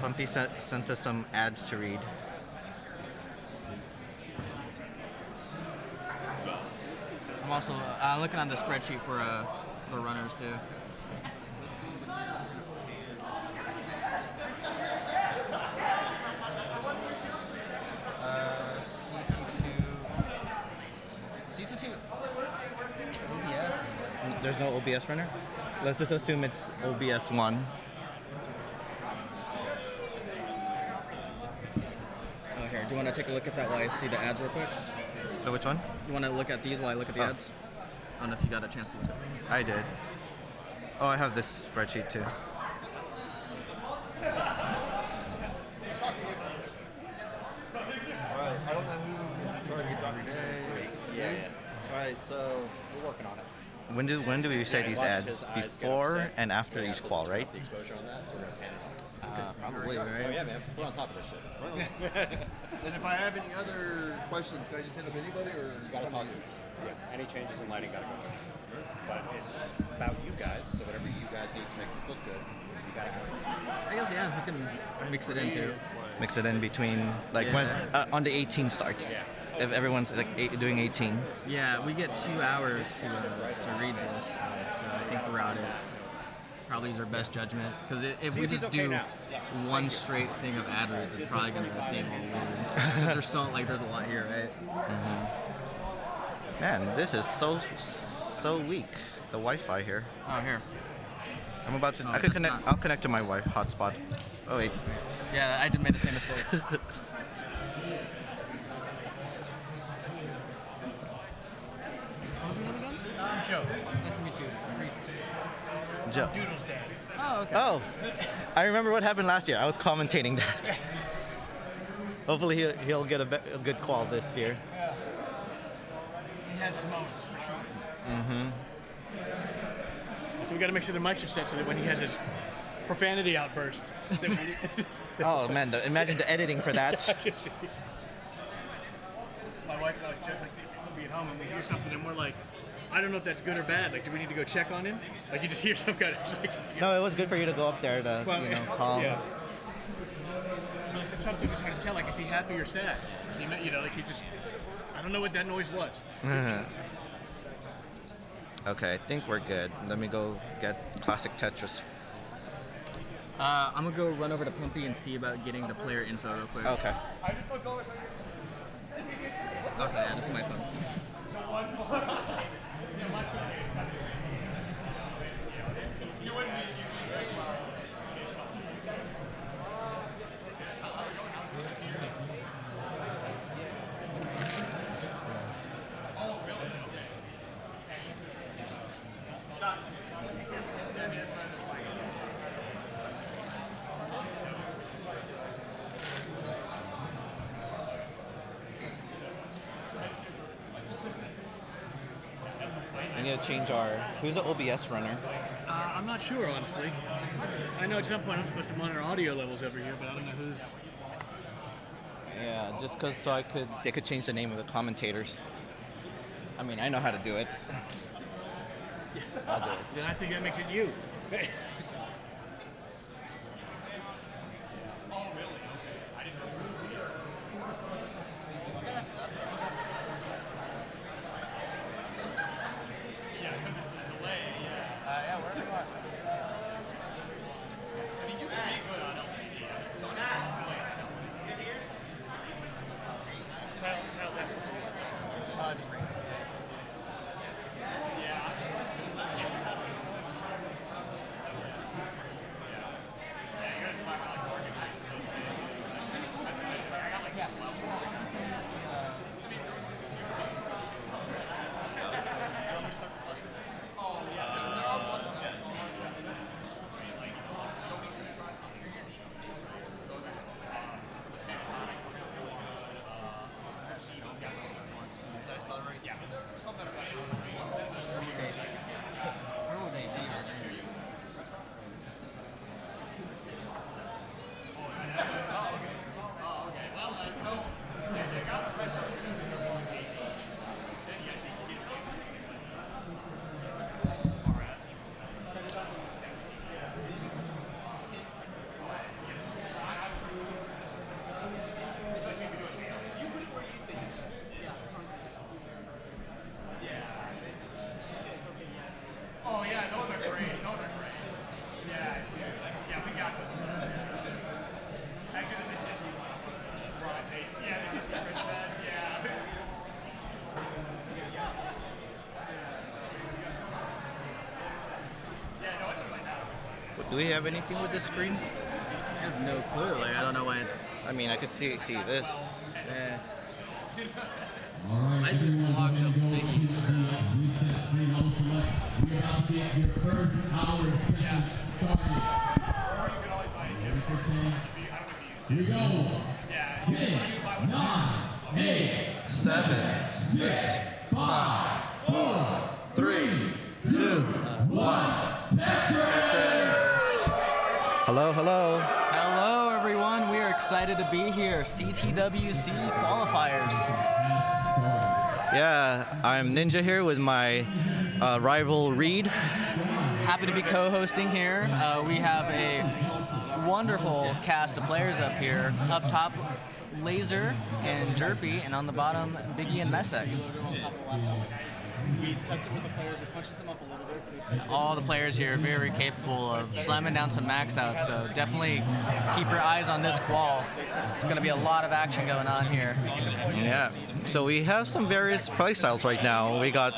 Pumpy sent us some ads to read. I'm also looking on the spreadsheet for the runners too. CT2 OBS. There's no OBS runner? Let's just assume it's OBS 1. Okay, do you want to take a look at that while I see the ads real quick? Oh, which one? You want to look at these while I look at the ads? I don't know if you got a chance to look at them. I did. Oh, I have this spreadsheet too. Alright, I don't know who is in charge of Dr. Day. Yeah. Alright, so We're working on it. When do we say these watched ads? his eyes get Before upset. and after each qual, right? The exposure on that, so we're gonna pan it off. Probably, Oh right? yeah, man. We're on top of this shit. and if I have any other questions, can I just hit up anybody or You gotta talk to. Yeah. Any changes in lighting gotta go through. But it's about you guys, so whatever you guys need to make this look good, you gotta ask me. I guess, yeah, we can mix it in too. It's like, Mix it in between, like when on the 18 starts. If everyone's like doing 18. Yeah, we get 2 hours to read this, so I think throughout it, probably use our best judgment. Because if See we if he's just okay do now. one straight thing of ad reads, it's probably gonna seem a little weird. 'Cause there's so there's a lot here, right? Man, this is so weak. The Wi-Fi here. Oh, here. I'm about to. Oh, I could it's connect. not. I'll connect to my hotspot. Oh wait. Yeah, I did make the same mistake. Joe. Nice to meet you. Joe. Doodle's dad. Oh, okay. Oh, I remember what happened last year. I was commentating that. Hopefully he'll get a good call this year. He has his moments, for sure. So we got to make sure the mics are set so that when he has his profanity outburst, that Oh man, imagine the editing for that. my wife and I was joking, we'll be at home and we hear something and we're like, I don't know if that's good or bad. Like, do we need to go check on him? Like, you just hear some kind of like, No, it was good for you to go up there to calm. Yeah. Well, it's something to try to tell. Like, is he happy or sad? Is he, you know, like he just, I don't know what that noise was. Okay, I think we're good. Let me go get classic Tetris. I'm gonna go run over to Pumpy and see about getting the player info real quick. Okay. Okay, yeah, this is my phone. We need to change our. Who's the OBS runner? I'm not sure, honestly. I know at some point I'm supposed to monitor audio levels over here, but I don't know who's. Yeah, just cause so they could change the name of the commentators. I mean, I know how to do it. I'll do Then it. I think that makes it you. Yeah, where are you at? Just bring it. Do we have anything with this screen? I have no clue. Like, I don't know why it's. I mean, I could see this. Eh. I just blocked up Biggie. We're about to get your first hour session started. Here we go. 10, 9, 8, 7, 6, 5, 4, 3, 2, 1. Hello, hello. Hello, everyone. We are excited to be here. CTWC qualifiers. Yeah, I'm Ninja here with my rival Reed. Happy to be co-hosting here. We have a wonderful cast of players up here. Up top, Laser and Jerpy, and on the bottom, Biggie and Messex. We tested with the players, it punches them up a little bit. All the players here are very capable of slamming down some max outs, so definitely keep your eyes on this qual. It's going to be a lot of action going on here. Yeah, so we have some various play styles right now. We got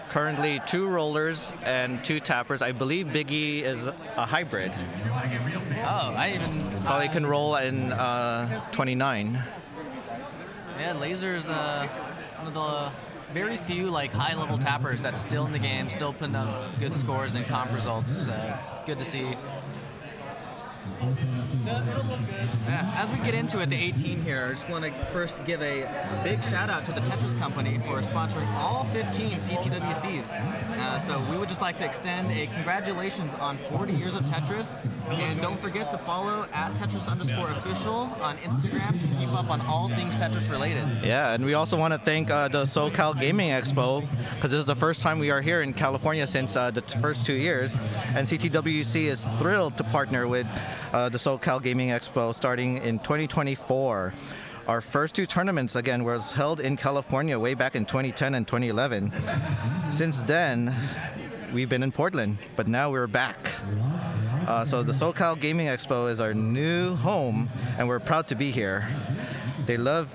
currently 2 rollers and 2 tappers. I believe Biggie is a hybrid. Oh, I even... Probably can roll in 29. Yeah, Laser's one of the very few like high-level tappers that's still in the game, still putting up good scores and comp results. It's good to see. Yeah, as we get into it, the 18 here, I just want to first give a big shout out to the Tetris Company for sponsoring all 15 CTWCs. So we would just like to extend a congratulations on 40 years of Tetris, and don't forget to follow at Tetris_official on Instagram to keep up on all things Tetris related. Yeah, and we also want to thank the SoCal Gaming Expo, because this is the first time we are here in California since the first 2 years, and CTWC is thrilled to partner with the SoCal Gaming Expo starting in 2024. Our first 2 tournaments, again, was held in California way back in 2010 and 2011. Since then, we've been in Portland, but now we're back. So the SoCal Gaming Expo is our new home, and we're proud to be here. They love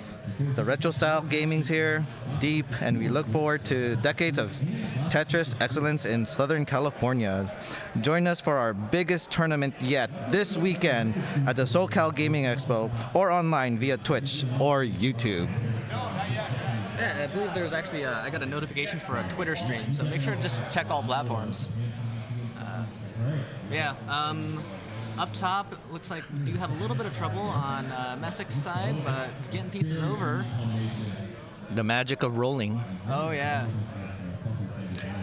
the retro-style gamings here, deep, and we look forward to decades of Tetris excellence in Southern California. Join us for our biggest tournament yet this weekend at the SoCal Gaming Expo, or online via Twitch or YouTube. Yeah, I believe there's actually I got a notification for a Twitter stream, so make sure to just check all platforms. Up top, it looks like we do have a little bit of trouble on Messex's side, but it's getting pieces over. The magic of rolling. Oh, yeah.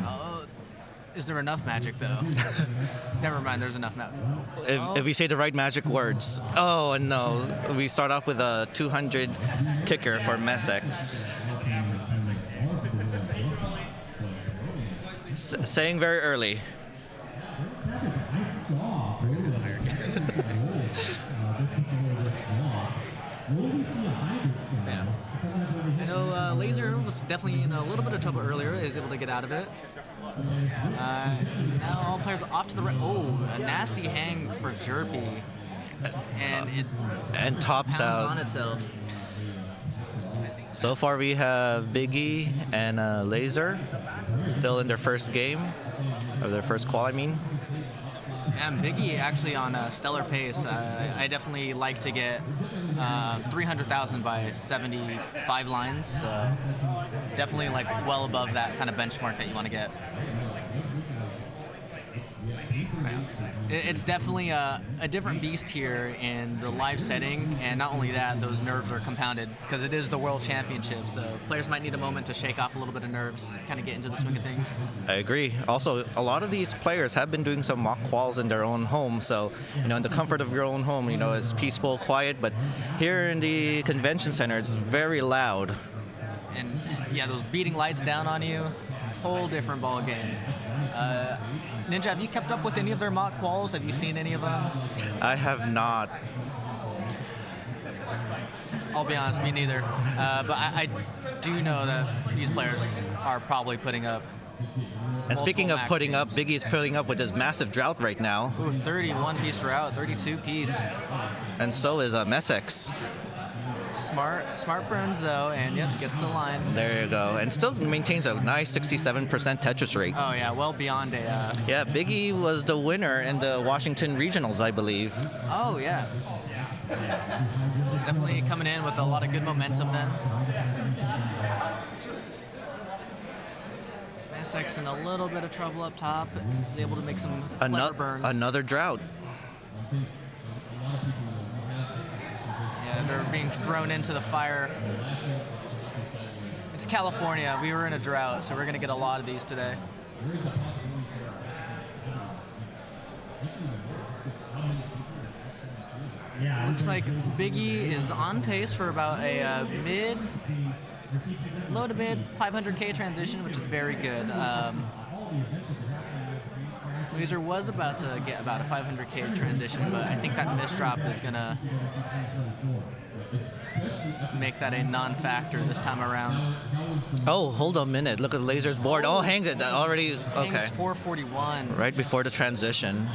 Oh, is there enough magic, though? Never mind, there's enough magic. If we say the right magic words. Oh, no. We start off with a 200 kicker for Messex. Saying very early. Yeah. I know Laser was definitely in a little bit of trouble earlier. Is able to get out of it. Now all players off to the right. Oh, a nasty hang for Jerpy. And it tops pounds out on itself. So far we have Biggie and Laser still in their first game, or their first qual, I mean. And Biggie actually on a stellar pace. I definitely like to get 300,000 by 75 lines. Definitely like well above that kind of benchmark that you want to get. It's definitely a different beast here in the live setting, and not only that, those nerves are compounded because it is the World Championship, so players might need a moment to shake off a little bit of nerves, kind of get into the swing of things. I agree. Also, a lot of these players have been doing some mock quals in their own home, so, in the comfort of your own home, it's peaceful, quiet, but here in the convention center, it's very loud. And yeah, those beating lights down on you, whole different ball game. Ninja, have you kept up with any of their mock quals? Have you seen any of them? I have not. I'll be honest, me neither. But I do know that these players are probably putting up. And speaking of putting games. up, Biggie's putting up with his massive drought right now. Ooh, 31-piece drought, 32-piece. And so is Messex. Smart burns though, and yep, gets the line. There you go. And still maintains a nice 67% Tetris rate. Oh yeah, well beyond a. Yeah, Biggie was the winner in the Washington Regionals, I believe. Oh yeah. Definitely coming in with a lot of good momentum then. Massex in a little bit of trouble up top, but is able to make some clever burns. Another drought. Yeah, they're being thrown into the fire. It's California. We were in a drought, so we're going to get a lot of these today. Looks like Biggie is on pace for about a low to mid 500K transition, which is very good. Laser was about to get about a 500K transition, but I think that misdrop is going to make that a non-factor this time around. Oh, hold a minute. Look at Laser's board. Oh, hangs it already. Okay. Hangs 441. Right before the transition.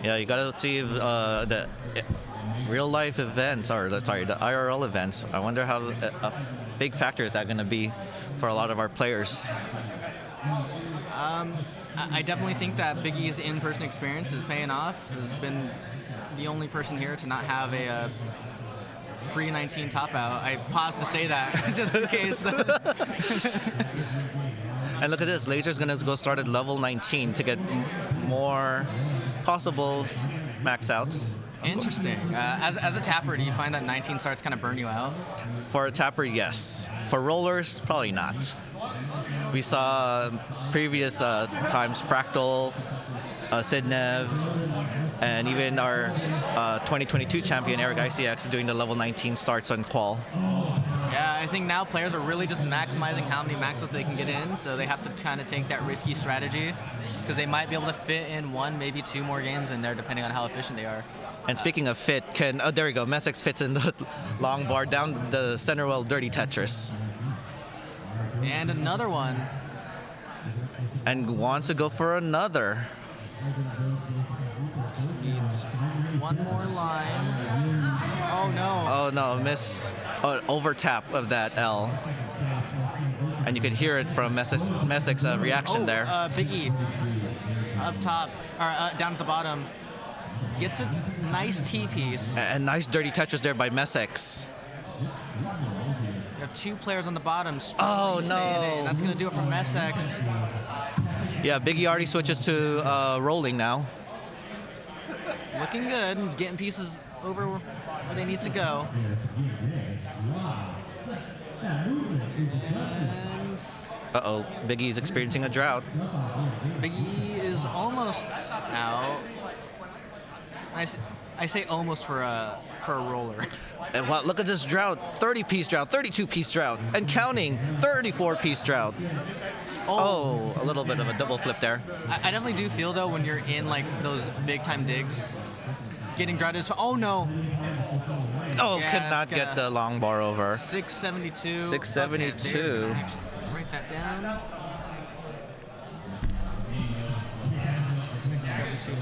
Yeah, you got to see the real life events, or the IRL events. I wonder how a big factor is that going to be for a lot of our players. I definitely think that Biggie's in-person experience is paying off. Has been the only person here to not have a pre-19 top out. I paused to say that just in case. And look at this. Laser's going to go start at level 19 to get more possible max outs. Interesting. As a tapper, do you find that 19 starts kind of burn you out? For a tapper, yes. For rollers, probably not. We saw previous times Fractal, Sidnev, and even our 2022 champion Eric ICX doing the level 19 starts on qual. Yeah, I think now players are really just maximizing how many maxouts they can get in, so they have to kind of take that risky strategy because they might be able to fit in one, maybe two more games in there depending on how efficient they are. And speaking of fit, there we go. Messex fits in the long bar down the center well, dirty Tetris. And another one. And wants to go for another. Needs one more line. Oh no. Oh no, miss. Over tap of that L. And you could hear it from Messex's reaction there. Biggie up top, or down at the bottom. Gets a nice T-piece. And nice dirty Tetris there by Messex. You have two players on the bottom. Oh no. And that's going to do it for Messex. Yeah, Biggie already switches to rolling now. Looking good. He's getting pieces over where they need to go. And Uh-oh, Biggie's experiencing a drought. Biggie is almost out. I say almost for a roller. And wow, look at this drought. 30-piece drought, 32-piece drought, and counting, 34-piece drought. Oh, a little bit of a double flip there. I definitely do feel, though, when you're in, like, those big-time digs, getting drought is... Oh, no. Oh, yeah, could not get the long bar over. 672. 672. Okay, write that down. 672.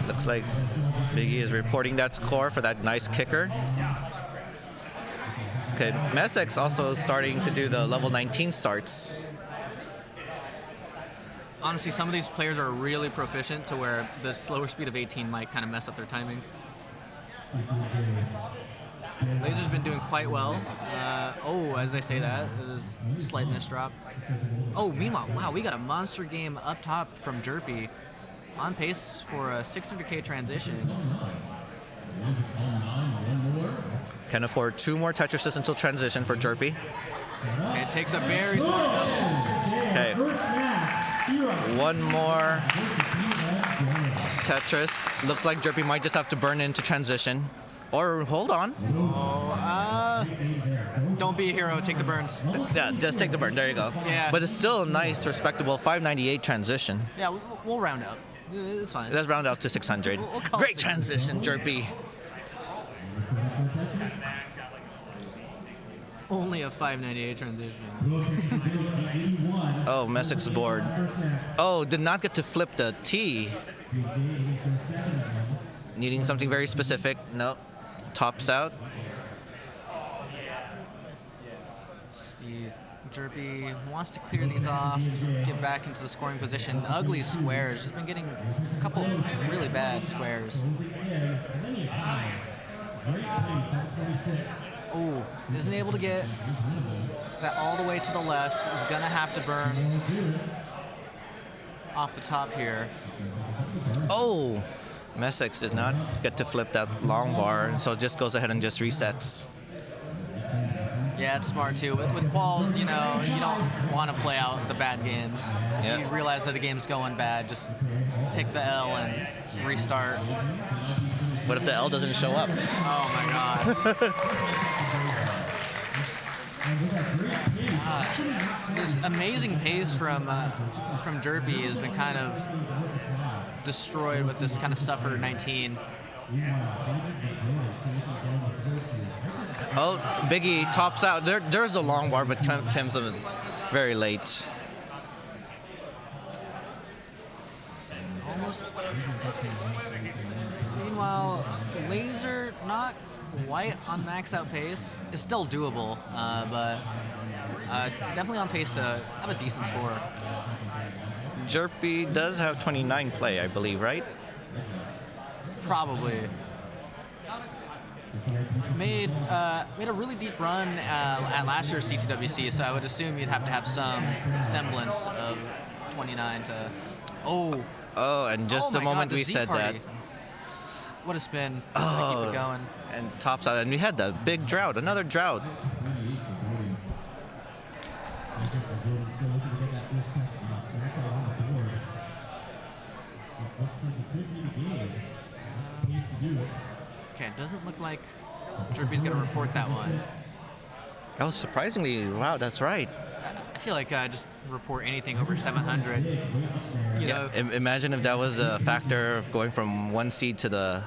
Looks like Biggie is reporting that score for that nice kicker. Okay, Messex also starting to do the level 19 starts. Honestly, some of these players are really proficient to where the slower speed of 18 might kind of mess up their timing. Laser's been doing quite well. As I say that, there's a slight misdrop. Oh, meanwhile, wow, we got a monster game up top from Jerpy. On pace for a 600K transition. Can afford 2 more Tetrises until transition for Jerpy. Okay, it takes a very smart double. Okay. 1 more Tetris. Looks like Jerpy might just have to burn into transition. Or hold on. Don't be a hero, take the burns. Yeah, just take the burn. There you go. Yeah. But it's still a nice, respectable 598 transition. Yeah, we'll round out. It's fine. Let's round out to 600. We'll call Great it transition, Jerpy. Only a 598 transition. Oh, Messex's board. Oh, did not get to flip the T. Needing something very specific. No. tops out. See, Jerpy wants to clear these off, get back into the scoring position. Ugly squares. Just been getting a couple really bad squares. Oh, isn't able to get that all the way to the left. Is gonna have to burn off the top here. Oh, Messex does not get to flip that long bar, so it just goes ahead and just resets. Yeah, it's smart too. With quals, you know, you don't want to play out the bad games. If you realize that a game's going bad, just take the L and restart. What if the L doesn't show up? Oh my gosh. This amazing pace from Jerpy has been kind of destroyed with this kind of suffer 19. Oh, Biggie tops out. There's the long bar, but comes in very late. Almost. Meanwhile, Laser not quite on max out pace. It's still doable, but definitely on pace to have a decent score. Jerpy does have 29 play, I believe, right? Probably. Made a really deep run at last year's CTWC, so I would assume you'd have to have some semblance of 29 to. Oh. Oh, and just the moment we said that. What a spin. Oh. Keep it going. And tops out, and we had the big drought, another drought. Okay, it doesn't look like Jerpy's going to report that one. Oh, surprisingly, wow, that's right. I feel like just report anything over 700. You know, imagine if that was a factor of going from one seed to the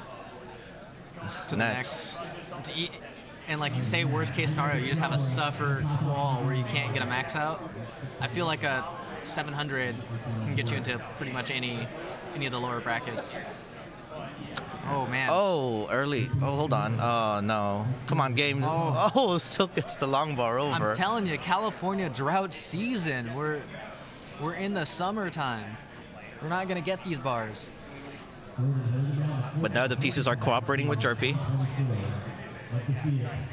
next. And like, say worst case scenario, you just have a suffer qual where you can't get a max out. I feel like a 700 can get you into pretty much any of the lower brackets. Oh man. Oh, early. Oh, hold on. Oh no. Come on, game. Oh, still gets the long bar over. I'm telling you, California drought season. We're in the summertime. We're not gonna get these bars. But now the pieces are cooperating with Jerpy.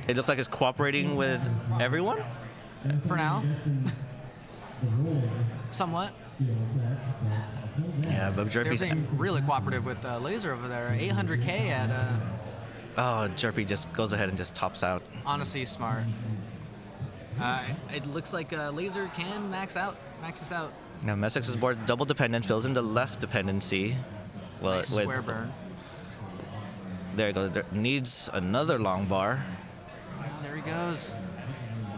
It looks like it's cooperating with everyone. For now. Somewhat. Yeah, but Jerpy's They're being really cooperative with Laser over there. 800K at. Oh, Jerpy just goes ahead and just tops out. Honestly, smart. It looks like Laser can max this out. Now Messex's board double dependent fills in the left dependency. Well, nice square burn. There you go. There needs another long bar. Oh, there he goes.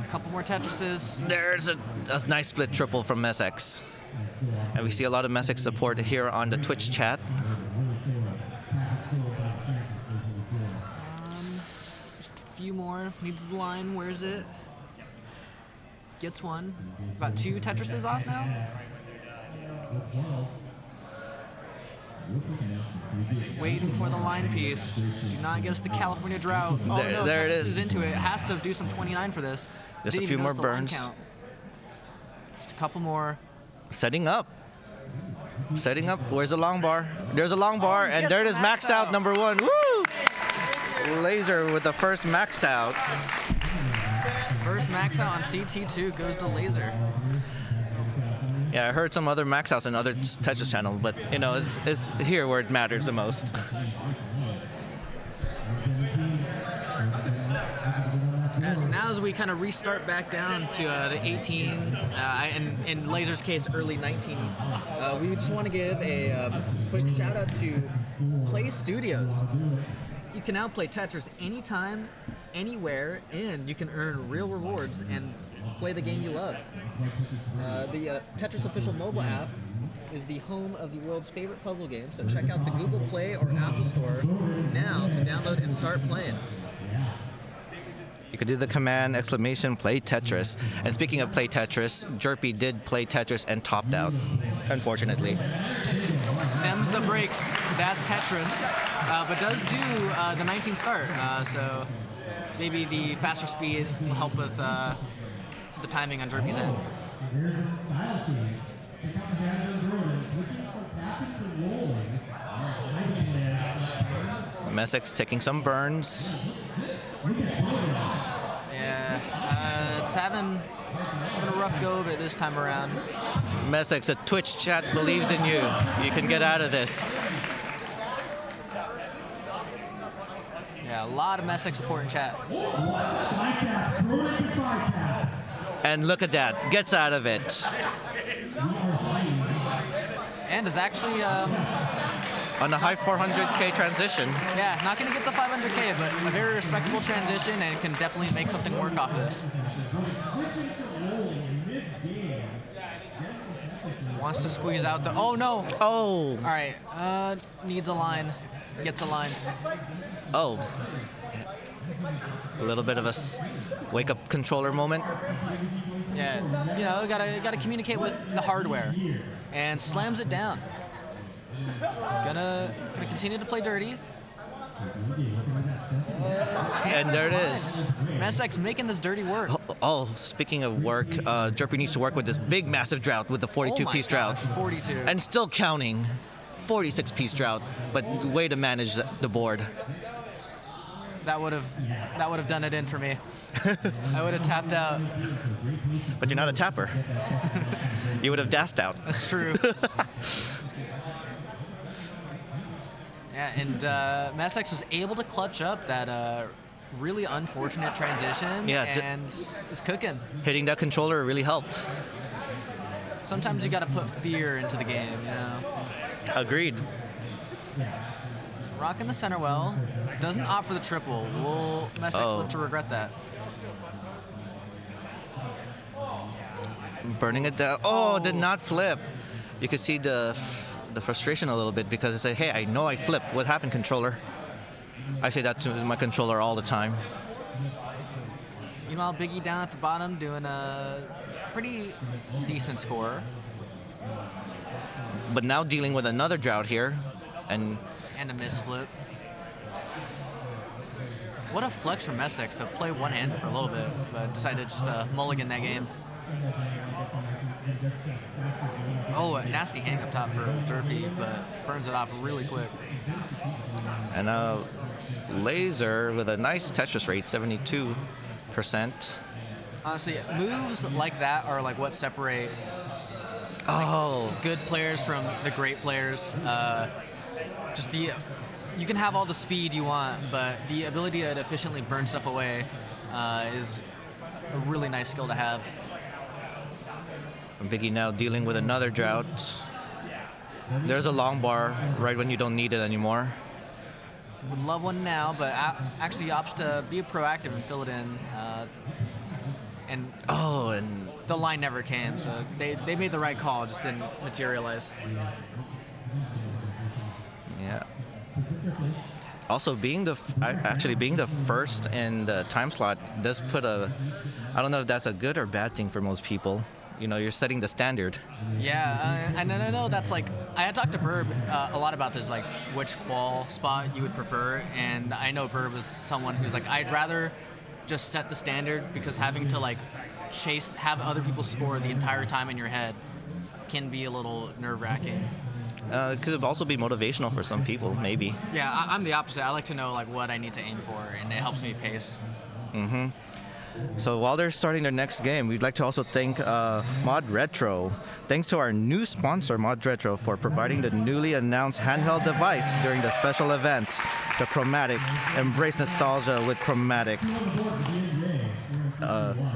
A couple more Tetrises. There's a nice split triple from Messex. And we see a lot of Messex support here on the Twitch chat. Just a few more. Needs the line. Where's it? Gets one. About 2 Tetrises off now. Waiting for the line piece. Do not get us the California drought. Oh no, there Tetris it is. Into it. It has to do some 29 for this. Just Didn't a few even more notice the line burns. count. Just a couple more. Setting up. Setting up. Where's the long bar? There's a long bar, and yes, there it is, max max out out. number 1. Woo! Laser with the first max out. First max out on CT2 goes to Laser. Yeah, I heard some other max outs in other Tetris channels, but you know, it's here where it matters the most. Yes, now as we kind of restart back down to the 18, and in Laser's case, early 19, we just want to give a quick shout out to Play Studios. You can now play Tetris anytime, anywhere, and you can earn real rewards and play the game you love. The Tetris official mobile app is the home of the world's favorite puzzle game, so check out the Google Play or Apple Store now to download and start playing. You could do the command !play Tetris. And speaking of play Tetris, Jerpy did play Tetris and topped out, unfortunately. Dems the brakes. That's Tetris, but does do the 19 start. So maybe the faster speed will help with the timing on Derpy's end. Messick's taking some burns. Yeah, it's having a rough go of it this time around. Messick's, the Twitch chat believes in you. You can get out of this. Yeah, a lot of Messick support in chat. And look at that, gets out of it. And is actually, On the high 400K transition. yeah, not going to get the 500K, but a very respectable transition and can definitely make something work off of this. Wants to squeeze out the, oh no! Oh, All right, needs a line, gets a line. oh. A little bit of a wake-up controller moment. Yeah, you know, gotta communicate with the hardware, and slams it down. Gonna continue to play dirty. And there it is. Messick's making this dirty work. Oh, speaking of work, Derpy needs to work with this big, massive drought with the 42-piece drought. 42. And still counting. 46-piece drought, but way to manage the board. That would have done it in for me. I would have tapped out. But you're not a tapper. You would have dashed out. That's true. Yeah, and Messick's was able to clutch up that really unfortunate transition, Yeah, and it's cooking. Hitting that controller really helped. Sometimes you got to put fear into the game, you know. Agreed. Rocking the center well. Doesn't opt for the triple. Will Messick's live to regret that? Burning it down. Oh, did not flip. You could see the frustration a little bit because it said, hey, I know I flipped. What happened, controller? I say that to my controller all the time. Meanwhile, Biggie down at the bottom doing a pretty decent score. But now dealing with another drought here. And a misflip. What a flex from Messick's to play one-handed for a little bit, but decided to just mulligan that game. Oh, a nasty hang up top for Derpy, but burns it off really quick. And Laser with a nice Tetris rate, 72%. Honestly, moves like that are like what separate good players from the great players. You can have all the speed you want, but the ability to efficiently burn stuff away is a really nice skill to have. Biggie now dealing with another drought. There's a long bar right when you don't need it anymore. Would love one now, but actually opts to be proactive and fill it in. And the line never came, so they made the right call, just didn't materialize. Yeah. Also, being the first in the time slot does put I don't know if that's a good or bad thing for most people. You know, you're setting the standard. Yeah, and I know that's like, I had talked to Burb a lot about this, like which qual spot you would prefer, and I know Burb is someone who's like, I'd rather just set the standard because having to like have other people score the entire time in your head can be a little nerve-wracking. It could also be motivational for some people, maybe. Yeah, I'm the opposite. I like to know like what I need to aim for, and it helps me pace. Mm-hmm. So while they're starting their next game, we'd like to also thank Mod Retro. Thanks to our new sponsor, Mod Retro, for providing the newly announced handheld device during the special event, the Chromatic. Embrace nostalgia with Chromatic.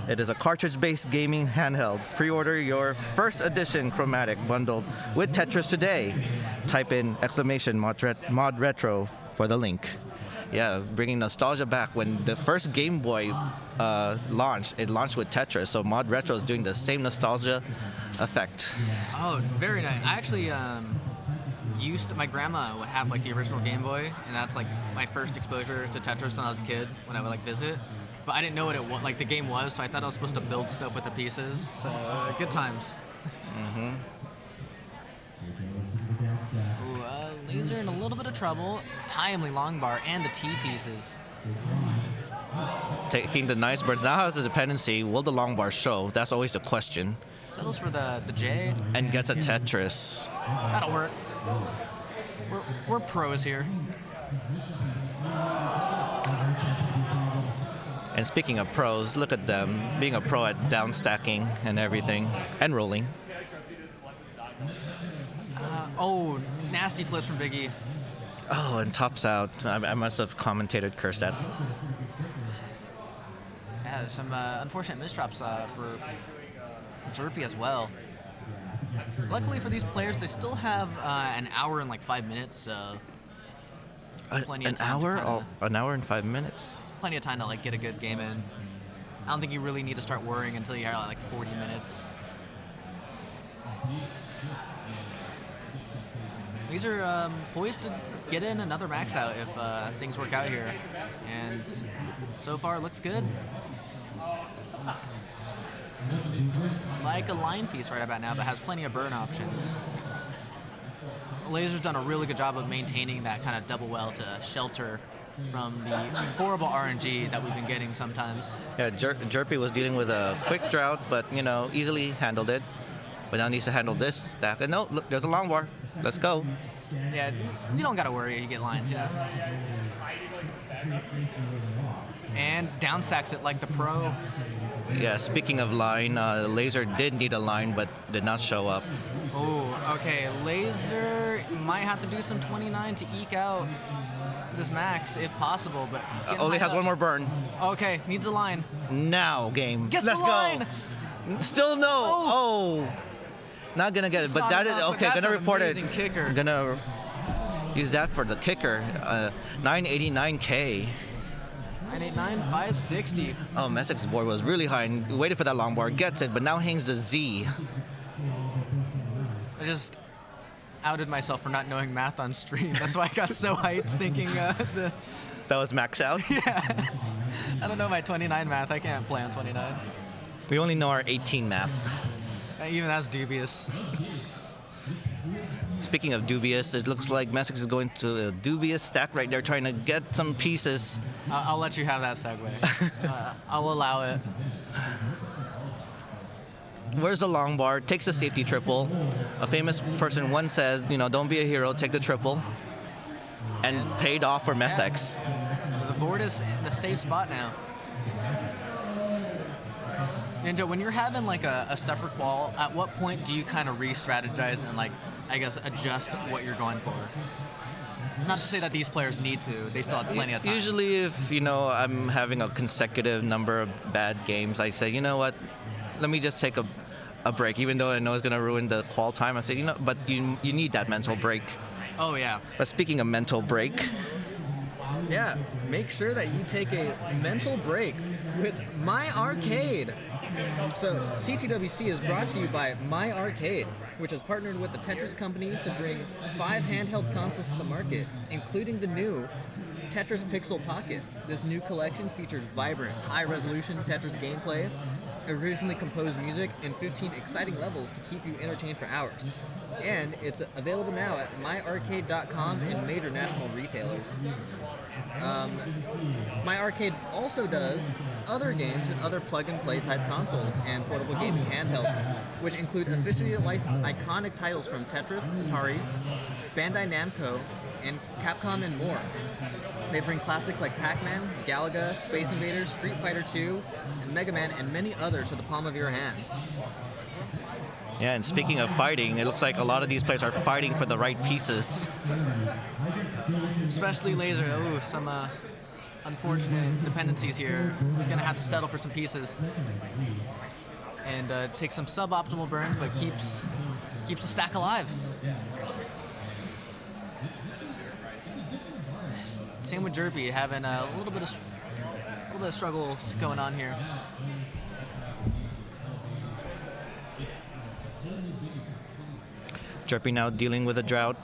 It is a cartridge-based gaming handheld. Pre-order your first edition Chromatic bundled with Tetris today. Type in !Mod Retro for the link. Yeah, bringing nostalgia back. When the first Game Boy launched, it launched with Tetris, so Mod Retro is doing the same nostalgia effect. Oh, very nice. I actually my grandma would have like the original Game Boy, and that's like my first exposure to Tetris when I was a kid, when I would like visit. But I didn't know what the game was, so I thought I was supposed to build stuff with the pieces. So good times. Mm-hmm. Ooh, in a little bit of trouble. Timely long bar and the T pieces. Taking the nice birds. Now has the dependency. Will the long bar show? That's always the question. Settles for the J. And gets a Tetris. That'll work. We're pros here. And speaking of pros, look at them being a pro at down stacking and everything and rolling. Oh, nasty flips from Biggie. Oh, and tops out. I must have commentated cursed that. Yeah, some unfortunate misdrops for Jerpy as well. Luckily for these players, they still have an hour and like 5 minutes, so plenty of An time to hour? kinda- Oh, an hour and 5 minutes. Plenty of time to like get a good game in. I don't think you really need to start worrying until you have like 40 minutes. These are poised to get in another max out if things work out here, and so far it looks good. Like a line piece right about now, but has plenty of burn options. Laser's done a really good job of maintaining that kind of double well to shelter from the horrible RNG that we've been getting sometimes. Yeah, Jerpy was dealing with a quick drought, but easily handled it. But now needs to handle this stack. And no, look, there's a long bar. Let's go. Yeah, you don't gotta worry, you get lines, And down stacks it like the pro. Yeah, speaking of line, Laser did need a line, but did not show up. Oh, okay. Laser might have to do some 29 to eke out this max if possible, but it's getting Only hyped has up. one more burn. Okay, needs a line. Now, game. Gets Let's the line. go. Still no. Oh. Not gonna get it, It's but not that is enough, but okay. that's Gonna an report it. amazing kicker. Gonna use that for the kicker. 989K. 989, 560. Oh, Messix's board was really high and waited for that long bar. Gets it, but now hangs the Z. I just outed myself for not knowing math on stream. That's why I got so hyped thinking That was max out. I don't know my 29 math. I can't play on 29. We only know our 18 math. Even that's dubious. Speaking of dubious, it looks like Messix is going to a dubious stack right there, trying to get some pieces. I'll let you have that segue. I'll allow it. Where's the long bar? Takes the safety triple. A famous person once says, don't be a hero, take the triple. And paid off for Messix. So the board is in a safe spot now. Ninja, when you're having like a suffer qual, at what point do you kind of re-strategize and adjust what you're going for? Not to say that these players need to, they still have plenty of time. Usually if, I'm having a consecutive number of bad games, I say, you know what, let me just take a break, even though I know it's going to ruin the qual time. I say, but you need that mental break. Oh, yeah. But speaking of mental break. Yeah, make sure that you take a mental break with My Arcade. So, CTWC is brought to you by My Arcade, which has partnered with the Tetris company to bring 5 handheld consoles to the market, including the new Tetris Pixel Pocket. This new collection features vibrant, high-resolution Tetris gameplay, originally composed music, and 15 exciting levels to keep you entertained for hours. And it's available now at myarcade.com and major national retailers. My Arcade also does other games and other plug-and-play type consoles and portable gaming handhelds, which include officially licensed iconic titles from Tetris, Atari, Bandai Namco, and Capcom and more. They bring classics like Pac-Man, Galaga, Space Invaders, Street Fighter II, and Mega Man, and many others to the palm of your hand. Yeah, and speaking of fighting, it looks like a lot of these players are fighting for the right pieces. Especially Laser. Ooh, some unfortunate dependencies here. He's going to have to settle for some pieces. And take some suboptimal burns, but keeps the stack alive. Same with Jerpy, having a little bit of struggle going on here. Jerpy now dealing with a drought.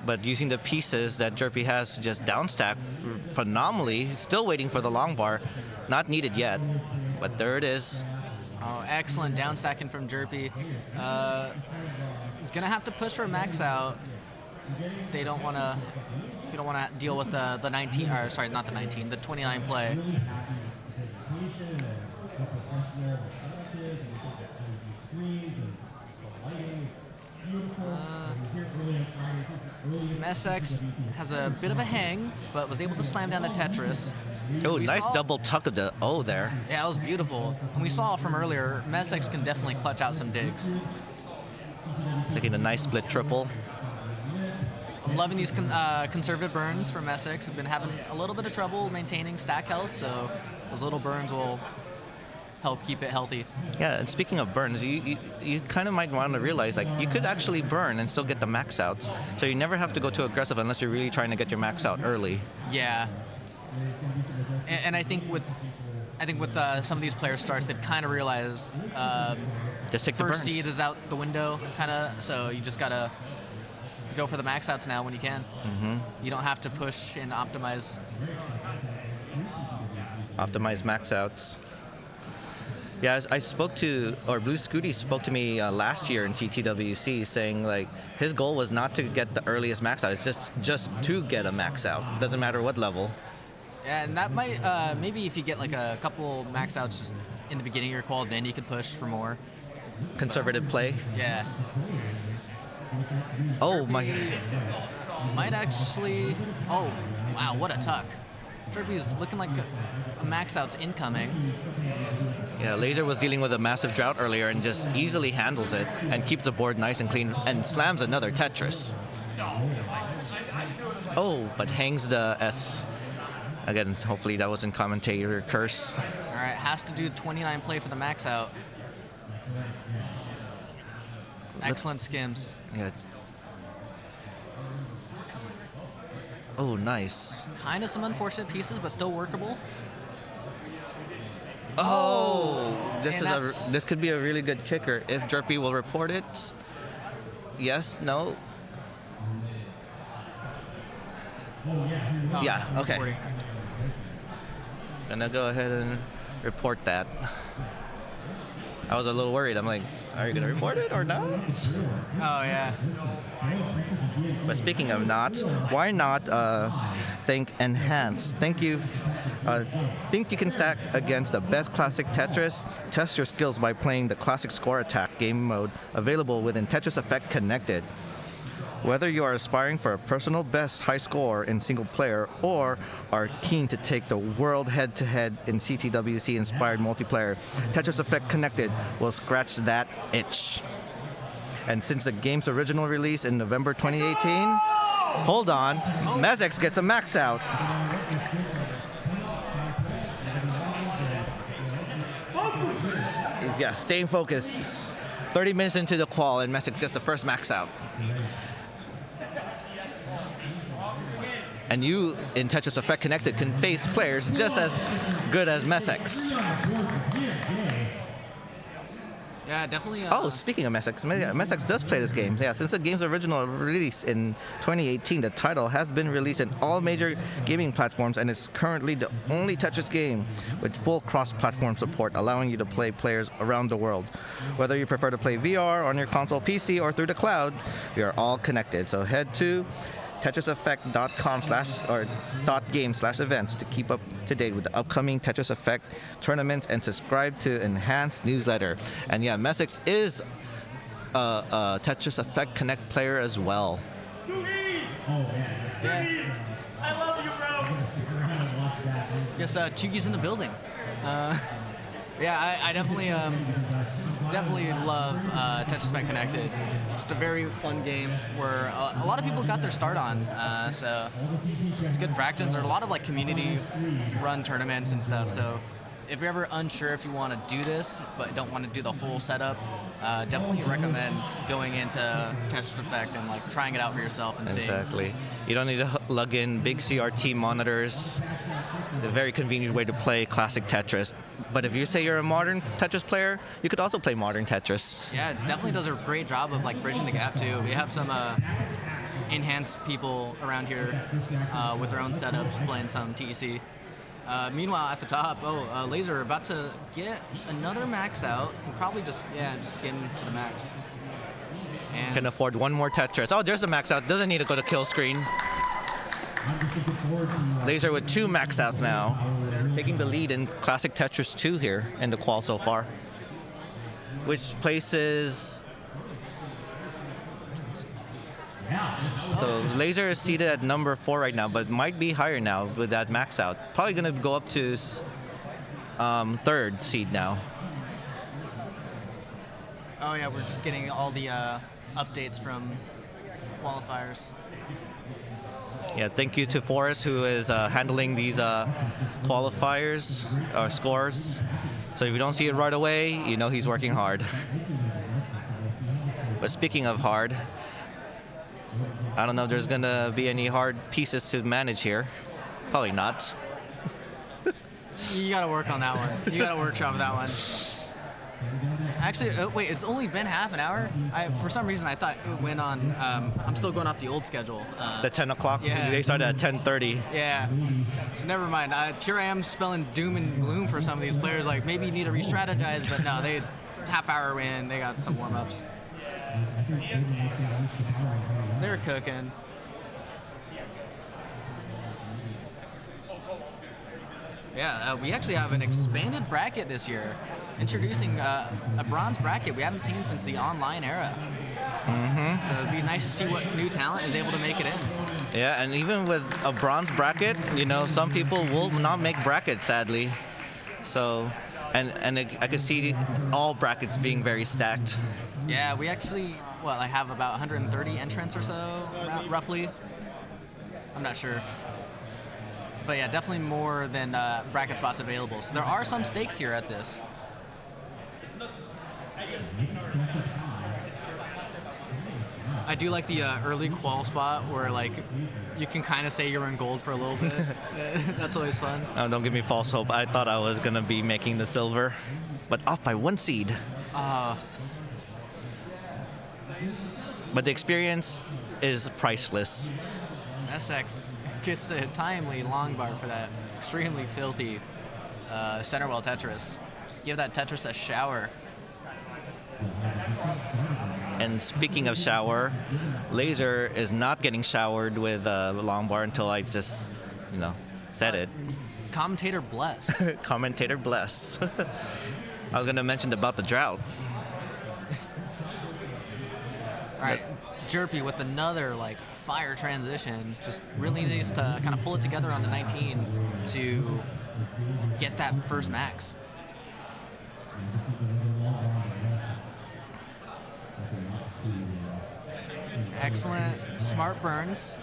But using the pieces that Jerpy has to just downstack phenomenally. Still waiting for the long bar. Not needed yet, but there it is. Oh, excellent down stacking from Jerpy. He's gonna have to push for a max out. They don't want to. You don't want to deal with the 19. Or sorry, not the 19. The 29 play. Messex has a bit of a hang, but was able to slam down the Tetris. Oh, We nice saw- double tuck of the O there. Yeah, it was beautiful. And we saw from earlier, Messex can definitely clutch out some digs. Taking a nice split triple. I'm loving these conservative burns from Messex. Have been having a little bit of trouble maintaining stack health, so those little burns will help keep it healthy. Yeah, and speaking of burns, you kind of might want to realize like you could actually burn and still get the max outs. So you never have to go too aggressive unless you're really trying to get your max out early. Yeah. And I think with some of these player starts, they've kind of realized Just take the burns. first seed is out the window, kind of. So you just gotta go for the max outs now when you can. Mm-hmm. You don't have to push and optimize. Optimize max outs. Yeah, I spoke to, or Blue Scooty spoke to me last year in CTWC saying like his goal was not to get the earliest max out, it's just to get a max out. Doesn't matter what level. Yeah, and that might, maybe if you get like a couple max outs just in the beginning of your qual, then you could push for more. Conservative play. Yeah. Oh my. Might actually, oh, wow, what a tuck. Derby's looking like a max out's incoming. Yeah, Laser was dealing with a massive drought earlier and just easily handles it and keeps the board nice and clean and slams another Tetris. Oh, but hangs the S. Again, hopefully that wasn't commentator curse. All right, has to do 29 play for the max out. Excellent skims. Yeah. Oh, nice. Kind of some unfortunate pieces, but still workable. Oh, this and is that's- this could be a really good kicker if Jerpy will report it. Yes, no. Oh, Yeah, okay. reporting. Gonna go ahead and report that. I was a little worried. I'm like, are you gonna report it or not? Oh, yeah. But speaking of not, why not thank Enhance? Thank you. Think you can stack against the best classic Tetris? Test your skills by playing the classic score attack game mode available within Tetris Effect Connected. Whether you are aspiring for a personal best high score in single player or are keen to take the world head-to-head in CTWC inspired multiplayer, Tetris Effect Connected will scratch that itch. And since the game's original release in November 2018, hold on, Mezex gets a max out. Yeah, staying focused. 30 minutes into the qual and Mezex gets the first max out. And you, in Tetris Effect Connected, can face players just as good as Mezex. Yeah, definitely. Oh, speaking of Mezex, Mezex does play this game. Yeah, since the game's original release in 2018, the title has been released in all major gaming platforms and is currently the only Tetris game with full cross-platform support, allowing you to play players around the world. Whether you prefer to play VR on your console, PC, or through the cloud, we are all connected. So head to tetriseffect.com/game/events to keep up to date with the upcoming Tetris Effect tournaments and subscribe to Enhanced newsletter. And yeah, Mezex is a Tetris Effect Connect player as well. Yeah. I love you, bro. Yes, Tugi's in the building. Yeah, I definitely love Tetris Effect Connected. Just a very fun game where a lot of people got their start on, so it's good practice. There's a lot of like community-run tournaments and stuff. So if you're ever unsure if you want to do this but don't want to do the full setup, definitely recommend going into Tetris Effect and like trying it out for yourself and seeing. Exactly. You don't need to lug in big CRT monitors. A very convenient way to play classic Tetris. But if you say you're a modern Tetris player, you could also play modern Tetris. Yeah, it definitely does a great job of like bridging the gap too. We have some enhanced people around here with their own setups playing some TEC. Meanwhile, at the top, Laser about to get another max out. Can probably just skim to the max. And Can afford one more Tetris. Oh, there's a max out. Doesn't need to go to kill screen. Laser with 2 max outs now. Taking the lead in Classic Tetris 2 here in the qual so far. Which places... So Laser is seated at number 4 right now, but might be higher now with that max out. Probably going to go up to 3rd seed now. oh yeah, we're just getting all the updates from qualifiers. Yeah, thank you to Forrest, who is handling these qualifiers or scores. So if you don't see it right away, you know he's working hard. But speaking of hard, I don't know if there's gonna be any hard pieces to manage here. Probably not. You gotta work on that one. You gotta workshop that one. Actually, wait, it's only been half an hour? For some reason, I thought it went on, I'm still going off the old schedule. The 10 o'clock, Yeah. they started at 10:30. Yeah, so never mind. Here I am spelling doom and gloom for some of these players, like maybe you need to re-strategize, but no, they half hour in, they got some warm-ups. They're cooking. Yeah, we actually have an expanded bracket this year, introducing a bronze bracket we haven't seen since the online era. So it'd be nice to see what new talent is able to make it in. Yeah, and even with a bronze bracket, you know, some people will not make brackets, sadly. So, I could see all brackets being very stacked. Yeah, we actually, I have about 130 entrants or so, roughly. I'm not sure. But yeah, definitely more than bracket spots available. So there are some stakes here at this. I do like the early qual spot where like you can kind of say you're in gold for a little bit. That's always fun. Oh, don't give me false hope. I thought I was gonna be making the silver, but off by 1 seed. But the experience is priceless. SX gets a timely long bar for that extremely filthy center well Tetris. Give that Tetris a shower. And speaking of shower, Laser is not getting showered with a long bar until I just, said it. Commentator bless. Commentator bless. I was gonna mention about the drought. All right, Jerpy with another fire transition. Just really needs to kind of pull it together on the 19 to get that first max. Excellent, smart burns.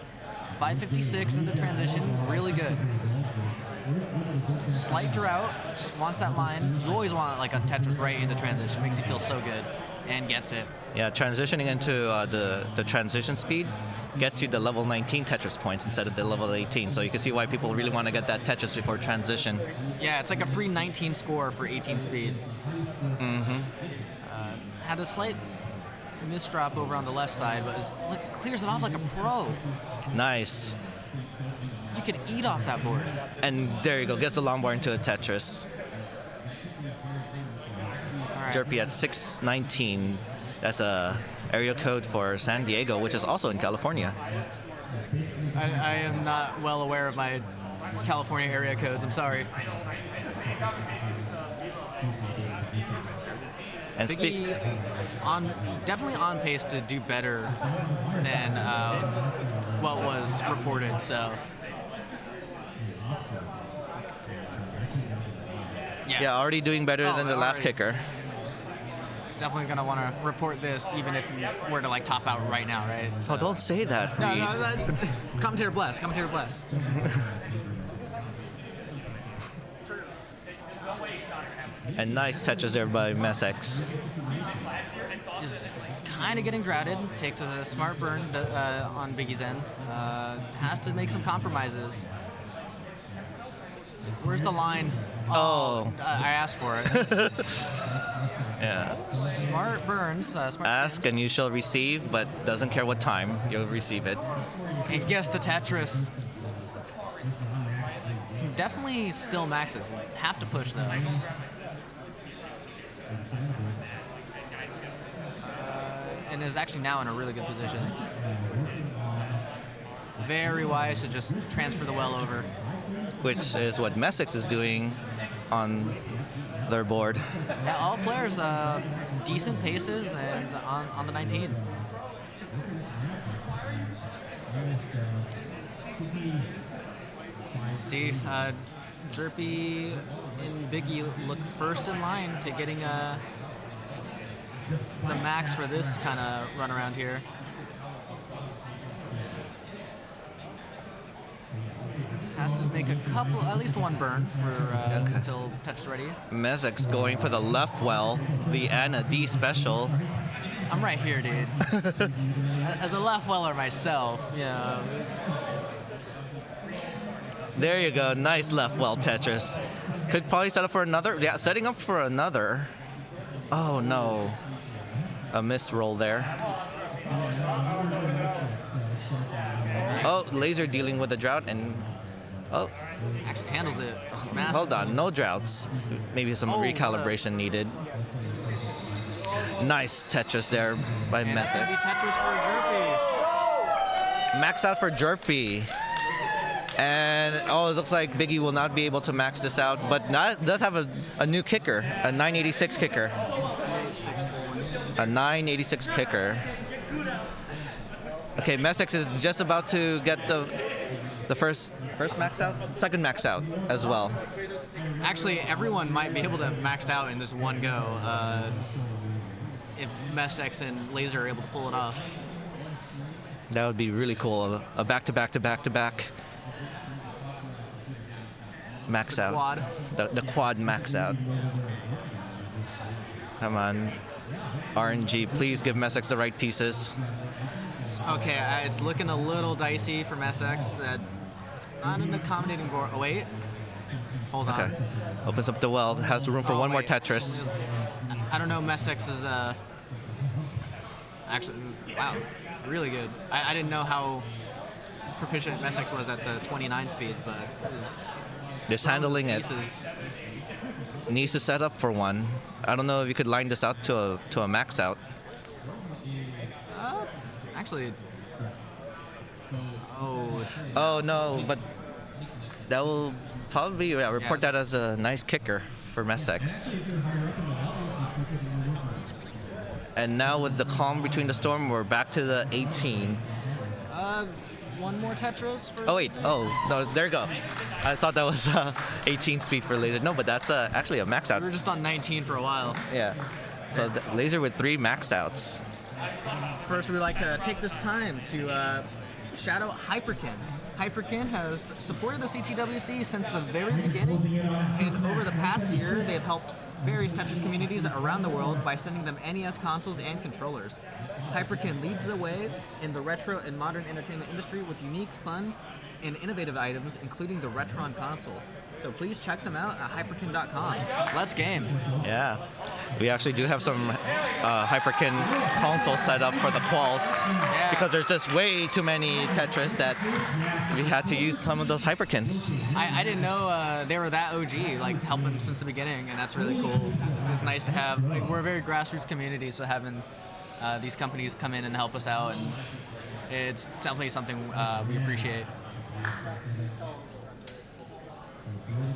556 in the transition, really good. Slight drought, just wants that line. You always want a Tetris right into transition, makes you feel so good, and gets it. Yeah, transitioning into the transition speed gets you the level 19 Tetris points instead of the level 18. So you can see why people really want to get that Tetris before transition. Yeah, it's like a free 19 score for 18 speed. Had a slight misdrop over on the left side, but clears it off like a pro. Nice. You could eat off that board. And there you go, gets the long bar into a Tetris. All right. Jerpy at 619. That's a area code for San Diego, which is also in California. I am not well aware of my California area codes. I'm sorry. And Biggie definitely on pace to do better than what was reported. So yeah, already doing better than the last already. kicker. Definitely gonna want to report this, even if you were to top out right now, right? So, Oh, don't say that. no, Reed. no, commentator bless. Commentator bless. And nice touches there by Messex. Is kind of getting droughted. Takes a smart burn on Biggie's end. Has to make some compromises. Where's the line? Oh. I asked for it. Yeah. Smart burns. Smart Ask skins. and you shall receive, but doesn't care what time, you'll receive it. And guess the Tetris. Can definitely still maxes. Have to push though. And is actually now in a really good position. Very wise to just transfer the well over. Which is what Messix is doing on their board. Yeah, all players decent paces and on the 19. Let's see, Jerpy and Biggie look first in line to getting the max for this kind of run around here. Has to make a couple, at least one burn for until Tetris ready. Messix going for the left well, the N, a D special. I'm right here, dude. As a left weller myself, you know. There you go, nice left well Tetris. Could probably set up for another, yeah, setting up for another. Oh no, a miss roll there. Oh, Laser dealing with a drought and, oh. Actually handles it. Hold on, no droughts. Maybe some recalibration needed. Nice Tetris there by Messix. Tetris for Jerpy. Max out for Jerpy. And, oh, it looks like Biggie will not be able to max this out, but does have a new kicker, a 986 kicker. A 986 kicker. Okay, Messix is just about to get the first max out? Second max out as well. Actually, everyone might be able to have maxed out in this one go if Messix and Laser are able to pull it off. That would be really cool. A back-to-back-to-back-to-back max out. Quad. The quad max out. Come on. RNG, please give Messix the right pieces. Okay, it's looking a little dicey for Messix. That not an accommodating board. Oh, wait. Hold on. Okay. Opens up the well. Has room for one more Tetris. I don't know. Messix is actually, wow, really good. I didn't know how proficient Messix was at the 29 speeds, but just handling it. Needs to set up for one. I don't know if you could line this out to a max out. Actually, oh. Oh no, but that will probably report that as a nice kicker for Messix. And now with the calm between the storm, we're back to the 18. One more Tetris for. Oh wait, oh no, there you go. I thought that was 18 speed for Laser. No, but that's actually a max out. We were just on 19 for a while. Yeah. So Laser with 3 max outs. First, we'd like to take this time to shout out Hyperkin. Hyperkin has supported the CTWC since the very beginning, and over the past year, they have helped various Tetris communities around the world by sending them NES consoles and controllers. Hyperkin leads the way in the retro and modern entertainment industry with unique, fun, and innovative items, including the Retron console. So please check them out at hyperkin.com. Let's game. Yeah. We actually do have some Hyperkin consoles set up for the quals because there's just way too many Tetris that we had to use some of those Hyperkins. I didn't know they were that OG, like helping since the beginning, and that's really cool. It's nice to have, like, we're a very grassroots community, so having these companies come in and help us out, and it's definitely something we appreciate.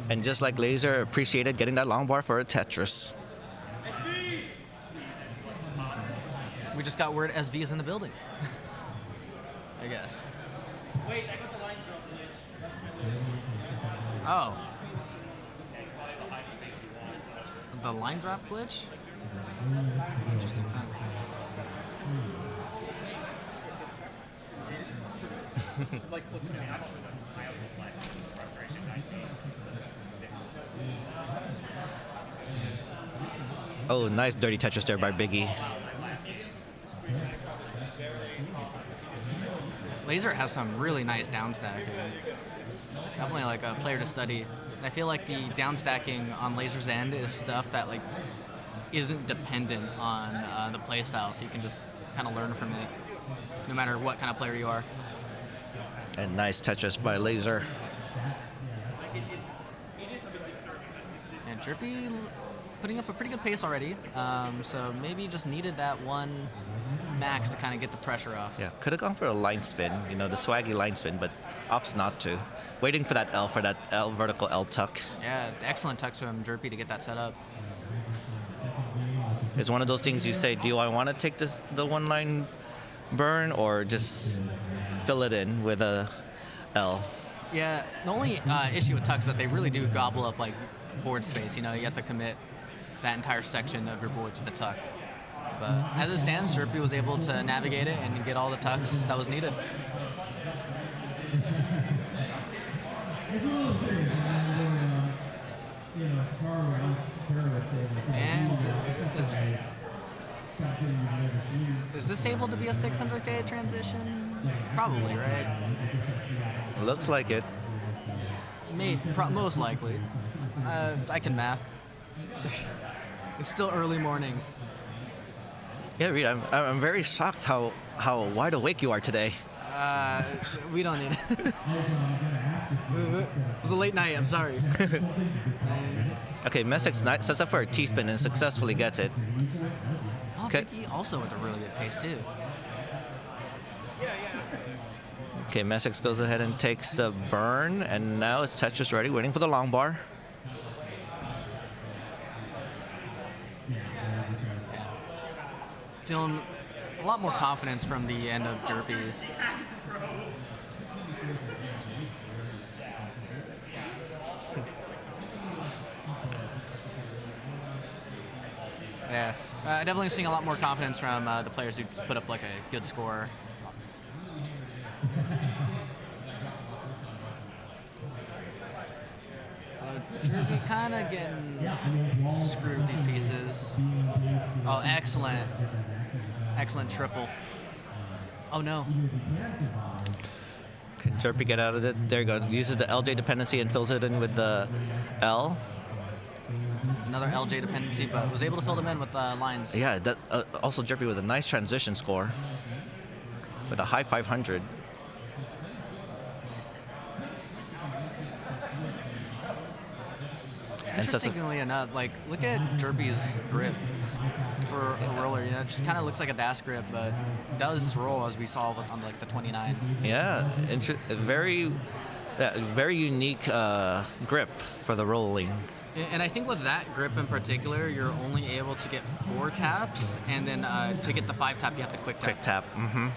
And just like Laser appreciated getting that long bar for a Tetris. We just got word SV is in the building. I guess. Wait, I got the line drop glitch. Oh. The line drop glitch? Interesting. It's like flipping me. I don't know. I also apply frustration. Oh, nice dirty Tetris there by Biggie. Laser has some really nice downstack. Definitely like a player to study. And I feel like the downstacking on Laser's end is stuff that like isn't dependent on the play style, so you can just kind of learn from it, no matter what kind of player you are. And nice Tetris by Laser. Yeah, Jerpy putting up a pretty good pace already. So maybe just needed that one max to kind of get the pressure off. Yeah, could have gone for a line spin, you know, the swaggy line spin, but opts not to. Waiting for that L, vertical L tuck. Yeah, excellent tuck from Jerpy to get that set up. It's one of those things you say, do I want to take the one line burn or just fill it in with a L? Yeah, the only issue with tucks is that they really do gobble up like board space. You know, you have to commit that entire section of your board to the tuck. But as it stands, Jerpy was able to navigate it and get all the tucks that was needed. And is this able to be a 600K transition? Probably, right? Looks like it. Most likely. I can math. It's still early morning. Yeah, Reed, I'm very shocked how wide awake you are today. We don't need it. It was a late night, I'm sorry. Okay, Messick sets up for a T-spin and successfully gets it. Oh, Okay. Vicky also with a really good pace, too. Okay, Messick goes ahead and takes the burn, and now it's Tetris ready, waiting for the long bar. Yeah. Feeling a lot more confidence from the end of Jerpy. Yeah, definitely seeing a lot more confidence from the players who put up like a good score. Jerpy kind of getting screwed with these pieces. Oh, excellent. Excellent triple. Oh, no. Can Jerpy get out of it? There you go. Uses the LJ dependency and fills it in with the L. There's another LJ dependency, but was able to fill them in with lines. Yeah, that also Jerpy with a nice transition score. With a high 500. Interestingly enough, like, look at Jerpy's grip for a roller. You know, it just kind of looks like a dash grip, but it does roll as we saw on like the 29. Yeah, very unique grip for the rolling. And I think with that grip in particular, you're only able to get 4 taps, and then to get the 5 tap, you have to quick tap. Quick tap. Mm-hmm.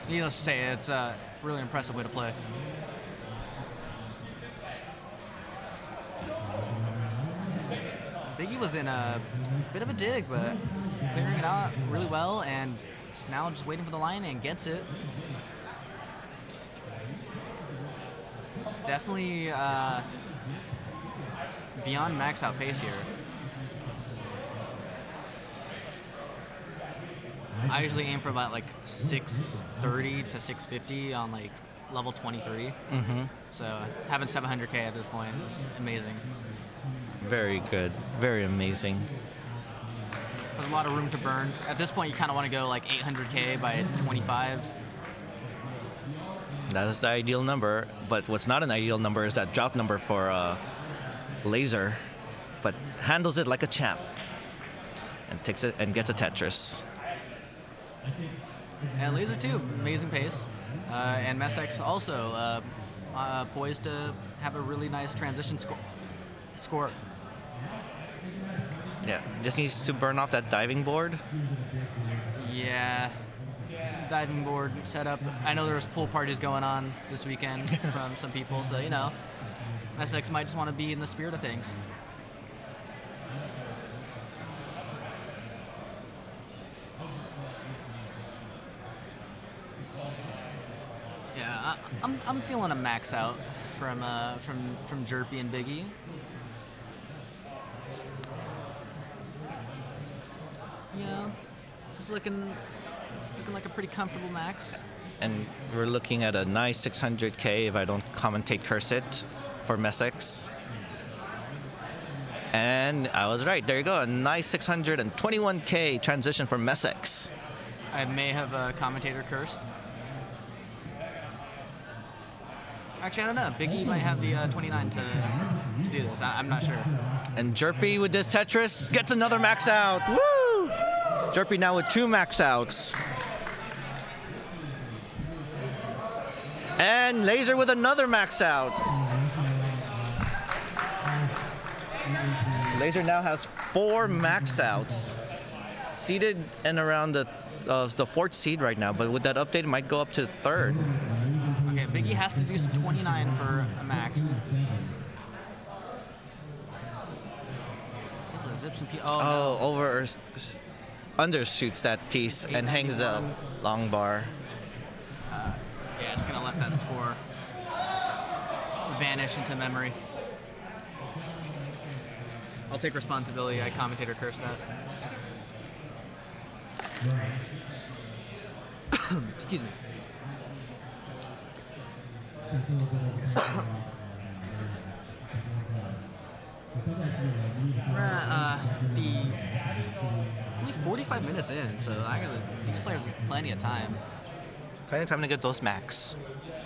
Needless to say, it's a really impressive way to play. Biggie was in a bit of a dig, but clearing it out really well, and now just waiting for the line and gets it. Definitely beyond max out pace here. I usually aim for about like 630 to 650 on like level 23. Mm-hmm. So having 700K at this point is amazing. Very good. Very amazing. There's a lot of room to burn. At this point, you kind of want to go like 800K by 25. That is the ideal number. But what's not an ideal number is that drought number for Laser. But handles it like a champ. And takes it and gets a Tetris. And Laser 2, amazing pace. And Messex also poised to have a really nice transition score. Yeah, just needs to burn off that diving board. Yeah, diving board setup. I know there's pool parties going on this weekend from some people, so you know, Messex might just want to be in the spirit of things. Yeah, I'm feeling a max out from Jerpy and Biggie. You know, just looking like a pretty comfortable max. And we're looking at a nice 600K if I don't commentate curse it for Messex. And I was right. There you go. A nice 621K transition for Messex. I may have a commentator cursed. Actually, I don't know. Big E might have the 29 to do this. I'm not sure. And Jerpy with this Tetris gets another max out. Woo! Jerpy now with 2 max outs. And Laser with another max out. Laser now has 4 max outs. Seated and around the 4th seed right now, but with that update, it might go up to 3rd. Okay, Biggie has to do some 29 for a max. He's able to zip some Undershoots that piece and hangs the long bar. Yeah, just gonna let that score vanish into memory. I'll take responsibility. I commentator cursed that. Excuse me. Only 45 minutes in, so these players have plenty of time. Plenty of time to get those max.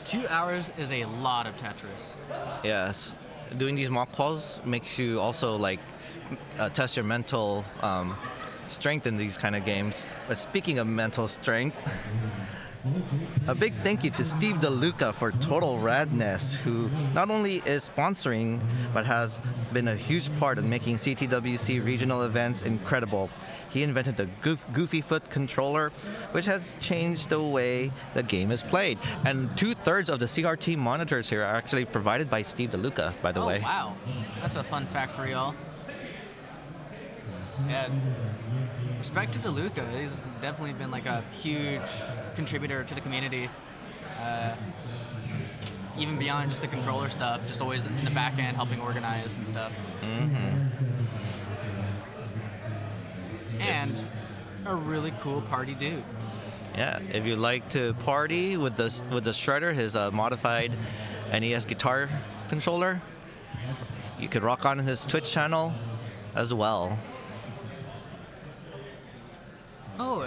2 hours is a lot of Tetris. Yes. Doing these mock calls makes you also like test your mental strength in these kind of games. But speaking of mental strength, a big thank you to Steve DeLuca for Total Radness, who not only is sponsoring, but has been a huge part in making CTWC regional events incredible. He invented the Goofy Foot controller, which has changed the way the game is played. And 2/3 of the CRT monitors here are actually provided by Steve DeLuca, by the way. Oh, wow. That's a fun fact for y'all. Yeah. Respect to DeLuca. He's definitely been like a huge contributor to the community. Even beyond just the controller stuff, just always in the back end helping organize and stuff. Mm-hmm. And a really cool party dude. Yeah, if you like to party with the Shredder, his modified NES guitar controller, you could rock on his Twitch channel as well. Oh,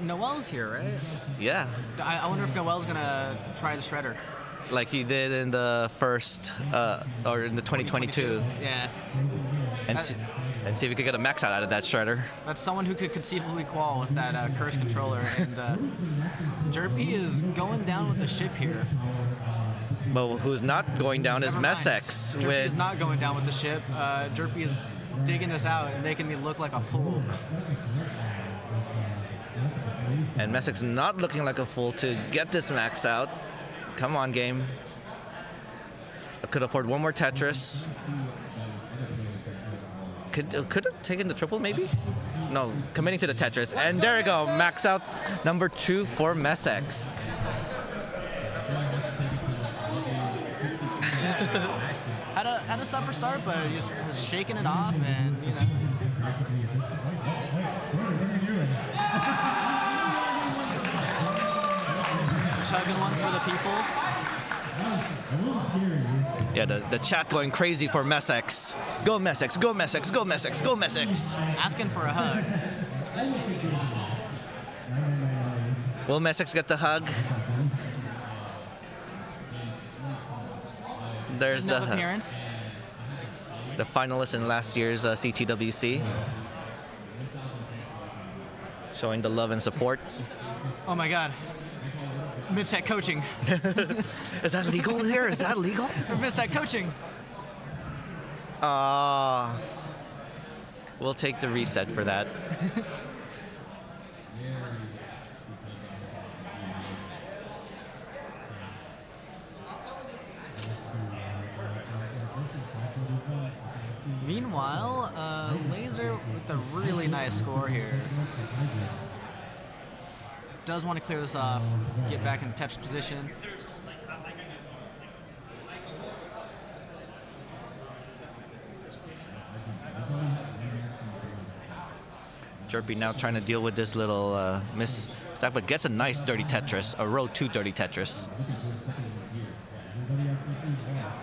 Noel's here, right? Yeah, I wonder if Noel's gonna try the Shredder. like he did in the first or in the 2022, Yeah. and see if we could get a max out of that Shredder. That's someone who could conceivably qual with that cursed controller. And Jerpy is going down with the ship here. But who's not going down is Never mind. Messex Jerpy with is not going down with the ship. Jerpy is digging this out and making me look like a fool. And Messex not looking like a fool to get this max out. Come on, game. I could afford one more Tetris. Could have taken the triple, maybe? No, committing to the Tetris. And there we go, max out number 2 for Messex. Had a suffer start, but he's shaking it off, and you know. Chugging one for the people. Yeah, the chat going crazy for Messex. Go Messex, go Messex, go Messex, go Messex. Asking for a hug. Will Messex get the hug? There's No appearance. the finalist in last year's CTWC. Showing the love and support. Oh my God. Mid-set coaching. Is that legal here? Is that legal? Mid-set coaching. We'll take the reset for that. Meanwhile, Laser with a really nice score here. Does want to clear this off, get back in Tetris position. Jerpy now trying to deal with this little misstep, but gets a nice dirty Tetris, a row 2 dirty Tetris.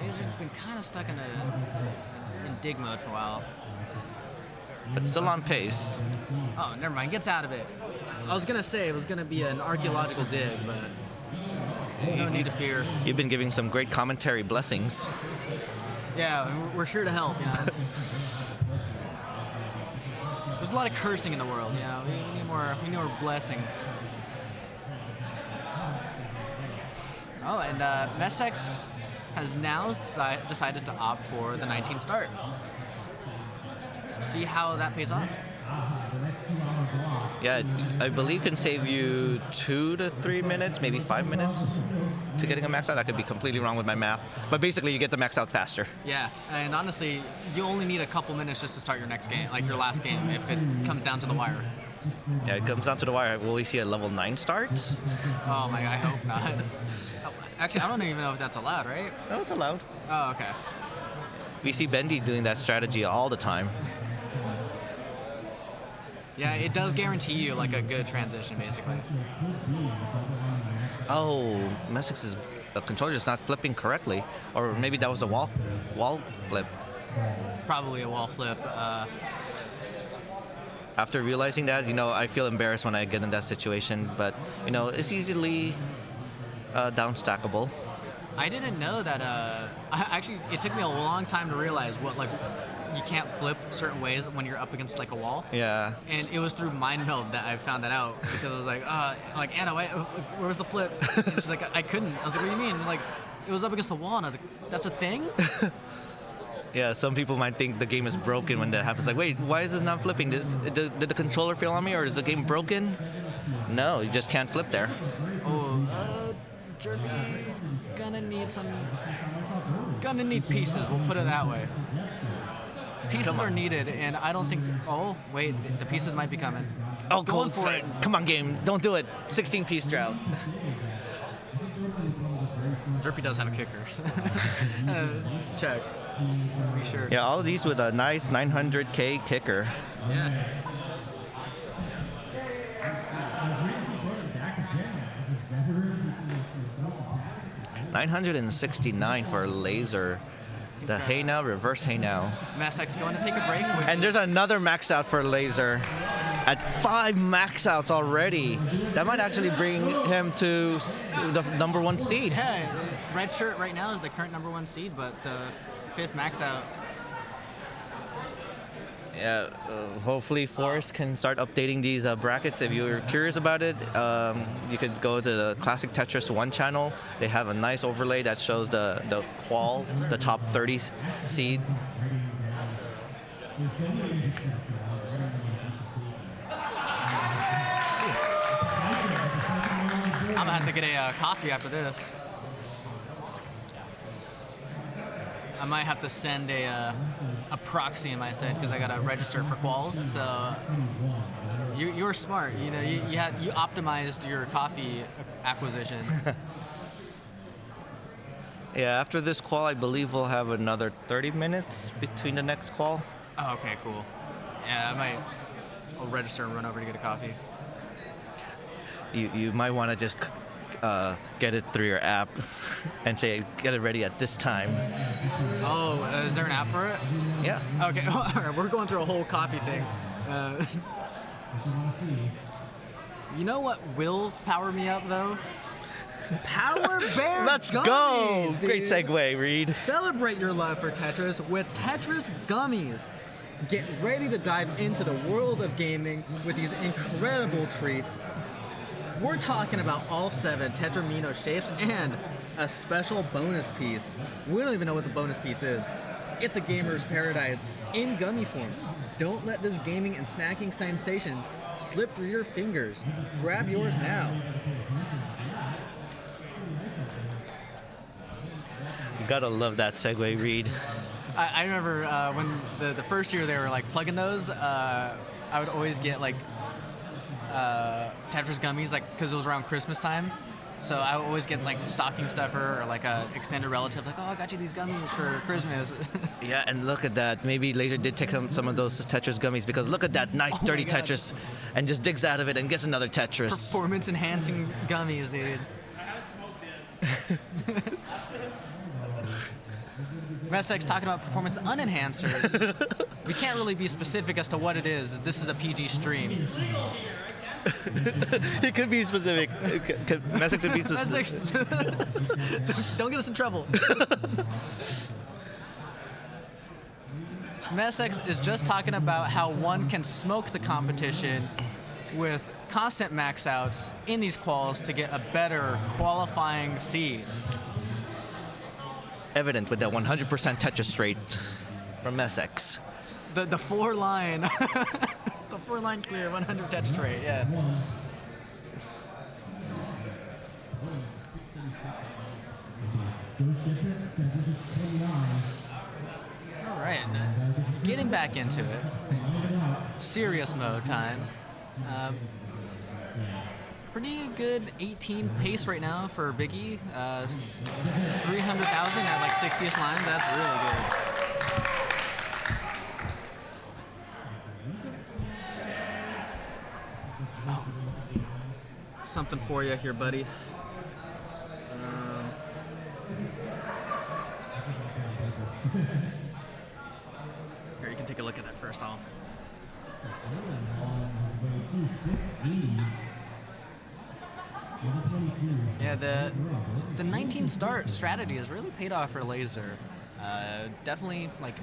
Laser's been kind of stuck in dig mode for a while. But still on pace. Oh, never mind. Gets out of it. I was gonna say it was gonna be an archaeological dig, but No need to fear. You've been giving some great commentary blessings. Yeah, we're here to help, you know. There's a lot of cursing in the world, you know. We need more blessings. Oh, and Messex has now decided to opt for the 19 start. See how that pays off. Yeah, I believe can save you 2 to 3 minutes, maybe 5 minutes to getting a max out. I could be completely wrong with my math, but basically you get the max out faster. Yeah, and honestly, you only need a couple minutes just to start your next game, like your last game, if it comes down to the wire. Yeah, it comes down to the wire. Will we see a level 9 start? Oh my, I hope not. Actually, I don't even know if that's allowed, right? No, it's allowed. Oh, okay. We see Bendy doing that strategy all the time. Yeah, it does guarantee you like a good transition, basically. Oh, Messex's controller is not flipping correctly, or maybe that was a wall flip. Probably a wall flip. After realizing that, you know, I feel embarrassed when I get in that situation, but you know, it's easily down stackable. I didn't know that. Actually, it took me a long time to realize what like you can't flip certain ways when you're up against like a wall. Yeah. And it was through mind meld that I found that out because I was like Anna, where was the flip? And she's like, I couldn't. I was like, what do you mean? Like, it was up against the wall, and I was like, that's a thing? Yeah, some people might think the game is broken when that happens. Like, wait, why is this not flipping? Did the controller fail on me, or is the game broken? No, you just can't flip there. Oh, Jerby, gonna need pieces. We'll put it that way. Pieces are needed, and I don't think. Oh, wait, the pieces might be coming. Oh, Going cold for set. it. Come on, game. Don't do it. 16-piece drought. Jerpy does have a kicker. Check. Be sure. Yeah, all of these with a nice 900K kicker. Yeah. $969 for laser. The hey now, reverse hey now. Massek's going to take a break. And there's another max out for laser at 5 max outs already. That might actually bring him to the number 1 seed. Yeah, red shirt right now is the current number 1 seed, but the 5th max out. Yeah, hopefully Forrest can start updating these brackets. If you're curious about it, you could go to the Classic Tetris 1 channel. They have a nice overlay that shows the qual, the top 30 seed. I'm gonna have to get a coffee after this. I might have to send a proxy in my stead because I gotta register for quals. So you were smart. You know, you optimized your coffee acquisition. Yeah, after this qual, I believe we'll have another 30 minutes between the next qual. Oh, okay, cool. Yeah, I'll register and run over to get a coffee. You might want to just get it through your app and say, get it ready at this time. Oh, is there an app for it? Yeah. Okay, all right, we're going through a whole coffee thing. You know what will power me up, though? Power Bear Let's Gummies, go! dude. Great segue, Reed. Celebrate your love for Tetris with Tetris Gummies. Get ready to dive into the world of gaming with these incredible treats. We're talking about all 7 Tetramino shapes and a special bonus piece. We don't even know what the bonus piece is. It's a gamer's paradise in gummy form. Don't let this gaming and snacking sensation slip through your fingers. Grab yours now. You gotta love that segue, Reed. I remember when the first year they were like plugging those, I would always get like Tetris gummies, like because it was around Christmas time. So I would always get like a stocking stuffer or like a extended relative, like, oh, I got you these gummies for Christmas. Yeah, and look at that. Maybe Laser did take some of those Tetris gummies because look at that nice Oh dirty my God. Tetris and just digs out of it and gets another Tetris. Performance enhancing gummies, dude. Messek's talking about performance unenhancers. We can't really be specific as to what it is. This is a PG stream. He could be specific. Messick could be specific. Don't get us in trouble. Messex is just talking about how one can smoke the competition with constant max outs in these quals to get a better qualifying seed. Evident with that 100% Tetris rate from Messex. The four line, the four line clear 100 Tetris rate, yeah. All right, getting back into it. Serious mode time. Pretty good 18 pace right now for Biggie. 300,000 at like 60ish line. That's really good. Oh. Something for you here, buddy. Here, you can take a look at that first off. Yeah, the 19 start strategy has really paid off for Laser. Definitely, like,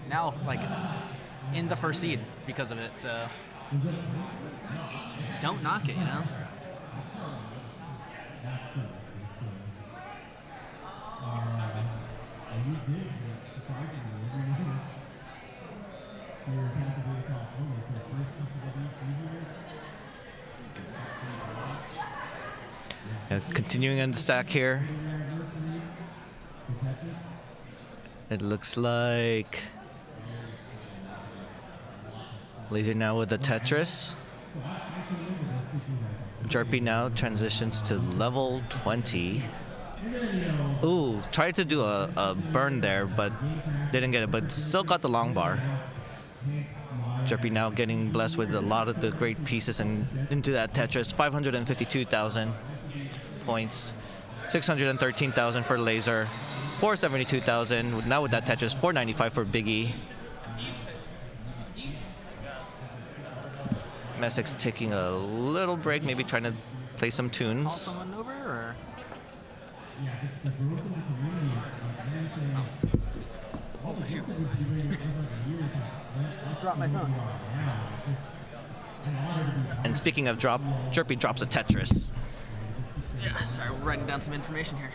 now, like, in the first seed because of it, so don't knock it, you know? Continuing on the stack here. It looks like Laser now with the Tetris. Jerpy now transitions to level 20. Ooh, tried to do a burn there, but didn't get it, but still got the long bar. Jerpy now getting blessed with a lot of the great pieces and into that Tetris. 552,000 points, 613,000 for Laser, 472,000 now with that Tetris, 495 for Biggie. Messick's taking a little break, maybe trying to play some Call tunes. someone over, or? Oh, shoot. Drop my phone. And speaking of drop, Jerpy drops a Tetris. Yeah, sorry, we're writing down some information here.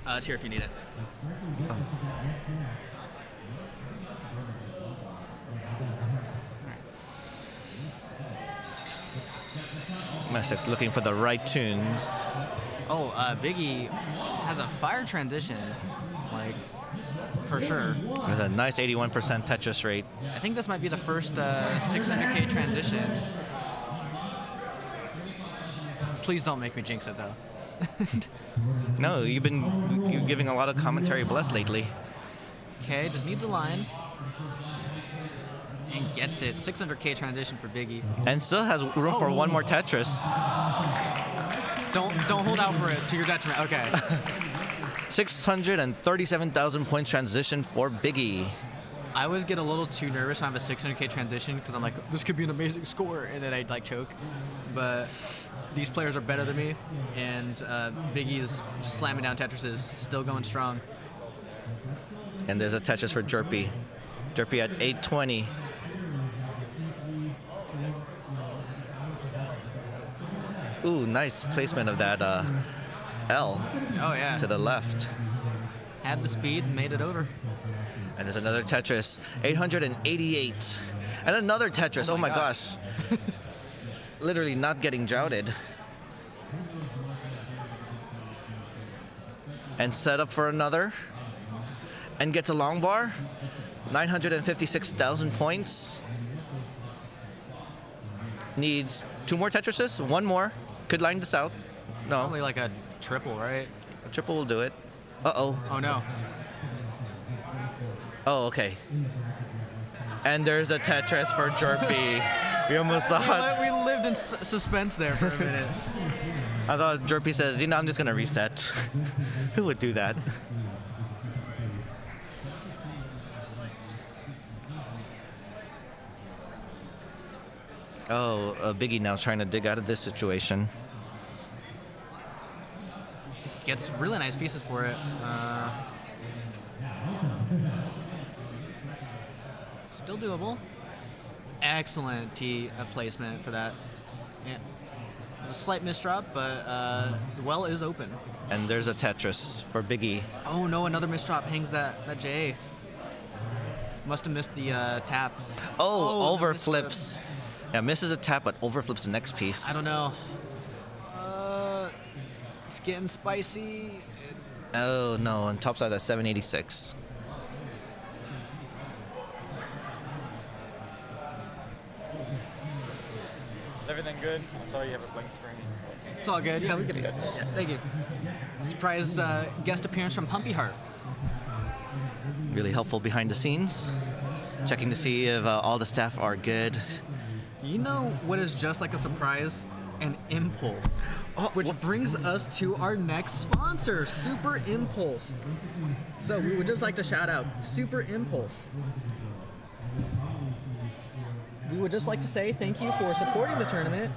It's here if you need it. Messick's looking for the right tunes. Oh, Biggie has a fire transition, like, for sure. With a nice 81% Tetris rate. I think this might be the first 600K transition. Please don't make me jinx it, though. No, you've been giving a lot of commentary bless lately. Okay, just needs a line. And gets it. 600K transition for Biggie. And still has room for one more Tetris. Don't hold out for it to your detriment. Okay. 637,000 points transition for Biggie. I always get a little too nervous when I have a 600K transition because I'm like, this could be an amazing score, and then I like choke. But these players are better than me, and Biggie's just slamming down Tetrises, still going strong. And there's a Tetris for Jerpy. Jerpy at 820. Ooh, nice placement of that L Oh yeah. to the left. Had the speed, made it over. And there's another Tetris, 888. And another Tetris, oh my gosh. Literally not getting jouted. And set up for another. And gets a long bar. 956,000 points. Needs 2 more Tetrises, 1 more. Could line this out. No, Probably like a triple, right? a triple will do it. Uh-oh. Oh no. Oh, okay. And there's a Tetris for Jerpy. We almost thought. We lived in suspense there for a minute. I thought Jerpy says, you know, I'm just gonna reset. Who would do that? Oh, Biggie now trying to dig out of this situation. Gets really nice pieces for it. Still doable. Excellent tee placement for that. Yeah. It's a slight misdrop, but the well is open. And there's a Tetris for Biggie. Oh no, another misdrop hangs that J. Must have missed the tap. Oh, the overflips. Yeah, misses a tap, but overflips the next piece. I don't know. It's getting spicy. Oh no, and topside at 786. Everything good? I'm sorry you have a blank screen. It's all good. Yeah, we could. Yeah, thank you. Surprise guest appearance from Pumpy Heart. Really helpful behind the scenes. Checking to see if all the staff are good. You know what is just like a surprise? An impulse. Which brings us to our next sponsor, Super Impulse. So we would just like to shout out Super Impulse. We would just like to say thank you for supporting the tournament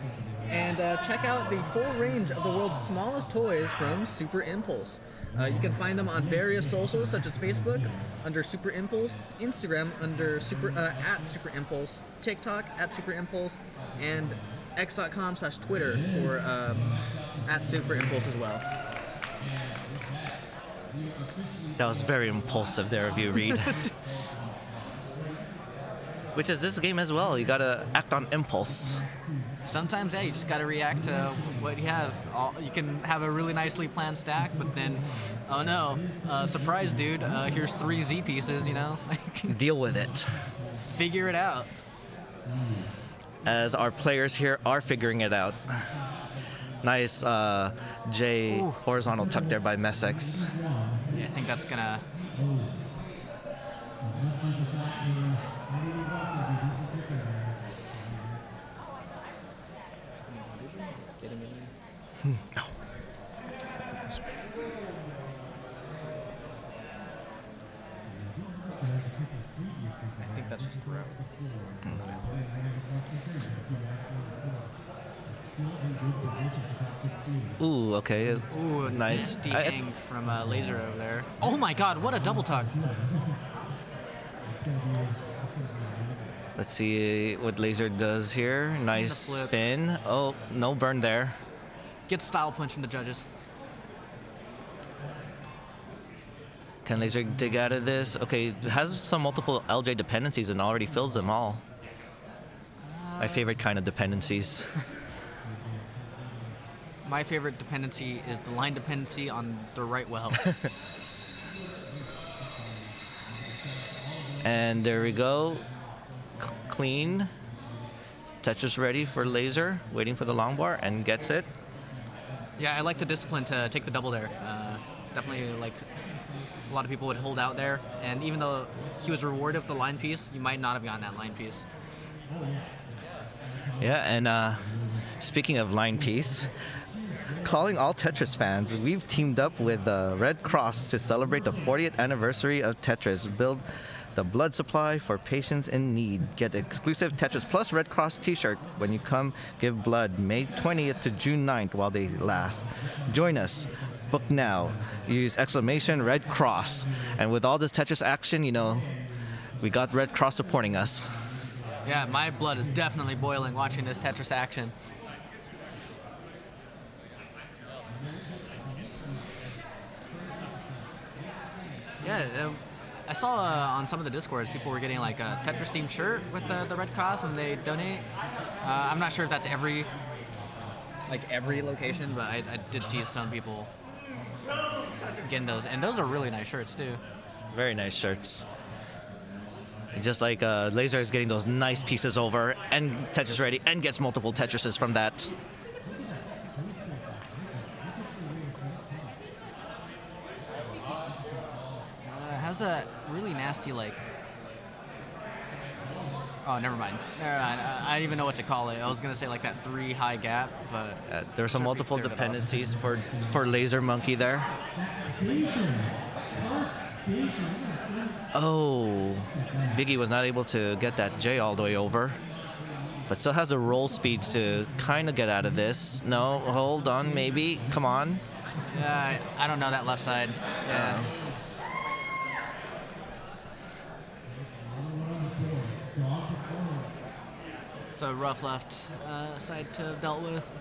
and check out the full range of the world's smallest toys from Super Impulse. You can find them on various socials such as Facebook under Super Impulse, Instagram under at Super Impulse, TikTok at Super Impulse, and x.com/Twitter for at Super Impulse as well. That was very impulsive there of you, Reed. Which is this game as well. You gotta act on impulse. Sometimes, yeah, you just gotta react to what you have. You can have a really nicely planned stack, but then, oh no, surprise, dude! Here's 3 Z pieces. You know, Deal with it. figure it out. As our players here are figuring it out. Nice J horizontal tuck there by Messex. Yeah, I think that's gonna. I think that's just throw. Ooh, okay. Ooh, Nice. nasty hang from Laser over there. Oh my God, what a double tuck! Let's see what Laser does here. Nice flip. spin. Oh, no burn there. Gets style punch from the judges. Can Laser dig out of this? Okay, has some multiple LJ dependencies and already fills them all. My favorite kind of dependencies. My favorite dependency is the line dependency on the right well. And there we go. Clean. Tetris ready for Laser, waiting for the long bar, and gets it. Yeah, I like the discipline to take the double there. Definitely, like, a lot of people would hold out there, and even though he was rewarded with the line piece, you might not have gotten that line piece. Yeah, and speaking of line piece, calling all Tetris fans, we've teamed up with the Red Cross to celebrate the 40th anniversary of Tetris. Build the blood supply for patients in need. Get exclusive Tetris Plus Red Cross t-shirt when you come give blood May 20th to June 9th while they last. Join us. Book now. Use !Red Cross. And with all this Tetris action, you know, we got Red Cross supporting us. Yeah, my blood is definitely boiling watching this Tetris action. Yeah, I saw on some of the Discords people were getting like a Tetris themed shirt with the Red Cross when they donate. I'm not sure if that's every location, but I did see some people getting those, and those are really nice shirts too. Very nice shirts. Just like Laser is getting those nice pieces over, and Tetris ready, and gets multiple Tetrises from that. Has a really nasty like. Oh, never mind. I didn't even know what to call it. I was gonna say like that 3 high gap, but There are some multiple dependencies for Laser Monkey there. Oh, Biggie was not able to get that J all the way over. but still has the roll speeds to kind of get out of this. No, hold on, maybe. Come on. I don't know that left side. Yeah. So rough left side to have dealt with.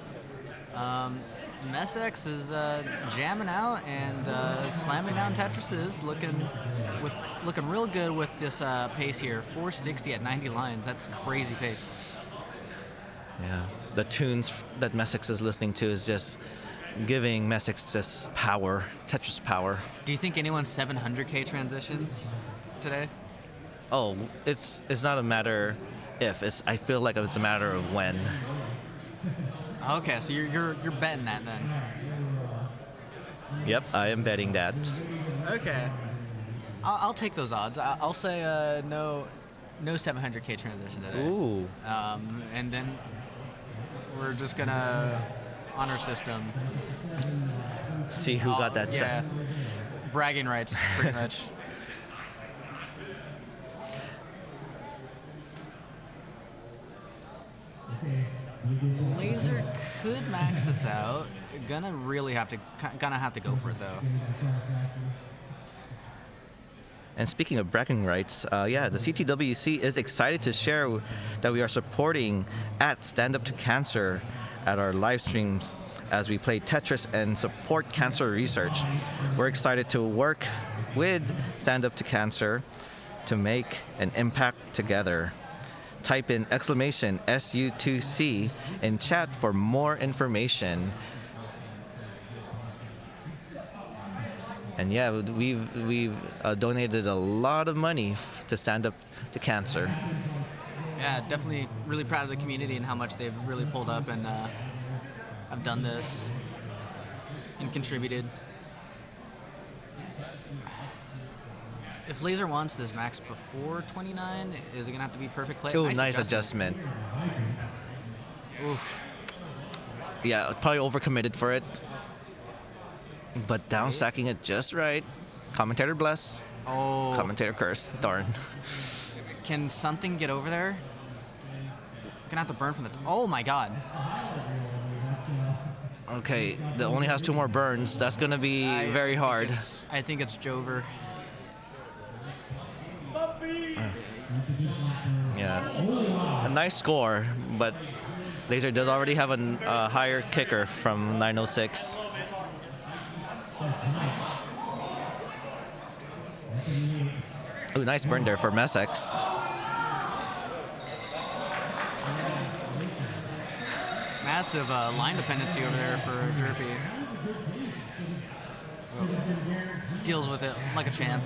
Messex is jamming out and slamming down Tetrises, looking real good with this pace here. 460 at 90 lines. That's crazy pace. Yeah, the tunes that Messex is listening to is just giving Messex this power, Tetris power. Do you think anyone's 700K transitions today? Oh, it's not a matter if. I feel like it's a matter of when. Okay, so you're betting that then. Yep, I am betting that. Okay, I'll take those odds. I'll say no 700K transition today. Ooh. And then we're just gonna honor system. See who got that Yeah, set. bragging rights, pretty much. Laser could max this out. Gonna have to go for it though. And speaking of bragging rights, the CTWC is excited to share that we are supporting at Stand Up to Cancer at our live streams as we play Tetris and support cancer research. We're excited to work with Stand Up to Cancer to make an impact together. Type in exclamation SU2C in chat for more information. And yeah, we've donated a lot of money to Stand Up to Cancer. Yeah, definitely really proud of the community and how much they've really pulled up and have done this and contributed. If Laser wants this max before 29, is it gonna have to be perfect play? Oh, nice adjustment. Oof. Yeah, probably overcommitted for it. But down stacking it just right. Commentator bless. Oh. Commentator curse. Darn. Can something get over there? Gonna have to burn from the. Oh my god. Okay, that only has 2 more burns. That's gonna be very hard. I think it's Jover. Yeah. A nice score, but Laser does already have a higher kicker from 906. Ooh, nice burn there for Messex. Massive line dependency over there for Jerpy. Deals with it like a champ.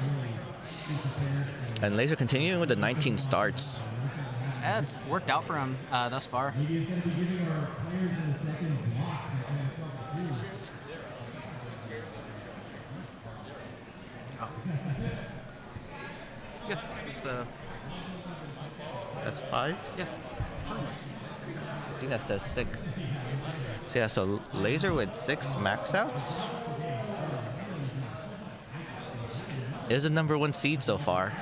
And Laser continuing with the 19 starts. Yeah, it's worked out for him thus far. Yeah, so That's 5? yeah. I think that says 6. So yeah, so Laser with 6 max outs is the #1 seed so far.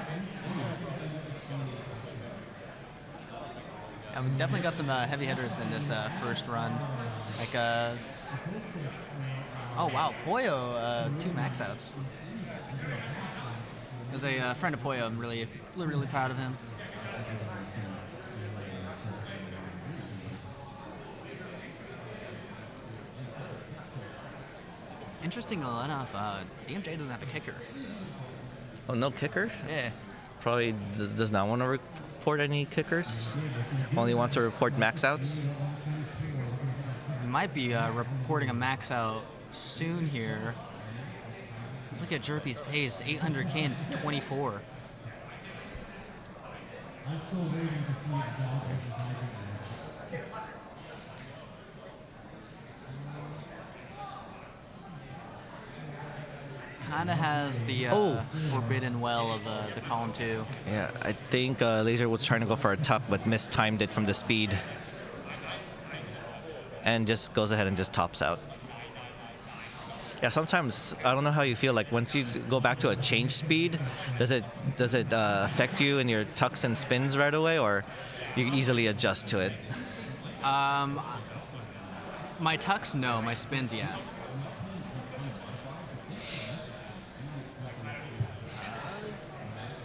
Yeah, we definitely got some heavy hitters in this first run. Like, oh wow, Poyo, 2 max outs. As a friend of Poyo, I'm really proud of him. Interestingly enough, DMJ doesn't have a kicker. So. Oh, no kicker? Yeah. Probably does not want to report any kickers. Only wants to report max outs. We might be reporting a max out soon here. Look at Jerpy's pace, 800K in 24. Kind of has the forbidden well of the column 2. Yeah, I think Laser was trying to go for a tuck, but mistimed it from the speed. And just goes ahead and just tops out. Yeah, sometimes, I don't know how you feel, like once you go back to a change speed, does it affect you in your tucks and spins right away, or You can easily adjust to it. My tucks, no. My spins, yeah.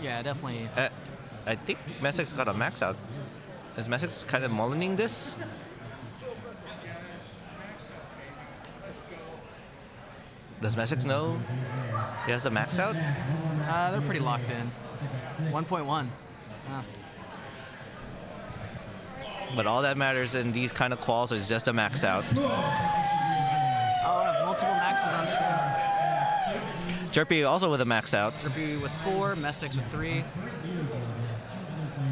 Yeah, definitely. I think Messick's got a max out. Is Messick's kind of mullining this? Does Messick's know he has a max out? They're pretty locked in. 1.1. Yeah. But all that matters in these kind of quals is just a max out. Oh, I have multiple maxes on stream. Jerpy also with a max out. Jerpy with 4, Messick's with 3.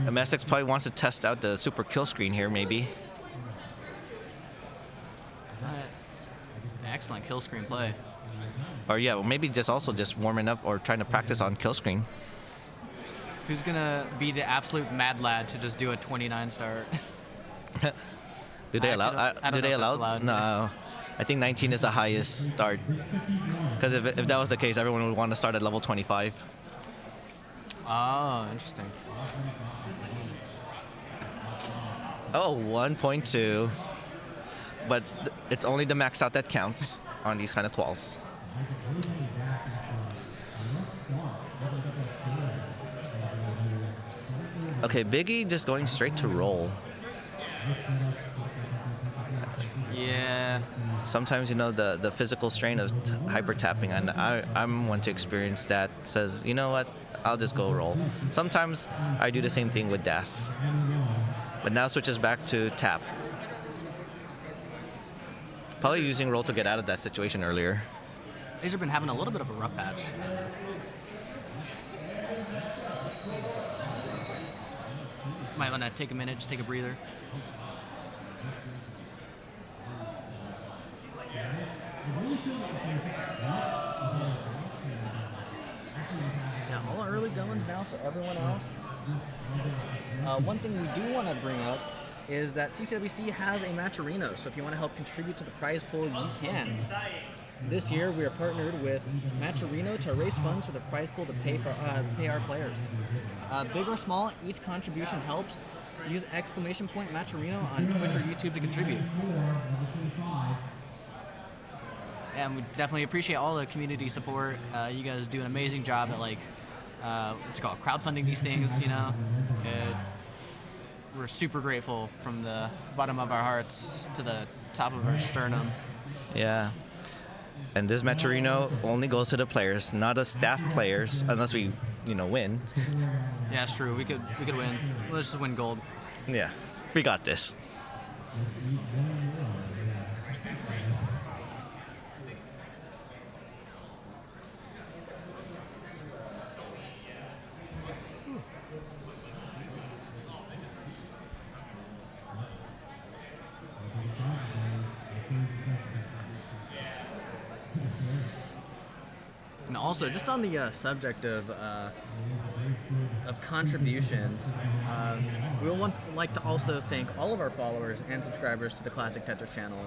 And Messick's probably wants to test out the super kill screen here, maybe. Excellent kill screen play. Or yeah, well, maybe just also just warming up or trying to practice on kill screen. Who's gonna be the absolute mad lad to just do a 29 start? Do they allow? I don't Do they know if that's allow? allowed. No, I think 19 is the highest start. Because if that was the case, everyone would want to start at level 25. Oh, interesting. Oh, 1.2. But it's only the max out that counts on these kind of quals. Okay, Biggie just going straight to roll. Yeah. Sometimes, you know, the physical strain of hyper tapping, and I'm one to experience that. Says, you know what, I'll just go roll. Sometimes I do the same thing with DAS, but now switches back to tap. Probably using roll to get out of that situation earlier. These have been having a little bit of a rough patch. Might want to take a minute, just take a breather. Yeah, all early goings now for everyone else. One thing we do want to bring up is that CTWC has a Matcherino, so if you want to help contribute to the prize pool, you can. This year, we are partnered with Matcherino to raise funds for the prize pool to pay our players. Big or small, each contribution helps. Use !Matcherino on Twitch or YouTube to contribute. And we definitely appreciate all the community support. You guys do an amazing job at what's it called, crowdfunding these things. You know, we're super grateful from the bottom of our hearts to the top of our sternum. Yeah. And this Matcherino only goes to the players, not the staff players, unless we, win. Yeah, it's true. We could win. Let's just win gold. Yeah, we got this. And also, just on the subject of contributions, we would like to also thank all of our followers and subscribers to the Classic Tetris channel.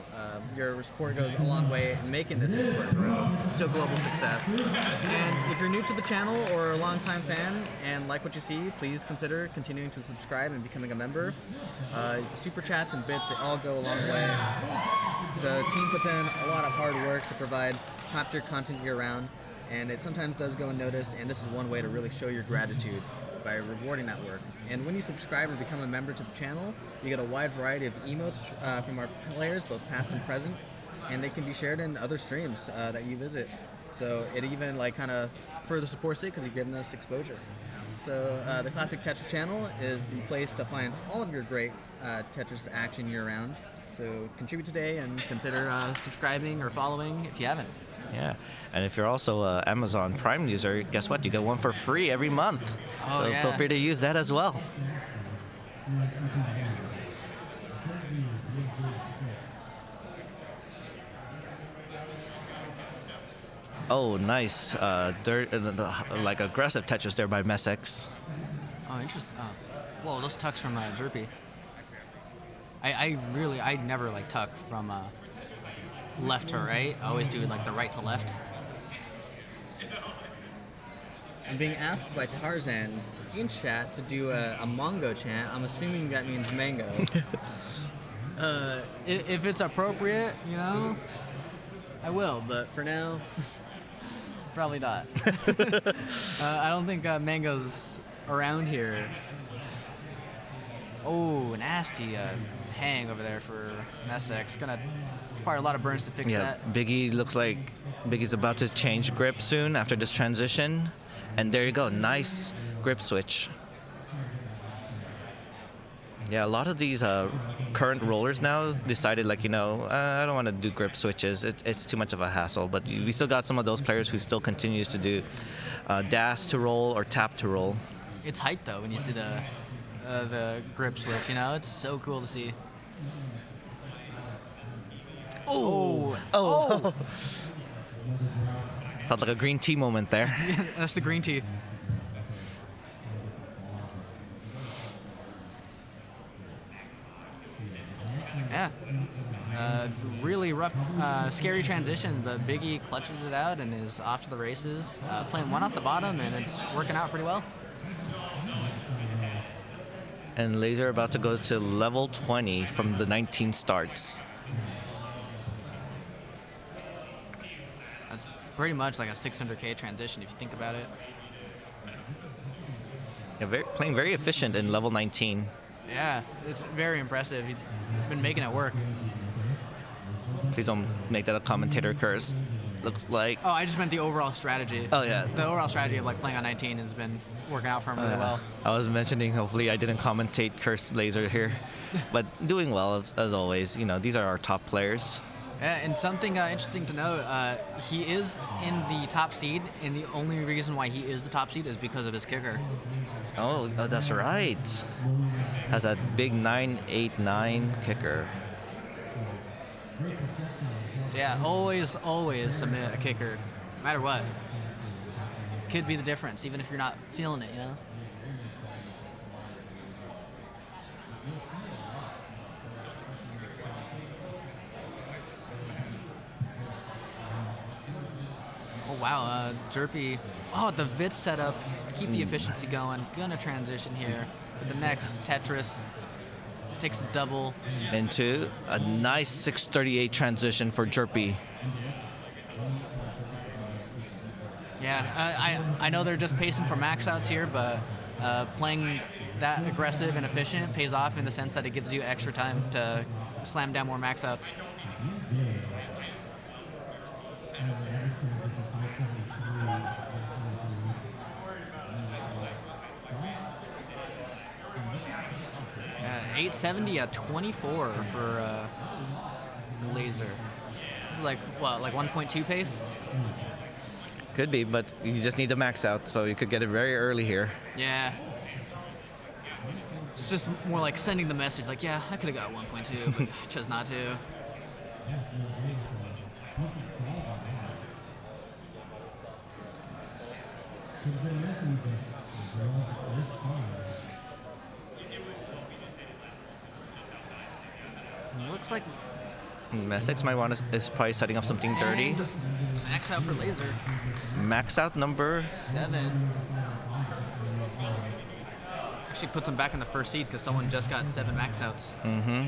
Your support goes a long way in making this expert grow to a global success. And if you're new to the channel or a longtime fan and like what you see, please consider continuing to subscribe and becoming a member. Super chats and bits, they all go a long way. The team puts in a lot of hard work to provide top-tier content year-round, and it sometimes does go unnoticed, and this is one way to really show your gratitude by rewarding that work. And when you subscribe or become a member to the channel, you get a wide variety of emotes from our players, both past and present, and they can be shared in other streams that you visit. So it even kind of further supports it because you're giving us exposure. So the Classic Tetris channel is the place to find all of your great Tetris action year-round. So contribute today and consider subscribing or following if you haven't. Yeah, and if you're also an Amazon Prime user, guess what? You get one for free every month. Oh, so yeah. feel free to use that as well. Oh, nice. Like aggressive Tetris there by Messex. Oh, interesting. Oh. Whoa, those tucks from Jerpy. I never tuck from left to right. I always do the right to left. I'm being asked by Tarzan in chat to do a Mongo chant. I'm assuming that means mango. If it's appropriate, you know, I will. But for now, probably not. I don't think mango's around here. Oh, nasty hang over there for Messex. Gonna require a lot of burns to fix that. Biggie looks like Biggie's about to change grip soon after this transition. And there you go, nice grip switch. Yeah, a lot of these current rollers now decided, like, you know, I don't want to do grip switches. It's too much of a hassle. But we still got some of those players who still continues to do dash to roll or tap to roll. It's hype though when you see the grip switch. You know, it's so cool to see. Oh! Felt like a green tea moment there. That's the green tea. Yeah. Really rough, scary transition, but Biggie clutches it out and is off to the races. Playing one off the bottom, and it's working out pretty well. And Laser about to go to level 20 from the 19 starts. That's pretty much like a 600K transition if you think about it. Yeah, playing very efficient in level 19. Yeah, it's very impressive. He's been making it work. Please don't make that a commentator curse. Looks like. Oh, I just meant the overall strategy. Oh, yeah. The overall strategy of like playing on 19 has been working out for him really well. I was mentioning, hopefully I didn't commentate curse Laser here, but doing well as always. You know, these are our top players. Yeah, and something interesting to note, he is in the top seed, and the only reason why he is the top seed is because of his kicker. Oh, that's right. Has a big 989 kicker. So yeah, always submit a kicker, no matter what. Could be the difference, even if you're not feeling it, you know? Oh wow, Jerpy. Oh, the Vitz setup. Keep the efficiency going. Gonna transition here with the next Tetris. Takes a double. Into a nice 638 transition for Jerpy. Yeah, I know they're just pacing for max outs here, but playing that aggressive and efficient pays off in the sense that it gives you extra time to slam down more max outs. $870 at 24 for Laser. This is like, what, like 1.2 pace? Could be, but you just need the max out, so you could get it very early here. Yeah. It's just more like sending the message, like, yeah, I could have got 1.2, but I chose not to. Looks like Messex might want to, is probably setting up something dirty. and max out for Laser. Max out number 7. Actually puts him back in the first seed because someone just got 7 max outs. Mm-hmm.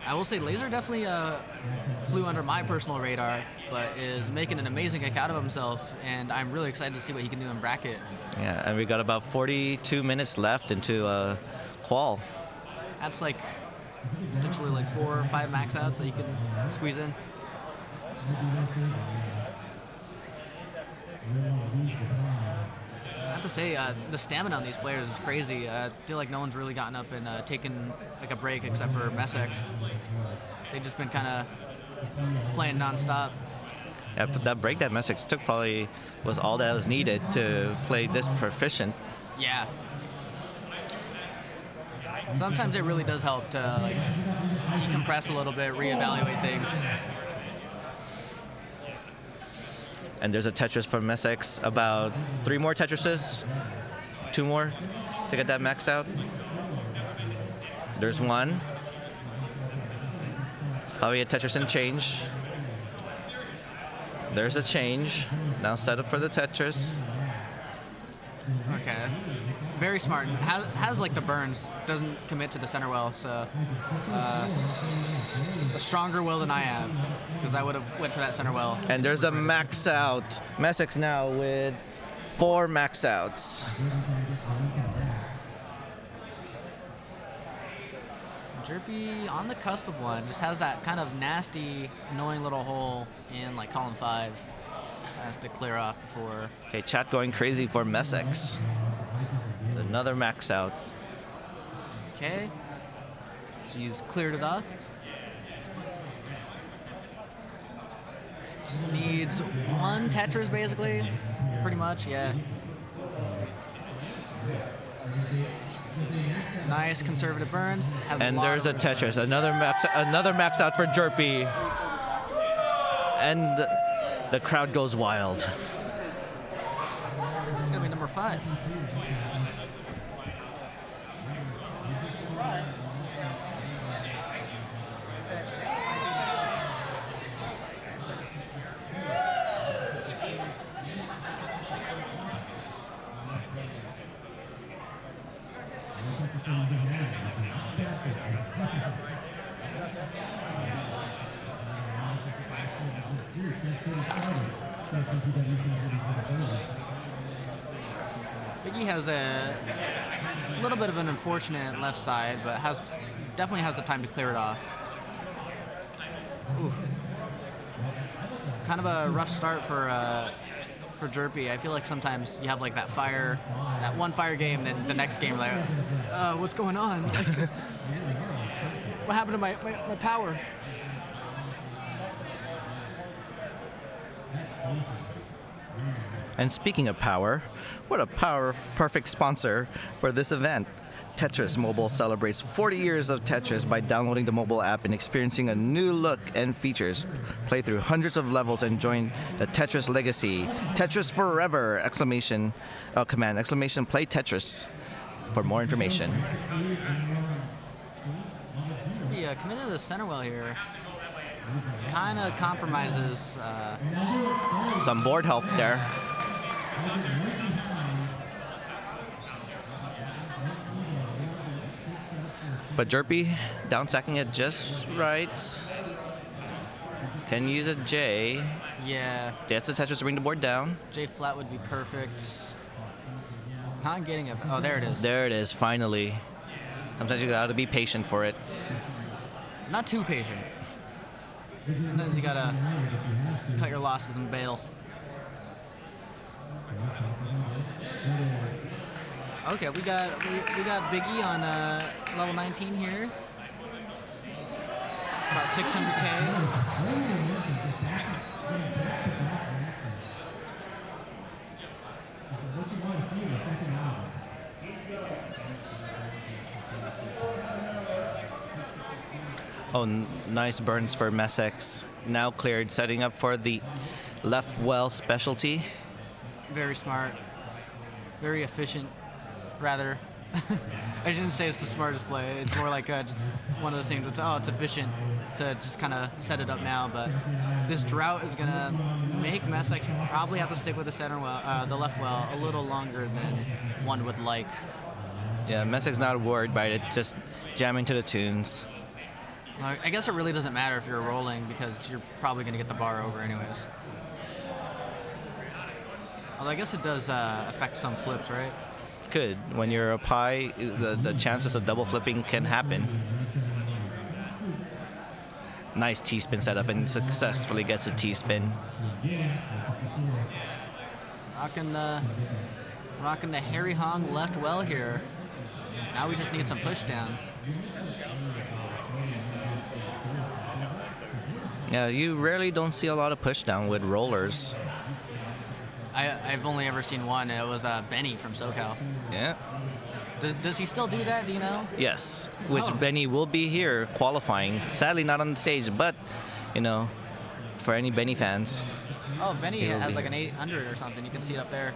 I will say Laser definitely flew under my personal radar, but is making an amazing kick out of himself, and I'm really excited to see what he can do in bracket. Yeah, and we got about 42 minutes left into qual. That's like potentially like 4 or 5 max outs that you can squeeze in. I have to say, the stamina on these players is crazy. I feel like no one's really gotten up and taken like a break except for Messex. They've just been kind of playing nonstop. Yeah, but that break that Messex took probably was all that was needed to play this proficient. Yeah. Sometimes it really does help to like decompress a little bit, reevaluate things. And there's a Tetris from Messex. About 3 more Tetrises, 2 more to get that max out. There's 1. Probably a Tetris and change. There's a change. Now set up for the Tetris. Okay. Very smart. Has like the burns. Doesn't commit to the center well. So a stronger will than I have, because I would have went for that center well. And there's a max out. Messick's now with 4 max outs. Jerpy on the cusp of one. Just has that kind of nasty, annoying little hole in like column 5. Has to clear off before. Okay, chat going crazy for Messick's. Another max out. Okay. She's cleared it off. Just needs 1 Tetris basically. Pretty much, yeah. Nice conservative burns. Has And lot there's a of Tetris. Another max out for Jerpy. And the crowd goes wild. It's gonna be number 5. Biggie has a little bit of an unfortunate left side, but definitely has the time to clear it off. Oof. Kind of a rough start for Jerpy. I feel like sometimes you have like that one fire game, then the next game like, what's going on? Like, what happened to my power? And speaking of power, what a perfect sponsor for this event. Tetris Mobile celebrates 40 years of Tetris by downloading the mobile app and experiencing a new look and features. Play through hundreds of levels and join the Tetris legacy. Tetris forever! Command play Tetris for more information. Yeah, committed to the center well here. Kind of compromises. Some board help there. But Jerpy down stacking it just right. Can use a J. Yeah. That's the Tetris to bring the board down. J flat would be perfect. Not getting it. Oh, there it is. There it is, finally. Sometimes you gotta be patient for it. Not too patient. Sometimes you gotta cut your losses and bail. Okay, we got Biggie on level 19 here. About 600K. Oh, nice burns for Messick's. Now cleared, setting up for the left well specialty. Very smart. Very efficient, rather. I shouldn't say it's the smartest play. It's more like just one of those things. It's efficient to just kind of set it up now. But this drought is gonna make Messick's probably have to stick with the center well, the left well, a little longer than one would like. Yeah, Messick's not worried by it. Just jamming to the tunes. I guess it really doesn't matter if you're rolling because you're probably gonna get the bar over anyways. Although I guess it does affect some flips, right? Could. When you're up high, the chances of double flipping can happen. Nice T-spin setup and successfully gets a T-spin. Rocking the Harry Hong left well here. Now we just need some push down. Yeah, you rarely don't see a lot of push down with rollers. I've only ever seen one. It was Benny from SoCal. Yeah. Does he still do that? Do you know? Yes, which Oh. Benny will be here qualifying. Sadly, not on the stage, but for any Benny fans. Oh, Benny He'll has be like an 800 or something. You can see it up there.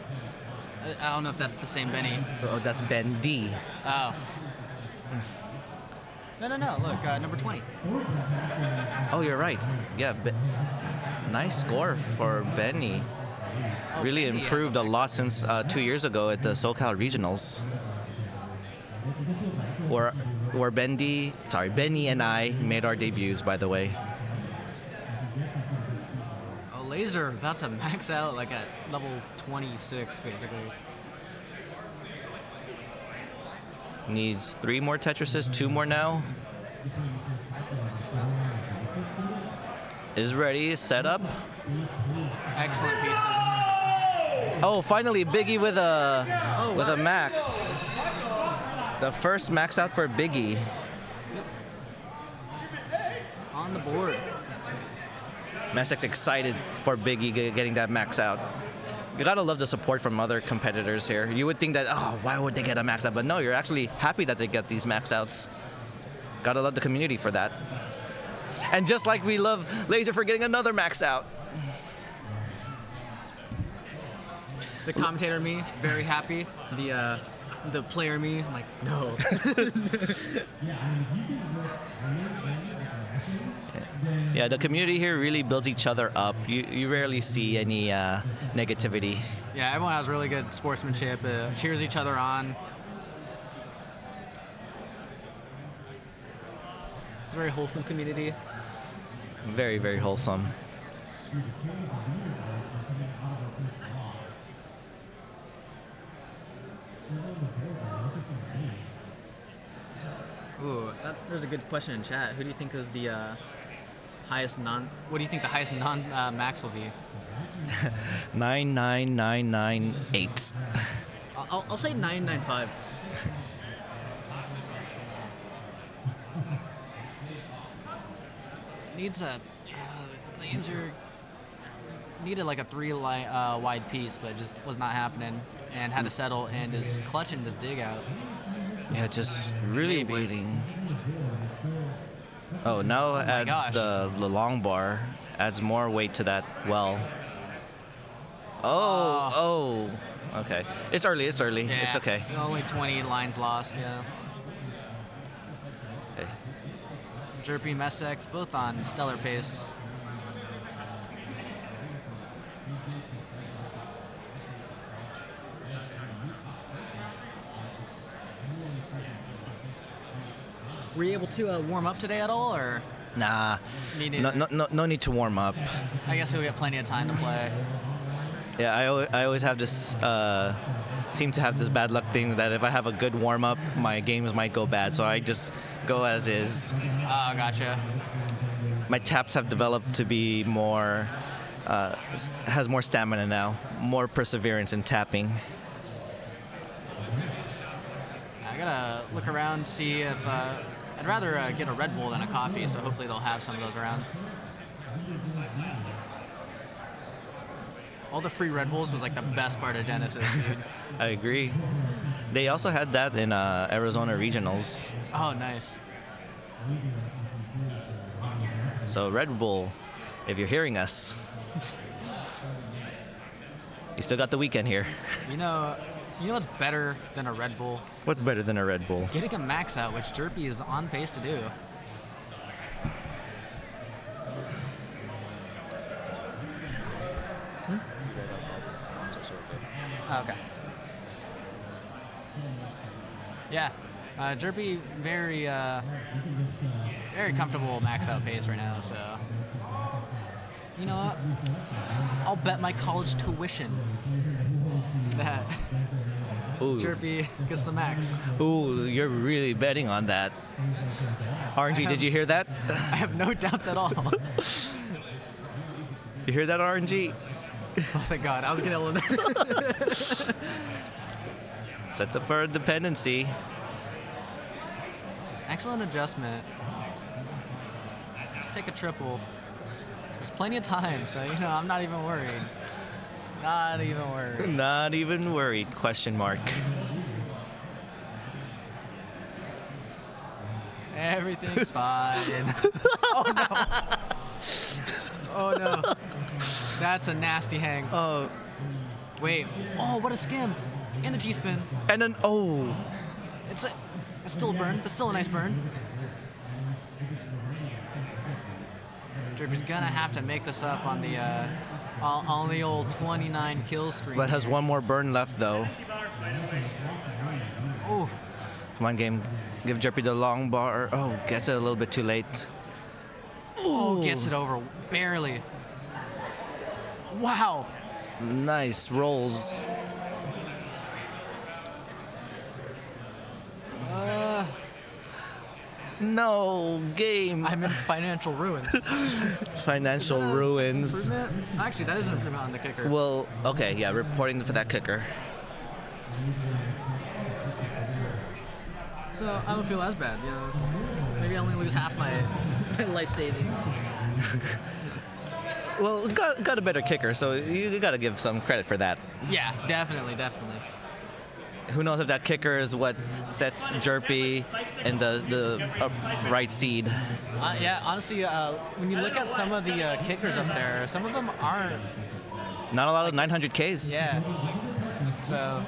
I don't know if that's the same Benny. Oh, that's Ben D. Oh. No. Look, number 20. Oh, you're right. Yeah, nice score for Benny. Oh, Really Benny has improved a lot since 2 years ago at the SoCal Regionals. Where Benny and I made our debuts, by the way. Oh, Laser about to max out like at level 26, basically. Needs 3 more Tetrises, 2 more now. Is ready, set up. Excellent pieces. Oh, finally Biggie with a max. The first max out for Biggie. On the board. Messix excited for Biggie getting that max out. You gotta love the support from other competitors here. You would think that, oh, why would they get a max out? But no, you're actually happy that they get these max outs. Gotta love the community for that. And just like we love Laser for getting another max out. The commentator me, very happy. The player me, I'm like, no. Yeah, the community here really builds each other up. You rarely see any negativity. Yeah, everyone has really good sportsmanship, cheers each other on. It's a very wholesome community. Very, very wholesome. Ooh, there's a good question in chat. Who do you think is the highest what do you think the highest non-max will be? 99998. I'll say 995. Needs a Laser. Needed like a 3 wide piece, but it just was not happening, and had to settle and is clutching this dig out. Yeah, just really Maybe. waiting. Oh, now adds gosh. the long bar. Adds more weight to that well. Oh. Okay. It's early. Yeah, It's okay. Only 20 lines lost, yeah. Okay. Jerpy, Messex, both on stellar pace. Were you able to warm up today at all, or? Nah. Me neither. No need to warm up. I guess we'll get plenty of time to play. Yeah, I always have this seem to have this bad luck thing that if I have a good warm up, my games might go bad. So I just go as is. Oh, gotcha. My taps have developed to be more has more stamina now, more perseverance in tapping. I gotta look around, see if I'd rather get a Red Bull than a coffee, so hopefully they'll have some of those around. All the free Red Bulls was like the best part of Genesis, dude. I agree. They also had that in Arizona Regionals. Oh, nice. So Red Bull, if you're hearing us, you still got the weekend here. You know what's better than a Red Bull? What's better than a Red Bull? Getting a max out, which Jerpy is on pace to do. Oh, okay. Yeah, Jerpy very comfortable max out pace right now. So, you know what? I'll bet my college tuition that Ooh. Jerpy gets the max. Ooh, you're really betting on that. RNG, did you hear that? I have no doubts at all. You hear that, RNG? Oh, thank God. I was getting a little nervous. Sets up for a dependency. Excellent adjustment. Just take a triple. There's plenty of time, so, I'm not even worried. Not even worried. Not even worried, question mark. Everything's fine. Oh, no. Oh, no. That's a nasty hang. Oh. Wait. Oh, what a skim. And the T-spin. And then, oh. It's still a burn. That's still a nice burn. Jerpy's gonna have to make this up on the old 29 kill screen. But has here. one more burn left though. Ooh. Come on, game. Give Jerpy the long bar. Oh, gets it a little bit too late. Oh, gets it over barely. Wow. Nice rolls. No, game. I'm in financial ruins. Financial ruins. Improvement? Actually, that is an improvement on the kicker. Well, okay, yeah, reporting for that kicker. So I don't feel as bad, you know. Maybe I only lose half my life savings. Well, got a better kicker, so you got to give some credit for that. Yeah, definitely. Who knows if that kicker is what sets Jerpy in the right seed. Yeah, honestly, when you look at some of the kickers up there, some of them aren't. Not a lot of 900Ks. Yeah. So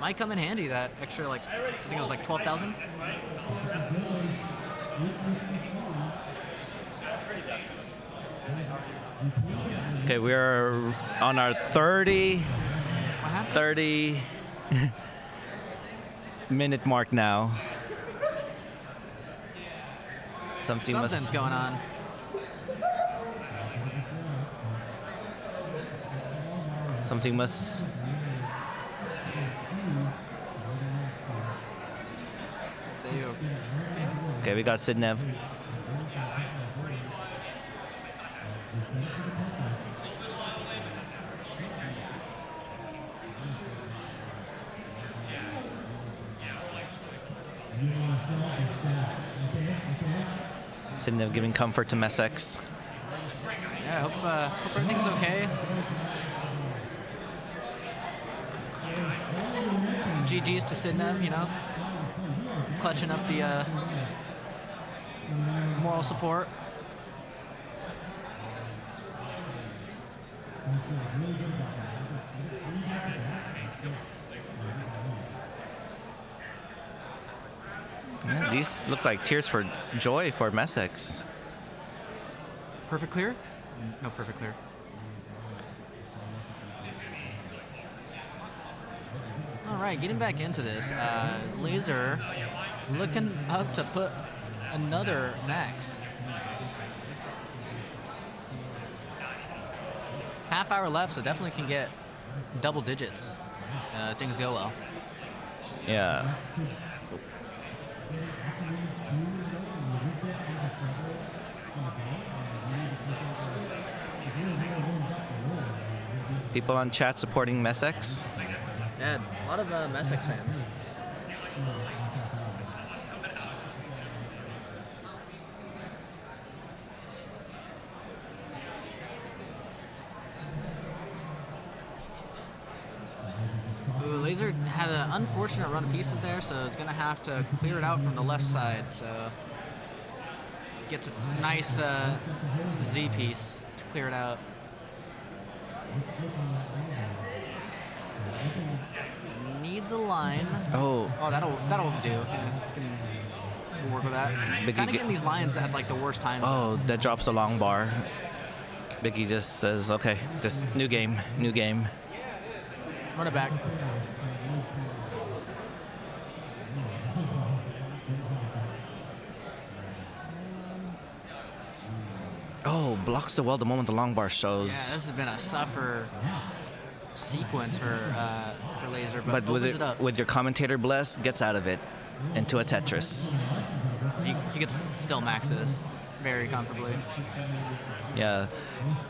might come in handy, that extra, like, I think it was like 12,000. Okay, we're on our 30 minute mark now. Something's going on. Something must. There you go. Okay, we got Sidnev. Sidnev giving comfort to Messex. Yeah, hope everything's okay. GG's to Sidnev, you know, clutching up the moral support. Yeah, these look like tears for joy for Messex. Perfect clear? No, perfect clear. All right, getting back into this. Laser looking up to put another max. Half hour left, so definitely can get double digits. Things go well. Yeah. People on chat supporting Messex. Yeah, a lot of Messex fans. Ooh, Laser had an unfortunate run of pieces there, so it's going to have to clear it out from the left side. So gets a nice Z piece to clear it out. Needs a line. Oh, that'll do. Yeah, can work with that. Biggie Kind of getting these lines at like the worst times. oh, that drops a long bar. Biggie just says, okay, just new game, new game. Run it back. Oh, blocks the well the moment the long bar shows. Yeah, this has been a suffer sequence for Laser, but But opens it up. with your commentator bless, gets out of it into a Tetris. He could still max this very comfortably. Yeah,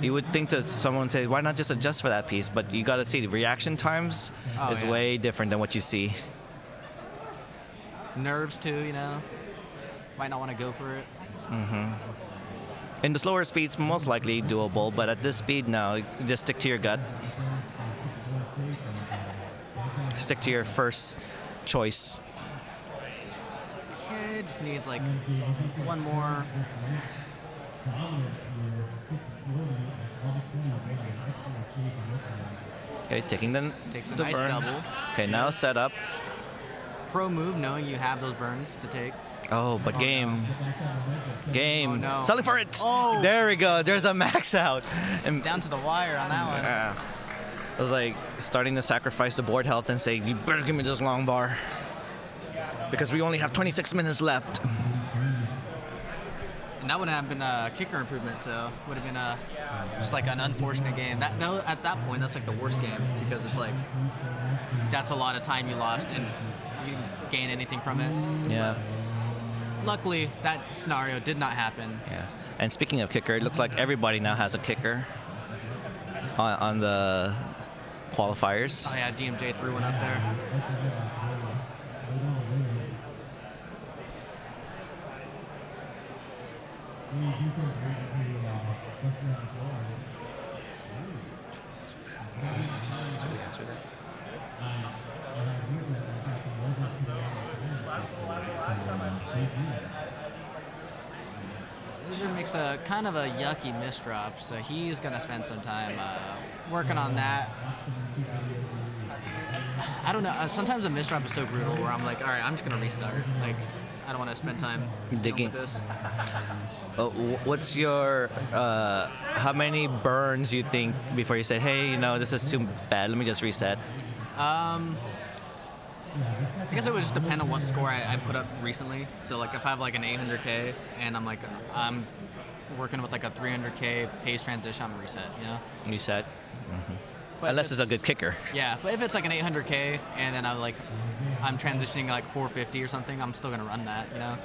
you would think that someone would say, why not just adjust for that piece? But you got to see the reaction times is yeah. way different than what you see. Nerves too, you know. Might not want to go for it. In the slower speeds, most likely doable, but at this speed now, just stick to your gut. Stick to your first choice. Okay, just needs like one more. Okay, taking Takes a the nice burn. double. Okay, now set up. Pro move, knowing you have those burns to take. Oh, but game. Oh, no. Selling for it. Oh. There we go. There's a max out. And Down to the wire on that one. yeah. I was like starting to sacrifice the board health and say, you better give me this long bar. Because we only have 26 minutes left. And that would have been a kicker improvement, so would have been just like an unfortunate game. That at that point, that's like the worst game because it's like that's a lot of time you lost and you didn't gain anything from it. Yeah. But luckily, that scenario did not happen. Yeah. And speaking of kicker, it looks like everybody now has a kicker on the qualifiers. Oh yeah, DMJ threw one up there. Loser makes a kind of a yucky misdrop, so he's gonna spend some time working on that. I don't know. Sometimes a misdrop is so brutal where I'm like, all right, I'm just gonna restart. Like, I don't want to spend time Digging. with this. What's your, how many burns you think before you say, hey, you know, this is too bad, let me just reset? I guess it would just depend on what score I put up recently. So like if I have like an 800K and I'm working with like a 300K pace transition, I'm gonna reset, you know? Reset? But Unless it's a good kicker. Yeah, but if it's like an 800K and then I'm transitioning like 450 or something, I'm still gonna run that, you know?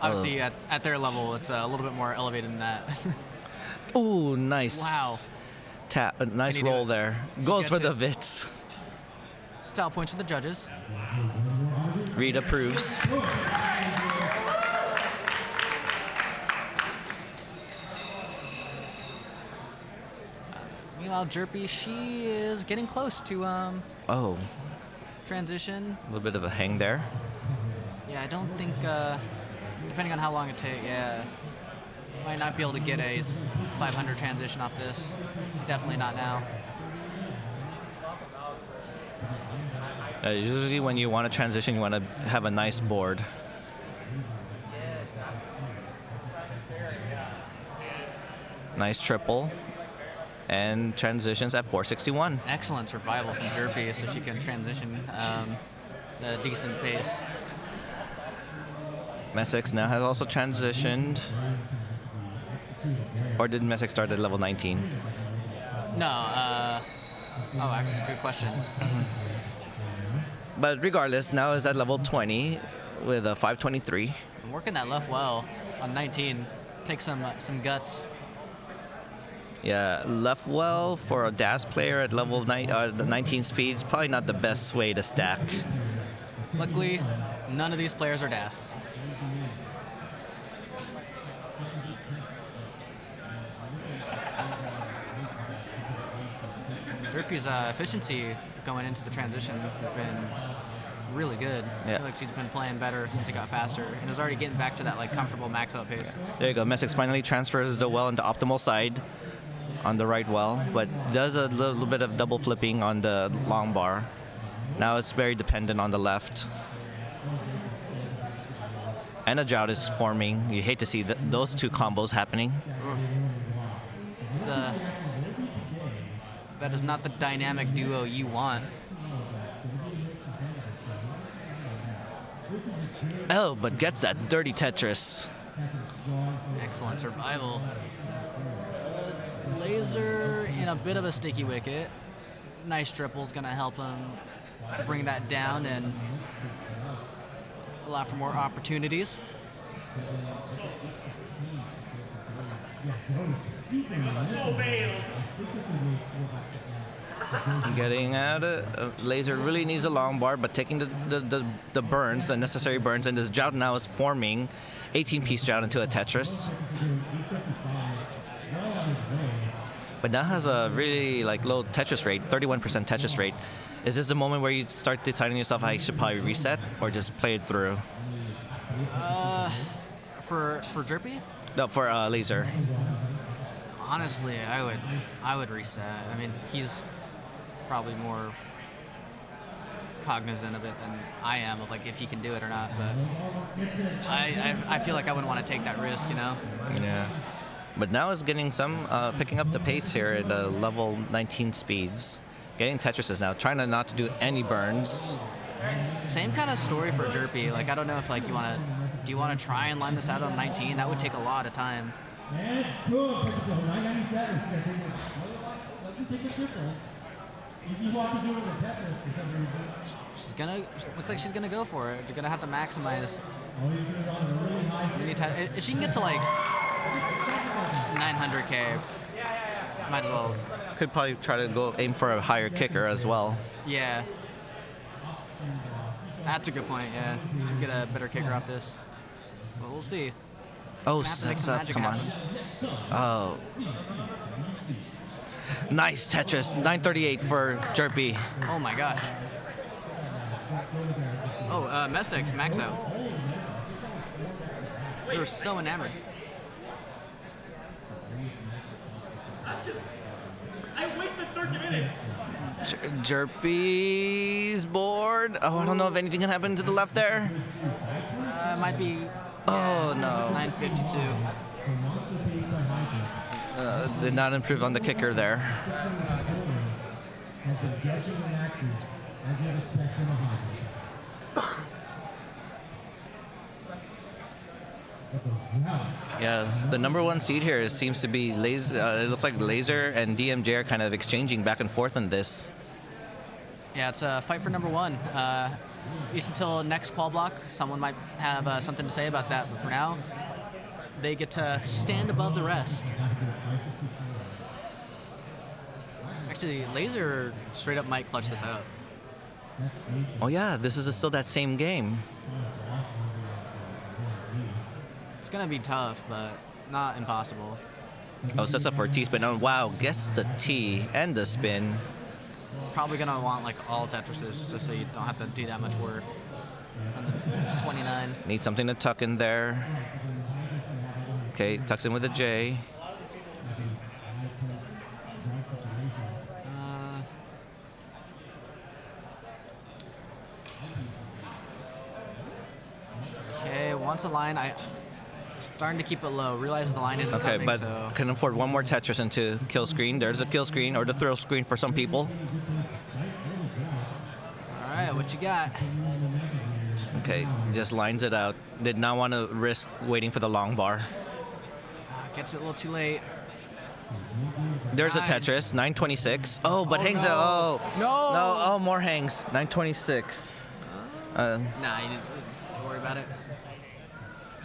Obviously, at their level, it's a little bit more elevated than that. Ooh, nice. Wow. Tap, a nice Can he do roll it? there. She Goes gets for the it. Vits. Style points for the judges. Reed approves. Meanwhile, Jerpy, she is getting close to Oh, transition. a little bit of a hang there. Yeah, I don't think, depending on how long it takes, yeah, might not be able to get a 500 transition off this. Definitely not now. Usually when you want to transition, you want to have a nice board. Nice triple. And transitions at 461. Excellent survival from Jerpy, so she can transition at a decent pace. Messick now has also transitioned. Or did Messick start at level 19? No, oh, actually, good question. But regardless, now is at level 20 with a 523. I'm working that left well on 19. Take some guts. Yeah, left well for a DAS player at level the 19 speeds, probably not the best way to stack. Luckily, none of these players are DAS. Jerpy's efficiency going into the transition has been really good. Yeah. I feel like she's been playing better since it got faster and is already getting back to that like comfortable max out pace. There you go. Messick finally transfers the well into optimal side on the right well, but does a little bit of double flipping on the long bar. Now it's very dependent on the left. And a drought is forming. You hate to see those two combos happening. That is not the dynamic duo you want. Oh, but gets that dirty Tetris. Excellent survival. Laser in a bit of a sticky wicket. Nice triple is going to help him bring that down and allow for more opportunities. Getting at it. Laser really needs a long bar, but taking the burns, the necessary burns, and this drought now is forming 18-piece drought into a Tetris. But now has a really low Tetris rate, 31% Tetris rate. Is this the moment where you start deciding yourself, I should probably reset or just play it through? For Jerpy? No, for Laser. Honestly, I would reset. I mean, he's probably more cognizant of it than I am of like if he can do it or not. But I feel like I wouldn't want to take that risk, you know. Yeah. But now it's getting some picking up the pace here at level 19 speeds. Getting Tetrises now, trying to not to do any burns. Same kind of story for Jerpy. Like I don't know if like do you want to try and line this out on 19? That would take a lot of time. Looks like she's gonna go for it. You're gonna have to maximize. If she can get to like 900K, might as well. Could probably try to go aim for a higher kicker as well. Yeah. That's a good point, yeah. Get a better kicker off this. But we'll see. Oh, sets up, come on. Oh. Nice Tetris, 938 for Jerpy. Oh my gosh. Oh, Messick's max out. They were so enamored. I wasted 30 minutes. Jerpy's board. Oh, I don't know if anything can happen to the left there. Might be. Oh, no. 952. Did not improve on the kicker there. Yeah, the number one seed here seems to be Laser. It looks like Laser and DMJ are kind of exchanging back and forth in this. Yeah, it's a fight for number one. At least until next qual block, someone might have something to say about that. But for now, they get to stand above the rest. Actually, Laser straight up might clutch this out. Oh yeah, this is still that same game. It's gonna be tough, but not impossible. Oh, sets up for a T-spin. Oh, wow, gets the T and the spin. Probably gonna want like all Tetrises just so you don't have to do that much work. On the 29. Need something to tuck in there. Okay, tucks in with a J. Okay, wants a line. Starting to keep it low. Realize the line isn't coming, Okay, but so. can afford one more Tetris into kill screen. There's a kill screen or the thrill screen for some people. All right, what you got? Okay, just lines it out. Did not want to risk waiting for the long bar. Gets it a little too late. There's Nice. a Tetris, 926. Oh, but Oh, hangs no. it. Oh, No. Oh, more hangs. 926. Nah, you didn't worry about it.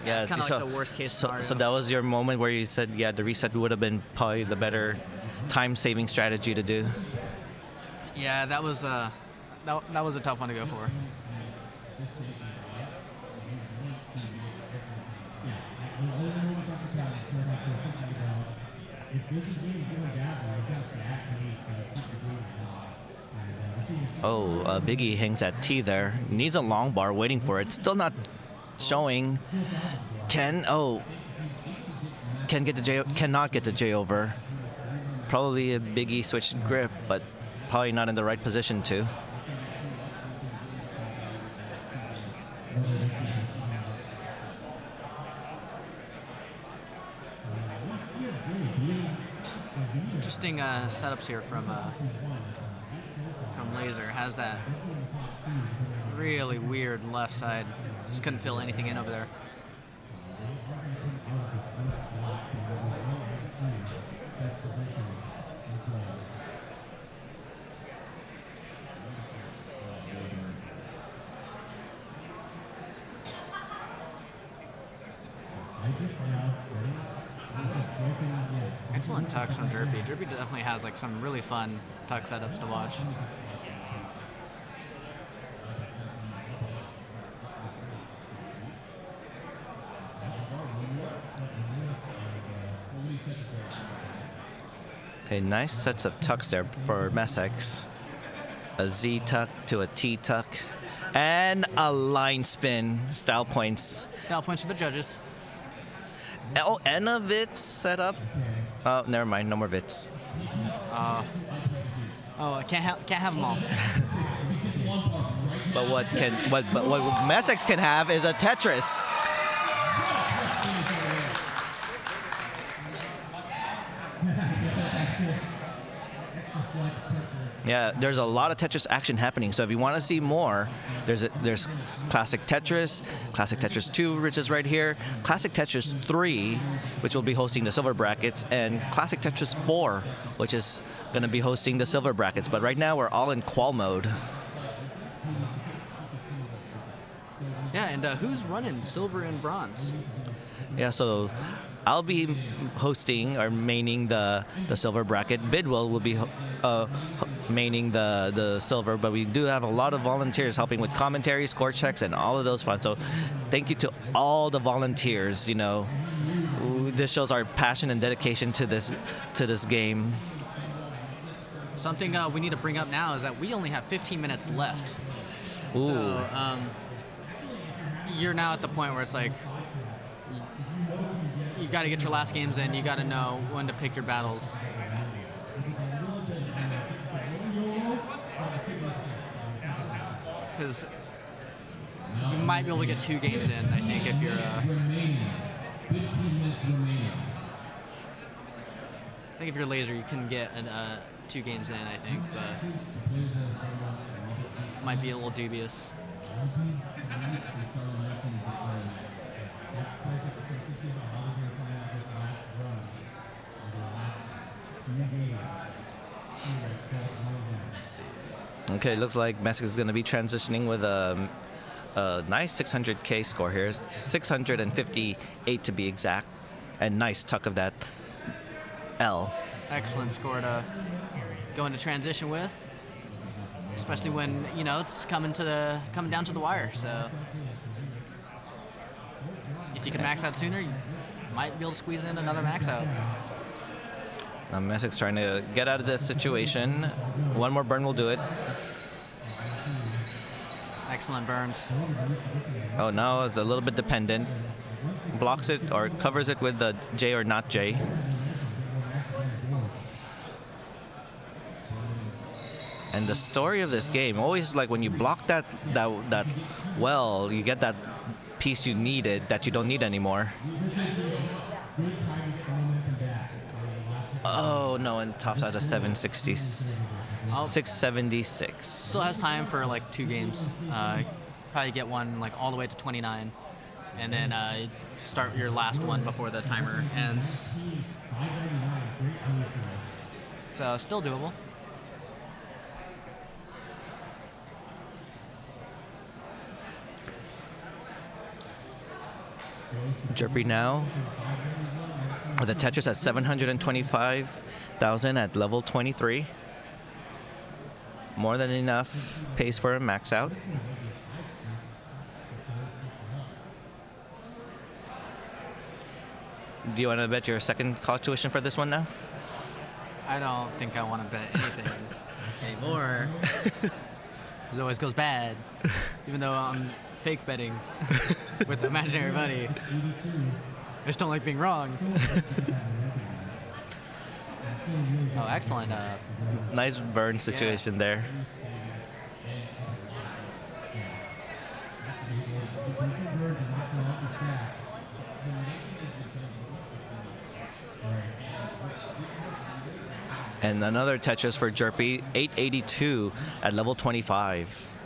Yeah, it's kind of like the worst case scenario. So that was your moment where you said, yeah, the reset would have been probably the better time-saving strategy to do. Yeah, that was that was a tough one to go for. Oh, Biggie hangs at T there. Needs a long bar, waiting for it. Still not showing. Cannot get the J over. Probably a Biggie switched grip, but probably not in the right position to. Interesting setups here from Laser. Has that really weird left side. Just couldn't fill anything in over there. Excellent tucks on Jerpy. Jerpy definitely has like some really fun tuck setups to watch. Okay, nice sets of tucks there for Messex. A Z tuck to a T tuck. And a line spin. Style points. Style points for the judges. Oh, and a Vitz set up. Oh, never mind. No more Vitz. Oh, I can't have them all. But what Messex can have is a Tetris. Yeah, there's a lot of Tetris action happening. So if you want to see more, there's Classic Tetris, Classic Tetris 2, which is right here, Classic Tetris 3, which will be hosting the silver brackets, and Classic Tetris 4, which is going to be hosting the silver brackets. But right now, we're all in qual mode. Yeah, and who's running silver and bronze? Yeah, so I'll be hosting or maining the silver bracket. Bidwell will be maining the silver, but we do have a lot of volunteers helping with commentary, score checks, and all of those fun. So thank you to all the volunteers. You know, this shows our passion and dedication to this game. Something we need to bring up now is that we only have 15 minutes left. Ooh. So you're now at the point where it's like you got to get your last games in. You got to know when to pick your battles. Because you might be able to get 2 games in, I think, if you're. I think if you're laser, you can get 2 games in, I think, but might be a little dubious. Okay, looks like Messex is going to be transitioning with a nice 600K score here, 658 to be exact, and nice tuck of that L. Excellent score to go into transition with, especially when it's coming down to the wire. So if you can max out sooner, you might be able to squeeze in another max out. Now Messex trying to get out of this situation. One more burn will do it. Excellent burns. Oh, now it's a little bit dependent. Blocks it or covers it with the J or not J. And the story of this game, always like when you block that well, you get that piece you needed that you don't need anymore. Oh no, and tops out a 676. Still has time for like 2 games. Probably get one like all the way to 29, and then start your last one before the timer ends. So still doable. Jerpy now with a Tetris at 725,000 at level 23. More than enough pace for a max out. Do you want to bet your second college tuition for this one now? I don't think I want to bet anything anymore. It always goes bad, even though I'm fake betting with imaginary buddy. I just don't like being wrong. Oh, excellent. Nice burn situation there. And another Tetris for Jerpy, 882 at level 25.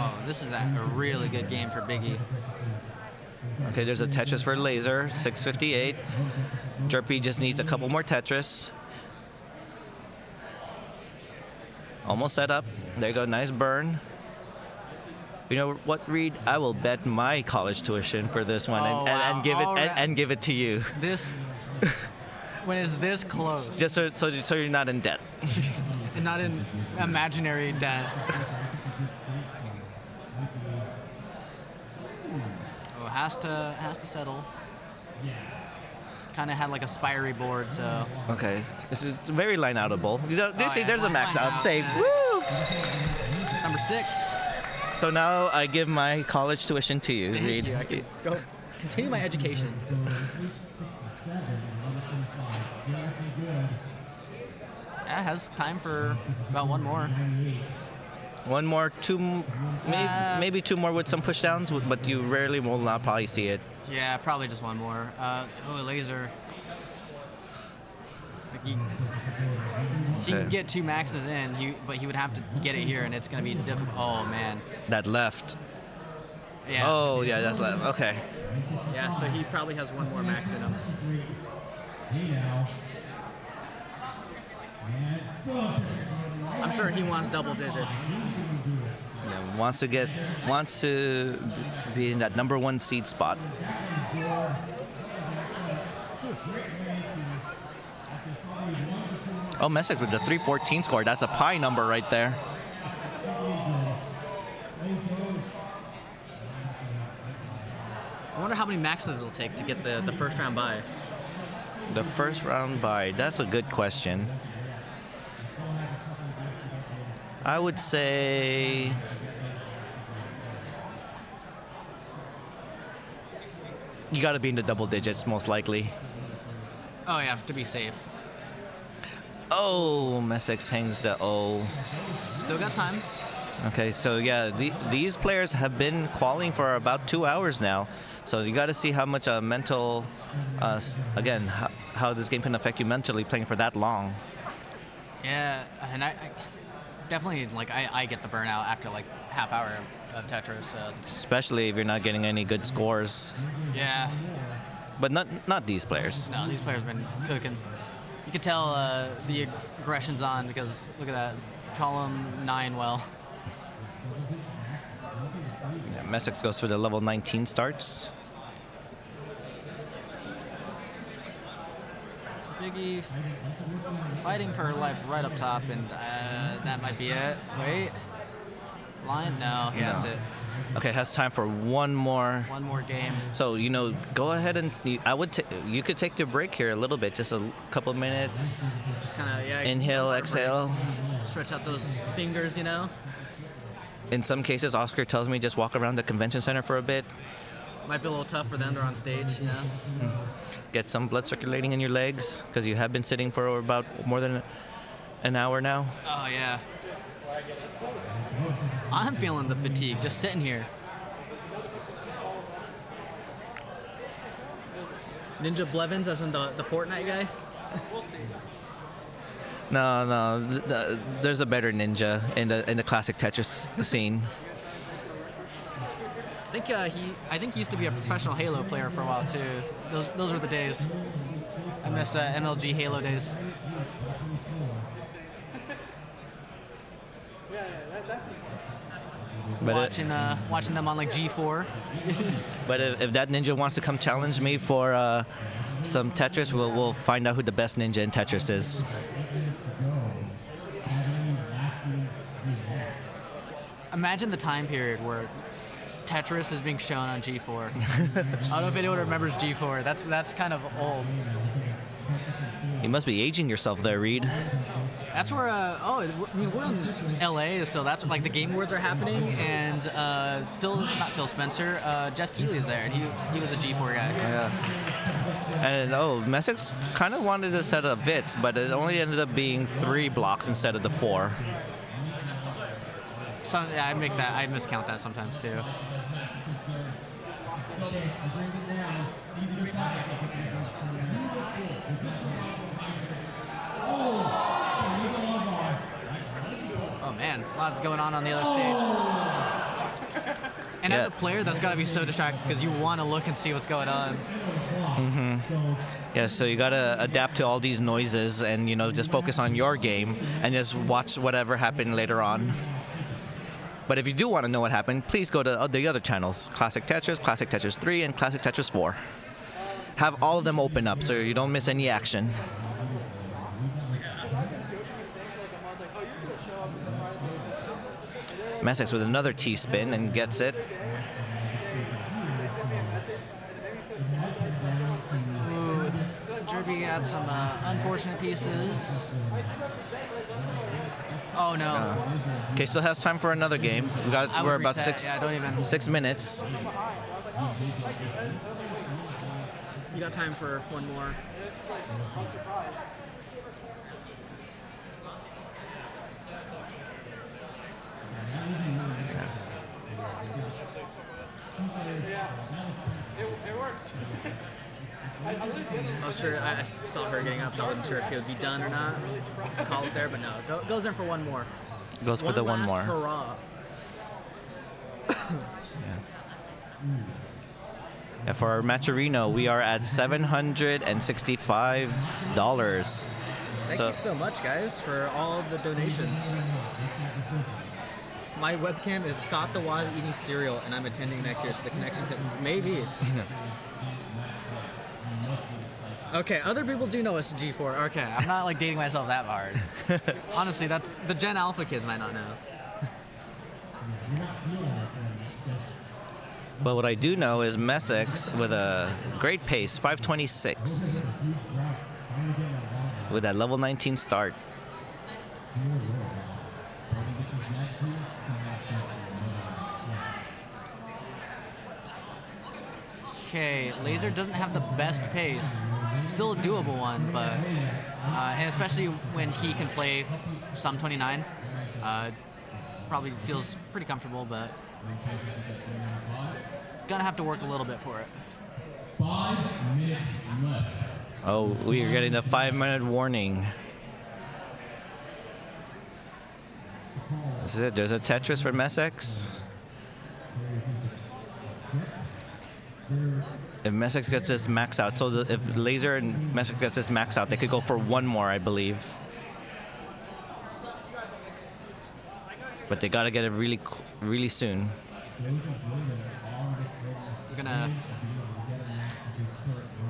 Oh, this is a really good game for Biggie. Okay, there's a Tetris for Laser, 658. Jerpy just needs a couple more Tetris. Almost set up. There you go, nice burn. You know what, Reed? I will bet my college tuition for this one and give it and give it to you. This when it's this close. Just so you're not in debt. And not in imaginary debt. Oh, has to settle. Kind of had like a spiry board, so. Okay, this is very line outable. See, there's a max out. Out. Save. Yeah. Woo! Number 6. So now I give my college tuition to you, Thank Reed. you. I can go continue my education. Yeah, has time for about one more. One more, maybe two more with some pushdowns, but you rarely will not probably see it. Yeah, probably just one more. Laser. Like he can get 2 maxes in, but he would have to get it here, and it's going to be difficult. Oh, man. That left. Yeah. Oh, yeah, that's left. Okay. Yeah, so he probably has one more max in him. I'm sure he wants double digits. Yeah, wants to be in that #1 seed spot. Oh, Messick with the 314 score. That's a pie number right there. I wonder how many maxes it'll take to get the first round bye. The first round bye. That's a good question. I would say you got to be in the double digits most likely. Oh yeah, to be safe. Oh, Messick hangs the O. Still got time. Okay, so yeah, these players have been qualing for about 2 hours now. So you got to see how much mental, again, how this game can affect you mentally playing for that long. Yeah, and I definitely, like, I get the burnout after like half hour of Tetris. Especially if you're not getting any good scores. Yeah. But not these players. No, these players have been cooking. You can tell the aggression's on because look at that, column 9 well. Yeah, Messick goes for the level 19 starts. Biggie fighting for her life right up top, and that might be it. Wait. Line? No. Yeah, that's it. Okay, has time for one more. One more game. So, go ahead and you could take the break here a little bit, just a couple of minutes. Just kind of, yeah. Inhale, exhale. Stretch out those fingers, In some cases, Oscar tells me just walk around the convention center for a bit. Might be a little tough for them. They're on stage, Get some blood circulating in your legs, because you have been sitting for about more than an hour now. Oh, yeah. I'm feeling the fatigue just sitting here. Ninja Blevins, as in the Fortnite guy? We'll see. No, there's a better ninja in the classic Tetris scene. I think he used to be a professional Halo player for a while too. Those were the days. I miss MLG Halo days. But watching them on like G4. But if that ninja wants to come challenge me for some Tetris, we'll find out who the best ninja in Tetris is. Imagine the time period where Tetris is being shown on G4. I don't know if anyone remembers G4. That's kind of old. You must be aging yourself there, Reed. That's where, we're in LA, so that's like the Game Awards are happening, and not Phil Spencer, Jeff Keighley is there, and he was a G4 guy. Yeah. And Messick kind of wanted a set of Vits, but it only ended up being 3 blocks instead of the 4. I miscount that sometimes too. Oh man, lots going on the other stage. And as a player, that's got to be so distracting because you want to look and see what's going on. Mm-hmm. Yeah, so you got to adapt to all these noises and, just focus on your game and just watch whatever happened later on. But if you do want to know what happened, please go to the other channels, Classic Tetris 3, and Classic Tetris 4. Have all of them open up so you don't miss any action. Messick with another T-spin and gets it. Ooh, Derby had some unfortunate pieces. Oh no. Okay, still has time for another game. We're about 6 minutes. You got time for one more. It worked. I was sure, I saw her getting up, so I wasn't sure if she would be done or not. Call it there, but no. Goes in for one more. Goes for the one last more. Hurrah. Yeah, for our Matcherino, we are at $765. Thank you so much, guys, for all the donations. My webcam is Scott the Waz eating cereal, and I'm attending next year, so the connection could maybe. Okay, other people do know it's G4. Okay, I'm not like dating myself that hard. Honestly, that's the Gen Alpha kids might not know. But what I do know is Messick with a great pace, 526, with that level 19 start. Okay, Laser doesn't have the best pace. Still a doable one, but and especially when he can play some 29, probably feels pretty comfortable, but gonna have to work a little bit for it. 5 minutes left. Oh, we are getting the 5-minute warning. This is it. There's a Tetris for Messick. If Messick gets this max out, so if Laser and Messick gets this max out, they could go for one more, I believe. But they gotta get it really soon. We're gonna.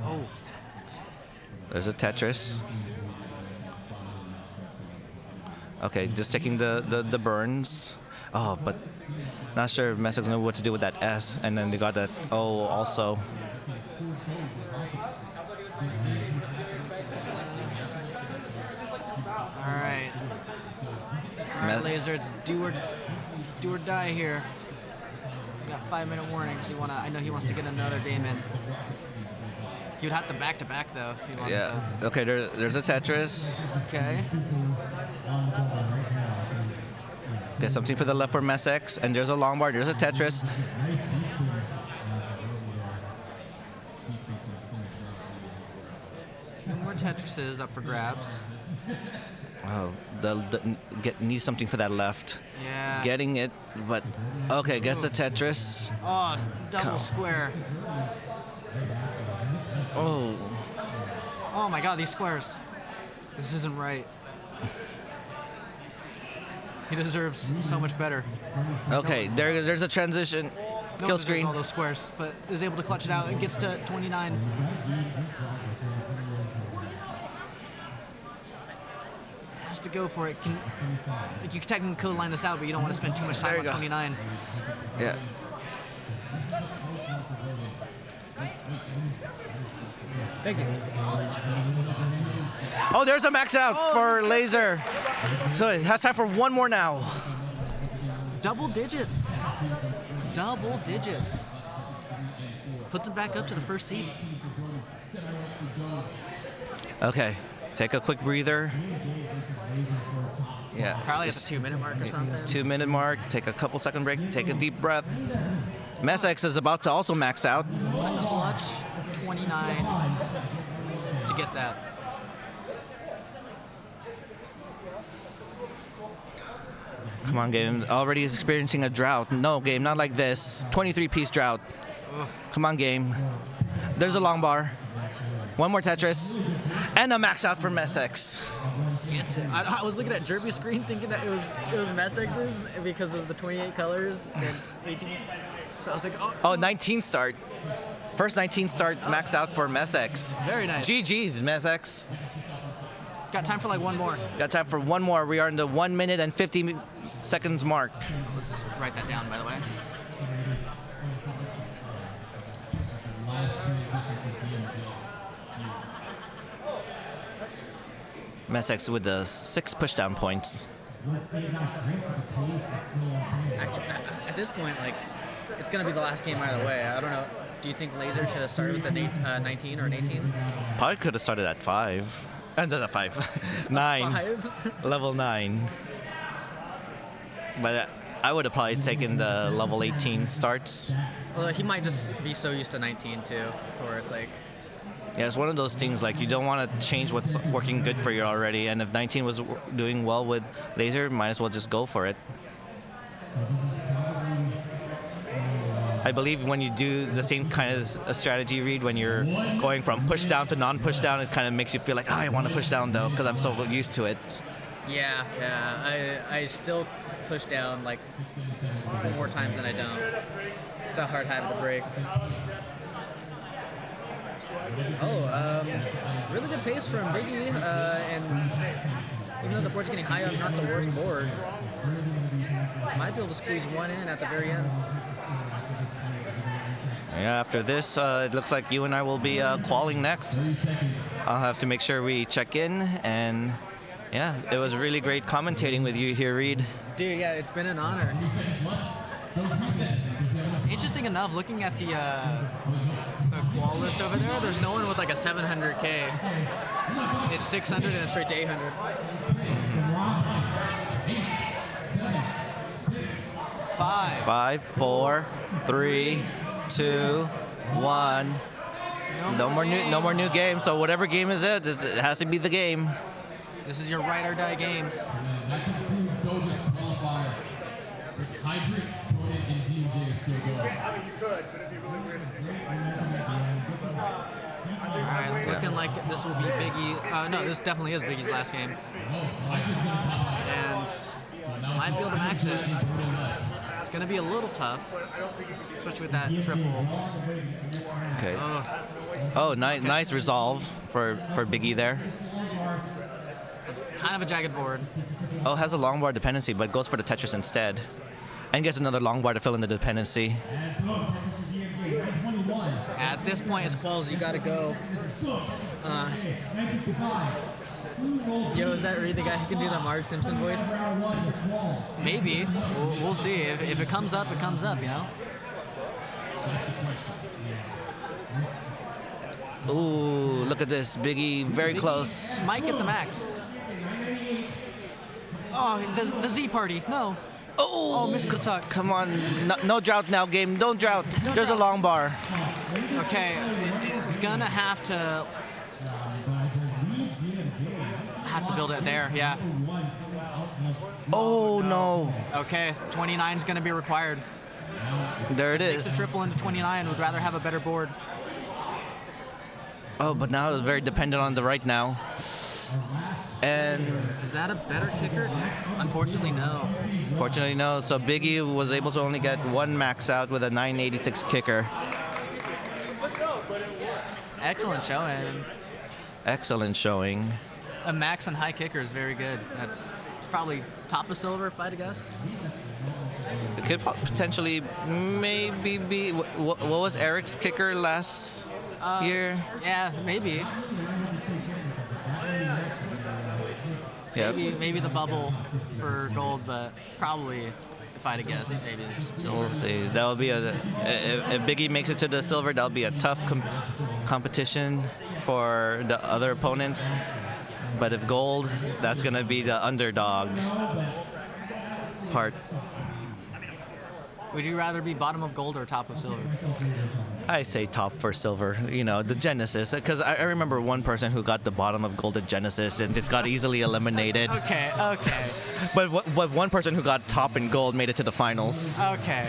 Oh, There's a Tetris. Okay, just taking the burns. Oh, but not sure if Messick knows what to do with that S. And then they got that O also. all right. All right, Laser, it's do or die here. We got 5-minute warnings. So I know he wants to get another game in. He would have to back though if he wants Yeah. Okay, there's a Tetris. to. Okay. Get something for the left for Messick. And there's a long bar. There's a Tetris. Two more Tetrises up for grabs. Oh, needs something for that left. Yeah. Getting it, but okay, gets a Tetris. Oh, double square. Oh, Oh my god, these squares. This isn't right. He deserves so much better. okay. There's a transition. No one Kill deserves screen. all those squares, but is able to clutch it out and gets to 29. Has to go for it. Like you technically could line this out, but you don't want to spend too much There time you on go. 29. Yeah. Thank you. Oh, there's a max out for Laser. So it has time for one more now. Double digits. Double digits. Puts it back up to the first seed. Okay, take a quick breather. Yeah. Probably at just the 2-minute mark or something. 2-minute mark. Take a couple second break. Take a deep breath. Messick is about to also max out. A clutch 29 to get that. Come on, game. Already experiencing a drought. No, game, not like this. 23-piece drought. Come on, game. There's a long bar. One more Tetris. And a max out for Messick. Gets it. I was looking at Derby's screen thinking that it was Messick because it was the 28 colors and 18. So I was like, Oh, 19 start. First 19 start max out for Messick. very nice. GG's, Messick. Got time for like one more. Got time for one more. We are in the 1 minute and 50 seconds mark. Let's write that down, by the way. Messick with the 6 pushdown points. Actually, at this point, like, it's gonna be the last game either way. I don't know. Do you think Laser should have started with a 19 or an 18? Probably could have started at 5. And at 5. 9. 5? Level 9. But I would have probably taken the level 18 starts. Well, he might just be so used to 19 too, where it's like, Yeah, it's one of those things like you don't want to change what's working good for you already. And if 19 was doing well with Laser, might as well just go for it. I believe when you do the same kind of a strategy read, when you're going from push down to non-push down, it kind of makes you feel like, oh, I want to push down though, because I'm so used to it. yeah, I still push down like more times than I don't. It's a hard habit to break. Oh, really good pace from Biggie, and even though the board's getting high up, not the worst board. Might be able to squeeze one in at the very end. Yeah, after this, it looks like you and I will be qualing next. I'll have to make sure we check in, and yeah, it was really great commentating with you here, Reed. Dude, yeah, it's been an honor. Interesting enough, looking at the qual list over there, there's no one with like a 700K. It's 600 and a straight to 800. 5, 4, 3, 2, 1. No more new games. So whatever game is it has to be the game. This is your ride or die game. That concludes Doja's qualifier. Hydric, Bonnet, and DJ are still going. I mean, you could, but it'd be really weird if All right, looking like this will be Biggie. No, this definitely is Biggie's last game. And might be able to max it. It's going to be a little tough, especially with that triple. Okay. Oh, nice resolve for Biggie there. Kind of a jagged board. Oh, has a long bar dependency, but goes for the Tetris instead. And gets another long bar to fill in the dependency. At this point, as quals, you got to go. Yo, is that Reed, the guy who can do the Mark Simpson voice? Maybe. We'll see. If it comes up, it comes up, you know? Ooh, look at this. Biggie, very Biggie close. Might get the max. Oh, the Z party. No. Oh, misses the tuck. Come on. No drought now, game. Don't drought. No There's drought. a long bar. Okay, it's gonna have to build it there, yeah. Oh, no. Okay, 29 is gonna be required. There it Takes is. the triple into 29. Would rather have a better board. Oh, but now it's very dependent on the right now. And Is that a better kicker? Unfortunately, no. fortunately, no. So Biggie was able to only get one max out with a 986 kicker. Excellent showing. Excellent showing. A max and high kicker is very good. That's probably top of silver, if I had to guess. It could potentially maybe be. What was Eric's kicker last year? Yeah, maybe. Yep. Maybe the bubble for gold, but probably, if I had to guess, maybe it's silver. We'll see. That will be if Biggie makes it to the silver, that'll be a tough competition for the other opponents. But if gold, that's gonna be the underdog part. Would you rather be bottom of gold or top of silver? I say top for silver, you know, the Genesis, because I remember one person who got the bottom of gold at Genesis and just got easily eliminated. Okay. But one person who got top in gold made it to the finals. Okay.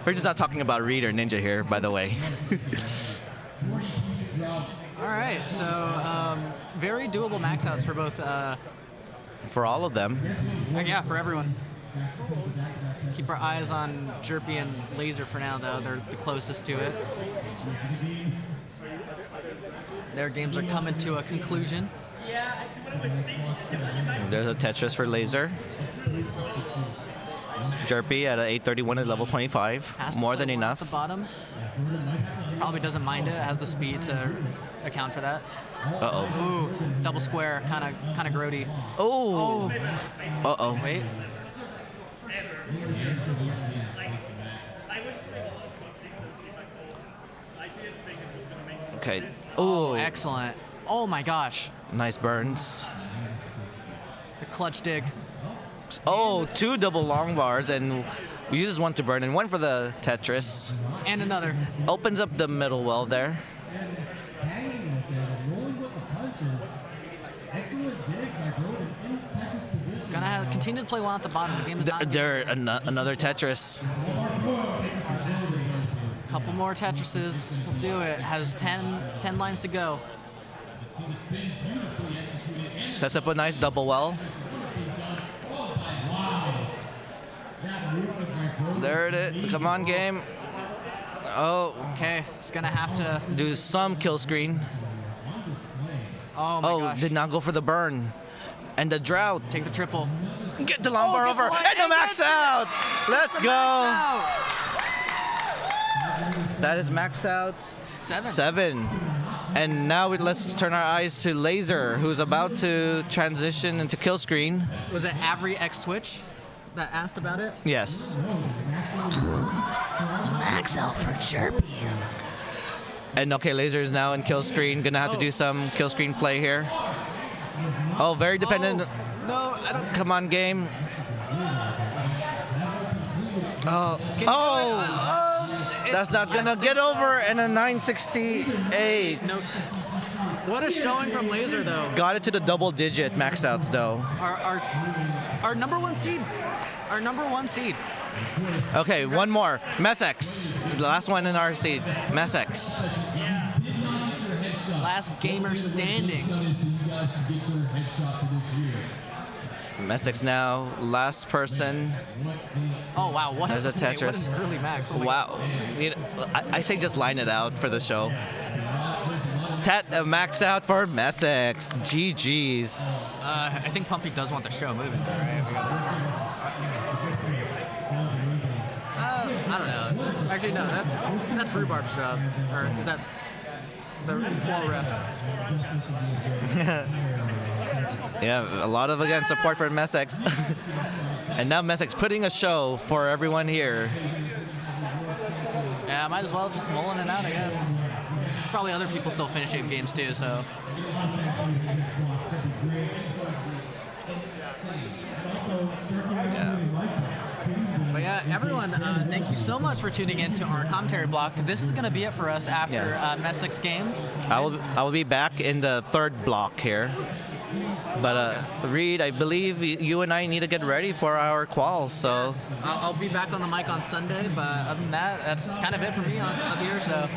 We're just not talking about Reed or Ninja here, by the way. All right, so very doable max outs for both. For all of them. Yeah, for everyone. Keep our eyes on Jerpy and Laser for now, though. They're the closest to it. Their games are coming to a conclusion. There's a Tetris for Laser. Jerpy at an 831 at level 25. Has to More play than one enough. At the bottom. Probably doesn't mind it. Has the speed to account for that. Uh-oh. Ooh, double square, kind of grody. Oh. Uh-oh. Wait. Okay. Oh, Ooh, excellent. Oh my gosh. nice burns. The clutch dig. Oh, 2 double long bars, and we use 1 to burn and 1 for the Tetris. And another. Opens up the middle well there. Gonna have continue to play 1 at the bottom. The game is not. There, another Tetris. Couple more Tetrises will do it. Has 10 lines to go. Sets up a nice double well. There it is. Come on, game. Oh, Okay, it's gonna have to. do some kill screen. Oh my gosh. Did not go for the burn. And the drought. Take the triple. Get the long bar gets the over. line And the and max gets it. out. Let's go. Out. That is max out 7. 7. And now let's turn our eyes to Laser, who's about to transition into kill screen. Was it Avery X Twitch that asked about it? Yes. Max out for Chirpy. And okay, Laser is now in kill screen. Gonna have to do some kill screen play here. Oh, very dependent. No, I don't. Come on, game. Oh, Can that's not gonna get over. And a 968. No. What a showing from Laser, though. Got it to the double digit max outs though. Our number 1 seed. Our number 1 seed. Okay, one more. Messex. The last one in our seed. Messex. Last gamer standing. Messex now. Last person. Oh wow, what There's a what Tetris. an early max. Oh my Wow. You know, I say just line it out for the show. Max out for Messex. GG's. I think Pumpy does want the show moving, though, right? We I don't know. Actually, no. That's Rhubarb's job, or is that the wall ref? Yeah, a lot of, again, support for Messex. And now Messex putting a show for everyone here. Yeah, might as well just mulling it out, I guess. Probably other people still finishing games too, so. But yeah, everyone, thank you so much for tuning in to our commentary block. This is going to be it for us after Messex's game. I will be back in the 3rd block here. But Reed, I believe you and I need to get ready for our qual. So I'll be back on the mic on Sunday, but other than that, that's kind of it for me up here. So,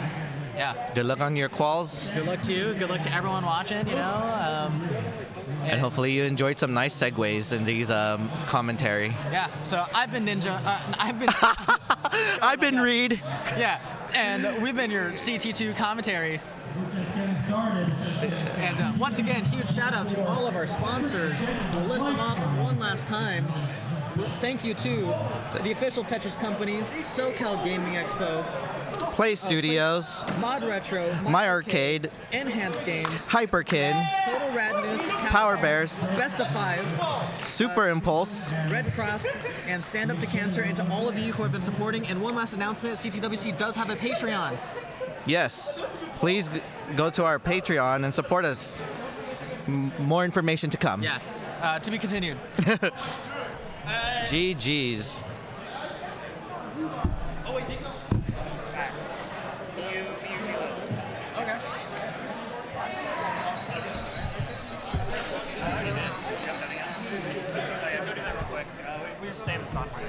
yeah. good luck on your quals, Good luck to you. Good luck to everyone watching. You know. and hopefully you enjoyed some nice segues in these commentary. Yeah. So I've been Ninja. I've been Reed. Yeah, and we've been your CT2 commentary. And once again, huge shout out to all of our sponsors. We'll list them off one last time. Thank you to the official Tetris company, SoCal Gaming Expo, Play Studios, Mod Retro, My Arcade, Enhanced Games, Hyperkin, Total Radness, Power Bears, Best of 5, Super Impulse. Red Cross, and Stand Up to Cancer, and to all of you who have been supporting. And one last announcement, CTWC does have a Patreon. Yes, please go to our Patreon and support us. More information to come. Yeah, to be continued. GG's. Oh, wait, Okay. we were saying it's not fine.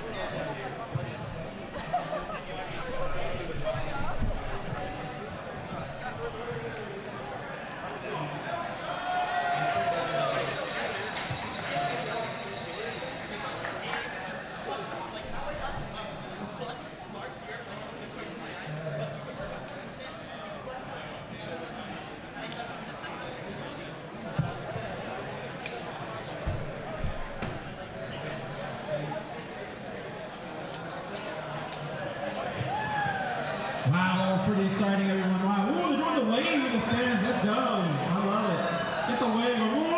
Wow, that was pretty exciting, everyone. Wow, ooh, they're doing the wave in the stands. Let's go. I love it. Get the wave. Woo!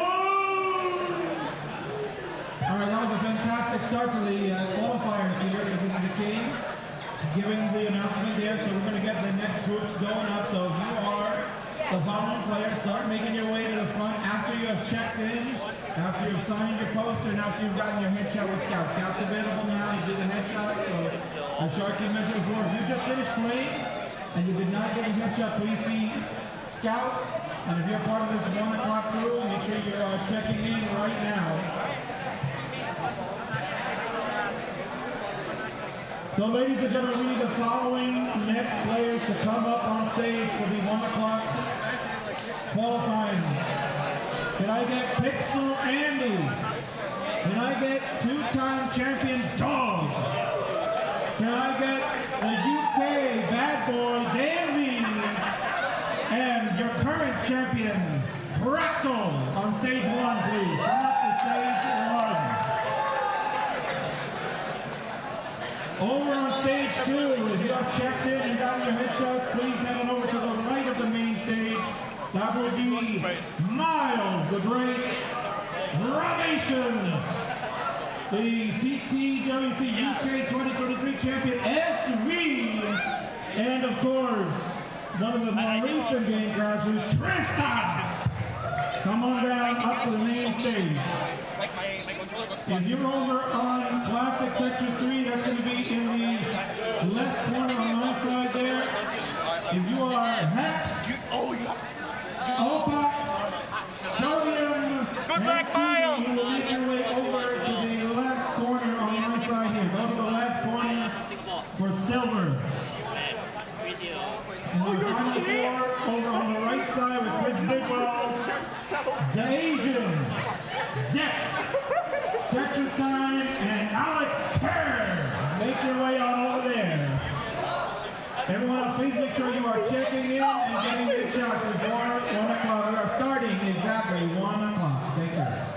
All right, that was a fantastic start to the qualifiers here. So this is the king giving the announcement there. So we're going to get the next groups going up. So if you are the following players start making your way to the front after you have checked in, after you've signed your poster, and after you've gotten your headshot with Scout. Scout's available now to do the headshot, so as Sharky mentioned before, if you just finished playing and you did not get a headshot, please see Scout. And if you're part of this 1 o'clock crew, make sure you're checking in right now. So ladies and gentlemen, we need the following next players to come up on stage for the 1 o'clock qualifying. Can I get Pixel Andy? Can I get two-time champion Dog? Can I get the UK bad boy Davey? And your current champion Fractal on stage 1, please. Come up to stage 1. Over on stage 2, if you have checked in and gotten your headshots, please head on over to the right of the main stage. That will be Miles, the Great Ramations, the CTWC UK 2023 champion SV, and of course, one of the more recent game crashers, Tristan. Come on down up to the main stage. If you're over on Classic Tetris 3, that's going to be in the left corner on my side there. If you are Hex, Opax, Sodium, Good luck, Miles! you will make your way over to the left corner on my side here. Go to the left corner for Silver. And the final four over on the right side with Chris Bigwell, the Asian, Deck, Tetris Time, and Alex Kerr. Make your way on over there. Everyone else, please make sure you are checking in and getting good shots before 1 o'clock. We are starting exactly 1 o'clock. Thank you.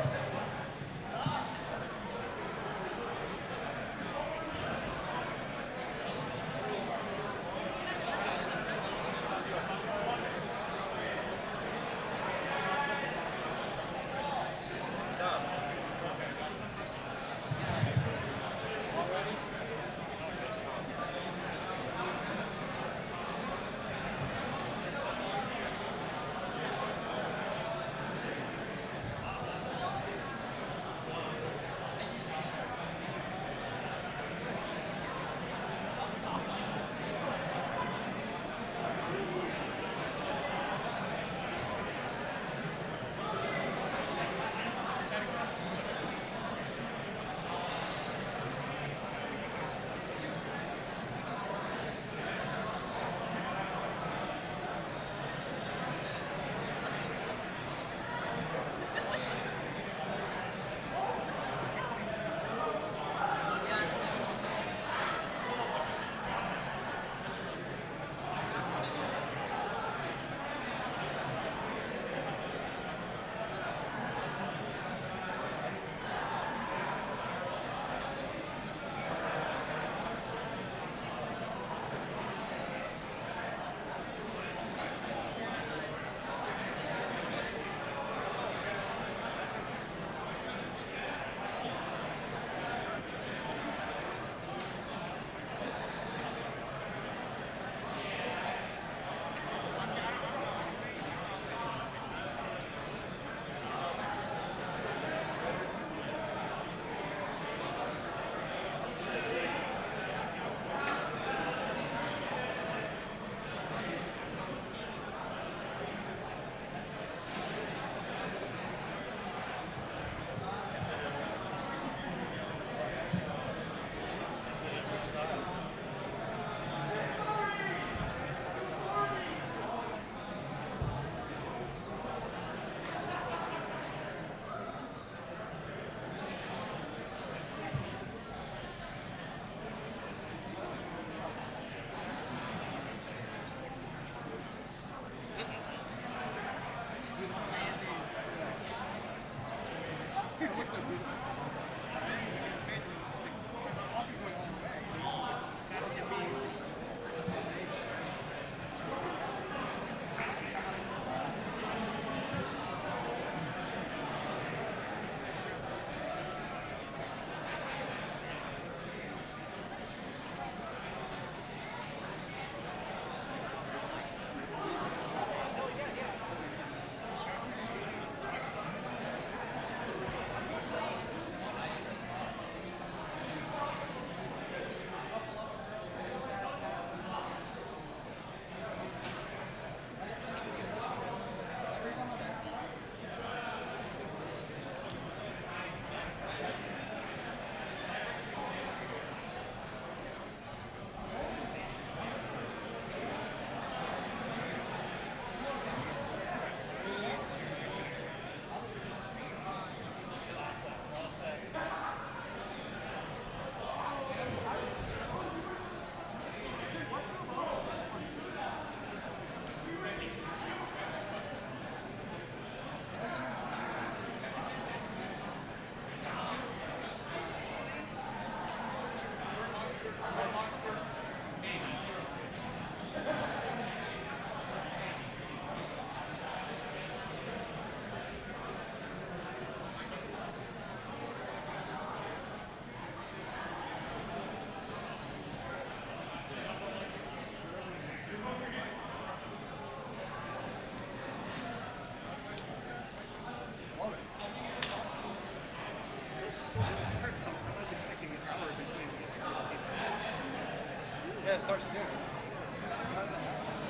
Yeah, it starts soon.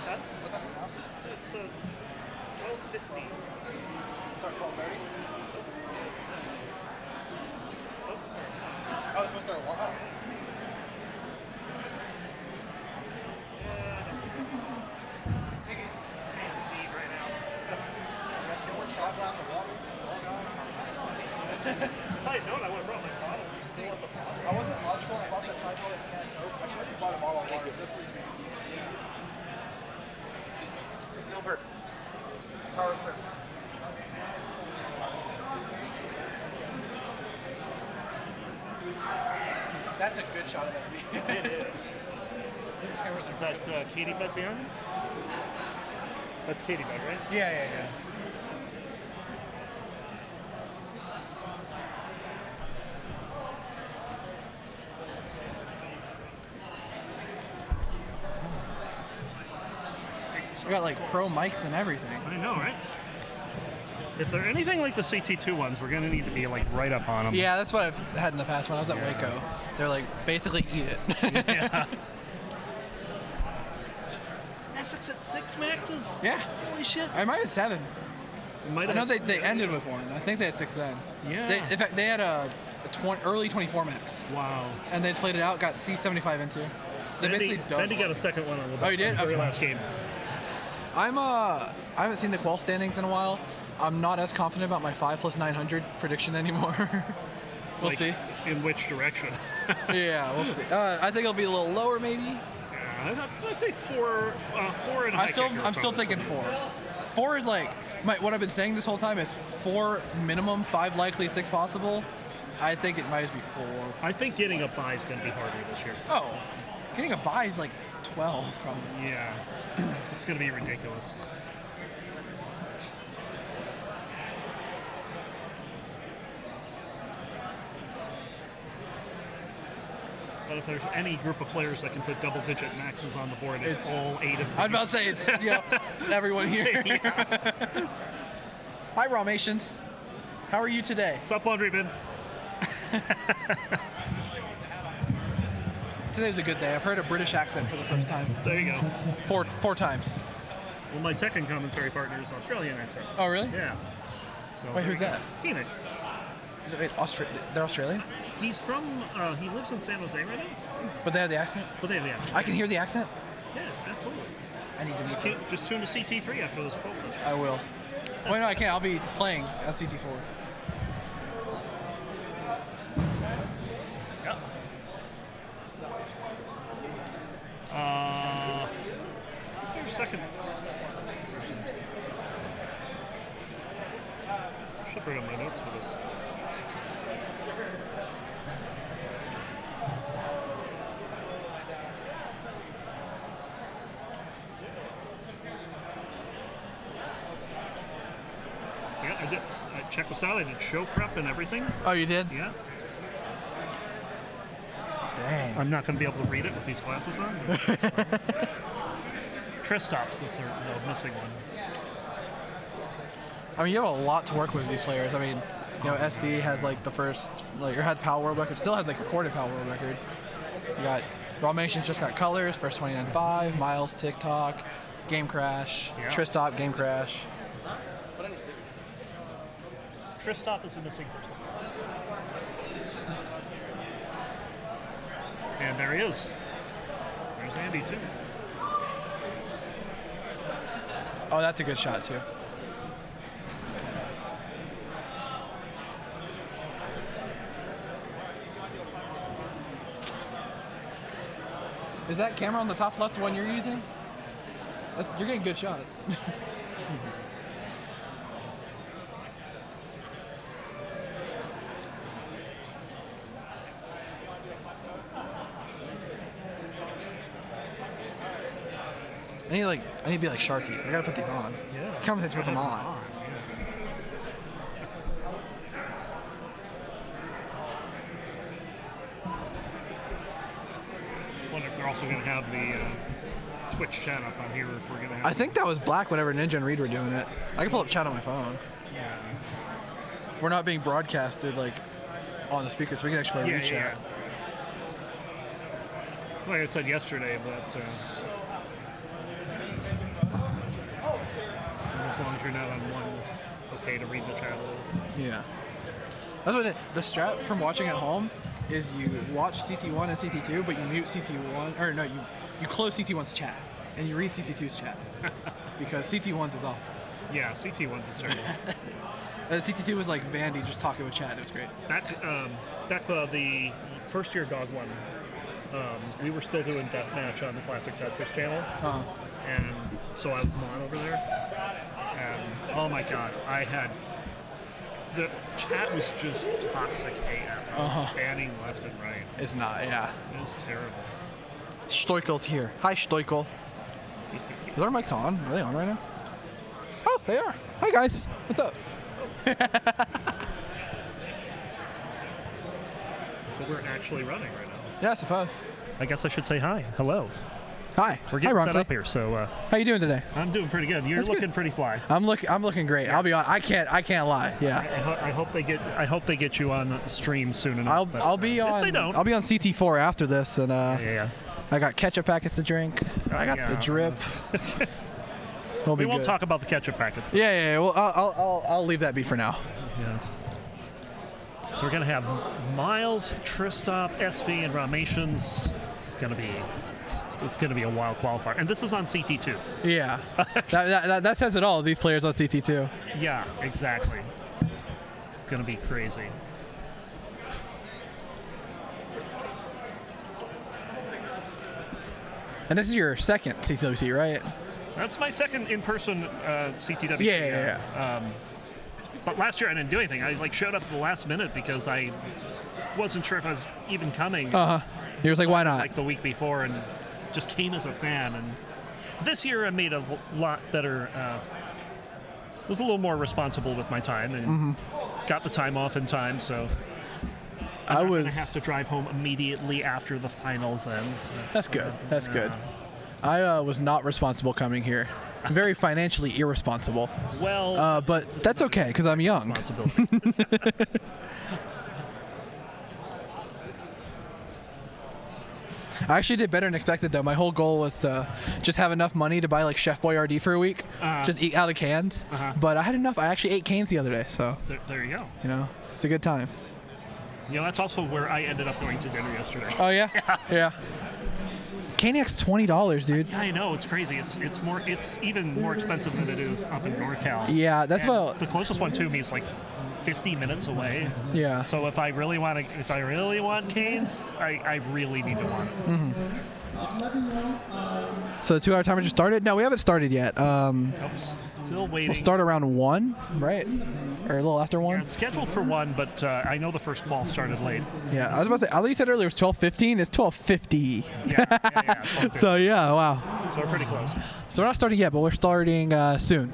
Huh? What time's it now? It's 12:15. Start 12:30? Supposed to start. Oh, it's supposed to start at 1? Oh. Right now. You want a shot glass of water? It's all gone. If I had known, I would have brought my bottle. See, I wasn't logical and I bought that $5 can of Coke. I should have bought a bottle of water. That's what Excuse me. Gilbert. Power strips. That's a good shot of SB. It is. Is that Katie Bud behind you? That's Katie Bud, right? Yeah. We got like pro mics and everything. I know, right? If they're anything like the CT2 ones, we're going to need to be like right up on them. Yeah, that's what I've had in the past when I was at Waco. They're like, basically eat it. Yeah. Essex at 6 maxes? Yeah. Holy shit. I might have 7. Might I know have- they ended with 1. I think they had 6 then. Yeah. In fact, they had a early 24 max. Wow. And they just played it out, got C75 into. They basically done. Bendy got a second one on the Oh, you did? very Okay. last game. I haven't seen the qual standings in a while. I'm not as confident about my 5 plus 900 prediction anymore. We'll Like, see. In which direction? Yeah, we'll see. I think it'll be a little lower, maybe. Yeah, I think 4 and a high kicker I'm still probably. thinking 4. 4 is like what I've been saying this whole time is 4 minimum, 5 likely, 6 possible. I think it might just be 4. I think getting a bye is going to be harder this year. Oh, getting a bye is like 12 probably. Yeah. It's going to be ridiculous. But if there's any group of players that can put double-digit maxes on the board, it's all 8 of them. I was about to say it's everyone here. Hi, Ramations. How are you today? Sup, laundry bin? Today's a good day. I've heard a British accent for the first time. There you go. 4 times. Well, my second commentary partner is Australian accent. Oh, really? Yeah. So Wait, who's that? Phoenix. Wait, they're Australian? He's from, he lives in San Jose right now, But they have the accent? but they have the accent. I can hear the accent? Yeah, absolutely. I need to meet them. Just tune to CT3 after this poll session. I will. Wait, no, I can't. I'll be playing at CT4. Yeah. Let's get your second. Should bring up my notes for this. Yeah, I did. I checked this out. I did show prep and everything. Oh, you did? Yeah. Dang. I'm not going to be able to read it with these glasses on. Tristop's the missing one. I mean, you have a lot to work with these players. I mean, you know, SV has like the first, like, or had PAL World Record, still has like recorded PAL World Record. You got Ramations just got colors, first 29.5, Miles, TikTok, Game Crash, Yeah. Tristop, Game Crash. Tristop is the missing person. And there he is. There's Andy too. Oh, that's a good shot too. Is that camera on the top left the one you're using? You're getting good shots. I need to be like Sharky. I gotta put these on. Yeah. Commentates with them on. I wonder if they're also going to have the Twitch chat up on here. If we're going to have. I think that was black whenever Ninja and Reed were doing it. I can pull up chat on my phone. Yeah. We're not being broadcasted like on the speaker, so we can actually read chat. like I said yesterday, but as long as you're not on one, it's okay to read the chat a little. Yeah. That's what the strat from watching at home is you watch CT1 and CT2, but you mute CT1, or no, you close CT1's chat, and you read CT2's chat, because CT1's is awful. Yeah, CT1's is terrible. And CT2 was like Vandy just talking with chat. It was great. Back the first year Dog won, we were still doing deathmatch on the Classic Tetris channel, and so I was mod over there, and oh my god, the chat was just toxic AF, banning left and right. It's not, yeah. It was terrible. Stoikel's here. Hi, Stoikel. Is our mics on? Are they on right now? Oh, they are. Hi, guys. What's up? So we're actually running right now. Yeah, I suppose. I guess I should say hi. Hello. Hi. We're getting Hi, set up here, so how you doing today? I'm doing pretty good. You're That's looking good. pretty fly. I'm looking great. I'll be on. I can't lie. Yeah. I hope they get you on stream soon enough. I'll be on. If they don't, I'll be on CT4 after this, and yeah. I got ketchup packets to drink. I got the drip. We won't talk about the ketchup packets. Yeah. Well, I'll leave that be for now. Yes. So we're gonna have Miles, Tristop, SV, and Ramations. It's gonna be a wild qualifier, and this is on CT2. Yeah. that says it all. These players on CT2. Yeah, exactly. It's gonna be crazy. And this is your second CTWC, right? That's my second in-person CTWC. Yeah. But last year I didn't do anything. I showed up at the last minute because I wasn't sure if I was even coming. He was like, why not? Like the week before, and just came as a fan. And this year I made a lot better. Was a little more responsible with my time and got the time off in time. So I'm gonna have to drive home immediately after the finals ends. That's good. That's good. I was not responsible coming here. Very financially irresponsible. Well, but that's okay because I'm young. I actually did better than expected though. My whole goal was to just have enough money to buy like Chef Boyardee for a week, just eat out of cans. But I had enough. I actually ate canes the other day, so there you go. You know, it's a good time. You know, that's also where I ended up going to dinner yesterday. Oh yeah, yeah. Caniac's $20, dude. Yeah, I know, it's crazy. It's more. It's even more expensive than it is up in NorCal. Yeah, that's about the closest one to me is like 50 minutes away. Yeah. So if I really want canes, I really need to want it. So the 2-hour timer just started? No, we haven't started yet. Still waiting. We'll start around 1, right? Or a little after 1? Yeah, it's scheduled for 1, but I know the first call started late. Yeah, I was about to say, Ali said earlier it was 12:15. It's 12:50. Yeah. So yeah, wow. So we're pretty close. So we're not starting yet, but we're starting soon.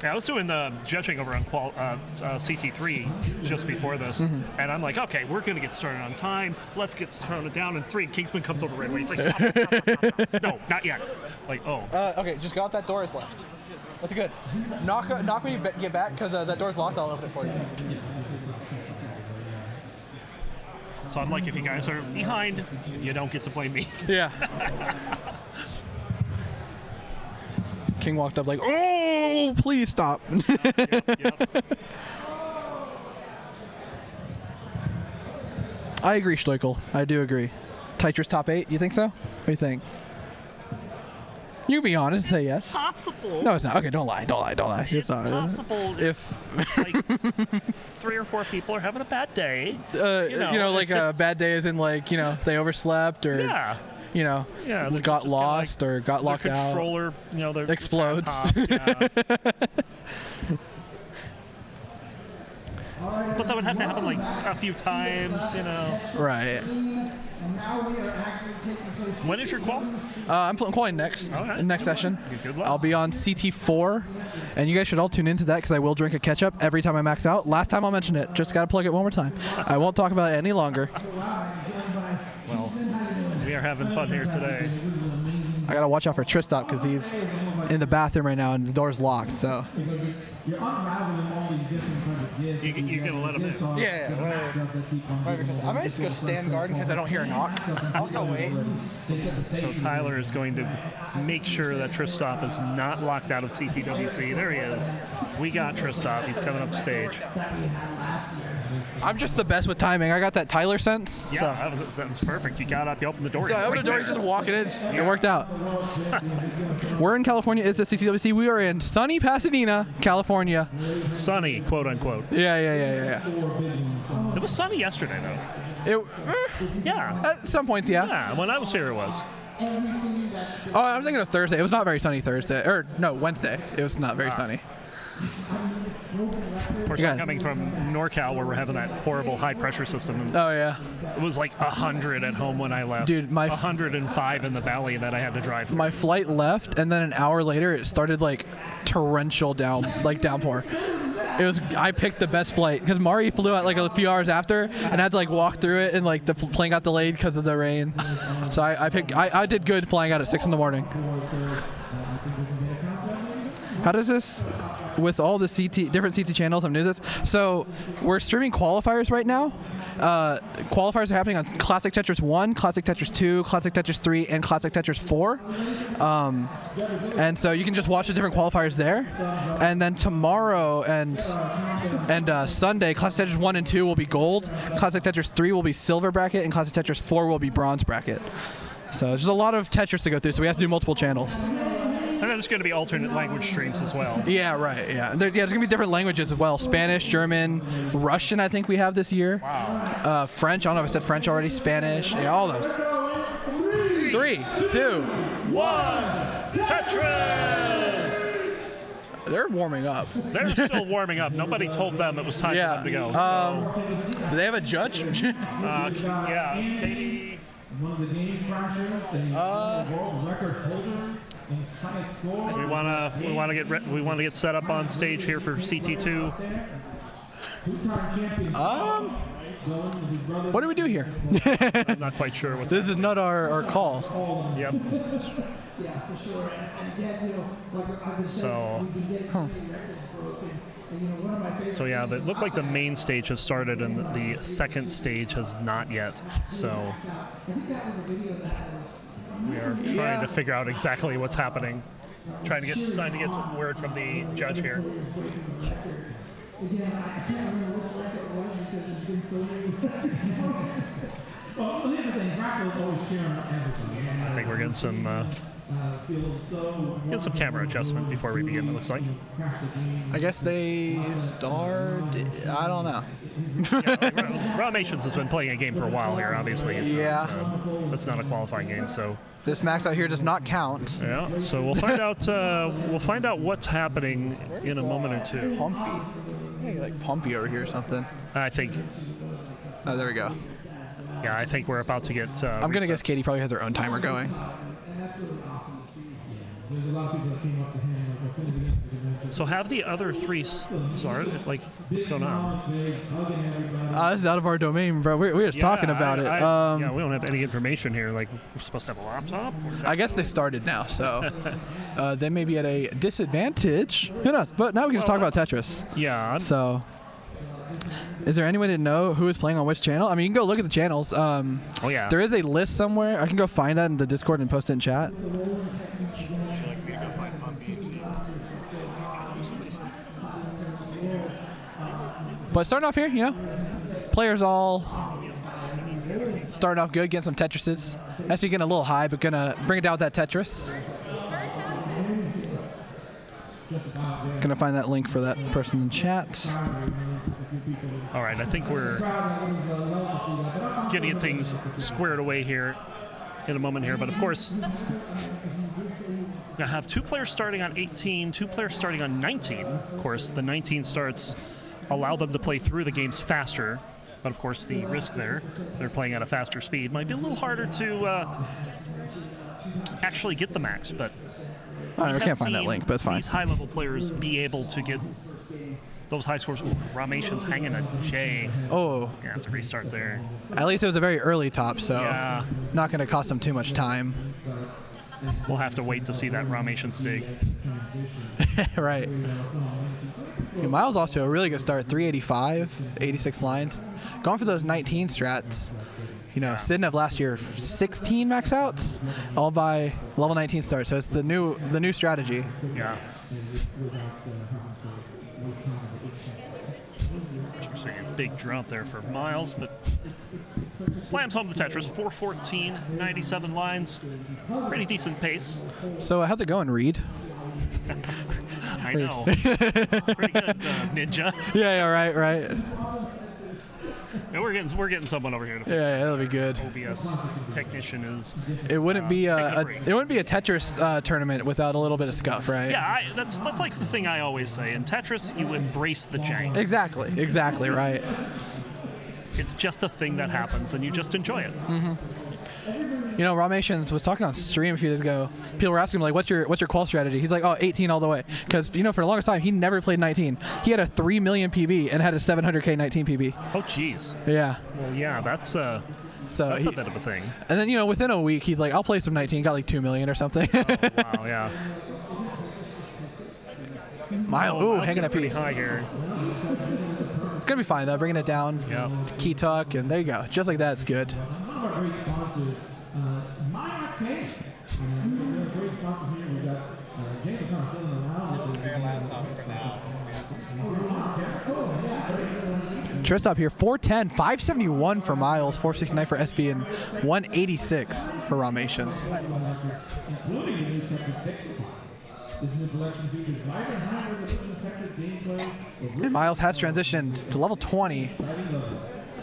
Yeah, I was doing the judging over on CT3 just before this, and I'm like, okay, we're going to get started on time. Let's get started down in 3. Kingsman comes over right away. He's like, stop. No, not yet. Like, oh. Okay, just go out that door is left. That's good. Knock when you get back, because that door's locked. I'll open it for you. So I'm like, if you guys are behind, you don't get to blame me. Yeah. King walked up like, oh, please stop. Yep. I agree, Stoikel. I do agree. Tetris top 8, you think so? What do you think? You can be honest and say yes. Possible. No, it's not. Okay, don't lie. It's possible if like 3 or 4 people are having a bad day. you know, like a bad day is in like, you know, they overslept or you know, got lost or got locked out. Controller, you know, explodes. But that would have to happen like a few times, you know. Right. When is your qual? I'm calling next session. Good luck. I'll be on CT4, and you guys should all tune into that because I will drink a ketchup every time I max out. Last time I'll mention it. Just got to plug it one more time. I won't talk about it any longer. Well, we are having fun here today. I gotta watch out for Tristop because he's in the bathroom right now and the door's locked. So. You're unraveling all these different kinds of gifts. You're gonna let him in. Yeah. I might just go stand guard because I don't hear a knock. I'll go wait. So Tyler is going to make sure that Tristop is not locked out of CTWC. There he is. We got Tristop. He's coming up stage. I'm just the best with timing. I got that Tyler sense. Yeah, that's perfect. You got up, you opened the door. So I opened the door, just walking in. It worked out. We're in California. It's the CTWC. We are in sunny Pasadena, California. Sunny, quote unquote. Yeah. It was sunny yesterday, though. Yeah. At some points, yeah. Yeah, when I was here, it was. Oh, I'm thinking of Thursday. It was not very sunny Thursday. Or, no, Wednesday. It was not very sunny. Of course, I'm coming from NorCal where we're having that horrible high pressure system. And oh, yeah. It was like 100 at home when I left. Dude, 105 in the valley that I had to drive through. My flight left, and then an hour later, it started like torrential downpour. It was. I picked the best flight because Mari flew out like a few hours after, and I had to like walk through it, and like the plane got delayed because of the rain. So I did good flying out at 6 in the morning. How does this, with all the different CT channels, I'm new to this. So we're streaming qualifiers right now. Qualifiers are happening on Classic Tetris 1, Classic Tetris 2, Classic Tetris 3, and Classic Tetris 4. And so you can just watch the different qualifiers there. And then tomorrow and Sunday, Classic Tetris 1 and 2 will be gold, Classic Tetris 3 will be silver bracket, and Classic Tetris 4 will be bronze bracket. So there's a lot of Tetris to go through, so we have to do multiple channels. And then there's going to be alternate language streams as well. Yeah, right, yeah. There's going to be different languages as well. Spanish, German, Russian, I think we have this year. Wow. French, I don't know if I said French already, Spanish, yeah, all those. 3, 2, 1, Tetris! They're warming up. They're still warming up. Nobody told them it was time for them to go. So. Do they have a judge? Yeah, it's Katie. One of the game crashers, and world record holder. We want to get set up on stage here for CT2. What do we do here? I'm not quite sure what. This is not our call. Yep. So yeah, it looked like the main stage has started and the second stage has not yet. So we are trying to figure out exactly what's happening. Trying to get word from the judge here. I think we're getting some camera adjustment before we begin, it looks like. I guess they started. I don't know. Raw Nations has been playing a game for a while here, obviously. It's not a qualifying game, so. This max out here does not count. Yeah, so we'll find out. We'll find out what's happening in a moment or two. Pumpy. Like Pumpy over here or something. I think. Oh, there we go. Yeah, I think we're about to get. I'm gonna guess Katie probably has her own timer going. So have the other three started? Like, what's going on? This is out of our domain, bro. We're just talking about it. Yeah, we don't have any information here. Like, we're supposed to have a laptop? I guess they started now, so they may be at a disadvantage. Who knows? But now we can just talk about Tetris. Yeah. So, is there any way to know who is playing on which channel? I mean, you can go look at the channels. Oh, yeah. There is a list somewhere. I can go find that in the Discord and post it in chat. But starting off here, you know, players all starting off good, getting some Tetrises. Actually getting a little high, but gonna bring it down with that Tetris. Gonna find that link for that person in chat. All right, I think we're getting things squared away here in a moment here, but of course, I have 2 players starting on 18, 2 players starting on 19. Of course, the 19 starts allow them to play through the games faster, but of course the risk there, they're playing at a faster speed, might be a little harder to actually get the max, but I can't find that link, but it's fine. These high-level players be able to get those high scores. Ramation's hanging a J. Oh. You have to restart there. At least it was a very early top, so yeah. Not going to cost them too much time. we'll have to wait to see that Ramation Stig. Right. Yeah, Miles off to a really good start. 385, 86 lines. Going for those 19 strats. You know, Sidnev last year, 16 max outs, all by level 19 start. So it's the new strategy. Yeah. We're seeing a big drop there for Miles, but slams home the Tetris. 414, 97 lines. Pretty decent pace. So how's it going, Reed? I know. Pretty good, Ninja. Yeah, right. Yeah, we're getting someone over here to fix Yeah, that'll be good. OBS technician is. It wouldn't be a break. Tetris tournament without a little bit of scuff, right? Yeah, that's like the thing I always say. In Tetris, you embrace the jank. Exactly, right. It's just a thing that happens, and you just enjoy it. Mm-hmm. You know, Ramations was talking on stream a few days ago. People were asking him, like, what's your qual strategy? He's like, 18 all the way. Because, you know, for the longest time, he never played 19. He had a 3 million PB and had a 700K 19 PB. Oh, jeez. Yeah. Well, yeah, that's a bit of a thing. And then, you know, within a week, he's like, I'll play some 19. Got like 2 million or something. Oh, wow, yeah. Miles hanging a pretty piece. high here. It's going to be fine, though. Bringing it down. Yeah. Key tuck, and there you go. Just like that, it's good. One of our great sponsors, My Arcade. We're a great sponsor here. We've got James kind of filling around with their laptop for now. Tristop here, 410, 571 for Miles, 469 for SV, and 186 for Ramations. Including a new Tetris Pixel. This new collection features vibrant high-resolution Tetris gameplay. And Miles has transitioned to level 20,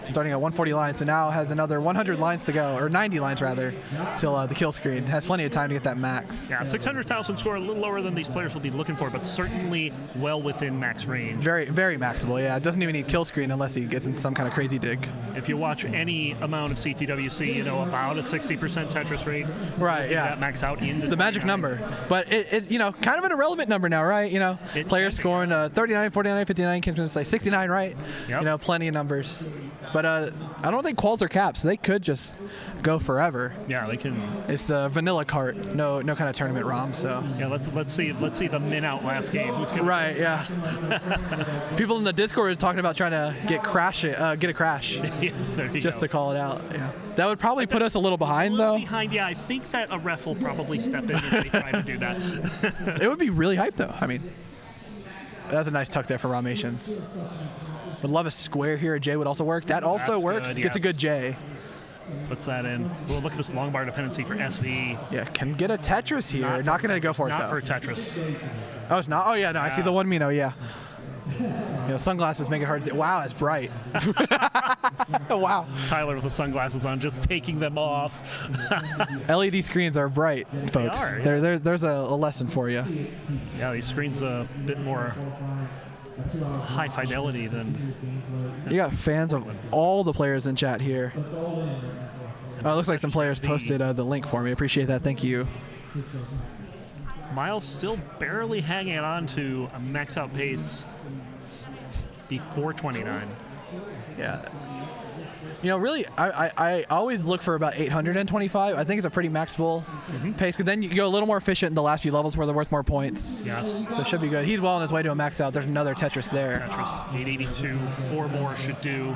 starting at 140 lines, so now has another 100 lines to go, or 90 lines rather, till the kill screen. Has plenty of time to get that max. Yeah, 600,000 score, a little lower than these players will be looking for, but certainly well within max range. Very, very maxable, yeah. Doesn't even need kill screen unless he gets in some kind of crazy dig. If you watch any amount of CTWC, you know, about a 60% Tetris rate. Right, yeah. That max out into It's the magic number. But it, you know, kind of an irrelevant number now, right? You know, players scoring 39, 49, 59, kids going to say 69, right? Yep. You know, plenty of numbers. But I don't think quals are capped, so they could just go forever. Yeah, they can. It's the vanilla cart, no kind of tournament ROM. So yeah, let's see the min out last game. Who's gonna right? Yeah. People in the Discord are talking about trying to get a crash, yeah, there you just go. to call it out. Yeah. That would probably put us a little behind, though. Behind, yeah. I think that a ref will probably step in if they try to do that. It would be really hype, though. I mean, that's a nice tuck there for Ramations. Would love a square here. A J would also work. That also That's works. good, Gets a yes. good J. Puts that in. Well, look at this long bar dependency for SV. Yeah, can get a Tetris here. Not going to go for it, though. Not for Tetris. Oh, it's not? Oh, yeah, no. I see the 1 Mino, yeah. You know, sunglasses make it hard to see. Wow, it's bright. Wow. Tyler with the sunglasses on, just taking them off. LED screens are bright, folks. They are, There's a lesson for you. Yeah, these screens a bit more high fidelity than. You got fans of all the players in chat here. Oh, it looks like some players posted the link for me. Appreciate that. Thank you. Miles still barely hanging on to a max out pace before 29. Yeah. You know, really, I always look for about 825. I think it's a pretty maxable pace, because then you go a little more efficient in the last few levels where they're worth more points. Yes. So it should be good. He's well on his way to a max out. There's another Tetris there. Tetris, 882, 4 more should do.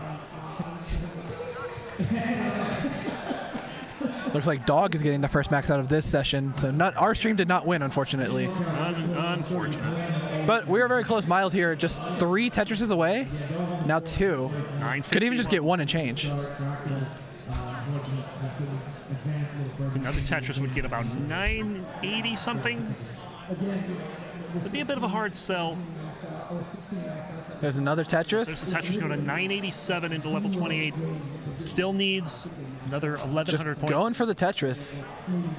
Looks like Dog is getting the first max out of this session. So our stream did not win, unfortunately. Unfortunate. But we are very close. Miles here, just 3 Tetrises away. Now 2. Could even just get 1 and change. Another Tetris would get about 980 something. Would be a bit of a hard sell. There's another Tetris. There's a Tetris going to 987 into level 28. Still needs another 1,100 points. Going for the Tetris.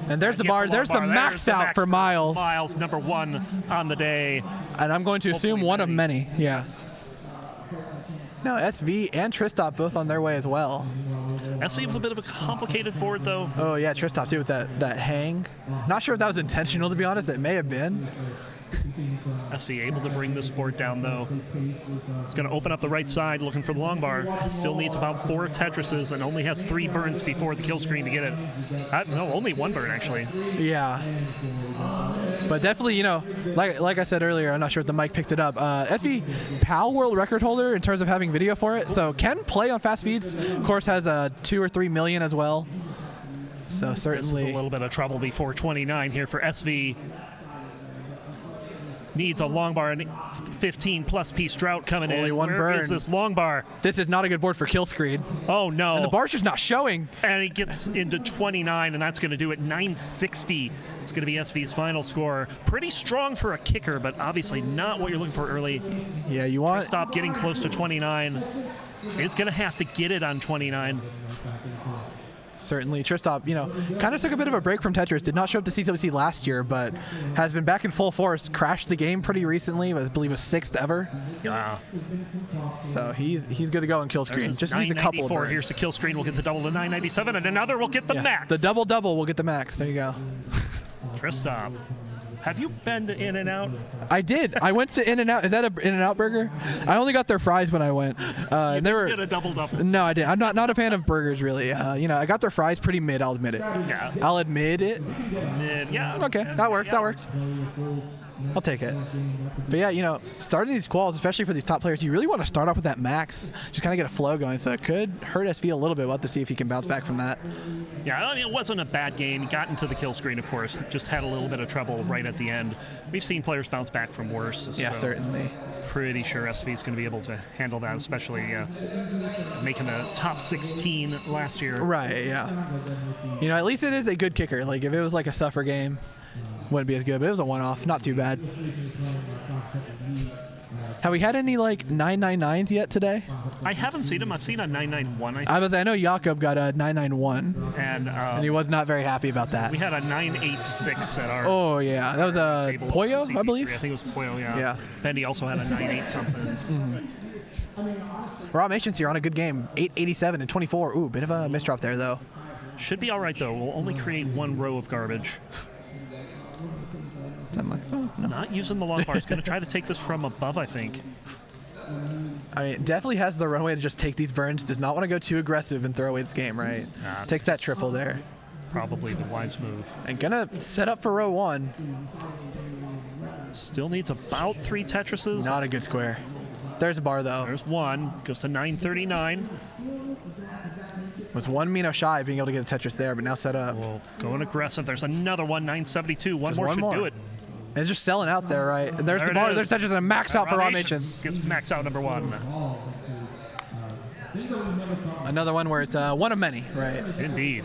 And there's the bar. There's the max out for Miles. Miles, number 1 on the day. And I'm going to assume one of many. Yes. No, SV and Tristop both on their way as well. SV with a bit of a complicated board, though. Oh, yeah, Tristop too with that hang. Not sure if that was intentional, to be honest. It may have been. SV able to bring this board down, though. It's going to open up the right side, looking for the long bar. Still needs about 4 Tetrises and only has 3 burns before the kill screen to get it. No, only 1 burn, actually. Yeah. But definitely, you know, like I said earlier, I'm not sure if the mic picked it up. SV PAL world record holder in terms of having video for it, so can play on fast speeds. Of course, has 2 or 3 million as well. So certainly this is a little bit of trouble before 29 here for SV. Needs a long bar and 15+ piece drought coming Only in. 1 Where burn. is this long bar? This is not a good board for kill screen. Oh no. And the bar's just not showing. And he gets into 29, and that's going to do it. 960. It's going to be SV's final score. Pretty strong for a kicker, but obviously not what you're looking for early. Yeah, you want... Stop getting close to 29. Is going to have to get it on 29. Certainly. Tristop, you know, kind of took a bit of a break from Tetris. Did not show up to CTWC last year, but has been back in full force. Crashed the game pretty recently. I believe was 6th ever. Yeah. So he's good to go on kill screen. Just needs a couple of burns. Here's the kill screen. We'll get the double to 997, and another will get the max. The double will get the max. There you go. Tristop. Have you been to In-N-Out? I did. I went to In-N-Out. Is that an In-N-Out burger? I only got their fries when I went. You they were get a double. No, I didn't. I'm not a fan of burgers really. You know, I got their fries pretty mid. I'll admit it. Yeah. I'll admit it. Yeah. Okay, that worked. That worked. I'll take it. But yeah, you know, starting these quals, especially for these top players, you really want to start off with that max. Just kind of get a flow going. So it could hurt SV a little bit. We'll have to see if he can bounce back from that. Yeah, I mean, it wasn't a bad game. He got into the kill screen, of course. Just had a little bit of trouble right at the end. We've seen players bounce back from worse. Yeah, so certainly. Pretty sure SV is going to be able to handle that, especially making the top 16 last year. Right, yeah. You know, at least it is a good kicker. Like, if it was like a suffer game, wouldn't be as good, but it was a one-off. Not too bad. Have we had any, like, 999s yet today? I haven't seen him. I've seen a 991. I know Jakob got a 991. And he was not very happy about that. We had a 986 at our Oh, yeah. That was a Pollo, CT3. I believe? I think it was Pollo, yeah. Yeah. Bendy also had a 98 something. Raw Mations here on a good game. 887 and 24. Ooh, bit of a misdrop there, though. Should be all right, though. We'll only create 1 row of garbage. I'm like, oh, no. Not using the long bar. He's going to try to take this from above, I think. I mean, definitely has the runway to just take these burns. Does not want to go too aggressive and throw away this game, right? Nah, Takes that triple there. Probably the wise move. And gonna set up for row 1. Still needs about 3 Tetrises. Not a good square. There's a bar, though. There's 1. Goes to 939. Was 1 Mino shy of being able to get a Tetris there, but now set up. Well, going aggressive. There's another one, 972. One more should do it. And just selling out there, right? And there's There the bar. it There's is. Tetris and a max out for Raw Nations. Gets max out number 1. Another one where it's one of many, right? Indeed.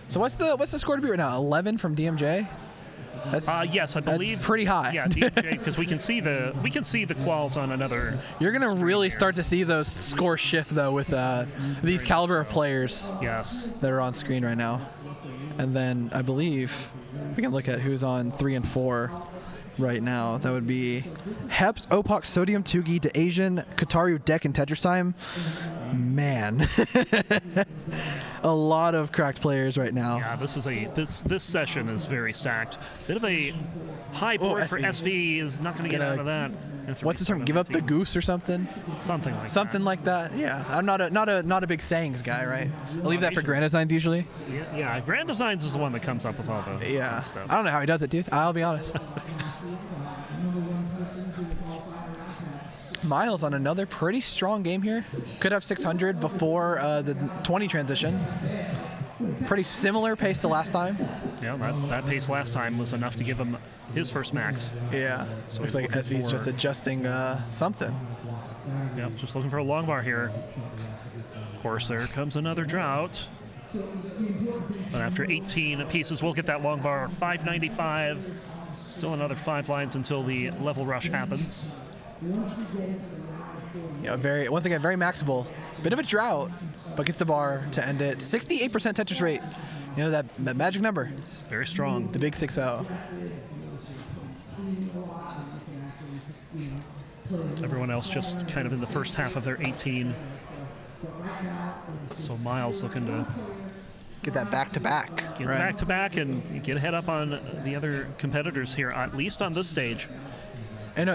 So what's the score to be right now? 11 from DMJ. That's, yes, I believe that's pretty high. Yeah, DMJ, because we can see the quals on another. You're gonna really start to see those scores shift though with these caliber of players. Yes. That are on screen right now. And then I believe we can look at who's on 3 and 4 right now. That would be Heps, Opok, Sodium, Tugi, De Asian, Kataru, Deck, and Tetris Time. Man. A lot of cracked players right now. Yeah, this session is very stacked. Bit of a high board for SV. Is not going to get out of that. What's the term? Give up the goose or something? Something like that. Something like that. Yeah, I'm not a big sayings guy, right? I'll leave that for Grand Designs usually. Yeah, Grand Designs is the one that comes up with all the stuff. I don't know how he does it, dude. I'll be honest. Miles on another pretty strong game here. Could have 600 before the 20 transition. Pretty similar pace to last time. Yeah, that pace last time was enough to give him his first max. Yeah, So looks he's like looking SV's for- just adjusting something. Yep, just looking for a long bar here. Of course, there comes another drought. But after 18 pieces, we'll get that long bar. 595. Still another 5 lines until the level rush happens. Yeah, once again, very maxable. Bit of a drought, but gets the bar to end it. 68% Tetris rate. You know, that magic number. Very strong. The big 6-0. Everyone else just kind of in the first half of their 18. So Miles looking to Get that back-to-back. Get back-to-back and get ahead up on the other competitors here, at least on this stage. And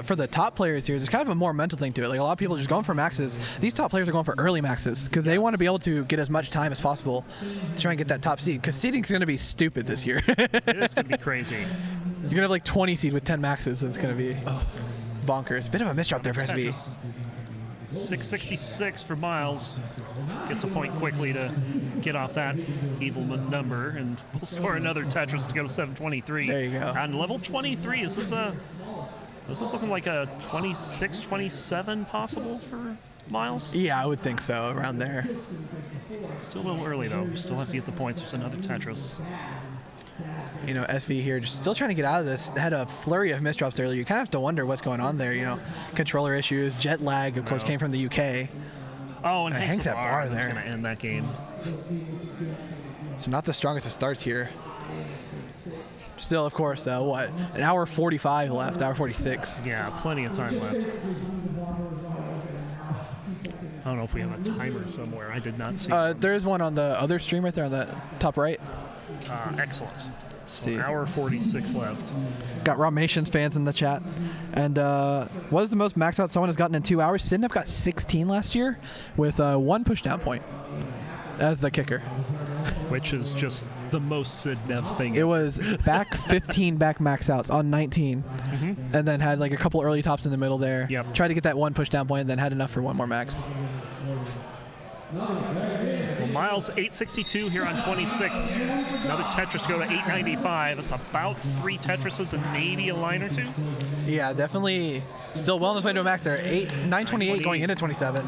for the top players here, there's kind of a more mental thing to it. Like a lot of people are just going for maxes. These top players are going for early maxes because they want to be able to get as much time as possible to try and get that top seed. Because seeding's going to be stupid this year. It is going to be crazy. You're going to have like 20 seed with 10 maxes. And it's going to be bonkers. Bit of a misdrop there for SV. 666 for Miles. Gets a point quickly to get off that evil number, and we'll score another Tetris to go to 723. There you go. On level 23, is this looking like a 26, 27 possible for Miles? Yeah, I would think so, around there. Still a little early, though. We still have to get the points. There's another Tetris. SV here just still trying to get out of this. Had a flurry of misdrops earlier. You kind of have to wonder what's going on there. Controller issues, jet lag, of course, came from the UK. Oh, and hangs that bar there. That's going to end that game. So not the strongest of starts here. Still, of course, an hour 45 left, hour 46. Yeah, plenty of time left. I don't know if we have a timer somewhere. I did not see. There is one on the other stream right there on that top right. Excellent. So an hour 46 left. Got Romations fans in the chat. And what is the most max out someone has gotten in 2 hours? Sidnev got 16 last year with 1 pushdown point as the kicker. Which is just the most Sidnev thing. It was back 15 back max outs on 19. And then had like a couple early tops in the middle there. Yep. Tried to get that 1 pushdown point and then had enough for 1 more max. Well, Miles 862 here on 26. Another Tetris to go to 895. It's about 3 Tetrises and maybe a line or 2. Yeah, definitely still well on his way to a max there. 928 going into 27.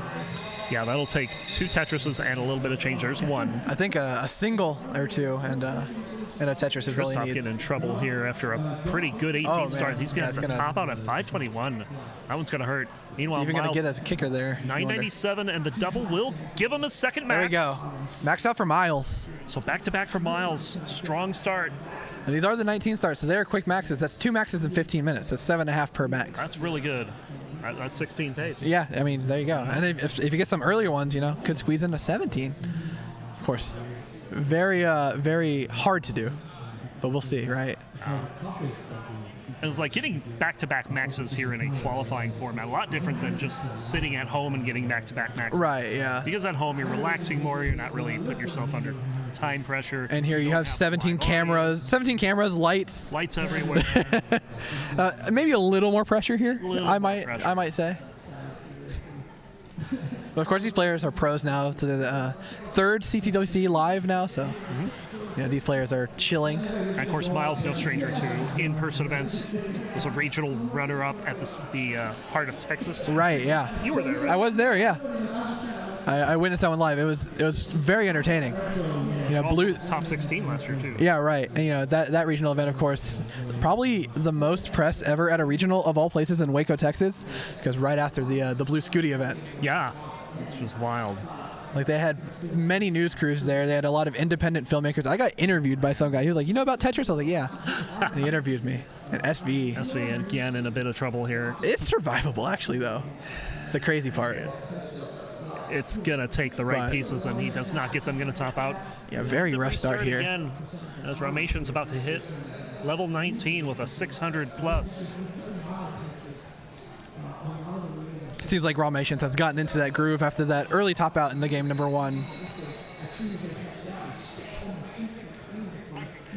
Yeah, that'll take 2 Tetrises and a little bit of change. There's 1. I think a single or 2 and a Tetris is all he needs. getting in trouble here after a pretty good 18 start. He's going to have to top out at 521. That one's going to hurt. Meanwhile, even going to Miles, get as a kicker there. 997, and the double will give him a second max. There we go. Max out for Miles. So back-to-back for Miles. Strong start. And these are the 19 starts, so they're quick maxes. That's 2 maxes in 15 minutes. That's 7.5 per max. That's really good. That's 16 pace. Yeah, I mean, there you go. And if you get some earlier ones, could squeeze into 17. Of course. Very, very hard to do. But we'll see, right? And it's like getting back-to-back maxes here in a qualifying format. A lot different than just sitting at home and getting back-to-back maxes. Right, yeah. Because at home, you're relaxing more. You're not really putting yourself under time pressure. And here you have 17 cameras. 17 cameras, lights. Lights everywhere. Maybe a little more pressure here, I pressure. might say. But of course, these players are pros now. It's the 3rd CTWC live now, so these players are chilling. And of course, Miles, no stranger to in-person events. Was a regional runner-up at the heart of Texas. Right, yeah. You were there, right? I was there, yeah. I witnessed that one live. It was very entertaining. Blue top 16 last year too. Yeah, right. And that regional event, of course, probably the most press ever at a regional of all places in Waco, Texas, because right after the Blue Scooty event. Yeah, it's just wild. Like they had many news crews there. They had a lot of independent filmmakers. I got interviewed by some guy. He was like, "You know about Tetris?" I was like, "Yeah." And he interviewed me. And SV again in a bit of trouble here. It's survivable, actually, though. It's the crazy part. Yeah. It's gonna take the right pieces, and he does not get them. Gonna top out. Yeah, very rough start here. Again, as Romation's about to hit level 19 with a 600 plus. Seems like Romations has gotten into that groove after that early top out in the game number 1.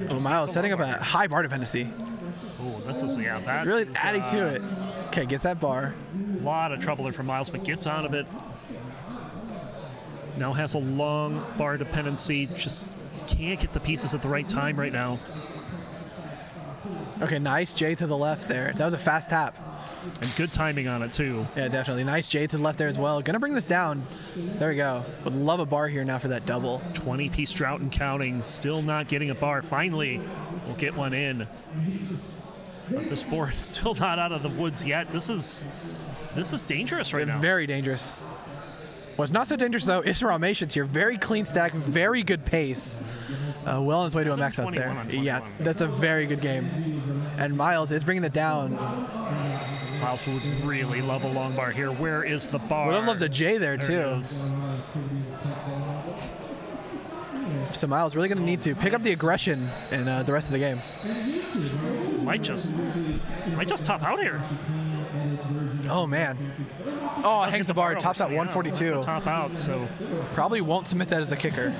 Oh, Miles setting up a high bar dependency. Oh, this is that really adding to it. Okay, gets that bar. A lot of trouble there for Miles, but gets out of it. Now has a long bar dependency. Just can't get the pieces at the right time right now. Okay, nice J to the left there. That was a fast tap. And good timing on it, too. Yeah, definitely. Nice J to the left there as well. Gonna bring this down. There we go. Would love a bar here now for that double. 20-piece drought and counting. Still not getting a bar. Finally, we'll get one in. But this board is still not out of the woods yet. This is dangerous right now. Very dangerous. What's not so dangerous, though, is Romations here. Very clean stack, very good pace. Well on his way to a max out there. Yeah, that's a very good game. And Miles is bringing it down. Miles would really love a long bar here. Where is the bar? Would have loved the J there too. So Miles really going to need to pick up the aggression in the rest of the game. Might just top out here. Oh, man. Oh, hangs the bar, tops out 142. Top out, so probably won't submit that as a kicker.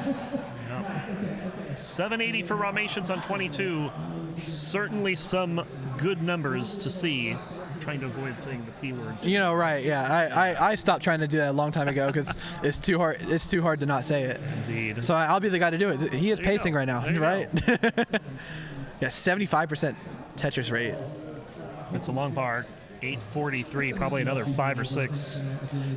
780 for Ramations on 22. Certainly some good numbers to see. I'm trying to avoid saying the P word. You know, right? Yeah, I stopped trying to do that a long time ago because it's too hard. It's too hard to not say it. Indeed. So I'll be the guy to do it. He is pacing right now, right? Yeah, 75% Tetris rate. It's a long bar. 843, probably another 5 or 6.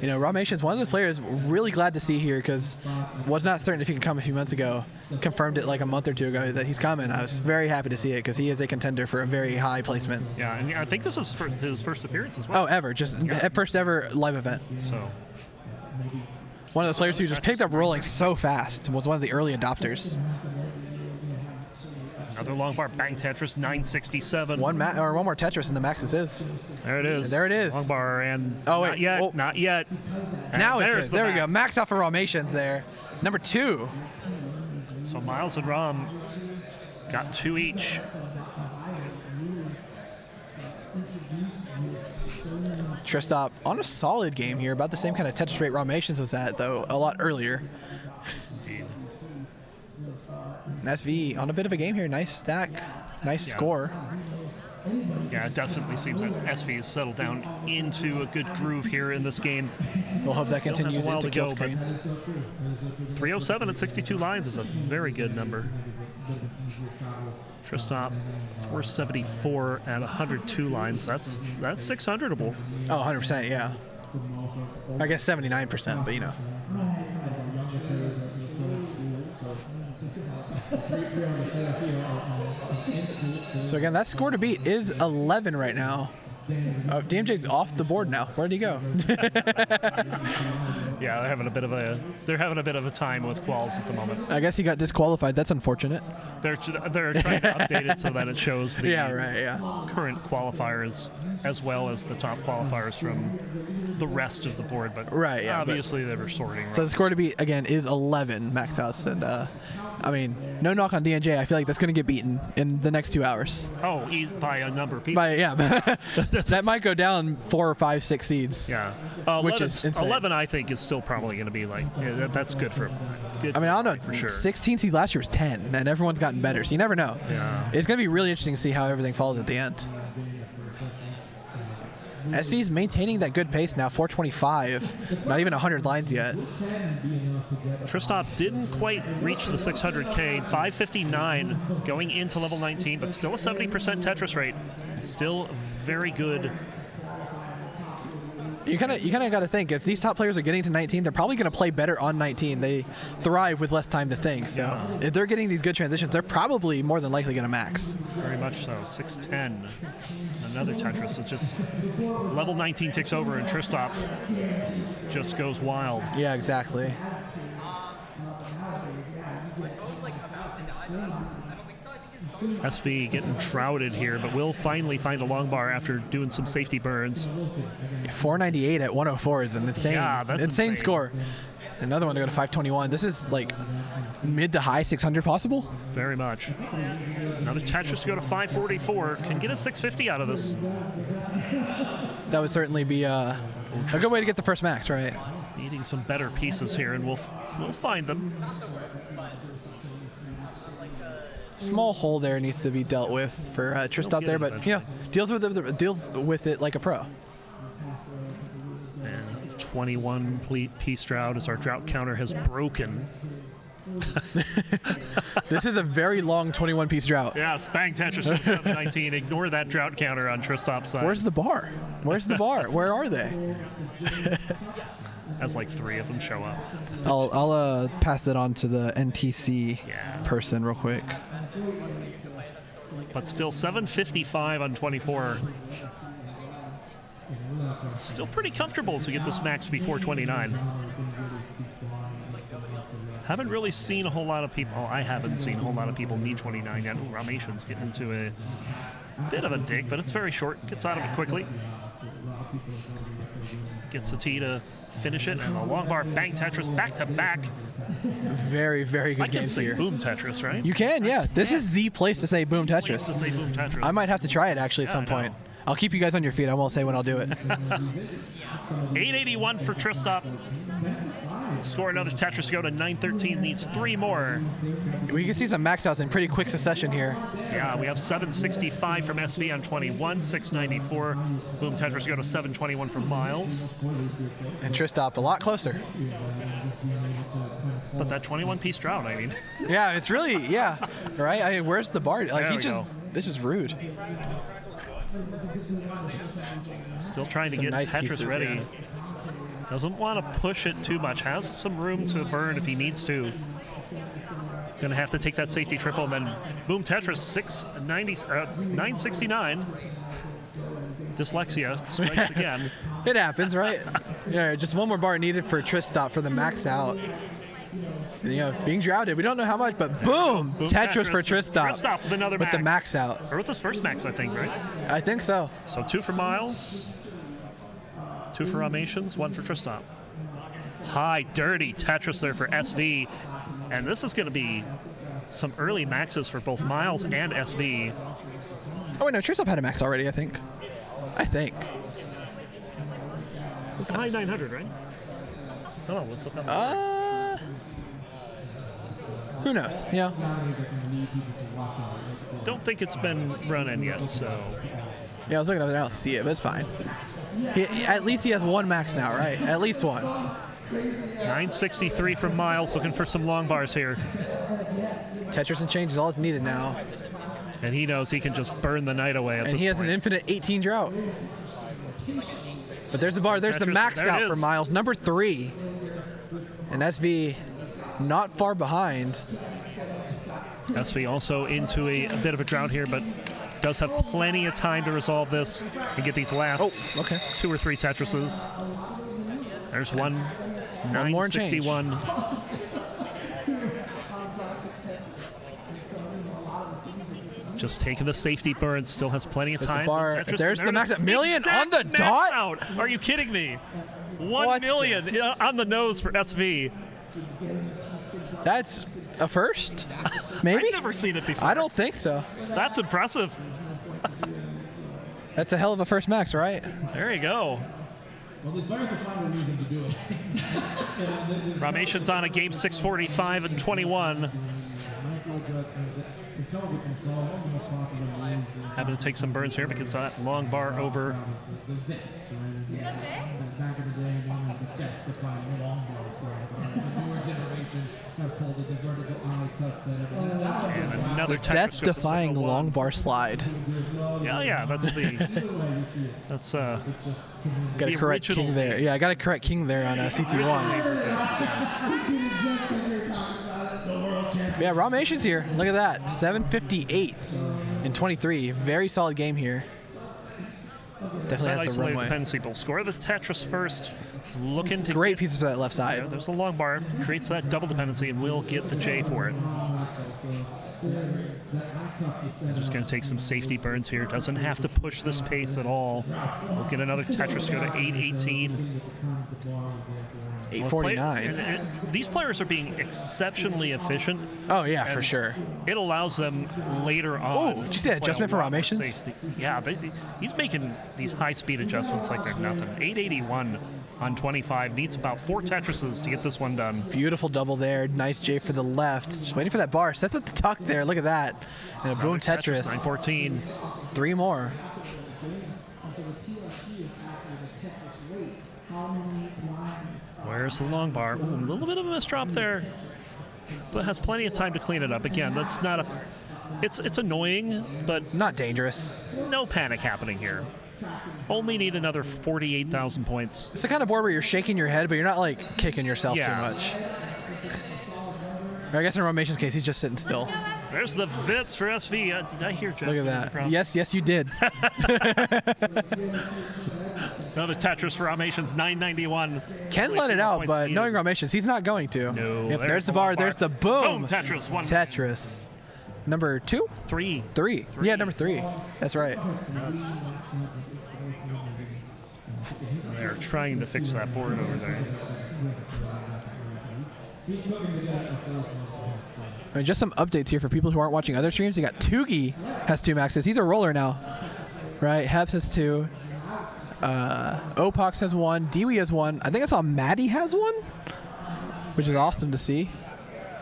You know, Ramation's one of those players really glad to see here because was not certain if he could come a few months ago. Confirmed it like a month or two ago that he's coming. I was very happy to see it because he is a contender for a very high placement. Yeah, and I think this is his first appearance as well. Oh, ever. Just first ever live event. So one of those players who just picked up rolling so fast and was one of the early adopters. Another long bar, bang Tetris, 967. One more Tetris and the maxes is. There it is. And there it is. Long bar and not yet, not yet. And now it's there. We go. Max. Max out for Ramations there. Number 2. So Miles and Rom got 2 each. Tristop on a solid game here, about the same kind of Tetris rate Ramations was at, though a lot earlier. Indeed. And SV on a bit of a game here. Nice stack, nice score. Yeah, it definitely seems that SV has settled down into a good groove here in this game. We'll hope that continues into kill go, screen. 307 at 62 lines is a very good number. Tristop, 474 at 102 lines. That's 600able. Oh, 100%, yeah. I guess 79%, but you know. So again, that score to beat is 11 right now. DMJ's off the board now. Where'd he go? Yeah, they're having a bit of a time with quals at the moment. I guess he got disqualified. That's unfortunate. They're trying to update it so that it shows the current qualifiers as well as the top qualifiers from the rest of the board. But obviously they were sorting. Right? So the score to beat again is 11 maxouts, and I mean, no knock on DNJ. I feel like that's going to get beaten in the next 2 hours. Oh, by a number of people. That might go down 4 or 5, 6 seeds. Yeah, which is insane. 11, I think, is still probably going to be like that's good for. Good I mean, I don't know. For sure. 16 seed last year was 10, and everyone's gotten better. So you never know. Yeah. It's going to be really interesting to see how everything falls at the end. SV is maintaining that good pace now, 425. Not even 100 lines yet. Tristop didn't quite reach the 600K. 559 going into level 19, but still a 70% Tetris rate. Still very good. You kind of got to think, if these top players are getting to 19, they're probably going to play better on 19. They thrive with less time to think. So if they're getting these good transitions, they're probably more than likely going to max. Very much so. 610. Another Tetris. It's just level 19 ticks over and Tristop just goes wild. Yeah, exactly. SV getting shrouded here, but will finally find a long bar after doing some safety burns. 498 at 104 is an insane score. Another one to go to 521. This is like mid to high 600 possible. Very much. Another Tetris to go to 544. Can get a 650 out of this. That would certainly be a good way to get the first max, right? Needing some better pieces here, and we'll find them. Small hole there needs to be dealt with for Tristop there, but you know, deals with it like a pro. And 21 piece drought as our drought counter has broken. This is a very long 21-piece drought. Yeah, Spang Tetris 719. Ignore that drought counter on Tristop's side. Where's the bar? Where's the bar? Where are they? As like 3 of them show up. I'll pass it on to the NTC person real quick. But still 755 on 24. Still pretty comfortable to get this max before 29. Haven't really seen a whole lot of people. I haven't seen a whole lot of people need 29 yet. Ooh, Ramations getting into a bit of a dig, but it's very short. Gets out of it quickly. Gets the T to finish it, and the long bar bang Tetris back to back. Very, very good I can games say here. boom Tetris, right? You can, yeah. This is the place to say boom Place Tetris. to say boom Tetris. I might have to try it actually at some I know. point. I'll keep you guys on your feet. I won't say when I'll do it. 881 for Tristop. Score another Tetris to go to 913. Needs 3 more. We can see some max outs in pretty quick succession here. Yeah, we have 765 from SV on 21, 694. Boom Tetris to go to 721 from Miles. And Tristop a lot closer. But that 21-piece drought, I mean. Yeah, it's really, yeah. Right? I mean, where's the bar? Like, There he's we just, go. this is rude. Still trying to Some get nice Tetris pieces, ready. yeah. Doesn't want to push it too much. Has some room to burn if he needs to. He's going to have to take that safety triple, and then boom Tetris 969. Dyslexia strikes again. It happens, right? Yeah, just one more bar needed for Tristop for the max out. So, you know, being droughted. We don't know how much, but boom! Boom Tetris for Tristop. Tristop with another with the max out. Or with his first max, I think, right? I think so. So 2 for Miles, 2 for Ramations, 1 for Tristop. High, dirty Tetris there for SV. And this is going to be some early maxes for both Miles and SV. Oh, wait, no, Tristop had a max already, I think. It was a high 900, right? Oh, let's look up. Who knows? Yeah. Don't think it's been run in yet, so. Yeah, I was looking up and I don't see it, but it's fine. At least he has one max now, right? At least one. 963 from Miles, looking for some long bars here. Tetris and change is all that's needed now. And he knows he can just burn the night away at And this he has point. an infinite 18 drought. But there's the bar. There's the Tetris, max there it out for is. Miles. Number 3. And SV not far behind. SV also into a bit of a drought here, but does have plenty of time to resolve this and get these last 2 or 3 Tetrises. There's one, One more and change. 961. Just taking the safety burn, still has plenty of There's the time. bar. Tetris, There's and the there max it out. is. Million on the Exact dot? max out. Are you kidding me? 1 What? million on the nose for SV. That's a first? Maybe? I've never seen it before. I don't think so. That's impressive. That's a hell of a first max, right? There you go. Well, these players will find a reason to do it. Ramation's on a game 645 and 21. Having to take some burns here because that long bar over. And another The death-defying long bar slide. Yeah, that's that's Got to the correct original King there. Yeah, I got to correct King there on CT1. Yeah, Ramation's here. Look at that. 758 in 23. Very solid game here. Definitely That has the isolated runway. dependency. Will score the Tetris first. He's looking to Great get, pieces for that left side. yeah, there's a long bar. Creates that double dependency and will get the J for it. Just going to take some safety burns here. Doesn't have to push this pace at all. We'll get another Tetris go to 818. 849. These players are being exceptionally efficient. Oh, yeah, for and sure. It allows them later on. Oh, did you see that to play adjustment a for lot more Ramations? safety. Yeah, he's making these high-speed adjustments like they're nothing. 881 on 25. Needs about 4 Tetrises to get this one done. Beautiful double there. Nice J for the left. Just waiting for that bar. Sets up the tuck there. Look at that. And a boom Another Tetris. 914. 3 more. Where's the long bar? Ooh, a little bit of a misdrop there, but has plenty of time to clean it up. Again, that's not a. It's annoying, but not dangerous. No panic happening here. Only need another 48,000 points. It's the kind of board where you're shaking your head, but you're not like kicking yourself Yeah. too much. Or I guess in Ramation's case, he's just sitting still. There's the Vits for SV. Did I hear Jeff? Look at that. Yes, yes, you did. Another Tetris for Ramations, 991. Can let it out, but knowing Ramations, he's not going to. No. Yep, there's the bar. There's the boom. Boom, Tetris. One. Tetris. Number 2? 3. 3. Yeah, number 3. That's right. Yes. They're trying to fix that board over there. I mean, just some updates here for people who aren't watching other streams. You got Tugi has 2 maxes. He's a roller now, right? Heps has 2. Opox has 1. Dewey has 1. I think I saw Maddie has 1, which is awesome to see.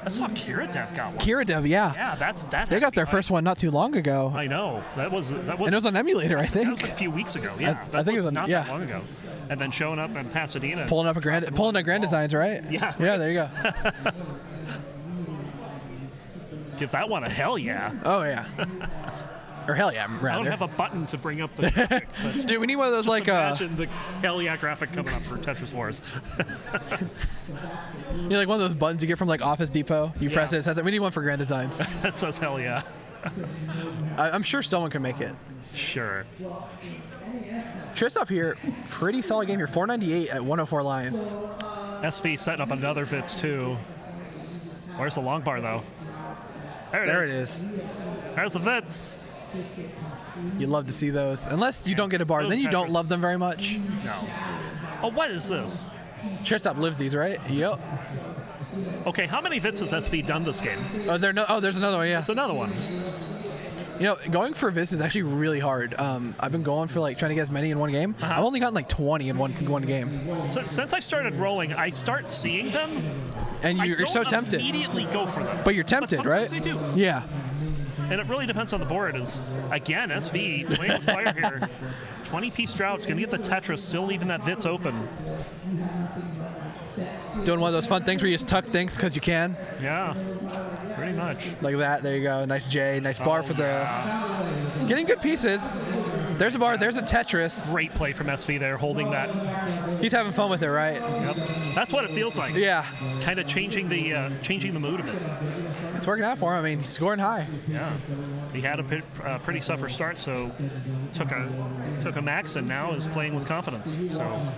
I saw Kiradev got 1. Kiradev, yeah. Yeah, that. They got their first one not too long ago. I know. That was. And it was on emulator, I think. That was a few weeks ago. Yeah, I think it was not yeah. that long ago. And then showing up in Pasadena. Pulling up Grand Designs, right? Yeah. Yeah, there you go. Give that one a hell yeah. Oh yeah. Or hell yeah, rather. I don't have a button to bring up the graphic. But dude, we need one of those just like imagine the hell yeah graphic coming up for Tetris Wars. You know, like one of those buttons you get from like Office Depot. You press it says it. We need one for Grand Designs. That says hell yeah. I'm sure someone can make it. Sure. Tristop here, pretty solid game here. 498 at 104 lines. SV setting up another Vits too. Where's the long bar though? There it is. There's the Vits. You love to see those. Unless you don't get a bar, then you don't love them very much. No. Oh, what is this? Tristop lives these, right? Yep. Okay, how many Vits has SV done this game? Oh, there's another one, yeah. There's another one. You know, going for Vits is actually really hard. I've been going for like trying to get as many in one game. I've only gotten like 20 in one game. So, since I started rolling, I start seeing them. And you're so tempted. Immediately go for them. But you're tempted, right? I do. Yeah. And it really depends on the board. Is again, SV playing with fire here. 20-piece drought's gonna get the Tetris, still leaving that Vits open. Doing one of those fun things where you just tuck things because you can. Yeah, pretty much. Like that. There you go. Nice J. Nice bar for the. Getting good pieces. There's a bar. There's a Tetris. Great play from SV there, holding that. He's having fun with it, right? Yep. That's what it feels like. Yeah. Kind of changing the mood a bit. It's working out for him. I mean, he's scoring high. Yeah. He had a pretty suffer start, so took a max and now is playing with confidence. So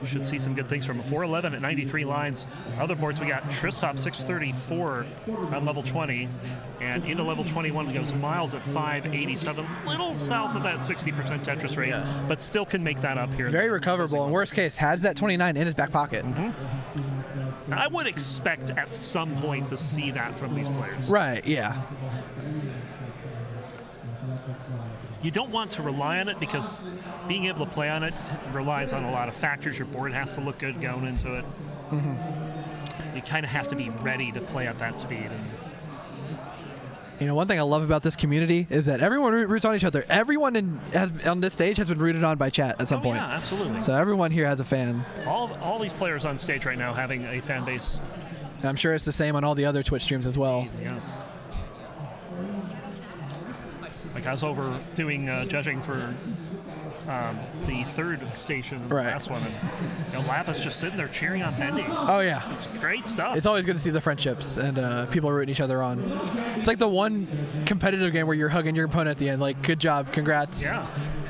should see some good things from him. 411 at 93 lines. Other boards we got Tristop 634 on level 20, and into level 21 goes Miles at 587, little south of that 60% Tetris rate, but still can make that up here. Very recoverable. In worst case, has that 29 in his back pocket. I would expect at some point to see that from these players. Right, yeah. You don't want to rely on it because being able to play on it relies on a lot of factors. Your board has to look good going into it. You kind of have to be ready to play at that speed. You know, one thing I love about this community is that everyone roots on each other. Everyone on this stage has been rooted on by chat at some point. Yeah, absolutely. So everyone here has a fan. All these players on stage right now having a fan base. And I'm sure it's the same on all the other Twitch streams as well. Yes. Like I was over doing judging for the third station, the last one, and Lapis just sitting there cheering on Bendy. Oh yeah, it's great stuff. It's always good to see the friendships and people rooting each other on. It's like the one competitive game where you're hugging your opponent at the end, like good job, congrats. Yeah.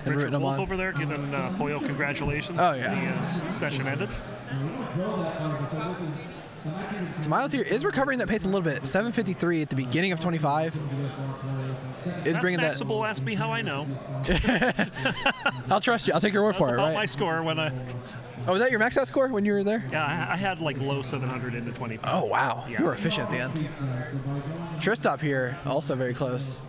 And Richard rooting Wolf them on. over there giving Poyo congratulations. Oh yeah. The session ended. So Miles here is recovering that pace a little bit. 753 at the beginning of 25. Is bringing that. Maxable, ask me how I know. I'll trust you. I'll take your word for it. About right? my score when I. Oh, was that your max out score when you were there? Yeah, I had like low 700 into 25. Oh wow, yeah. You were efficient at the end. Tristop here, also very close.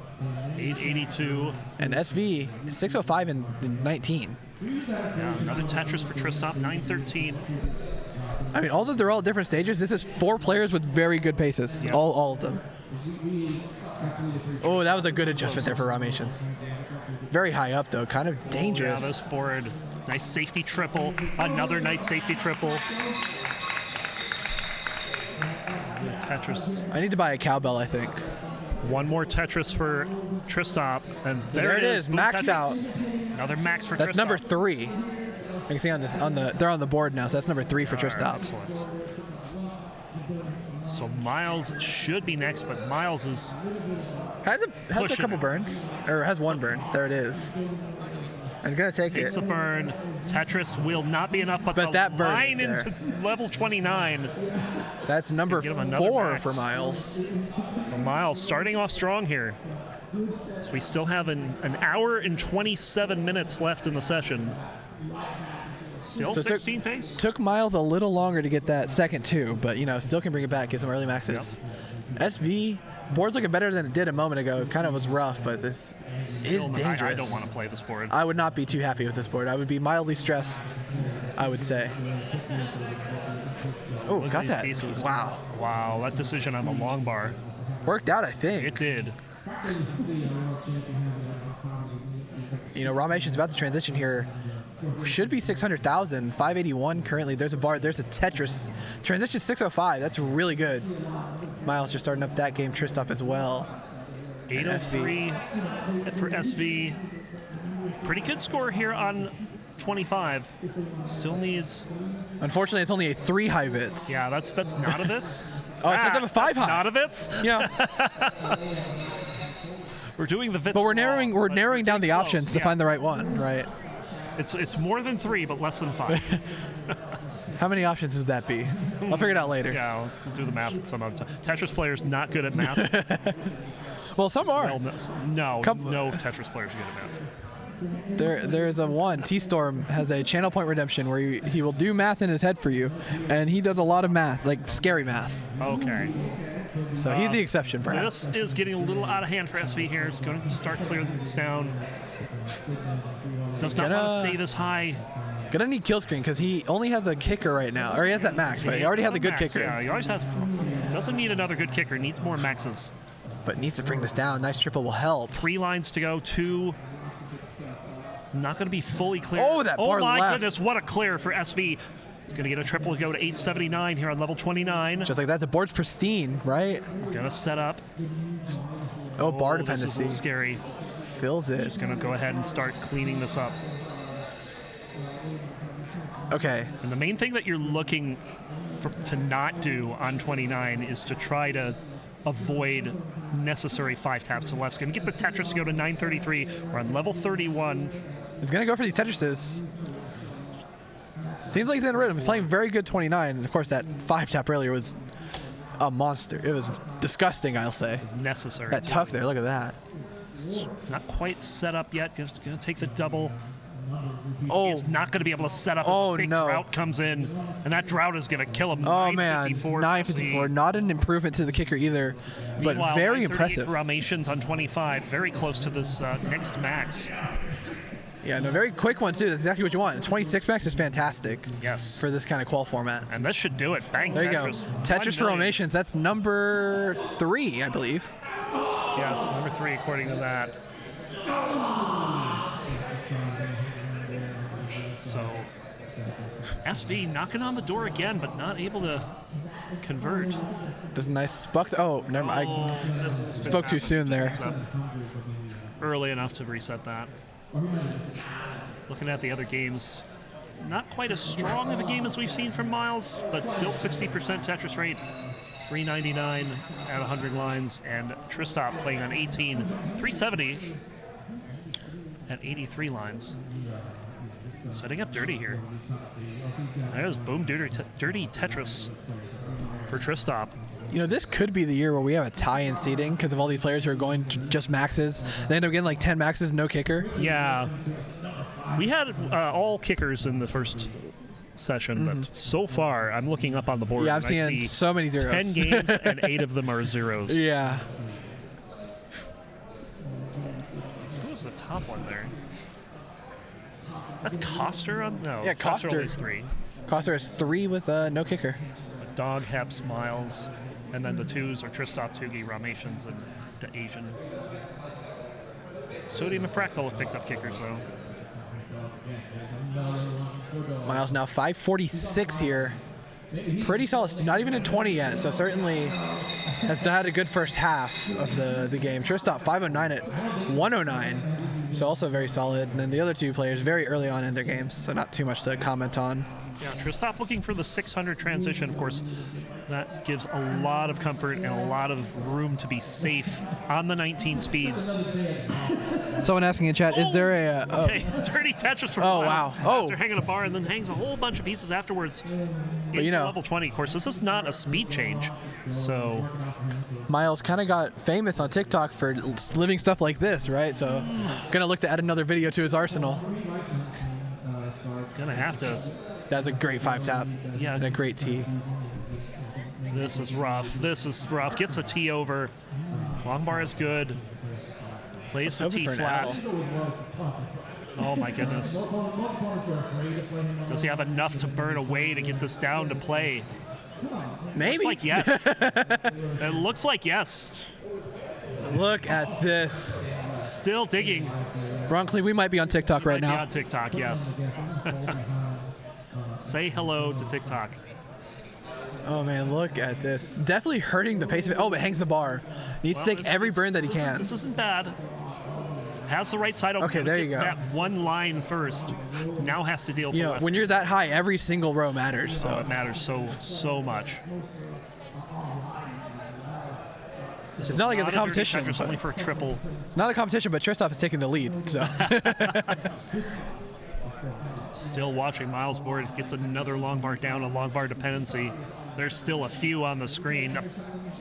882. And SV 605 and 19. Yeah, another Tetris for Tristop, 913. I mean, although they're all different stages, this is 4 players with very good paces. Yes. All of them. Oh, that was a good adjustment there for Ramations. Very high up, though. Kind of dangerous. Yeah, this board. Nice safety triple. Another nice safety triple. Tetris. I need to buy a cowbell, I think. One more Tetris for Tristop. And there it is. Max out. Another max for Tristop. That's number 3. You can see they're on the board now, so that's number 3 for Tristop. Excellent. So Miles should be next, but Miles is has a couple burns, or has one burn. There it is. I'm gonna take it. Takes a burn. Tetris will not be enough, but that burn line into level 29. That's number 4 for Miles. So Miles starting off strong here. So we still have an hour and 27 minutes left in the session. Still So 16 pace? Took Miles a little longer to get that second two, but still can bring it back, get some early maxes. SV, board's looking better than it did a moment ago. It kind of was rough, but this is dangerous. I don't want to play this board. I would not be too happy with this board. I would be mildly stressed, I would say. Oh, got that. Pieces. Wow. Wow, that decision on the long bar. Worked out, I think. It did. Ramation's about to transition here. Should be 600,000, 581 currently. There's a Tetris. Transition 605, that's really good. Miles just starting up that game, Tristop as well. 803 for SV. Pretty good score here on 25. Still needs... Unfortunately, it's only a 3 high Vits. Yeah, that's not a Vits. Oh, it's a 5 high. Not a Vits? Yeah. We're doing the Vits. But we're narrowing down the options to find the right one, right? It's more than 3, but less than 5. How many options would that be? I'll figure it out later. Yeah, we'll do the math some other time. Tetris players not good at math. Well, some are. No Tetris players are good at math. There is a one. T-Storm has a channel point redemption where he will do math in his head for you, and he does a lot of math, like scary math. Okay. So he's the exception, perhaps. This is getting a little out of hand for SV here. It's going to start clearing this down. Does not want to stay this high. Gonna need kill screen because he only has a kicker right now, or he has that max, but he already has a good kicker. Yeah, he always has. Doesn't need another good kicker. Needs more maxes. But needs to bring this down. Nice triple will help. 3 lines to go. 2. Not going to be fully clear. Oh, that bar my left. Goodness, what a clear for SV. He's going to get a triple to go to 879 here on level 29. Just like that, the board's pristine, right? Going to set up. Oh, bar This is a dependency. little scary. Fills it. Just going to go ahead and start cleaning this up. Okay. And the main thing that you're looking to not do on 29 is to try to avoid necessary 5 taps to the left. It's going to get the Tetris to go to 933. We're on level 31. He's going to go for these Tetrises. Seems like he's in a rhythm. He's playing very good 29. And of course, that 5 tap earlier was a monster. It was disgusting, I'll say. It was necessary. That tuck there, look at that. Not quite set up yet. Just going to take the double. Oh. He's not going to be able to set up as a big drought comes in, and that drought is going to kill him. Oh, man. 954. Not an improvement to the kicker either, but very impressive. Formations on 25. Very close to this next max. Yeah, no, very quick one, too. That's exactly what you want. 26 max is fantastic. Yes. For this kind of qual format. And this should do it. Bang, there Tetris. You go. Tetris formations. That's number 3, I believe. Yes, number 3 according to that. So, SV knocking on the door again, but not able to convert. This nice spuck. Oh, never mind. I spoke too soon there. Early enough to reset that. Looking at the other games, not quite as strong of a game as we've seen from Miles, but still 60% Tetris rate. 399 at 100 lines, and Tristop playing on 18. 370 at 83 lines. Setting up dirty here. There's boom dirty Tetris for Tristop. This could be the year where we have a tie in seeding because of all these players who are going to just maxes. They end up getting like 10 maxes, no kicker. Yeah. We had all kickers in the first session, but so far, I'm looking up on the board. Yeah, I'm seeing so many zeros. 10 games, and 8 of them are zeros. Yeah. Who was the top one there? That's Koster on? No. Yeah, Koster is 3. Koster is 3 with no kicker. Dog, Heps, Miles, and then the 2s are Tristop, Tugi, Ramations, and the Asian. Sodium and Fractal have picked up kickers, though. Miles now 546 here. Pretty solid. Not even at 20 yet, so certainly has had a good first half of the game. Tristop 509 at 109, so also very solid. And then the other 2 players very early on in their games, so not too much to comment on. Yeah, Tristop looking for the 600 transition. Of course, that gives a lot of comfort and a lot of room to be safe on the 19 speeds. Someone asking in chat, is there a... Okay, dirty Tetris from wow. Miles after hanging a bar and then hangs a whole bunch of pieces afterwards. But level 20, of course, this is not a speed change, so... Miles kind of got famous on TikTok for living stuff like this, right? So, gonna look to add another video to his arsenal. Gonna have to. That's a great 5-tap. Yeah. And a great tee. This is rough. This is rough. Gets a tee over. Long bar is good. Plays the tee flat. Oh my goodness. Does he have enough to burn away to get this down to play? Maybe. Looks like yes. It looks like yes. Look at this. Still digging. Bronkley, we might be on TikTok right now. On TikTok, yes. Say hello to TikTok. Oh man, look at this. Definitely hurting the pace of it. Oh, but hangs the bar. Needs to take every burn that he can. This isn't bad. Has the right side open. Okay, there you go. That one line first. Now has to deal with left. When you're that high, every single row matters. So it matters so much. It's not like it's a competition. It's only for a triple. It's not a competition, but Tristan is taking the lead. So. Still watching Miles board. Gets another long bar down, a long bar dependency. There's still a few on the screen.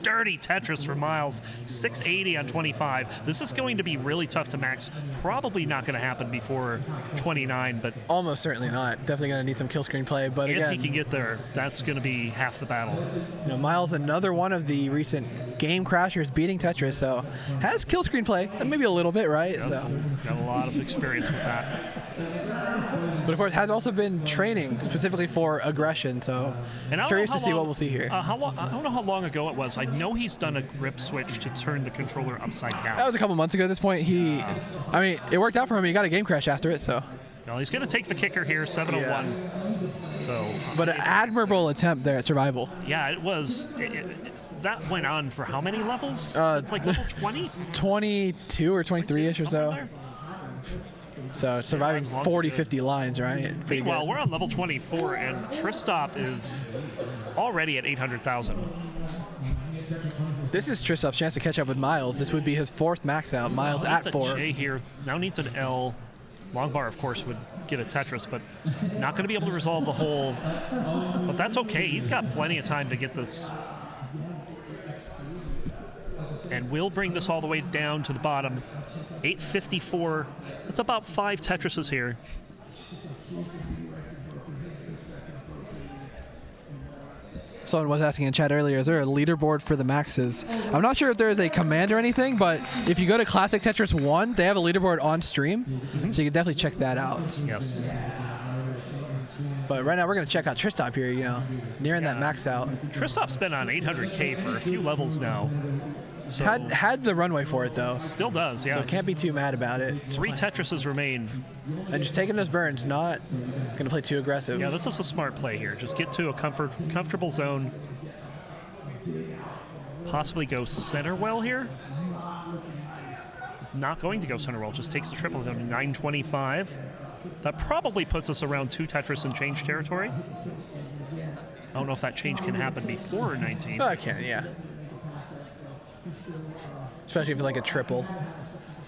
Dirty Tetris for Miles. 680 on 25. This is going to be really tough to max. Probably not going to happen before 29, but almost certainly not. Definitely going to need some kill screen play. But if he can get there, that's going to be half the battle. Miles, another one of the recent game crashers, beating Tetris, so has kill screen play, maybe a little bit, right? Yes, so got a lot of experience with that. But of course, has also been training specifically for aggression. So curious to see what we'll see here. I don't know how long ago it was. I know he's done a grip switch to turn the controller upside down. That was a couple months ago at this point. I mean, it worked out for him. He got a game crash after it, so. Well, he's going to take the kicker here, 701. Yeah. So. But an admirable attempt there at survival. Yeah, it was. That went on for how many levels? It's like level 20? 22 or 23-ish or so. There? So surviving 40, 50 lines, right? Meanwhile, we're on level 24, and Tristop is already at 800,000. This is Tristop's chance to catch up with Miles. This would be his 4th max out. Miles at 4. J here. Now needs an L. Long bar, of course, would get a Tetris, but not going to be able to resolve the hole. But that's okay. He's got plenty of time to get this. And we'll bring this all the way down to the bottom. 854. That's about 5 Tetrises here. Someone was asking in chat earlier, is there a leaderboard for the maxes? I'm not sure if there is a command or anything, but if you go to Classic Tetris 1, they have a leaderboard on stream, so you can definitely check that out. Yes. But right now we're going to check out Tristop here, nearing that max out. Tristop's been on 800K for a few levels now. So had the runway for it, though. Still does, yeah. So can't be too mad about it. 3 Tetrises remain. And just taking those burns, not going to play too aggressive. Yeah, this is a smart play here. Just get to a comfortable zone. Possibly go center well here. It's not going to go center well. Just takes the triple, go to 925. That probably puts us around 2 Tetris in change territory. I don't know if that change can happen before 19. Oh, it can, yeah. Especially if it's like a triple.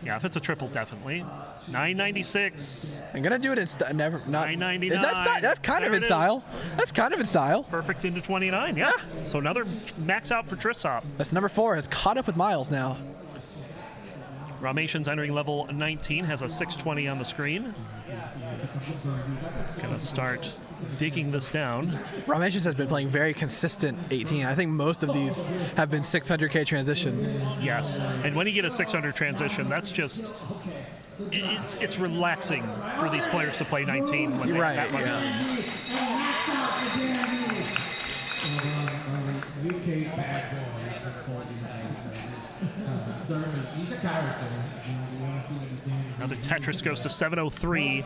Yeah, if it's a triple, definitely. 996. I'm gonna do it in not 999. That's kind of in style. That's kind of in style. Perfect into 29. Yeah. So another max out for Tristop. That's number 4. Has caught up with Miles now. Ramation's entering level 19. Has a 620 on the screen. It's gonna start digging this down. Ramations has been playing very consistent 18. I think most of these have been 600K transitions. Yes, and when you get a 600 transition, that's just it's relaxing for these players to play 19. When right. Another Tetris goes to 703.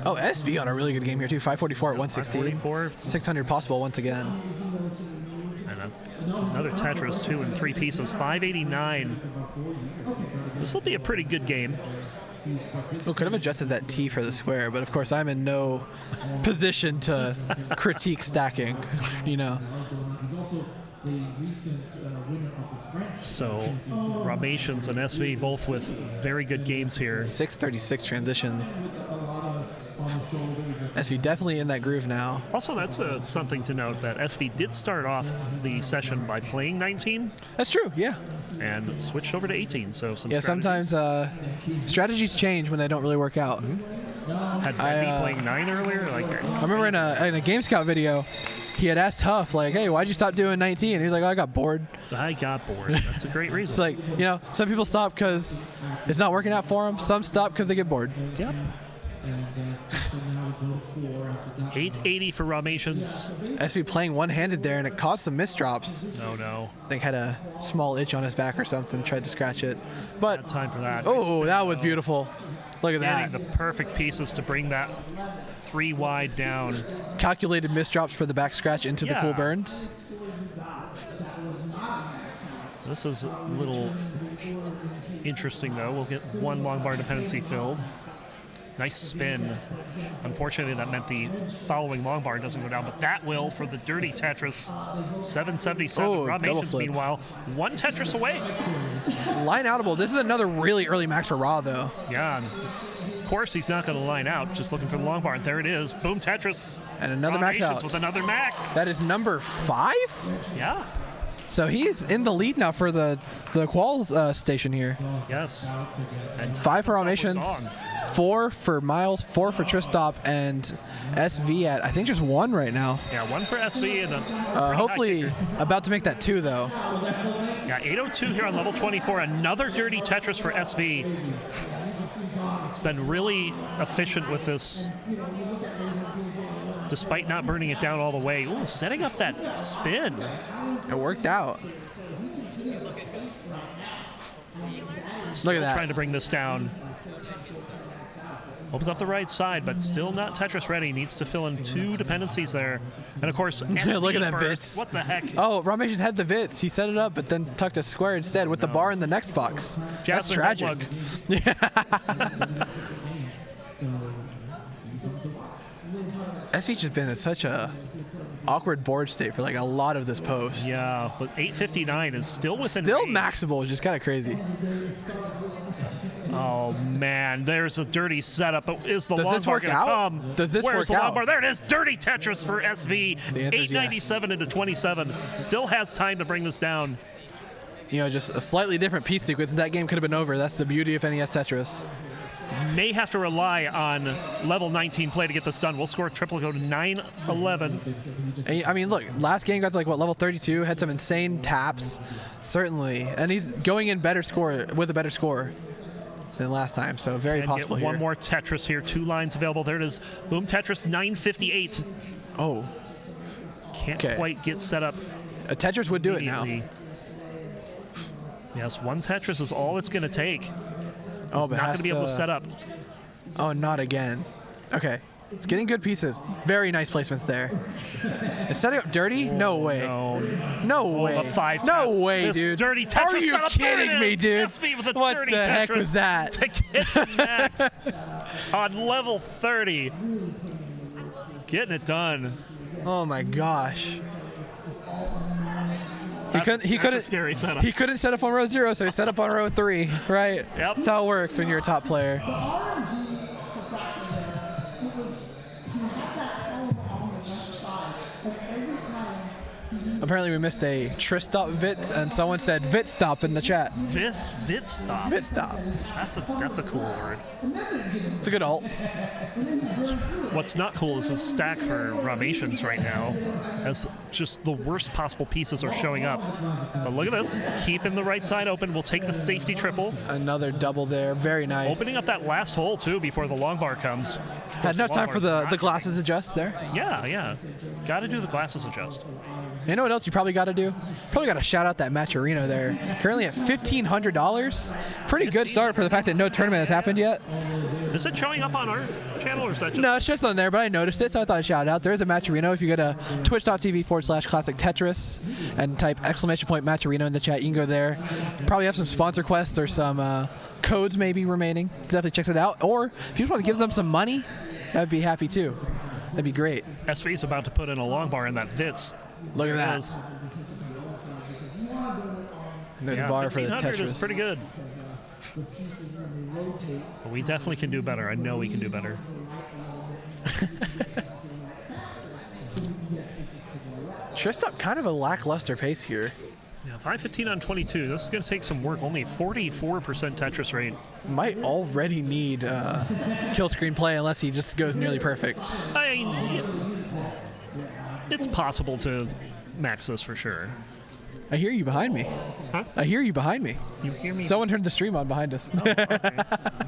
Oh, SV on a really good game here too. 544 at 116. 544. 600 possible once again. And that's another Tetris, 2 in 3 pieces. 589. This will be a pretty good game. Oh, could have adjusted that T for the square, but of course I'm in no position to critique stacking, So, Ramations and SV both with very good games here. 636 transition. SV definitely in that groove now. Also, that's something to note that SV did start off the session by playing 19. That's true, yeah. And switched over to 18, so sometimes strategies change when they don't really work out. Had Randy playing 9 earlier. Like, I remember in a Game Scout video, he had asked Huff, like, hey, why'd you stop doing 19? And he's like, oh, I got bored. I got bored. That's a great reason. It's like, you know, some people stop because it's not working out for them. Some stop because they get bored. Yep. 880 for Ramations. SV playing one-handed there, and it caused some misdrops. No. I think had a small itch on his back or something, tried to scratch it. But Not time for that. oh, that was beautiful. Look at Getting that. the perfect pieces to bring that 3 wide down. Calculated misdrops for the back scratch into the cool burns. This is a little interesting, though. We'll get 1 long bar dependency filled. Nice spin. Unfortunately, that meant the following long bar doesn't go down, but that will for the dirty Tetris. 777. Oh, Rob double Masons, flip. meanwhile, 1 Tetris away. Line outable. This is another really early max for Raw, though. Yeah. Of course, he's not going to line out, just looking for the long bar. And there it is. Boom, Tetris. And another Rob max Masons out. with another max. That is number 5? Yeah. So he's in the lead now for the qual station here. Yes. And 5 for Tetris Almations, Dong. 4 for Miles, 4 for Tristop, and SV at, I think, just 1 right now. Yeah, 1 for SV and a Hopefully about to make that 2, though. Yeah, 802 here on level 24. Another dirty Tetris for SV. It's been really efficient with this, despite not burning it down all the way. Ooh, setting up that spin. It worked out. Still Look at that. Trying to bring this down. Opens up the right side, but still not Tetris ready. Needs to fill in 2 dependencies there. And of course, Look at that burst. Vits. What the heck? Oh, Ramesh had the Vits. He set it up, but then tucked a square instead with the bar in the next box. That's Jasmine tragic. Redlug. SV's just been in such a awkward board state for like a lot of this post. Yeah, but 859 is still within Still range. maxable, which is kind of crazy. Oh man, there's a dirty setup. But is the Does long this bar work gonna out? come? Does this Where's work the long out? bar? There it is. Dirty Tetris for SV. The answer is 897 into 27. Still has time to bring this down. You know, just a slightly different piece sequence, and that game could have been over. That's the beauty of NES Tetris. May have to rely on level 19 play to get this done. We'll score triple, go to 9-11. And, I mean, look, last game got to like what, level 32, had some insane taps, certainly, and he's going in better score with a better score than last time. So very And possible get here. one more Tetris here. 2 lines available. There it is. Boom Tetris 958. Oh, Can't Okay. quite get set up. a Tetris would do it now. immediately. Yes, 1 Tetris is all it's going to take. Oh, but Not going has to be able to set up. Oh, not again. Okay. It's getting good pieces. Very nice placements there. Is setting up dirty? No way. No way. The 5 No tap. way, This dude. dirty Tetris Are you setup. There kidding it me, is. dude? SV with a What dirty the heck Tetris was that? To get the max on level 30. Getting it done. Oh my gosh. That's a couldn't scary setup. He couldn't set up on row 0, so he set up on row 3, right? Yep. That's how it works when you're a top player. Apparently we missed a Tristop Vit, and someone said Vit stop in the chat. Vit stop. Vit stop. That's a cool word. It's a good alt. What's not cool is the stack for Ramations right now, as just the worst possible pieces are showing up. But look at this, keeping the right side open. We'll take the safety triple. Another double there, very nice. Opening up that last hole too before the long bar comes. Had enough time for the glasses adjust there. Yeah. Got to do the glasses adjust. You know what else you probably got to do? Probably got to shout out that Matcherino there. Currently at $1,500. Pretty good start for the fact that no tournament has happened yet. Is it showing up on our channel or is that just... No, it's just on there, but I noticed it, so I thought I'd shout it out. There is a Matcherino. If you go to twitch.tv/classic Tetris and type !Matcherino in the chat, you can go there. Probably have some sponsor quests or some codes maybe remaining. Definitely check it out. Or if you just want to give them some money, I'd be happy too. That'd be great. SV's about to put in a long bar in that Vits. Look at that. And there's a bar for the 1500 Tetris. is pretty good. But we definitely can do better. I know we can do better. Tristop kind of a lackluster pace here. Yeah, 515 on 22. This is going to take some work. Only 44% Tetris rate. Might already need kill screen play unless he just goes nearly perfect. It's possible to max this for sure. I hear you behind me. Huh? I hear you behind me. You hear me? Someone turned the stream on behind us. Oh, okay.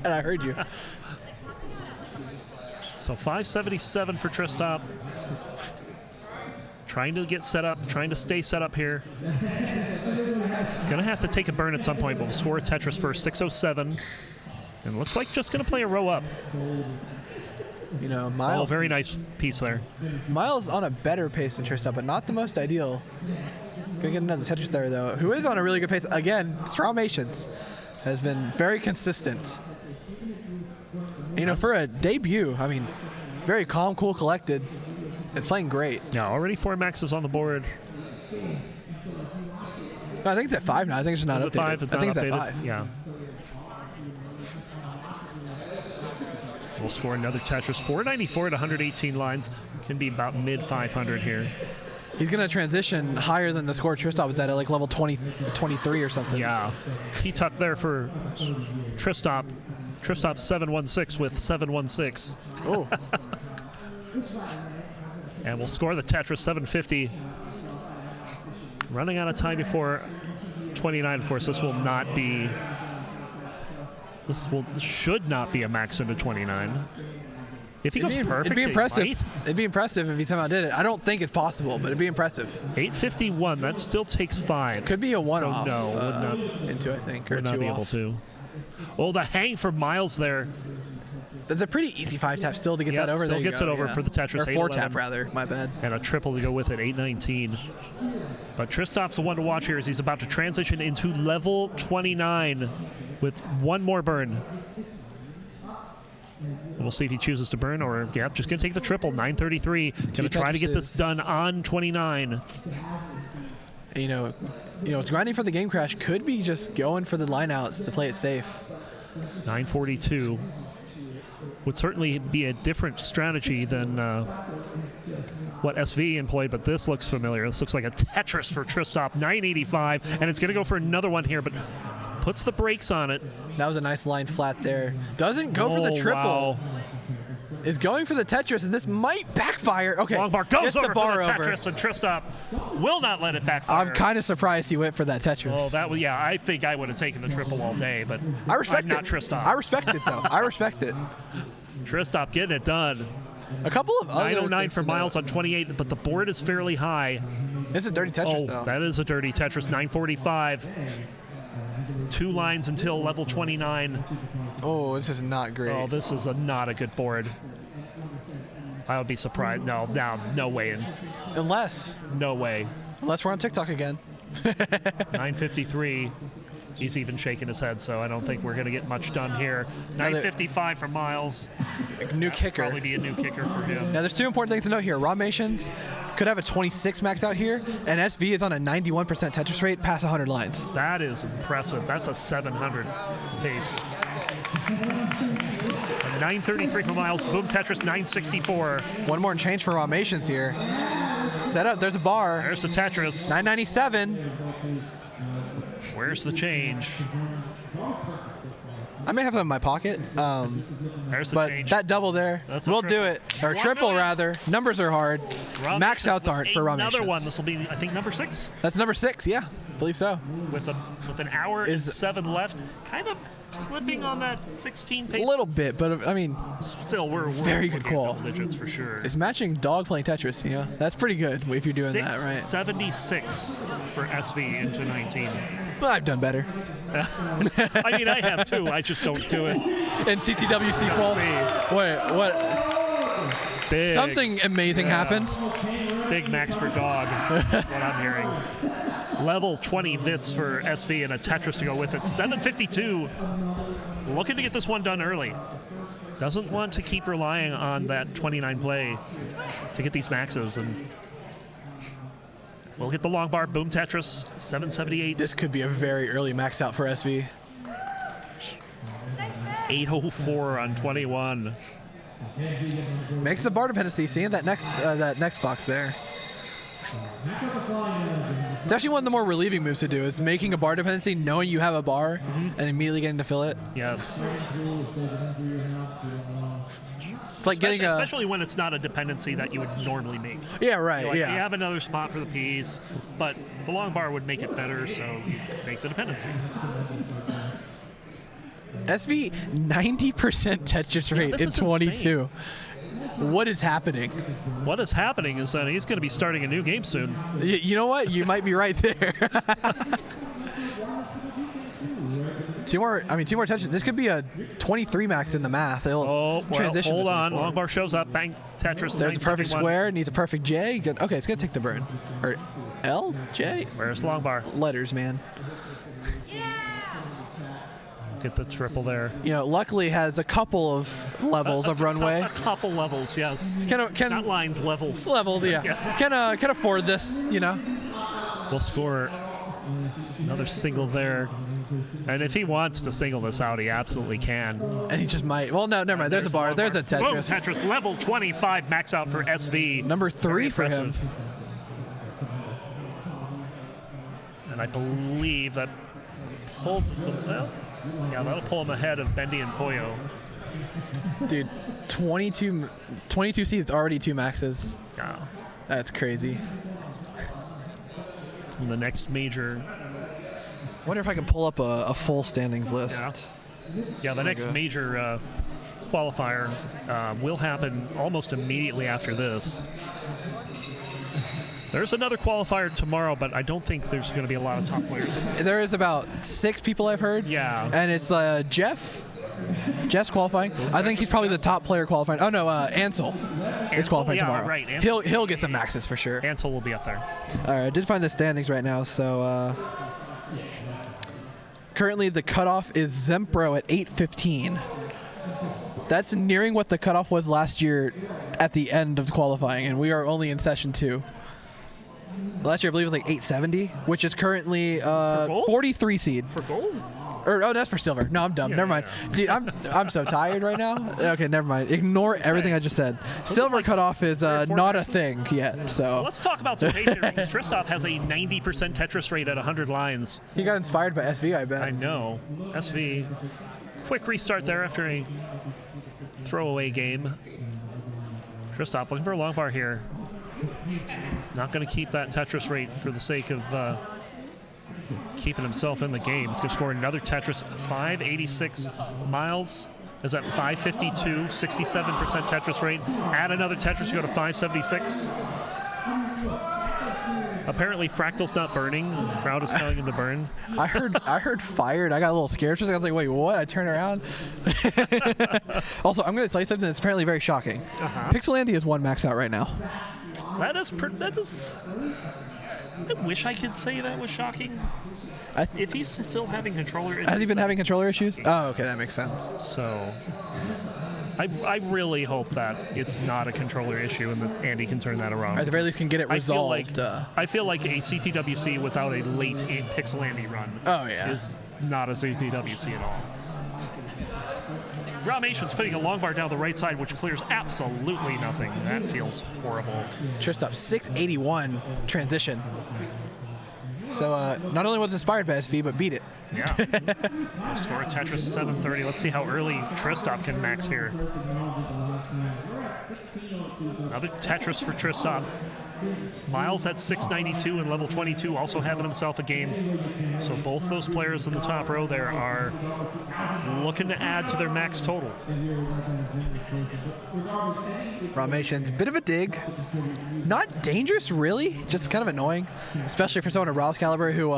And I heard you. So 577 for Tristop. Trying to get set up, trying to stay set up here. He's going to have to take a burn at some point, but we'll score a Tetris first, 607. And looks like just going to play a row up. You know, Miles. Oh, very nice piece there. Miles on a better pace than Tristop, but not the most ideal. Gonna get another Tetris there, though. Who is on a really good pace. Again, Stramations has been very consistent. You know, for a debut, I mean, very calm, cool, collected. It's playing great. Yeah, already 4 maxes on the board. No, I think it's at 5 now. I think it's not updated. 5? It's I think not it's at updated? 5. Yeah. We'll score another Tetris. 494 at 118 lines. Can be about mid 500 here. He's going to transition higher than the score Tristop was at like level 20, 23 or something. Yeah. He tucked there for Tristop. Tristop 716 with 716. Oh. And we'll score the Tetris 750. Running out of time before 29. Of course, this will not be. This should not be a max into 29. If he goes perfect, it'd be impressive. It might. It'd be impressive if he somehow did it. I don't think it's possible, but it'd be impressive. 851. That still takes 5. Could be a one-off. So no, would not into I think or would not 2 be off. able to. Oh, the hang for Miles there. That's a pretty easy 5-tap still to get Yeah, that over. still There you gets go, it over yeah. for the Tetris. Or 4-tap rather. My bad. And a triple to go with it, 819. But Tristop's the one to watch here as he's about to transition into level 29 with one more burn. And we'll see if he chooses to burn or, yep, just going to take the triple, 933. Going to try to get this done on 29. You know, it's grinding for the game crash. Could be just going for the lineouts to play it safe. 942 would certainly be a different strategy than what SV employed, but this looks familiar. This looks like a Tetris for Tristop, 985, and it's going to go for another one here, but puts the brakes on it. That was a nice line flat there. Doesn't go for the triple. Wow. Is going for the Tetris, and this might backfire. Okay, Long bar goes gets over the bar for the over. Tetris, and Tristop will not let it backfire. I'm kind of surprised he went for that Tetris. Oh, that was, yeah, I think I would have taken the triple all day, but I respect I'm it. not Tristop. I respect it, though. I respect it. Tristop getting it done. A couple of other 909 for things Miles on 28, but the board is fairly high. It's a dirty Tetris, though. That is a dirty Tetris, 945. 2 lines until level 29. Oh, this is not great. Oh, this is not a good board. I would be surprised. No way. Unless we're on TikTok again. 953. He's even shaking his head, so I don't think we're going to get much done here. 955 for Miles. New kicker. Probably be a new kicker for him. Now, there's 2 important things to note here. Romations could have a 26 max out here, and SV is on a 91% Tetris rate past 100 lines. That is impressive. That's a 700 pace. 933 for Miles. Boom Tetris, 964. One more change for Romations here. Set up. There's a bar. There's the Tetris. 997. Where's the change? I may have it in my pocket. There's the but change. that double there, we'll do it. Or triple, rather. Numbers are hard. Max outs aren't for Romations. Another one. This will be, I think, number 6. That's number 6, yeah. Believe so. With an hour and 7 left. Kind of slipping on that 16 pace. A little bit, but I mean, still, we're very good call. Double digits for sure. It's matching dog playing Tetris, you know? That's pretty good if you're doing that, right? 676 for SV into 19. Well, I've done better. I mean, I have too. I just don't do it. In CTWC quals? Wait, what? Big, something amazing happened. Big max for dog, what I'm hearing. Level 20 Vits for SV and a Tetris to go with it. 752. Looking to get this one done early. Doesn't want to keep relying on that 29 play to get these maxes. And we'll hit the long bar. Boom Tetris, 778. This could be a very early max out for SV. 804 on 21. Makes the bar dependency. Seeing that next box there. It's actually one of the more relieving moves to do, is making a bar dependency, knowing you have a bar, and immediately getting to fill it. Yes. It's like getting a... Especially when it's not a dependency that you would normally make. Yeah, right, Like, yeah. You have another spot for the piece, but the long bar would make it better, so you make the dependency. SV 90% Tetris rate this in is 22. What is happening? What is happening is that he's going to be starting a new game soon. You know what? You might be right there. two more Tetris. This could be a 23 max in the math. It'll transition. Hold on. Long bar shows up. Bang. Tetris. There's a perfect square. Needs a perfect J. Good. Okay, it's going to take the burn. Or L? J? Where's long bar? Letters, man. Get the triple there. You know, luckily has a couple of levels of runway. A couple levels, yes. Can not lines, levels. Levels, yeah. Can afford this, you know. We'll score another single there. And if he wants to single this out, he absolutely can. And he just might. Well, no, never mind. There's a bar. There's a Tetris. Boom, Tetris level 25 max out for SV. Number 3 for him. And I believe that pulls yeah, that'll pull him ahead of Bendy and Poyo. Dude, 22 seeds, already 2 maxes. Yeah. That's crazy. And the next major. Wonder if I can pull up a full standings list. Yeah, the next major qualifier will happen almost immediately after this. There's another qualifier tomorrow, but I don't think there's going to be a lot of top players in there. There is about 6 people I've heard. Yeah. And it's Jeff. Jeff's qualifying. I think he's probably the top player qualifying. Oh, no, Ansel is qualifying tomorrow. Right. He'll get some maxes for sure. Ansel will be up there. All right, I did find the standings right now, so... currently, the cutoff is Zempro at 8:15. That's nearing what the cutoff was last year at the end of qualifying, and we are only in session 2. Last year, I believe it was like 870, which is currently 43 seed. For gold? Oh, that's for silver. No, I'm dumb. Never mind. Dude, I'm so tired right now. Okay, never mind. Ignore everything I just said. Silver cutoff is not a thing yet. So well, let's talk about some patient ratings. Tristop has a 90% Tetris rate at 100 lines. He got inspired by SV, I bet. I know. SV. Quick restart there after a throwaway game. Tristop looking for a long bar here. Not going to keep that Tetris rate for the sake of keeping himself in the game. He's going to score another Tetris. 586 miles is at 552, 67% Tetris rate. Add another Tetris to go to 576. Apparently, Fractal's not burning. The crowd is telling him to burn. I heard fired. I got a little scared. I was like, wait, what? I turned around. Also, I'm going to tell you something that's apparently very shocking. Pixelandia is 1 max out right now. That is. I wish I could say that was shocking. If he's still having controller issues. Has he been having controller issues? Oh, okay, that makes sense. So, I really hope that it's not a controller issue and that Andy can turn that around. Or at the very least, can get it resolved. I feel like a CTWC without a late Pixel Andy run is not a CTWC at all. Ramation's putting a long bar down the right side, which clears absolutely nothing. That feels horrible. Tristop, 681 transition. So not only was inspired by SV, but beat it. Yeah. Score a Tetris 730. Let's see how early Tristop can max here. Another Tetris for Tristop. Miles at 692 and level 22 also having himself a game. So both those players in the top row there are looking to add to their max total. Ramation's a bit of a dig. Not dangerous, really. Just kind of annoying, especially for someone of Ra's caliber who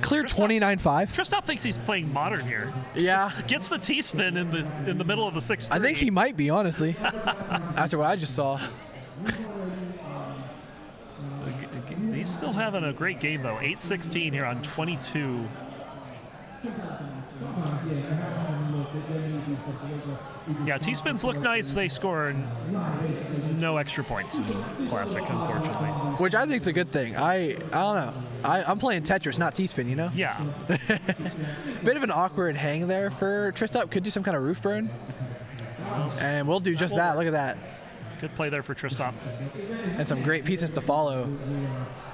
cleared 29.5. Tristop thinks he's playing modern here. Yeah. Gets the T-spin in the middle of the 6-3. I think he might be, honestly, after what I just saw. He's still having a great game, though. 8-16 here on 22. Yeah, T-spins look nice. They score no extra points in Classic, unfortunately. Which I think is a good thing. I don't know. I'm playing Tetris, not T-spin, you know? Yeah. Bit of an awkward hang there for Tristop. Could do some kind of roof burn. And we'll do just that. Look at that. Good play there for Tristop. And some great pieces to follow.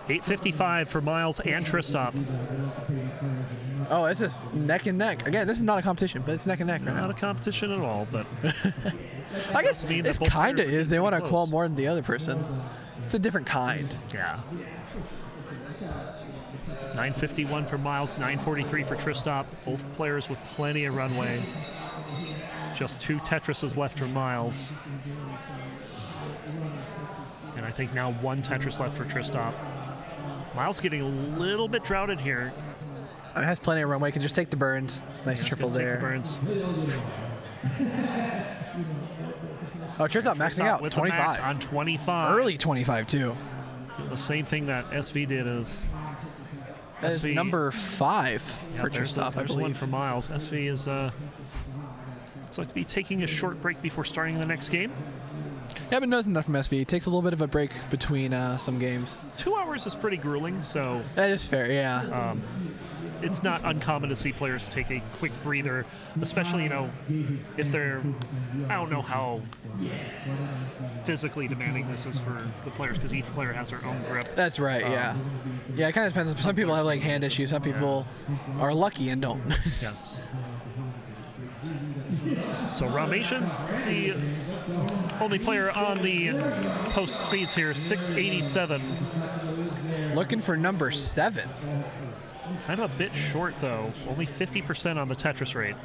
8:55 for Miles and Tristop. Oh, it's just neck and neck. Again, this is not a competition, but it's neck and neck right now. Not a competition at all, but I guess mean that this both kind of players are is. They want to close. qual more than the other person. It's a different kind. yeah. 9:51 for Miles, 9:43 for Tristop. Both players with plenty of runway. Just 2 Tetrises left for Miles. And I think now 1 Tetris left for Tristop. Miles getting a little bit droughted here. It has plenty of runway. Can just take the burns. Nice triple Gonna take there. the Burns. Oh, Tristop maxing out With the max 25. on 25. Early 25 too. The same thing that SV did is. That is SV number 5 Yeah, for there's Tristop, I there's one believe. for Miles. SV is looks like to be taking a short break before starting the next game. Yeah, I've been noticing that from SV. It takes a little bit of a break between some games. 2 hours is pretty grueling, so That is fair, yeah. it's not uncommon to see players take a quick breather, especially, you know, if they're, I don't know how physically demanding this is for the players because each player has their own grip. That's right, yeah. Yeah, it kind of depends. Some people have like hand issues. Some people are lucky and don't. Yes. So Ramations, the only player on the post speeds here, 687. Looking for number 7. Kind of a bit short though, only 50% on the Tetris rate.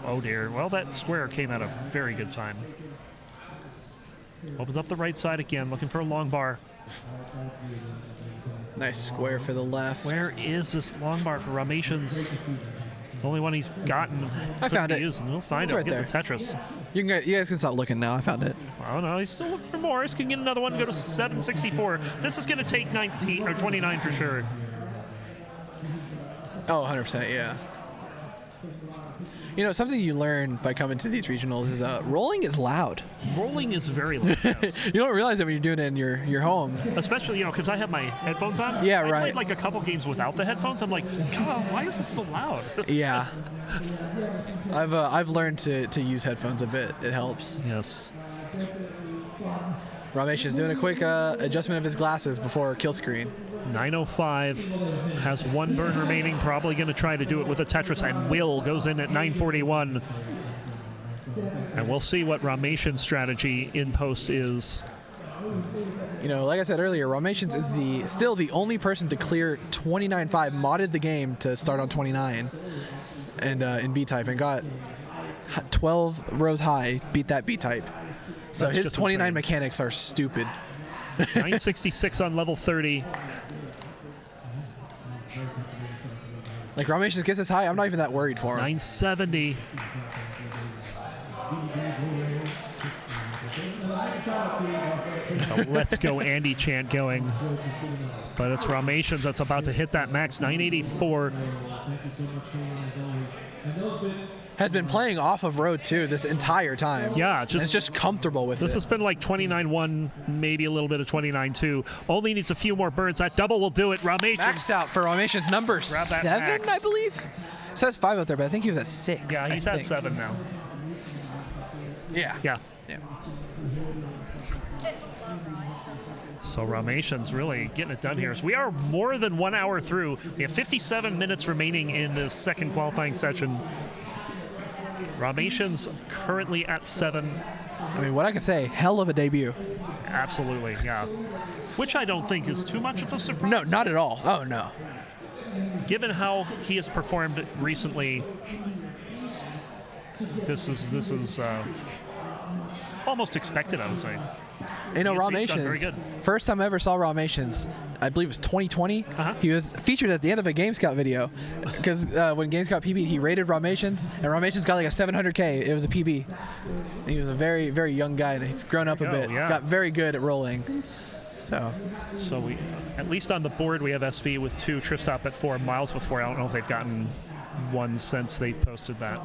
Oh dear. Well, that square came at a very good time. Opens up the right side again, looking for a long bar. Nice square for the left. Where is this long bar for Ramations? The only one he's gotten. I found it. Used, and we'll find It's it. right Get there. the Tetris. You guys can stop looking now. I found it. Oh no, he's still looking for more. He's gonna get another one. Go to 764. This is gonna take 19 or 29 for sure. Oh, 100%, yeah. You know, something you learn by coming to these regionals is rolling is loud. Rolling is very loud. Yes. You don't realize it when you're doing it in your home. Especially, you know, because I have my headphones on. Yeah, I right. played like a couple games without the headphones. I'm like, God, why is this so loud? Yeah. I've learned to use headphones a bit. It helps. Yes. Ramesh is doing a quick adjustment of his glasses before kill screen. 905 has 1 burn remaining. Probably going to try to do it with a Tetris, and Will goes in at 941. And we'll see what Ramation's strategy in post is. You know, like I said earlier, Ramations is still the only person to clear 29.5, modded the game to start on 29 and in B-type, and got 12 rows high, beat that B-type. So That's his just 29 insane. mechanics are stupid. 966 on level 30. Like, Ramesh gets this high, I'm not even that worried for him. 970. Let's go Andy chant going. But it's Ramations that's about to hit that max. 984. Has been playing off of road, too, this entire time. Yeah, And it's just comfortable with This it. has been like 29-1, maybe a little bit of 29-2. Only needs a few more burns. That double will do it. Ramations. Max out for Ramations number Grab that 7, max. I believe? It says 5 out there, but I think he was at 6. Yeah, he's I at think. 7 now. Yeah. Yeah. Yeah. So Ramations really getting it done here. So we are more than 1 hour through. We have 57 minutes remaining in the second qualifying session. Ramations currently at 7. I mean, what I can say, hell of a debut. Absolutely, yeah. Which I don't think is too much of a surprise. No, not at all. Oh, no. Given how he has performed recently, this is almost expected, I would say. You know, He's done very Ramations, good. first time I ever saw Ramations, I believe it was 2020. He was featured at the end of a Game Scout video because when Game Scout PB'd, he rated Ramations, and Ramations got like a 700K. It was a PB. And he was a very, very young guy, and he's grown up a bit. yeah. Got very good at rolling. So we, at least on the board, we have SV with 2, Tristop at 4, Miles with 4. I don't know if they've gotten 1 since they've posted that.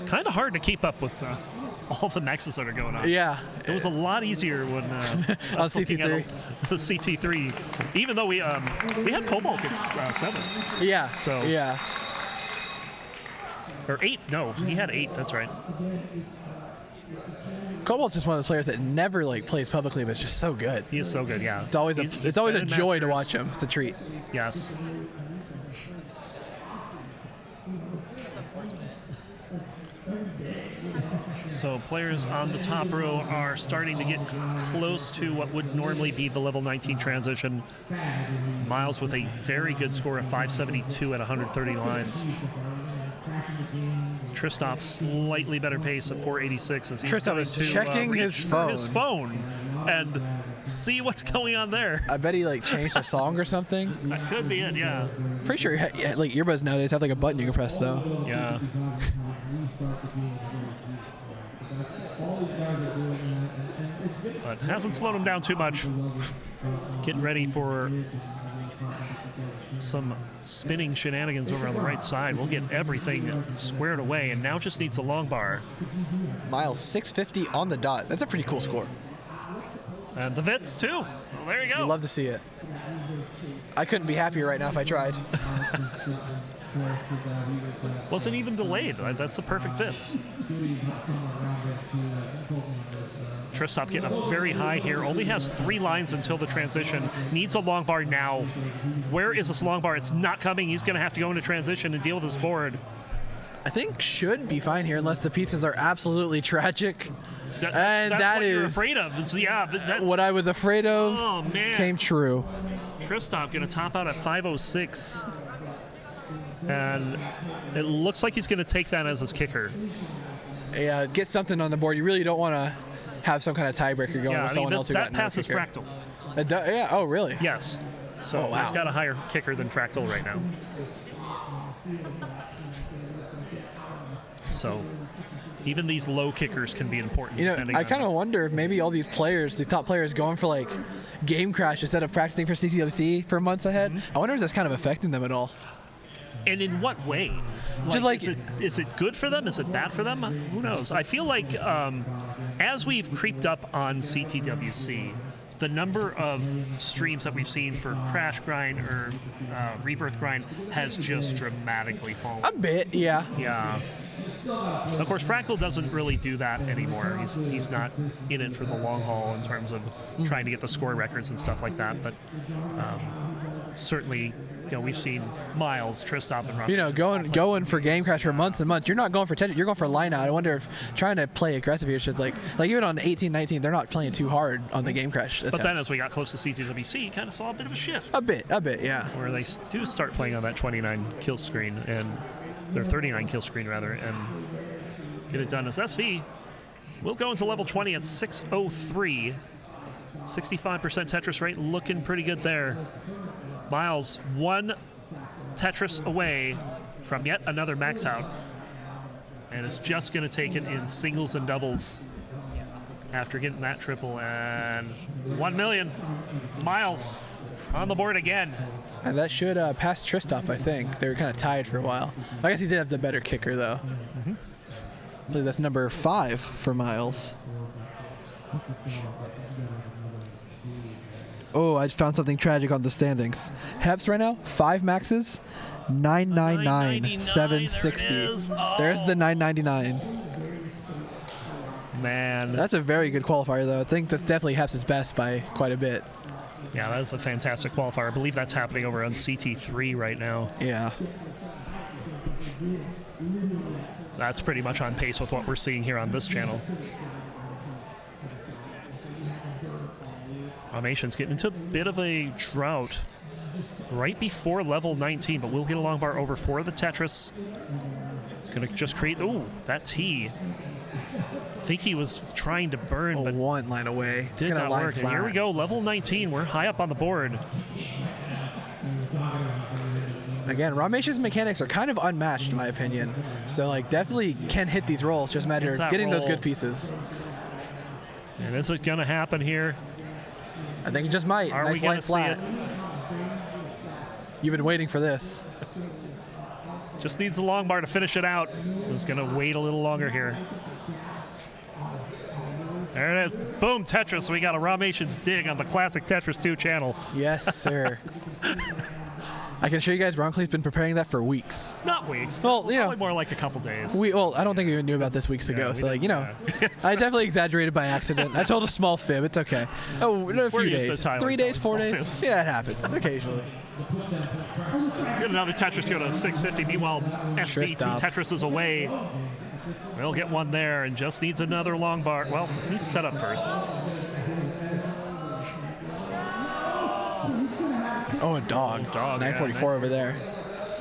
Kind of hard to keep up with all the maxes that are going on. yeah, It was a lot easier when On us looking CT3. at the CT3, even though we had Cobalt at 7. yeah, So- yeah. Or 8. No, he had 8. That's right. Cobalt's just one of those players that never like plays publicly, but it's just so good. He is so good, yeah. It's always He's a been in joy to Masters. watch him. It's a treat. Yes. So players on the top row are starting to get close to what would normally be the level 19 transition. Miles with a very good score of 572 at 130 lines. Tristop slightly better pace at 486 as he's Tristop going is to checking reach his for his phone. phone and see what's going on there. I bet he like changed a song or something. That could be it, yeah. Pretty sure like earbuds nowadays have like a button you can press though. Yeah. But hasn't slowed him down too much. Getting ready for some spinning shenanigans over on the right side. We'll get everything squared away, and now just needs a long bar. Miles 650 on the dot. That's a pretty cool score. And the Vits, too. Well, there you go. You'd love to see it. I couldn't be happier right now if I tried. Wasn't even delayed. That's a perfect Vits. Tristop getting up very high here. Only has 3 lines until the transition. Needs a long bar now. Where is this long bar? It's not coming. He's going to have to go into transition and deal with his board. I think should be fine here unless the pieces are absolutely tragic. That's what you're afraid of. That's what I was afraid of. Oh, man. Came true. Tristop going to top out at 506. And it looks like he's going to take that as his kicker. Yeah, get something on the board. You really don't want to have some kind of tiebreaker going with someone else who got no passes kicker. Fractal. Yeah. Oh, really? Yes. So he's got a higher kicker than Fractal right now. So even these low kickers can be important. You know, I kind of wonder if maybe all these players, these top players, going for like game crash instead of practicing for CTWC for months ahead. Mm-hmm. I wonder if that's kind of affecting them at all. And in what way? Just like, is it good for them? Is it bad for them? Who knows? I feel like as we've creeped up on CTWC, the number of streams that we've seen for Crash Grind or Rebirth Grind has just dramatically fallen. A bit, yeah. Yeah. Of course, Fractal doesn't really do that anymore. He's not in it for the long haul in terms of trying to get the score records and stuff like that. But certainly, we've seen Miles, Tristop, and Rob. Going for game crash for months and months. You're not going for Tetris. You're going for line out. I wonder if trying to play aggressive here is just like even on 18-19, they're not playing too hard on the game crash attempts. But then as we got close to CTWC, you kind of saw a bit of a shift. A bit, yeah. Where they do start playing on that 29 kill screen and their 39 kill screen rather, and get it done as SV. We'll go into level 20 at 603. 65% Tetris rate, looking pretty good there. Miles, 1 Tetris away from yet another max out. And is just going to take it in singles and doubles after getting that triple. And 1 million. Miles on the board again. And that should pass Tristop, I think. They were kind of tied for a while. I guess he did have the better kicker, though. Mm-hmm. I believe that's number 5 for Miles. Oh, I just found something tragic on the standings. Heps right now, 5 maxes, 999, 760. There's the 999. Man. That's a very good qualifier, though. I think that's definitely Heps' best by quite a bit. Yeah, that is a fantastic qualifier. I believe that's happening over on CT3 right now. Yeah. That's pretty much on pace with what we're seeing here on this channel. Automation's getting into a bit of a drought right before level 19, but we'll get a long bar over for the Tetris. It's going to just create, that T. I think he was trying to burn, but 1 line away. Did not work. And here we go, level 19. We're high up on the board. Again, Ramation's mechanics are kind of unmatched, in my opinion. So, definitely can hit these rolls. Just a matter of getting those good pieces. And is it going to happen here? I think it just might. Are we going to see it? You've been waiting for this. Just needs a long bar to finish it out. Just going to wait a little longer here. There it is. Boom, Tetris. We got a Ramation's dig on the classic Tetris 2 channel. Yes, sir. I can assure you guys, Ronclay's been preparing that for weeks. Not weeks. Well, you know, probably more like a couple days. Well, I don't think we even knew about this weeks ago. So, like, you know, I definitely exaggerated by accident. I told a small fib. It's okay. Oh, a few days. 3 days, 4 days. Yeah, it happens occasionally. Get another Tetris go to 650. Meanwhile, SV 2 Tetrises away. We'll get one there and just needs another long bar. Well, he needs to set up first. Oh, a dog. 944 over there.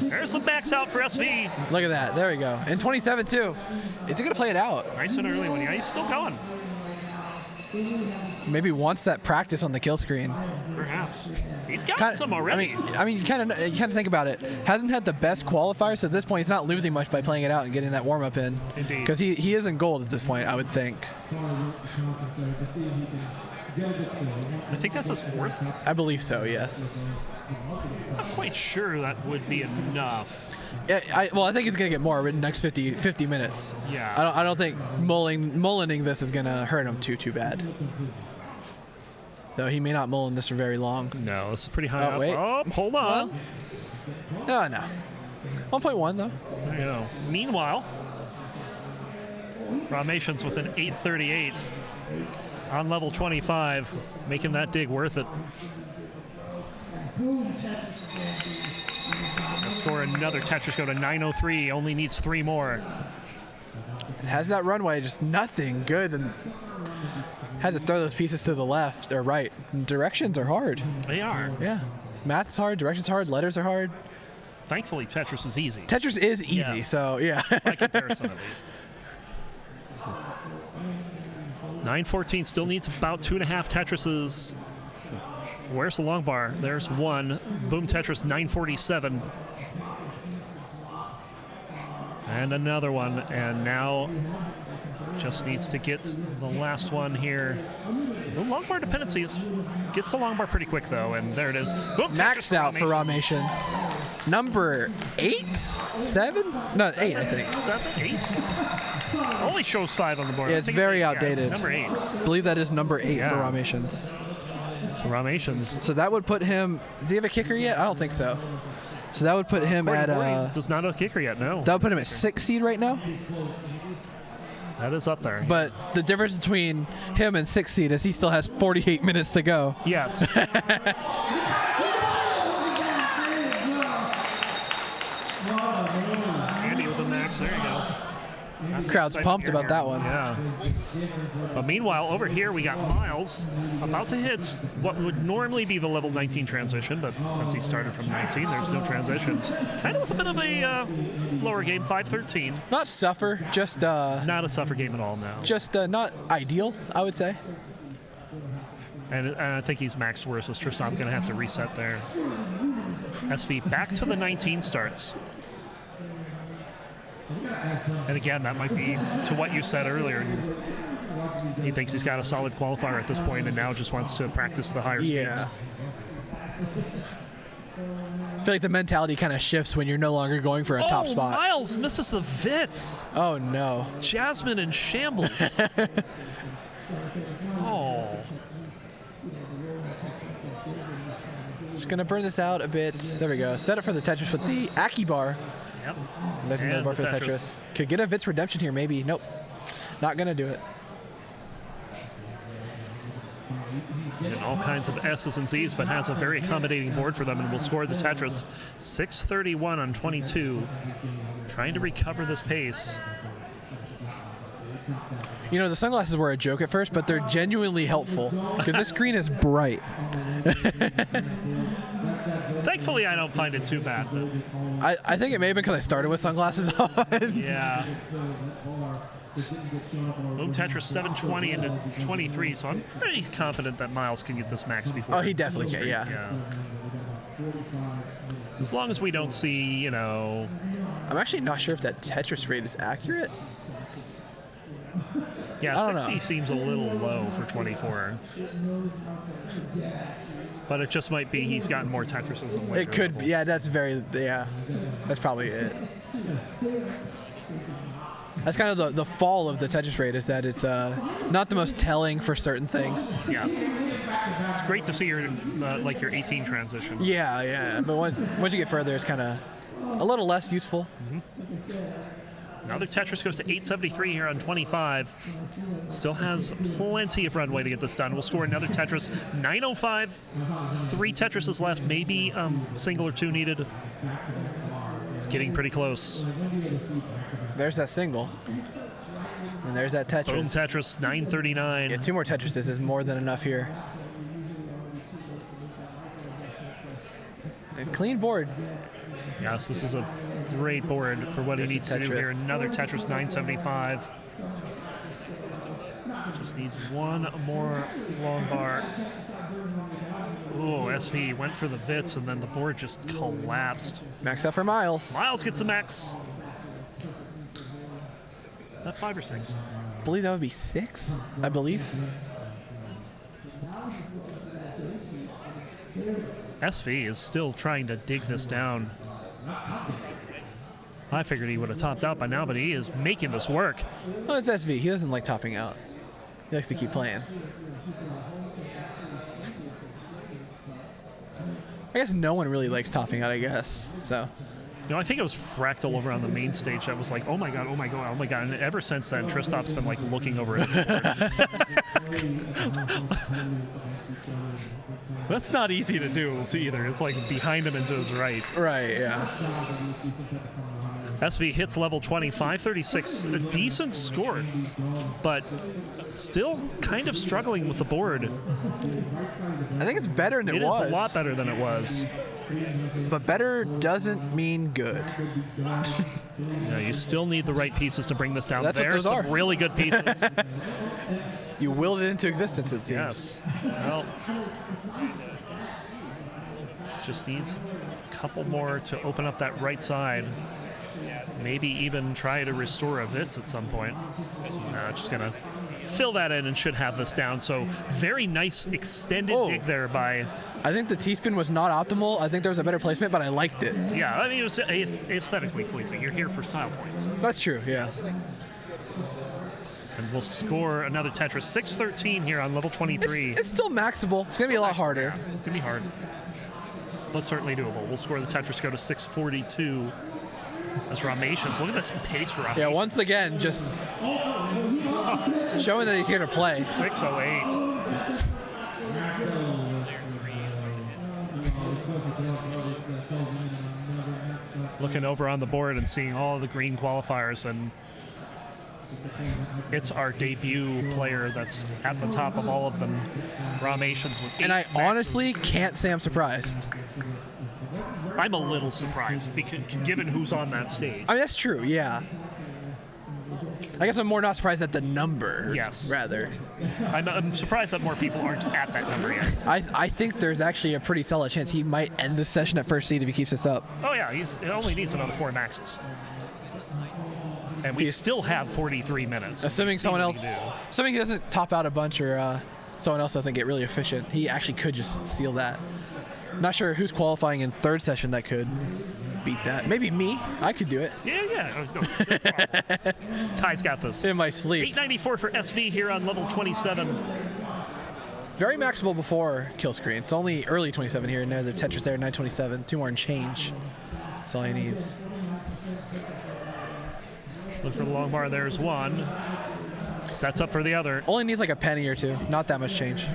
There's some max out for SV. Look at that. There we go. And 27 too. Is he going to play it out? Nice and early one. Yeah, he's still going. Maybe wants that practice on the kill screen. Perhaps. He's got some already. I mean, you kind of think about it. Hasn't had the best qualifier, so at this point he's not losing much by playing it out and getting that warm up in. Indeed. Because he is in gold at this point, I would think. I think that's his 4th. I believe so. Yes. I'm not quite sure that would be enough. Yeah, I think he's gonna get more in the next 50 minutes. Yeah. I don't think mullining this is gonna hurt him too bad. Though he may not mullen this for very long. No, this is pretty high up. Wait. Oh, hold on. Well, no. 1.1 though. There you go. Meanwhile, Ramations with an 838 on level 25, making that dig worth it. Score another Tetris go to 903. Only needs 3 more. It has that runway, just nothing good, and had to throw those pieces to the left or right. Directions are hard. They are. Yeah. Math's hard, directions hard, letters are hard. Thankfully, Tetris is easy. Tetris is easy, yes. so yeah. By comparison, at least. 914 still needs about 2.5 Tetrises. Where's the long bar? There's one. Boom Tetris 947. And another one. And now just needs to get the last one here. The long bar dependencies. Gets the long bar pretty quick, though. And there it is. Boom Max out for Ramations. Number 8? 7? No, 8, I think. 7? 8? Only shows 5 on the board. Yeah, it's very outdated. It's number 8. I believe that is number 8 for Ramations. So Ramations. So that would put him. Does he have a kicker yet? I don't think so. So that would put him at. Does not have a kicker yet. No. That would put him at 6 seed right now. That is up there. But the difference between him and 6 seed is he still has 48 minutes to go. Yes. Andy with a max. There you go. That's crowd's pumped about that one. Yeah. But meanwhile, over here we got Miles about to hit what would normally be the level 19 transition, but since he started from 19, there's no transition. Kind of with a bit of a lower game, 513. Not suffer, just not a suffer game at all. No. Just not ideal, I would say. And I think he's maxed versus Tristan. I'm going to have to reset there. SV back to the 19 starts. And again, that might be to what you said earlier. He thinks he's got a solid qualifier at this point and now just wants to practice the higher speeds. I feel like the mentality kind of shifts when you're no longer going for a top spot. Miles misses the Vits. Oh, no. Jasmine in shambles. Oh. Just going to burn this out a bit. There we go. Set up for the Tetris with the Aki bar. Yep. There's another bar for the Tetris. Could get a Vits redemption here, maybe. Nope. Not going to do it. And all kinds of S's and Z's, but has a very accommodating board for them and will score the Tetris 631 on 22. Trying to recover this pace. You know, the sunglasses were a joke at first, but they're genuinely helpful because this screen is bright. Thankfully, I don't find it too bad. I think it may have been because I started with sunglasses on. Yeah. Boom Tetris 720 into 23, so I'm pretty confident that Miles can get this max before. Oh, he definitely can, yeah. As long as we don't see, you know... I'm actually not sure if that Tetris rate is accurate. Yeah, 60 seems a little low for 24. But it just might be he's gotten more Tetrises than later. It could be, yeah, that's probably it. That's kind of the fall of the Tetris rate is that it's not the most telling for certain things. Yeah. It's great to see your like your 18 transition. Yeah, yeah. But once you get further, it's kind of a little less useful. Another Tetris goes to 873 here on 25. Still has plenty of runway to get this done. We'll score another Tetris. 905. 3 Tetrises left. Maybe single or 2 needed. It's getting pretty close. There's that single. And there's that Tetris. Boom Tetris, 939. Yeah, 2 more Tetrises is more than enough here. And clean board. Yes, this is a great board for what he needs to do here. Another Tetris 975. Just needs one more long bar. Oh, SV went for the Vits, and then the board just collapsed. Max out for Miles. Miles gets the max. That 5 or 6? I believe that would be 6, I believe. SV is still trying to dig this down. I figured he would have topped out by now, but he is making this work. Well, it's SV. He doesn't like topping out. He likes to keep playing. I guess no one really likes topping out, I guess. So. You know, I think it was Fractal over on the main stage that was like, oh my god, oh my god, oh my god. And ever since then, Tristop's been like looking over at his board. That's not easy to do either. It's like behind him and to his right. Right, yeah. SV hits level 20, 536, a decent score, but still kind of struggling with the board. I think it's better than it was. It is a lot better than it was. But better doesn't mean good. Yeah, you still need the right pieces to bring this down. That's There's what those some are. really good pieces. You willed it into existence, it seems. Yes. Well, just needs a couple more to open up that right side. Maybe even try to restore a Vits at some point. Just going to fill that in and should have this down. So very nice extended dig there by... I think the T-spin was not optimal. I think there was a better placement, but I liked it. Yeah, I mean, it was aesthetically pleasing. You're here for style points. That's true, yes. And we'll score another Tetris. 613 here on level 23. It's still maxable. It's going to be a lot harder. It's going to be hard. But certainly doable. We'll score the Tetris, go to 642. That's Ramations. Look at this pace for Ramations. Yeah, once again, just showing that he's here to play. 608. Looking over on the board and seeing all the green qualifiers, and it's our debut player that's at the top of all of them. Ramations with 8 And I maxes. honestly can't say I'm surprised. I'm a little surprised, because, given who's on that stage. I mean, that's true, yeah. I guess I'm more not surprised at the number. Yes. Rather. I'm surprised that more people aren't at that number yet. I think there's actually a pretty solid chance he might end this session at first seed if he keeps this up. Oh yeah, he only needs another 4 maxes. And we still have 43 minutes. Assuming someone else, assuming he doesn't top out a bunch or someone else doesn't get really efficient, he actually could just steal that. Not sure who's qualifying in third session that could beat that. Maybe me. I could do it. Yeah. Ty's got this. In my sleep. 894 for SV here on level 27. Very maxable before kill screen. It's only early 27 here, and there's a Tetris there, 927. 2 more and change. That's all he needs. Look for the long bar. There's one. Sets up for the other. Only needs like a penny or 2. Not that much change.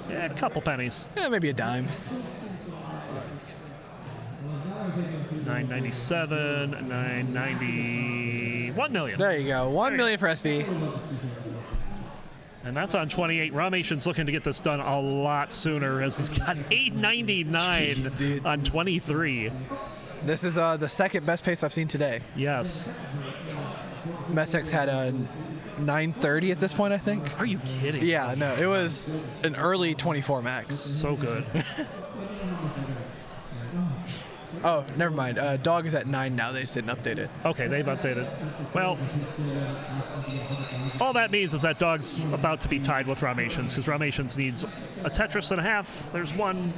Yeah, a couple pennies. Yeah, maybe a dime. 997, 990, 1 million. There you go. 1 million for SV. And that's on 28. Ramations looking to get this done a lot sooner, as he's got 899 Jeez, on 23. This is the second best pace I've seen today. Yes. Messex had a 930 at this point, I think. Are you kidding? Yeah, no, it was an early 24 max. So good. Oh, never mind. Dog is at 9 now. They just didn't update it. Okay, they've updated. Well, all that means is that Dog's about to be tied with Ramations, because Ramations needs a Tetris and a half. There's one.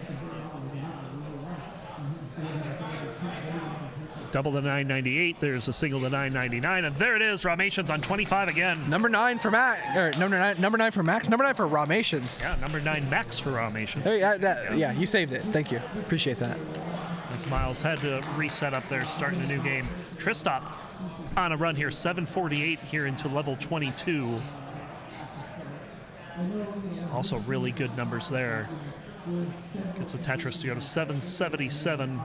double to 998. There's a single to 999, and there it is. Ramations on 25 again. Number 9 for Max. Or number 9 for Max. Number 9 for Ramations. Yeah, number 9 Max for Ramations. Hey, yeah, you saved it. Thank you. Appreciate that. As Miles had to reset up there, starting a new game. Tristop on a run here, 748 here into level 22. Also really good numbers there. Gets the Tetris to go to 777.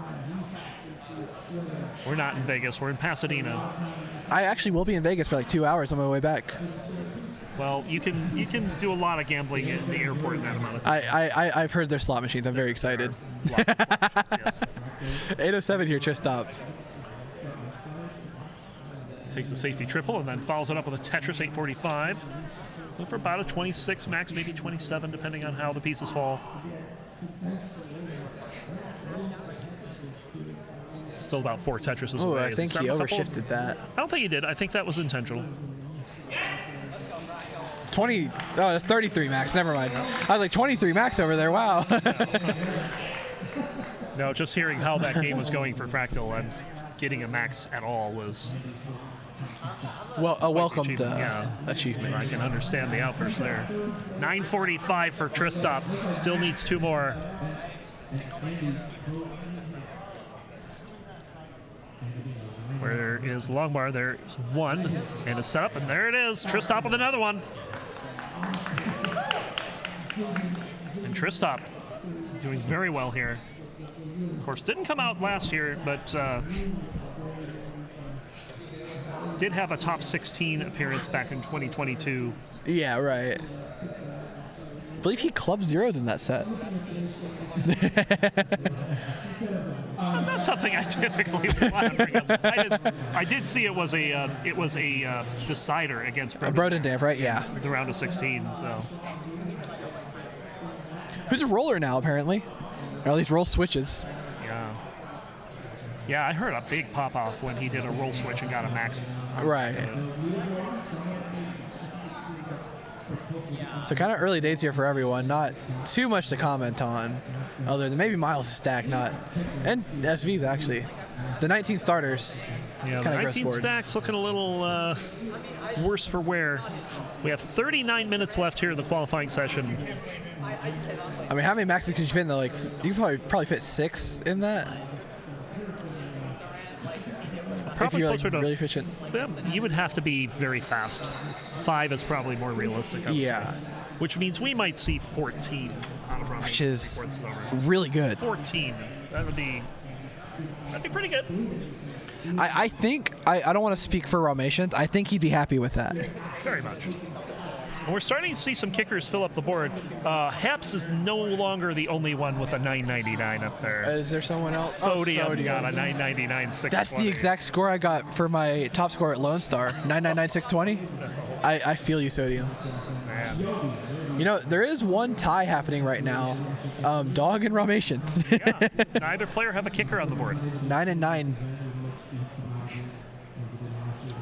We're not in Vegas, we're in Pasadena. I actually will be in Vegas for like 2 hours on my way back. Well, you can do a lot of gambling in the airport in that amount of time. I've heard their slot machines. I'm very excited. Yes. 807 here, Tristop. Takes the safety triple and then follows it up with a Tetris 845. Look for about a 26 max, maybe 27, depending on how the pieces fall. Still about 4 Tetrises Oh, away. I think he overshifted that. I don't think he did. I think that was intentional. 20. Oh, that's 33 max. Never mind. I was like 23 max over there. Wow. No, just hearing how that game was going for Fractal and getting a max at all was well a welcomed achievement. achievement. I can understand the outburst there. 945 for Tristop. Still needs 2 more. Where is Longbar? There's 1 and a setup, and there it is. Tristop with another one. And Tristop doing very well here. Of course, didn't come out last year, but did have a top 16 appearance back in 2022. Yeah, right. I believe he club zeroed in that set. Not something I typically want to bring up. I did see it was a decider against Brodendamp, right? Yeah. The round of 16. So. Who's a roller now, apparently, or at least roll switches. Yeah. Yeah, I heard a big pop off when he did a roll switch and got a max. Right. So kind of early days here for everyone. Not too much to comment on, other than maybe Miles' stack, and SV's actually. The 19 starters. Yeah, the 19 stacks looking a little worse for wear. We have 39 minutes left here in the qualifying session. I mean, how many maxes can you fit in? Like, you could probably fit 6 in that. Probably if you're closer like really efficient. You would have to be very fast. 5 is probably more realistic. Yeah. Which means we might see 14 out of which is really good. 14. That'd be pretty good. I think, I don't want to speak for Ramations, I think he'd be happy with that. Very much. And we're starting to see some kickers fill up the board. Haps is no longer the only one with a 999 up there. Is there someone else? Sodium, Sodium got a 999 620. That's the exact score I got for my top score at Lone Star, 999 620. I feel you, Sodium. Man. You know, there is one tie happening right now. Dog and Ramations. Yeah. Neither player have a kicker on the board. 9 and 9.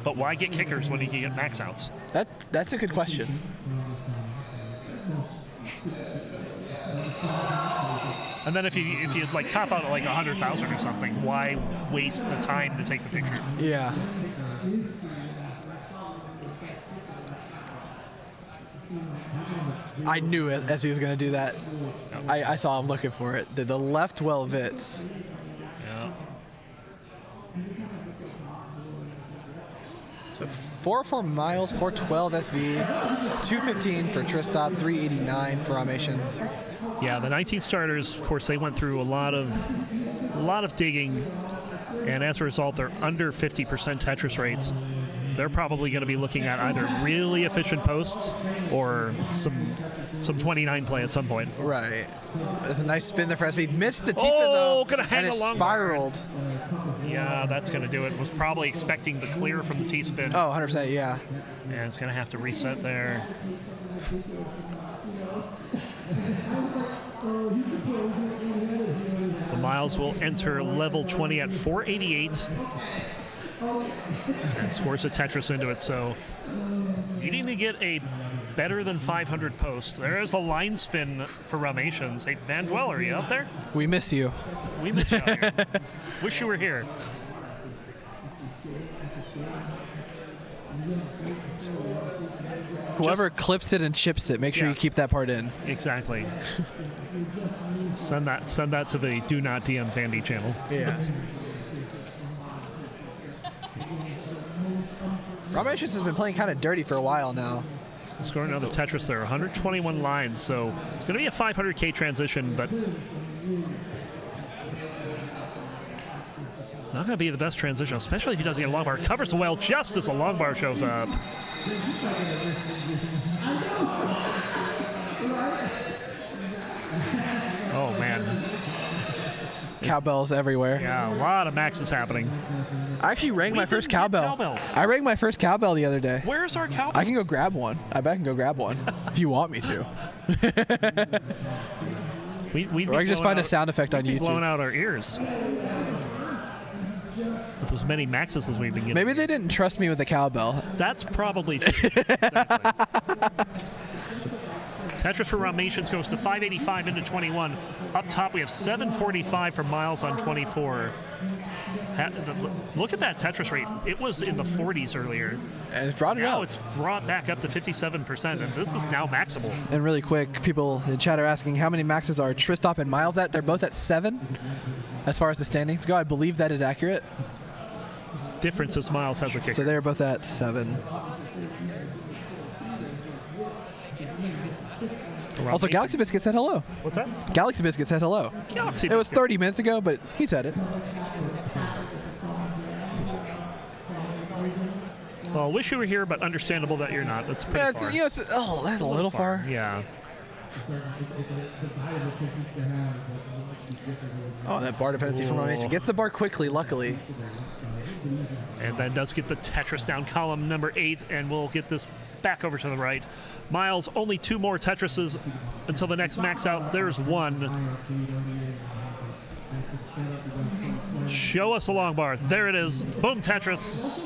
But why get kickers when you can get max outs? That's a good question. And then if you like top out at like 100,000 or something, why waste the time to take the picture? Yeah. I knew SV was going to do that. Yep. I saw him looking for it. The left well Vits. Yeah. So 404 Miles, 412 SV, 215 for Tristop, 389 for Ramations. Yeah, the 19 starters, of course, they went through a lot of digging, and as a result, they're under 50% Tetris rates. They're probably going to be looking at either really efficient posts or some 29 play at some point. Right. There's a nice spin there for SV. Missed the T-spin though, gonna hang and it along spiraled. Yeah, that's going to do it. Was probably expecting the clear from the T-spin. Oh, 100%, yeah. And it's going to have to reset there. The Miles will enter level 20 at 488 and scores a Tetris into it. So needing to get a better than 500 post. There's the line spin for Ramations. Hey, Van Dwell, are you out there? We miss you. We miss you out here. Wish you were here. Whoever clips it and chips it, make sure you keep that part in. Exactly. Send that to the Do Not DM Fandy channel. Yeah. Romations has been playing kind of dirty for a while now. Scoring another Tetris there. 121 lines, so it's going to be a 500K transition, but not going to be the best transition, especially if he doesn't get a long bar. Covers the well just as the long bar shows up. Oh, man. Cowbells everywhere. Yeah, a lot of maxes happening. I actually rang my first didn't get cowbell. cowbells. I rang my first cowbell the other day. Where's our cowbells? I can go grab one. I bet I can go grab one if you want me to. Or I can just find a sound effect on YouTube. Blowing out our ears. With as many maxes as we've been getting. Maybe they didn't trust me with the cowbell. That's probably true. Exactly. Tetris for Romations goes to 585 into 21. Up top, we have 745 for Miles on 24. Look at that Tetris rate. It was in the 40s earlier. And it's brought it now up. It's brought back up to 57%, and this is now maxable. And really quick, people in chat are asking how many maxes are Tristop and Miles at. They're both at 7 as far as the standings go. I believe that is accurate. Difference is Miles has a kicker. So they're both at 7. Also, Galaxy Biscuit said hello. What's that? Galaxy Biscuit said hello. Galaxy It was Biscuit. 30 minutes ago, but he said it. Well, wish you were here, but understandable that you're not. That's pretty Yeah, far. that's a little far. Yeah. Oh, that bar dependency from Romations. Gets the bar quickly, luckily. And then does get the Tetris down column number 8, and we'll get this back over to the right. Miles, only 2 more Tetrises until the next max out. There's 1. Show us a long bar. There it is. Boom, Tetris.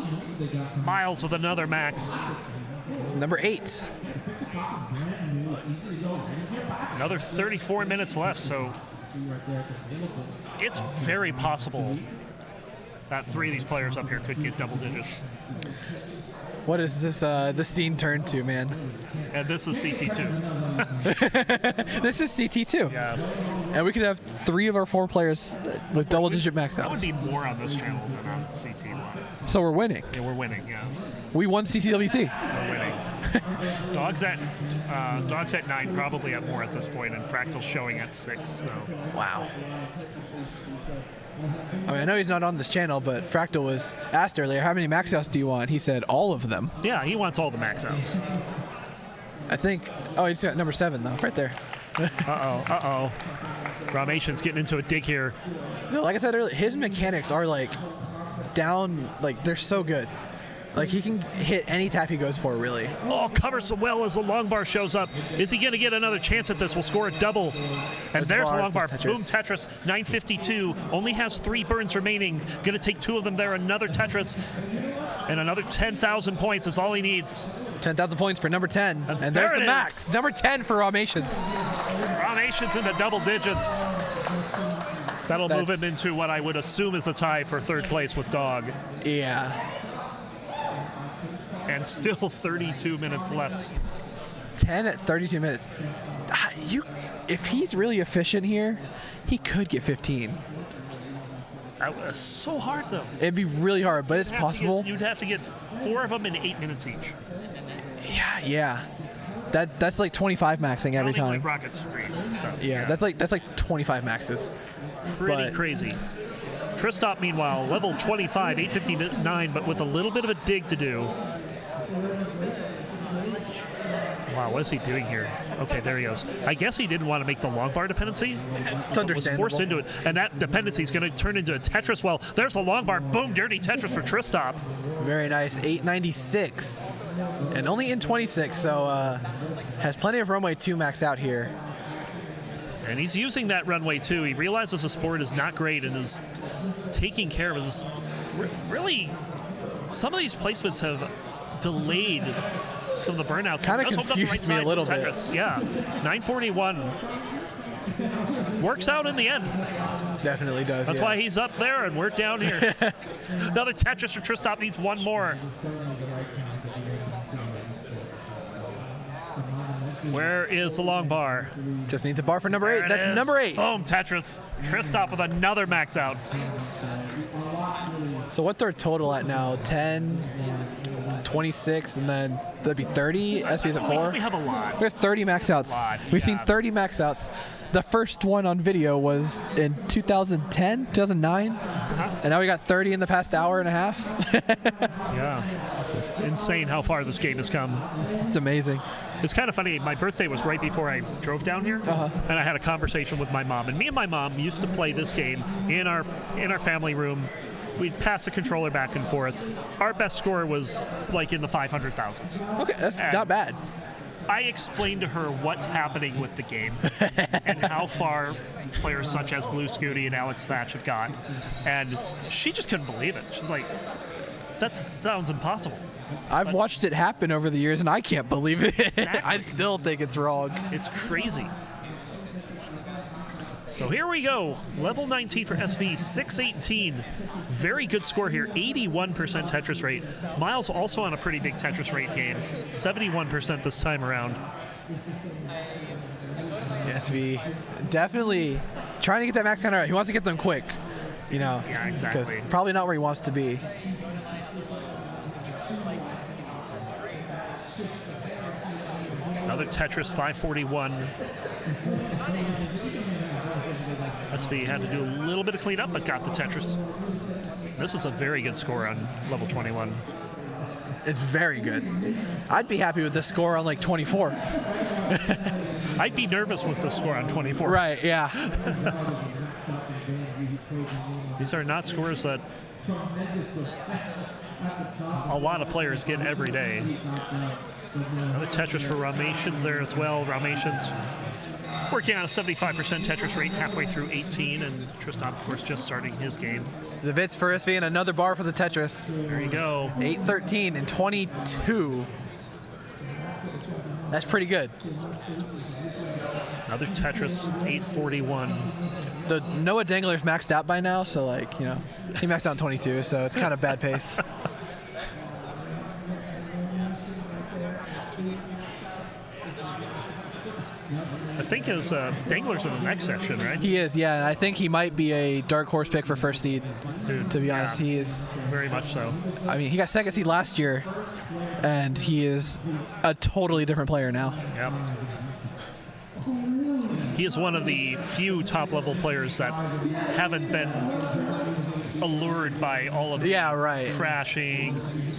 Miles with another max. Number 8. Another 34 minutes left, so it's very possible that 3 of these players up here could get double digits. What is this scene turned to, man? And this is CT2. This is CT2. Yes. And we could have 3 of our 4 players with double-digit max That would outs. be more on this channel than on CT1. So we're winning. Yeah, we're winning, yes. We won CTWC. We're winning. Dogs at 9 probably at more at this point, and Fractal's showing at 6. So. Wow. I mean, I know he's not on this channel, but Fractal was asked earlier, how many max outs do you want? He said all of them. Yeah, he wants all the max outs. I think, oh, he's got number 7, though, right there. Uh-oh. Romation's getting into a dig here. No, like I said earlier, his mechanics are, like, down, like, they're so good. Like, he can hit any tap he goes for, really. Oh, covers so well as the long bar shows up. Is he going to get another chance at this? We'll score a double. And there's the long bar. Tetris. Boom, Tetris. 952. Only has 3 burns remaining. Going to take 2 of them there. Another Tetris. And another 10,000 points is all he needs. 10,000 points for number 10. And there there's it the is. max. Number 10 for Romations. Romations in the double digits. That'll move That's- him into what I would assume is the tie for 3rd place with Dog. Yeah. And still 32 minutes left. 10 at 32 minutes. If he's really efficient here, he could get 15. That was so hard, though. It'd be really hard, but it's possible. You'd have to get 4 of them in 8 minutes each. Yeah. That's like 25 maxing every time. Like Rocket Street and stuff. Yeah, that's like 25 maxes. Pretty but- crazy. Tristop, meanwhile, level 25, 859, but with a little bit of a dig to do. Wow, what is he doing here? Okay, there he goes. I guess he didn't want to make the long bar dependency. It's Was understandable. forced into it, and that dependency is going to turn into a Tetris. Well, there's the long bar. Boom, dirty Tetris for Tristop. Very nice. 896. And only in 26, so has plenty of runway 2 max out here. And he's using that runway too. He realizes the sport is not great and is taking care of his. Really, some of these placements have delayed some of the burnouts. Kinda He does hold up the confused me a side little with bit. Tetris. Yeah, 941 works out in the end. Definitely does. That's yeah. why he's up there and we're down here. Another Tetris for Tristop needs one more. Where is the long bar? Just needs a bar for number 8. There it That's is. number 8. Boom, Tetris. Tristop with another max out. So what's our total at now? 10, 26, and then that'd be 30. SV's at 4. We have a lot. We have 30 max outs. We've seen 30 max outs. The first one on video was in 2010, 2009, and now we got 30 in the past hour and a half. Yeah. Insane how far this game has come. It's amazing. It's kind of funny. My birthday was right before I drove down here, and I had a conversation with my mom. And me and my mom used to play this game in our family room. We'd pass the controller back and forth. Our best score was like in the 500,000s. Okay, that's not bad. I explained to her what's happening with the game and how far players such as Blue Scooty and Alex Thatch have gone. And she just couldn't believe it. She's like, that sounds impossible. I've watched it happen over the years, and I can't believe it. Exactly. I still think it's wrong. It's crazy. So here we go. Level 19 for SV, 618. Very good score here, 81% Tetris rate. Miles also on a pretty big Tetris rate game, 71% this time around. SV definitely trying to get that max counter out. He wants to get them quick, you know. Yeah, exactly. Because probably not where he wants to be. Another Tetris 541. SV had to do a little bit of cleanup, but got the Tetris. This is a very good score on level 21. It's very good. I'd be happy with this score on like 24. I'd be nervous with the score on 24. Right, yeah. These are not scores that a lot of players get every day. Another Tetris for Ramations there as well. Ramations working on a 75% Tetris rate halfway through 18, and Tristan, of course, just starting his game. The Vits for SV and another bar for the Tetris. There you go. 8-13 and 22. That's pretty good. Another Tetris, 841. The Noah Dangler's maxed out by now, so like, you know, he maxed out in 22, so it's kind of bad pace. I think his Dangler's in the next section, right? He is, yeah, and I think he might be a dark horse pick for first seed. Dude, to be honest, he is very much so. I mean, he got second seed last year, and he is a totally different player now. Yep. He is one of the few top-level players that haven't been allured by all of the crashing,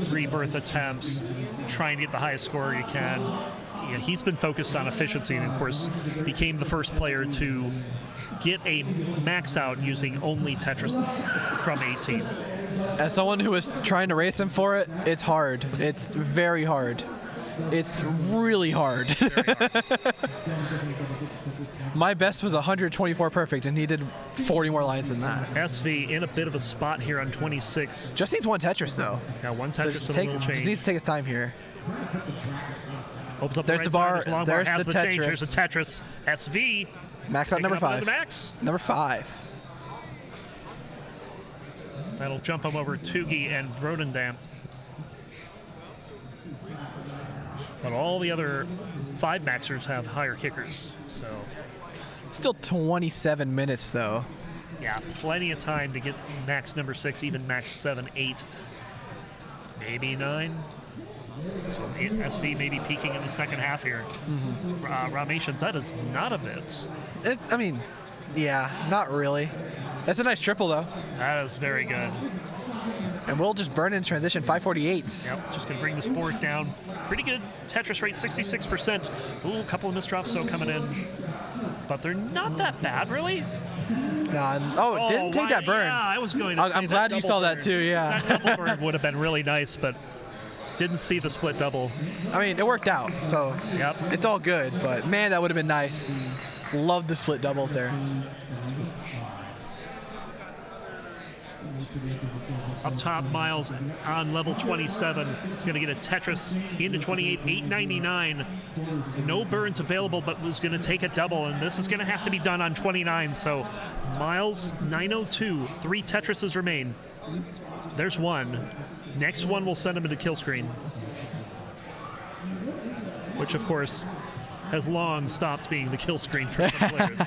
rebirth attempts, trying to get the highest score you can. Yeah, he's been focused on efficiency, and of course, became the first player to get a max out using only Tetrises from 18. As someone who was trying to race him for it, it's hard. It's very hard. It's really hard. Very hard. My best was 124 perfect, and he did 40 more lines than that. SV in a bit of a spot here on 26. Just needs one Tetris, though. Yeah, one Tetris so and a little change. just needs to take his time here. Opens up There's the, the bar. Side, long There's bar has the change. Tetris. There's the Tetris. SV. Max out number 5. Max. Number 5. That'll jump him over Tugi and Rodendam. But all the other 5 maxers have higher kickers. So Still 27 minutes, though. yeah, plenty of time to get max number 6, even max 7, 8, maybe 9. So SV may be peaking in the second half here. Ramations, that is not a Vits. I mean, yeah, not really. That's a nice triple, though. That is very good. And we'll just burn in transition 548. Yep, just going to bring the sport down. Pretty good Tetris rate, 66%. Ooh, a couple of misdrops so coming in. But they're not that bad, really. Didn't take that burn. Yeah, I was going to say I'm glad you saw that, too, yeah. That double burn would have been really nice, but didn't see the split double. I mean, it worked out, so it's all good. But, man, that would have been nice. Love the split doubles there. Up top, Miles on level 27 is going to get a Tetris into 28, 899. No burns available, but was going to take a double, and this is going to have to be done on 29. So Miles 902, 3 Tetrises remain. There's one. Next one will send him into kill screen, which of course has long stopped being the kill screen for some players.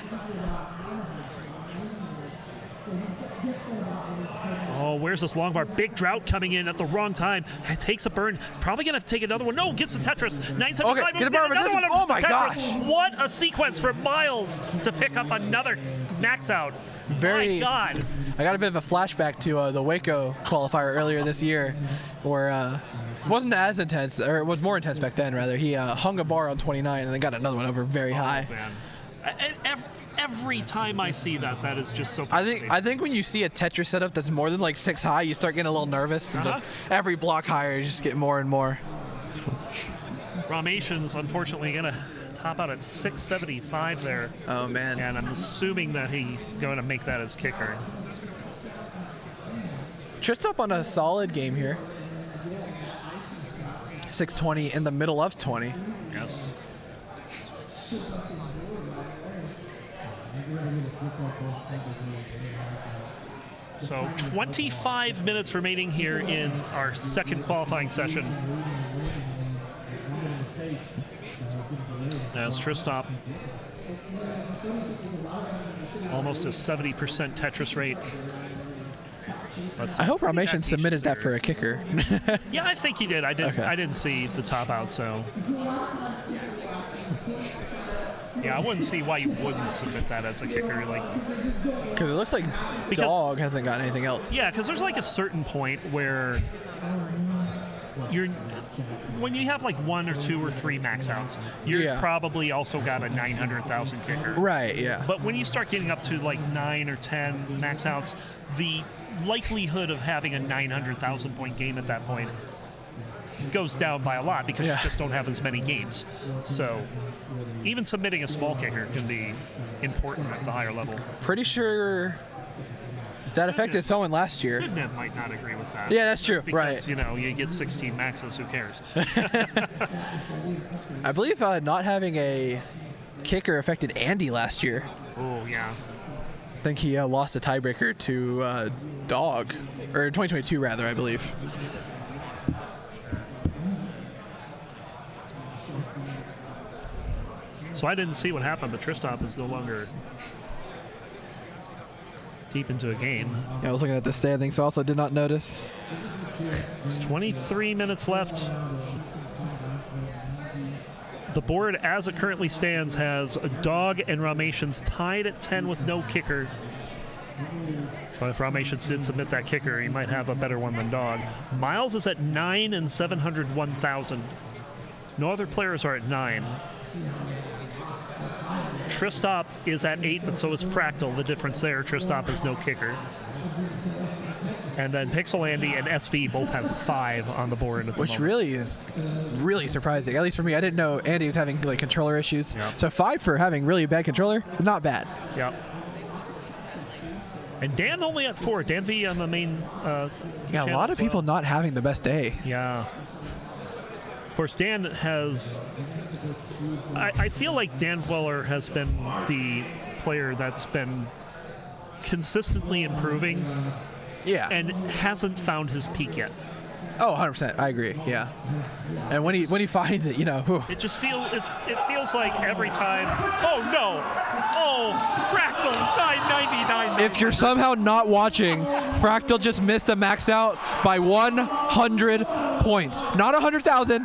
Oh, where's this long bar? Big drought coming in at the wrong time. It takes a burn. Probably going to take another one. No, gets the Tetris. 975. Okay, get a bar, another one. Oh my Tetris. gosh. What a sequence for Miles to pick up another max out. My God. I got a bit of a flashback to the Waco qualifier earlier this year where it wasn't as intense, or it was more intense back then, rather. He hung a bar on 29 and then got another one over very high. Man. Every time I see that, that is just so I think when you see a Tetris setup that's more than like 6 high, you start getting a little nervous. And every block higher, you just get more and more. Ramation's unfortunately going to top out at 675 there. Oh, man. And I'm assuming that he's going to make that his kicker. Tristop on a solid game here. 620 in the middle of 20. Yes. So 25 minutes remaining here in our second qualifying session. As Tristop almost a 70% Tetris rate. I hope Ramation submitted that for a kicker. Yeah, I think he did. I didn't see the top out, so. Yeah, I wouldn't see why you wouldn't submit that as a kicker, like. Because it looks like Dog hasn't got anything else. Yeah, because there's like a certain point where when you have like 1 or 2 or 3 max outs, you're probably also got a 900,000 kicker. Right. Yeah. But when you start getting up to like 9 or 10 max outs, the likelihood of having a 900,000 point game at that point goes down by a lot because you just don't have as many games. So even submitting a small kicker can be important at the higher level. Pretty sure that affected someone last year. Sidnet might not agree with that. Yeah, that's true. Because, right. You know, you get 16 maxes, who cares? I believe not having a kicker affected Andy last year. Oh, yeah. I think he lost a tiebreaker to Dog, or 2022 rather, I believe. So I didn't see what happened, but Tristop is no longer deep into a game. Yeah, I was looking at the standings, so I also did not notice. There's 23 minutes left. The board, as it currently stands, has a Dog and Ramations tied at 10 with no kicker. But if Ramations did submit that kicker, he might have a better one than Dog. Miles is at 9 and 701,000. No other players are at 9. Tristop is at 8, but so is Fractal. The difference there, Tristop has no kicker. And then Pixel Andy and SV both have 5 on the board at the Which moment. really is really surprising, at least for me. I didn't know Andy was having like controller issues. Yep. So 5 for having really bad controller, not bad. Yep. And Dan only at 4. Dan V on the main Yeah, a lot of people not having the best day. Yeah. Of course, Dan has... I feel like Dan Weller has been the player that's been consistently improving. Yeah. And hasn't found his peak yet. Oh, 100%. I agree. Yeah. And when he finds it, you know. Whew. It just feels like every time. Oh no! Oh, Fractal 999. If you're somehow not watching, Fractal just missed a max out by 100 points. Not 100,000,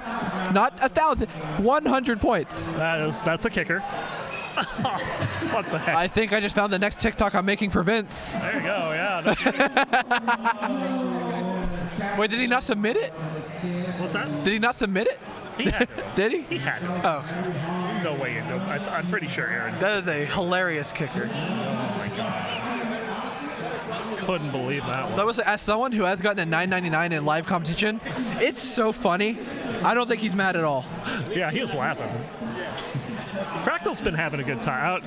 not 1,000, 100 points. That's a kicker. What the heck? I think I just found the next TikTok I'm making for Vince. There you go. Yeah. Wait, did he not submit it? What's that? Did he not submit it? He had it. Did he? He had it. Oh. No way. No, I'm pretty sure Aaron. That is a hilarious kicker. Oh my god. Couldn't believe that one. That was, as someone who has gotten a 999 in live competition, it's so funny I don't think he's mad at all. Yeah, he was laughing. Fractal's been having a good time.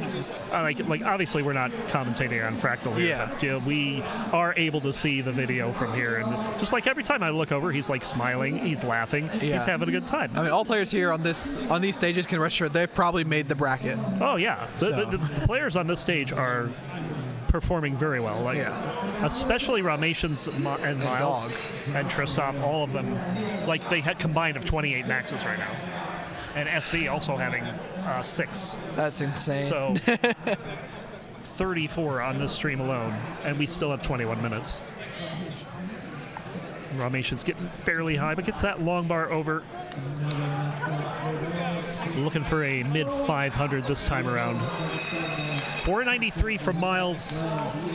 Like obviously we're not commentating on Fractal here, Yeah. but we are able to see the video from here, and just like every time I look over, he's like smiling, he's laughing, he's having a good time. I mean, all players here on these stages can rest assured they've probably made the bracket. Oh yeah, the players on this stage are performing very well. Like, especially Ramations and Miles Dog. and Tristop, all of them. Like they had combined of 28 maxes right now, and SV also having 6. That's insane. So 34 on this stream alone, and we still have 21 minutes. Ramations getting fairly high, but gets that long bar over. Looking for a mid 500 this time around. 493 from Miles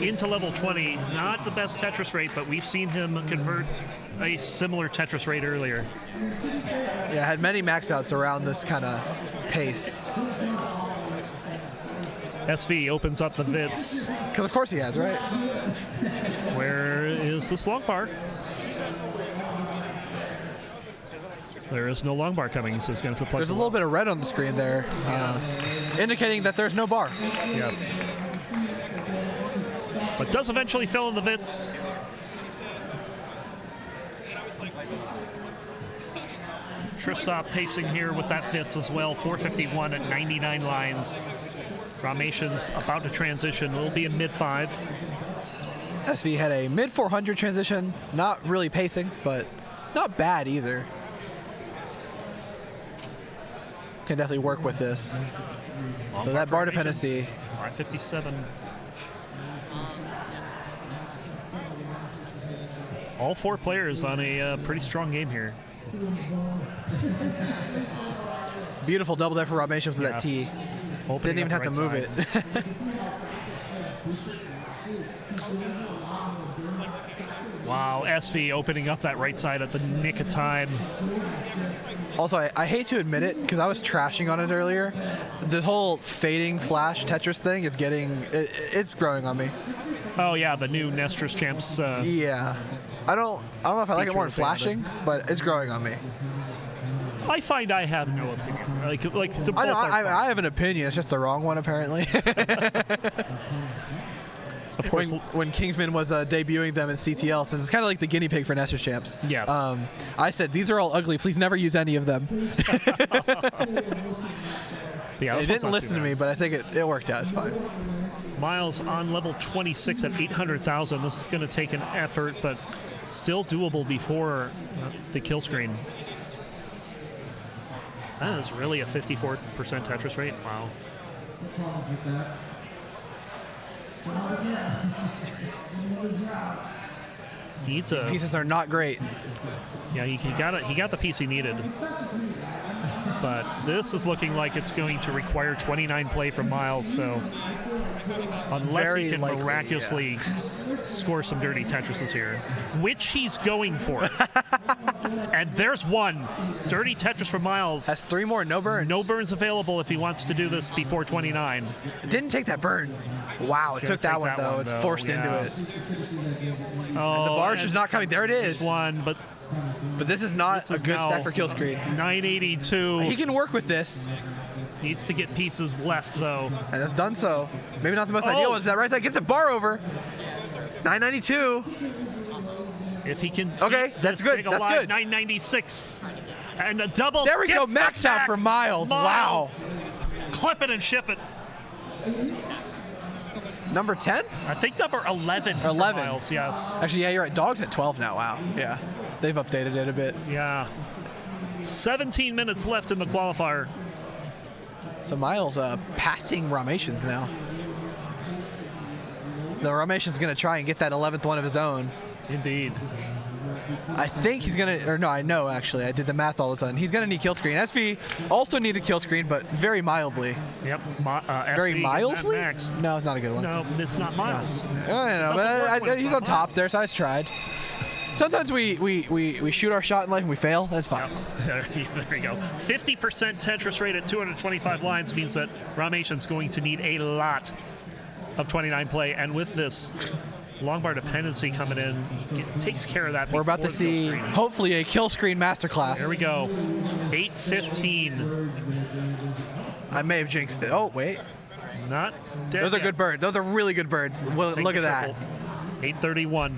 into level 20. Not the best Tetris rate, but we've seen him convert a similar Tetris rate earlier. Yeah, had many max outs around this kind of pace. SV opens up the Vits. Because of course he has, right? Where is this long bar? There is no long bar coming, so it's going to plug. There's a little bit of red on the screen there, indicating that there's no bar. Yes. But does eventually fill in the Vits. Tristop pacing here with that Vits as well. 451 at 99 lines. Ramations about to transition. Will be a mid 5. SV had a mid 400 transition. Not really pacing, but not bad either. Can definitely work with this. So that bar dependency. 557. All 4 players on a pretty strong game here. Beautiful double there for Ramations with that T. Didn't even have to move it. Wow, SV opening up that right side at the nick of time. Also, I hate to admit it because I was trashing on it earlier. This whole fading flash Tetris thing is it's growing on me. Oh yeah, the new Tetris Champs. Yeah, I don't know if I like it more than flashing, but it's growing on me. I find I have no opinion. Like the both I have an opinion. It's just the wrong one apparently. Of course, when Kingsman was debuting them in CTL, since it's kind of like the guinea pig for Netris Champs. Yes. I said these are all ugly. Please never use any of them. Yeah, they didn't listen to me, but I think it worked out. It's fine. Miles on level 26 at 800,000. This is going to take an effort, but still doable before the kill screen. That is really a 54% Tetris rate. Wow. These pieces are not great. Yeah, he got the piece he needed. But this is looking like it's going to require 29 play from Miles, so unless he can miraculously score some dirty Tetrises here, which he's going for. And there's one. Dirty Tetris from Miles. Has 3 more no burns. No burns available if he wants to do this before 29. Didn't take that burn. Wow, it took that one though. It's forced into it. Oh, and the bar's just not coming. There it is. One, but this is not a good stack for kill screen. 982. He can work with this. Needs to get pieces left though. And it's done so. Maybe not the most ideal one. That right side gets a bar over. 992. If he can. Okay, that's good. That's good. 996. And a double. There we go. Max out for Miles. Wow. Clip it and ship it. Number 10? I think number 11. 11. Miles, yes. Actually, yeah, you're right. Dog's at 12 now. Wow. Yeah. They've updated it a bit. Yeah. 17 minutes left in the qualifier. So Miles passing Ramations now. The Ramations going to try and get that 11th one of his own. Indeed. I think he's going to, or no, I know actually. I did the math all of a sudden. He's going to need kill screen. SV also needed kill screen, but very mildly. Yep. Very mildly? Max. No, it's not a good one. No, it's not Miles. No. I don't know, but he's on top there, so I tried. Sometimes we shoot our shot in life and we fail. That's fine. Yep. There you go. 50% Tetris rate at 225 lines means that Ramation's going to need a lot of 29 play, and with this, Longbar dependency coming in. Takes care of that. We're about to see, hopefully, a kill screen masterclass. There we go. 8:15. I may have jinxed it. Oh, wait. Not dead Those are yet. good birds. Those are really good birds. Well, Take look the at that. triple. 8:31.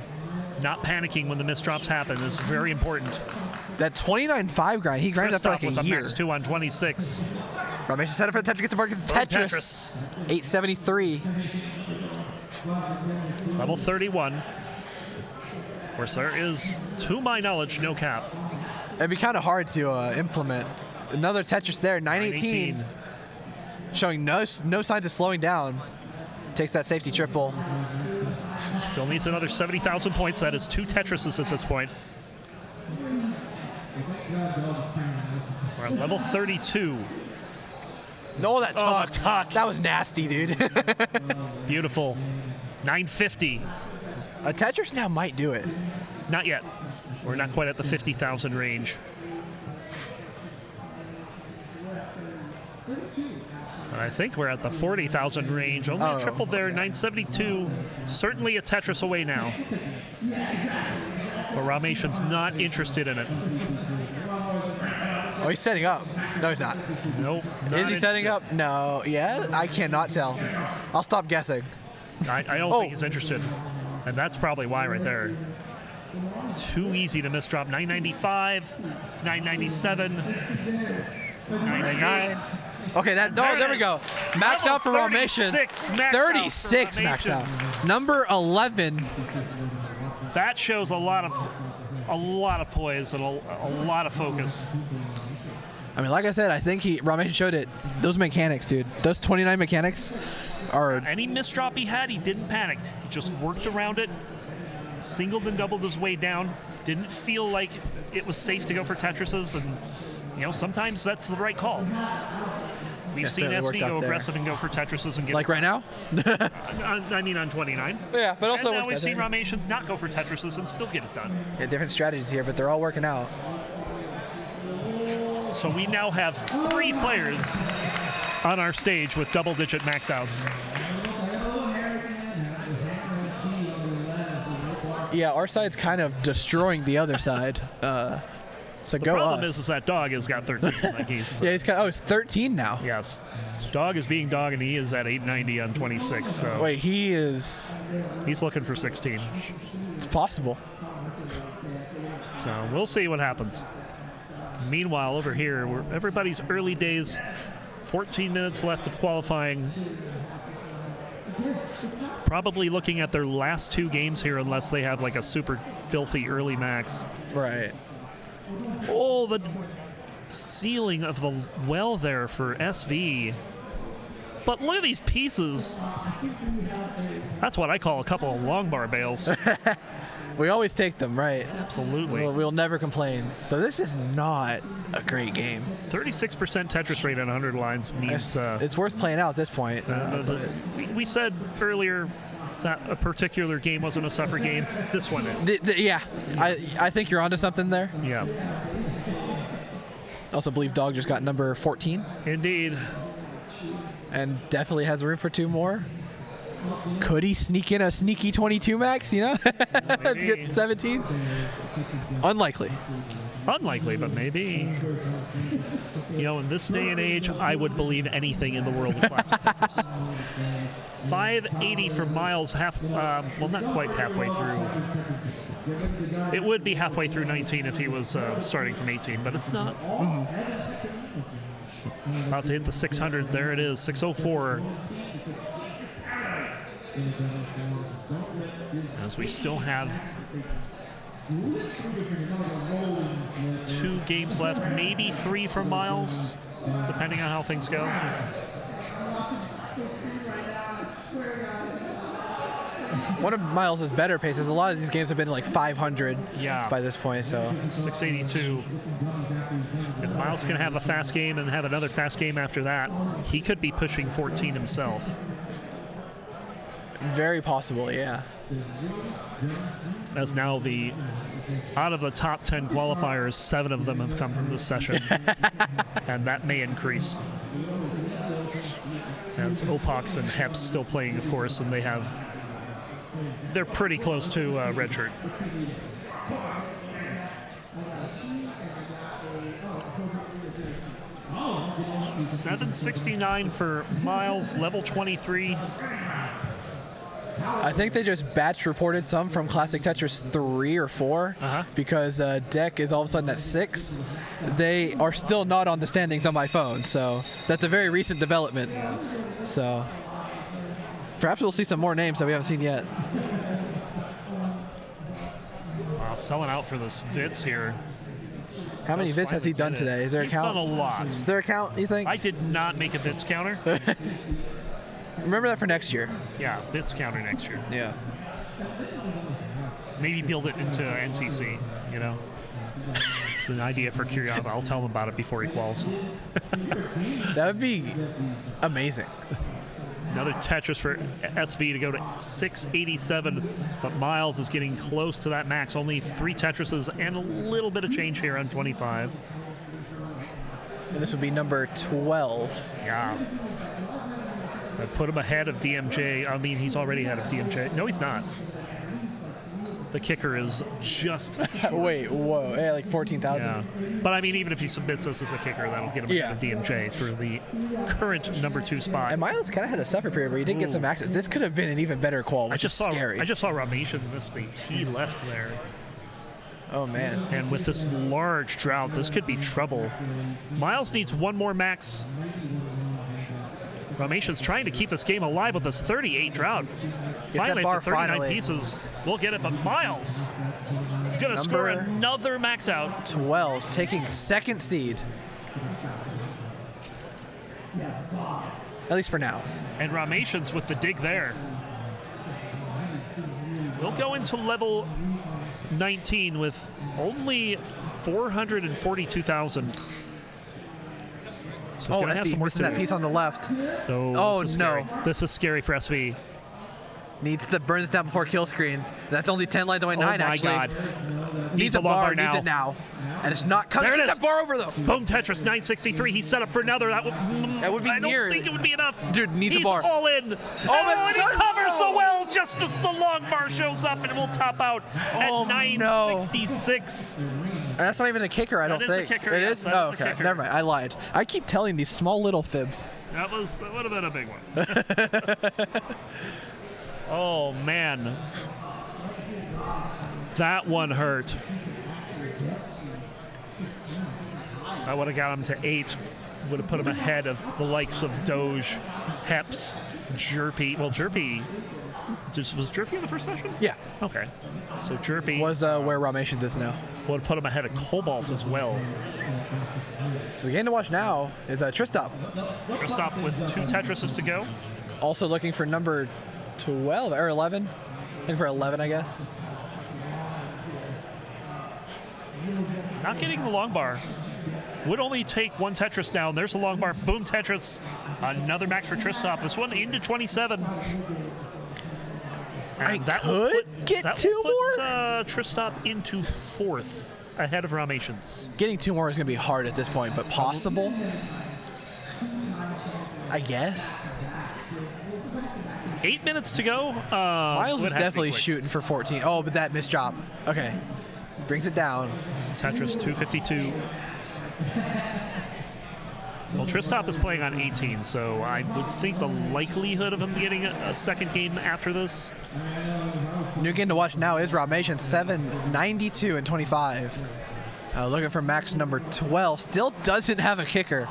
Not panicking when the misdrops happen is very important. That 29.5 grind, he grinded that for like Christoph a with year. max 2 on 26. Ramation set up for the Tetris, gets the board, gets Tetris. 873. Level 31. Of course, there is, to my knowledge, no cap. It'd be kind of hard to implement. Another Tetris there, 918. Showing no signs of slowing down. Takes that safety triple. Still needs another 70,000 points. That is 2 Tetrises at this point. We're at level 32. No, that tuck. the tuck. That was nasty, dude. Beautiful. 950. A Tetris now might do it. Not yet. We're not quite at the 50,000 range. And I think we're at the 40,000 range. Only a triple there, 972. Certainly a Tetris away now. But Ramation's not interested in it. Oh, he's setting up. No, he's not. Nope. Is he setting up? No. Yeah? I cannot tell. I'll stop guessing. I don't think he's interested. And that's probably why right there. Too easy to misdrop. 995, 997, 999. Okay, there we go. Max out for Ramation. 36 max out. Number 11. That shows a lot of poise and a lot of focus. I mean, like I said, I think Ramation showed it. Those mechanics, dude. Those 29 mechanics are. Any misdrop he had, he didn't panic. He just worked around it, singled and doubled his way down. Didn't feel like it was safe to go for Tetrises, and sometimes that's the right call. We've seen SV go aggressive and go for Tetrises and get like right now. I mean on 29. Yeah, but also and now we've seen Ramations not go for Tetrises and still get it done. Yeah, different strategies here, but they're all working out. So we now have 3 players on our stage with double-digit max outs. Yeah, our side's kind of destroying the other side. So the go problem us. is that Dog has got 13. Like he's, yeah, it's 13 now. Yes. Dog is being Dog, and he is at 890 on 26. So wait, he's looking for 16. It's possible. So we'll see what happens. Meanwhile, over here, everybody's early days, 14 minutes left of qualifying. Probably looking at their last 2 games here, unless they have like a super filthy early max. Right. Oh, the ceiling of the well there for SV. But look at these pieces. That's what I call a couple of long bar bales. We always take them, right? Absolutely. We'll never complain. But this is not a great game. 36% Tetris rate on 100 lines means... it's worth playing out at this point. We said earlier that a particular game wasn't a suffer game. This one is. Yeah. I think you're onto something there. Yes. Also believe Dog just got number 14. Indeed. And definitely has room for 2 more. Could he sneak in a sneaky 22 max, to get 17? Unlikely. Unlikely, but maybe. In this day and age, I would believe anything in the world of classic Tetris. 580 for Miles, well, not quite halfway through. It would be halfway through 19 if he was starting from 18, but it's not. About to hit the 600. There it is, 604. As we still have 2 games left, maybe 3 for Miles, depending on how things go. One of Miles' better paces. A lot of these games have been like 500 by this point. So 682. If Miles can have a fast game and have another fast game after that, he could be pushing 14 himself. Very possible, yeah. As now out of the top 10 qualifiers, 7 of them have come from this session. And that may increase. As Opox and Heps still playing, of course, and they have they're pretty close to redshirt. $769 for Miles, level 23. I think they just batch reported some from Classic Tetris 3 or 4 because Deck is all of a sudden at 6. They are still not on the standings on my phone, so that's a very recent development. So perhaps we'll see some more names that we haven't seen yet. Wow, selling out for this Vitz here. How many Vitz has he done today? Is there a count? He's done a lot. Is there a count, you think? I did not make a Vitz counter. Remember that for next year. Yeah, Vitz counter next year. Yeah. Maybe build it into NTC, you know? It's an idea for Curiosity. I'll tell him about it before he quals. That would be amazing. Another Tetris for SV to go to 687, but Miles is getting close to that max. Only 3 Tetrises and a little bit of change here on 25. And this would be number 12. Yeah. I put him ahead of DMJ. I mean, he's already ahead of DMJ. No, he's not. The kicker is just... Wait, whoa. Yeah, like 14,000. Yeah. But I mean, even if he submits this as a kicker, that'll get him ahead of DMJ for the current number 2 spot. And Miles kind of had a suffer period where he did get some access. This could have been an even better qual, which is scary. I just saw Ramations miss the T left there. Oh, man. And with this large drought, this could be trouble. Miles needs one more max. Ramations trying to keep this game alive with this 38 drought. Finally, after 39 pieces, we'll get it. But Miles is going to score another max out. 12, taking second seed. At least for now. And Ramations with the dig there. We'll go into level 19 with only 442,000. So oh, SV missing that piece on the left. Oh, no. This is scary for SV. Needs to burn this down before kill screen. That's only 10 lines away, 9 actually. Oh my God. Needs a bar, needs it now. And it's not coming. There it is. That bar over though. Boom Tetris 963. He's set up for another. That would be near. I don't think it would be enough. Dude, needs He's a bar. All in. Oh, and he covers the well just as the long bar shows up, and it will top out at 966. That's not even a kicker, I don't think. It is a kicker. It yes, is? that Oh, is a okay. kicker. Never mind. I lied. I keep telling these small little fibs. That would have been a big one. Oh, man. That one hurt. I would have got him to 8. Would have put him ahead of the likes of Doge, Heps, Jerpy. Well, Jerpy... Was Jerpy in the first session? Yeah. Okay. So Jerpy... Was where Ramations is now. Would have put him ahead of Cobalt as well. So the game to watch now is Tristop. Tristop with 2 Tetrises to go. Also looking for number 12 or 11. Looking for 11, I guess. Not getting the long bar. Would only take 1 Tetris down. There's the long bar. Boom Tetris. Another max for Tristop. This one into 27. And I could get 2 more. Tristop into 4th, ahead of Ramations. Getting 2 more is going to be hard at this point, but possible. I guess. 8 minutes to go. Miles is definitely shooting for 14. Oh, but that missed drop. Okay. Brings it down. Tetris 252. Well, Tristop is playing on 18, so I would think the likelihood of him getting a second game after this. New game to watch now is Ramations, 792 and 25. Looking for max number 12. Still doesn't have a kicker.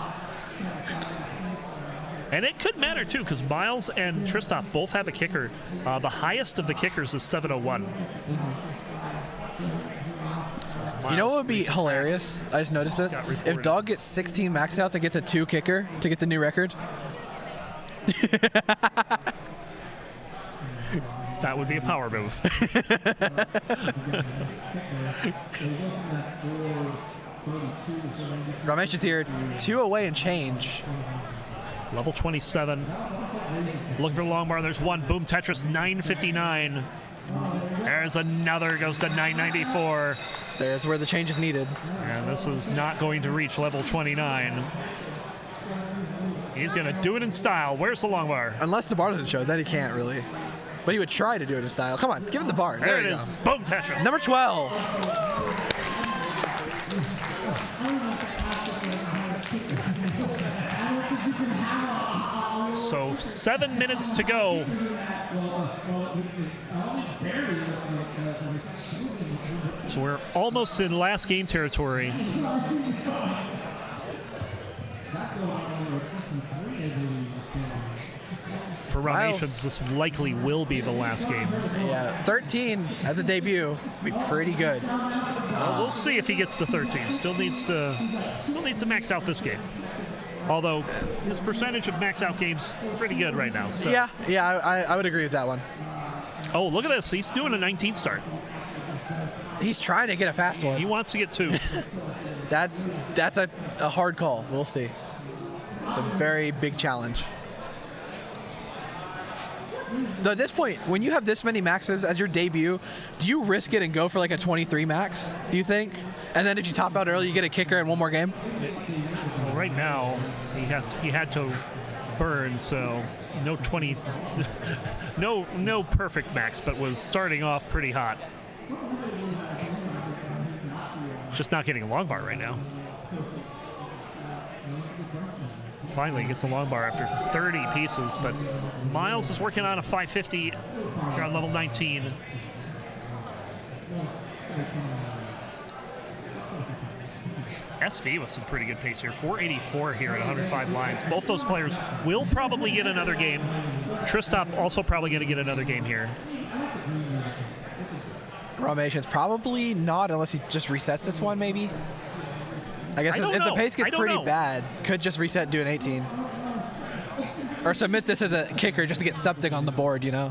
And it could matter, too, because Miles and Tristop both have a kicker. The highest of the kickers is 701. You know what would be hilarious? I just noticed this. If Dog gets 16 max outs and gets a 2 kicker to get the new record. That would be a power move. Ramesh is here, 2 away and change. Level 27. Looking for the long bar. There's 1. Boom Tetris 959. There's another. Goes to 994. There's where the change is needed. And this is not going to reach level 29. He's going to do it in style. Where's the long bar? Unless the bar doesn't show, then he can't really. But he would try to do it in style. Come on, give him the bar. There it you is. go. Boom, Tetris. Number 12. So 7 minutes to go. So we're almost in last game territory. For Romations, this likely will be the last game. Yeah, 13 as a debut would be pretty good. Well, we'll see if he gets to 13. Still needs to max out this game. Although his percentage of max out games pretty good right now. So. Yeah, I would agree with that one. Oh, look at this. He's doing a 19 start. He's trying to get a fast one. He wants to get 2. That's a hard call. We'll see. It's a very big challenge. Though at this point, when you have this many maxes as your debut, do you risk it and go for like a 23 max, do you think? And then if you top out early, you get a kicker in one more game? Well, right now, he had to burn, so no 20, no perfect max, but was starting off pretty hot. Just not getting a long bar right now. Finally gets a long bar after 30 pieces, but Miles is working on a 550 here on level 19. SV with some pretty good pace here. 484 here at 105 lines. Both those players will probably get another game. Tristop also probably going to get another game here. Romations probably not unless he just resets this one, maybe. I guess if the pace gets pretty bad, could just reset and do an 18. Or submit this as a kicker just to get something on the board, you know?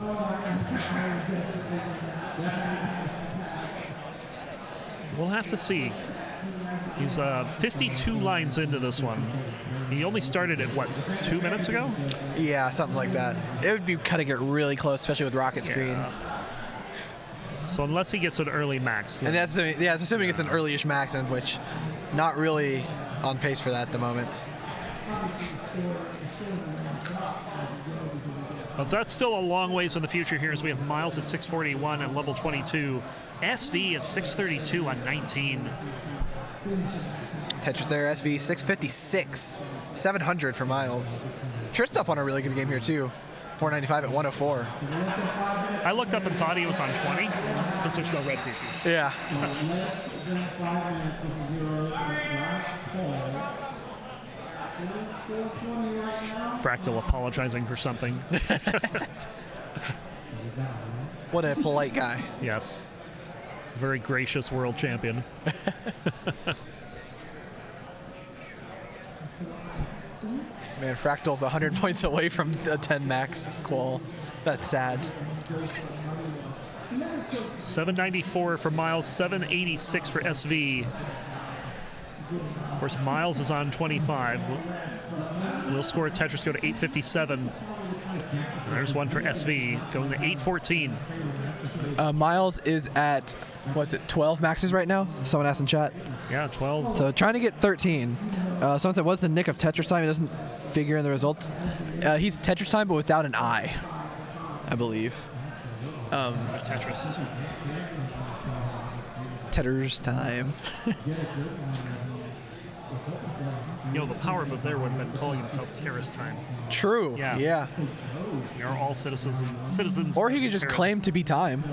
We'll have to see. He's 52 lines into this one. He only started it, what, 2 minutes ago? Yeah, something like that. It would be cutting it really close, especially with Rocket Screen. Yeah. So unless he gets an early max. And that's assuming it's an early-ish max, in which not really on pace for that at the moment. But that's still a long ways in the future here as we have Miles at 641 and level 22. SV at 632 on 19. Tetris there, SV 656. 700 for Miles. Tristop on a really good game here, too. 495 at 104. I looked up and thought he was on 20 because there's no red pieces. Yeah. Fractal apologizing for something. What a polite guy. Yes. Very gracious world champion. Man, Fractal's 100 points away from a 10 max qual. That's sad. 794 for Miles, 786 for SV. Of course, Miles is on 25. We'll score Tetris go to 857. There's one for SV going to 814. Miles is at, what's it, 12 maxes right now? Someone asked in chat. Yeah, 12. So trying to get 13. Someone said, what's the nick of Tetris time? It doesn't figure in the results. He's Tetris time, but without an I believe. Tetris. Tetris time. You know, the power move there would have been calling himself Terrorist Time. True. Yes. Yeah. We are all citizens. Or he could just terrorists. claim to be time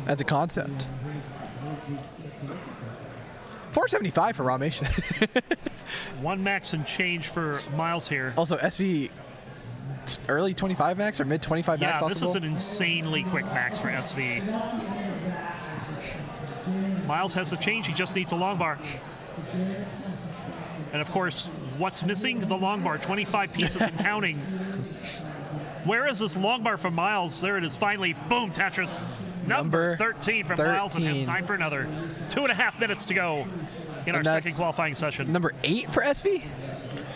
as a concept. 475 for Ramation. One max and change for Miles here. Also, SV early 25 max or mid 25 max possible? Yeah, this is an insanely quick max for SV. Miles has a change. He just needs a long bar. And of course, what's missing? The long bar, 25 pieces and counting. Where is this long bar from Miles? There it is finally. Boom, Tetris. Number 13 from Miles, and it's time for another 2.5 minutes to go in our second qualifying session. Number 8 for SV?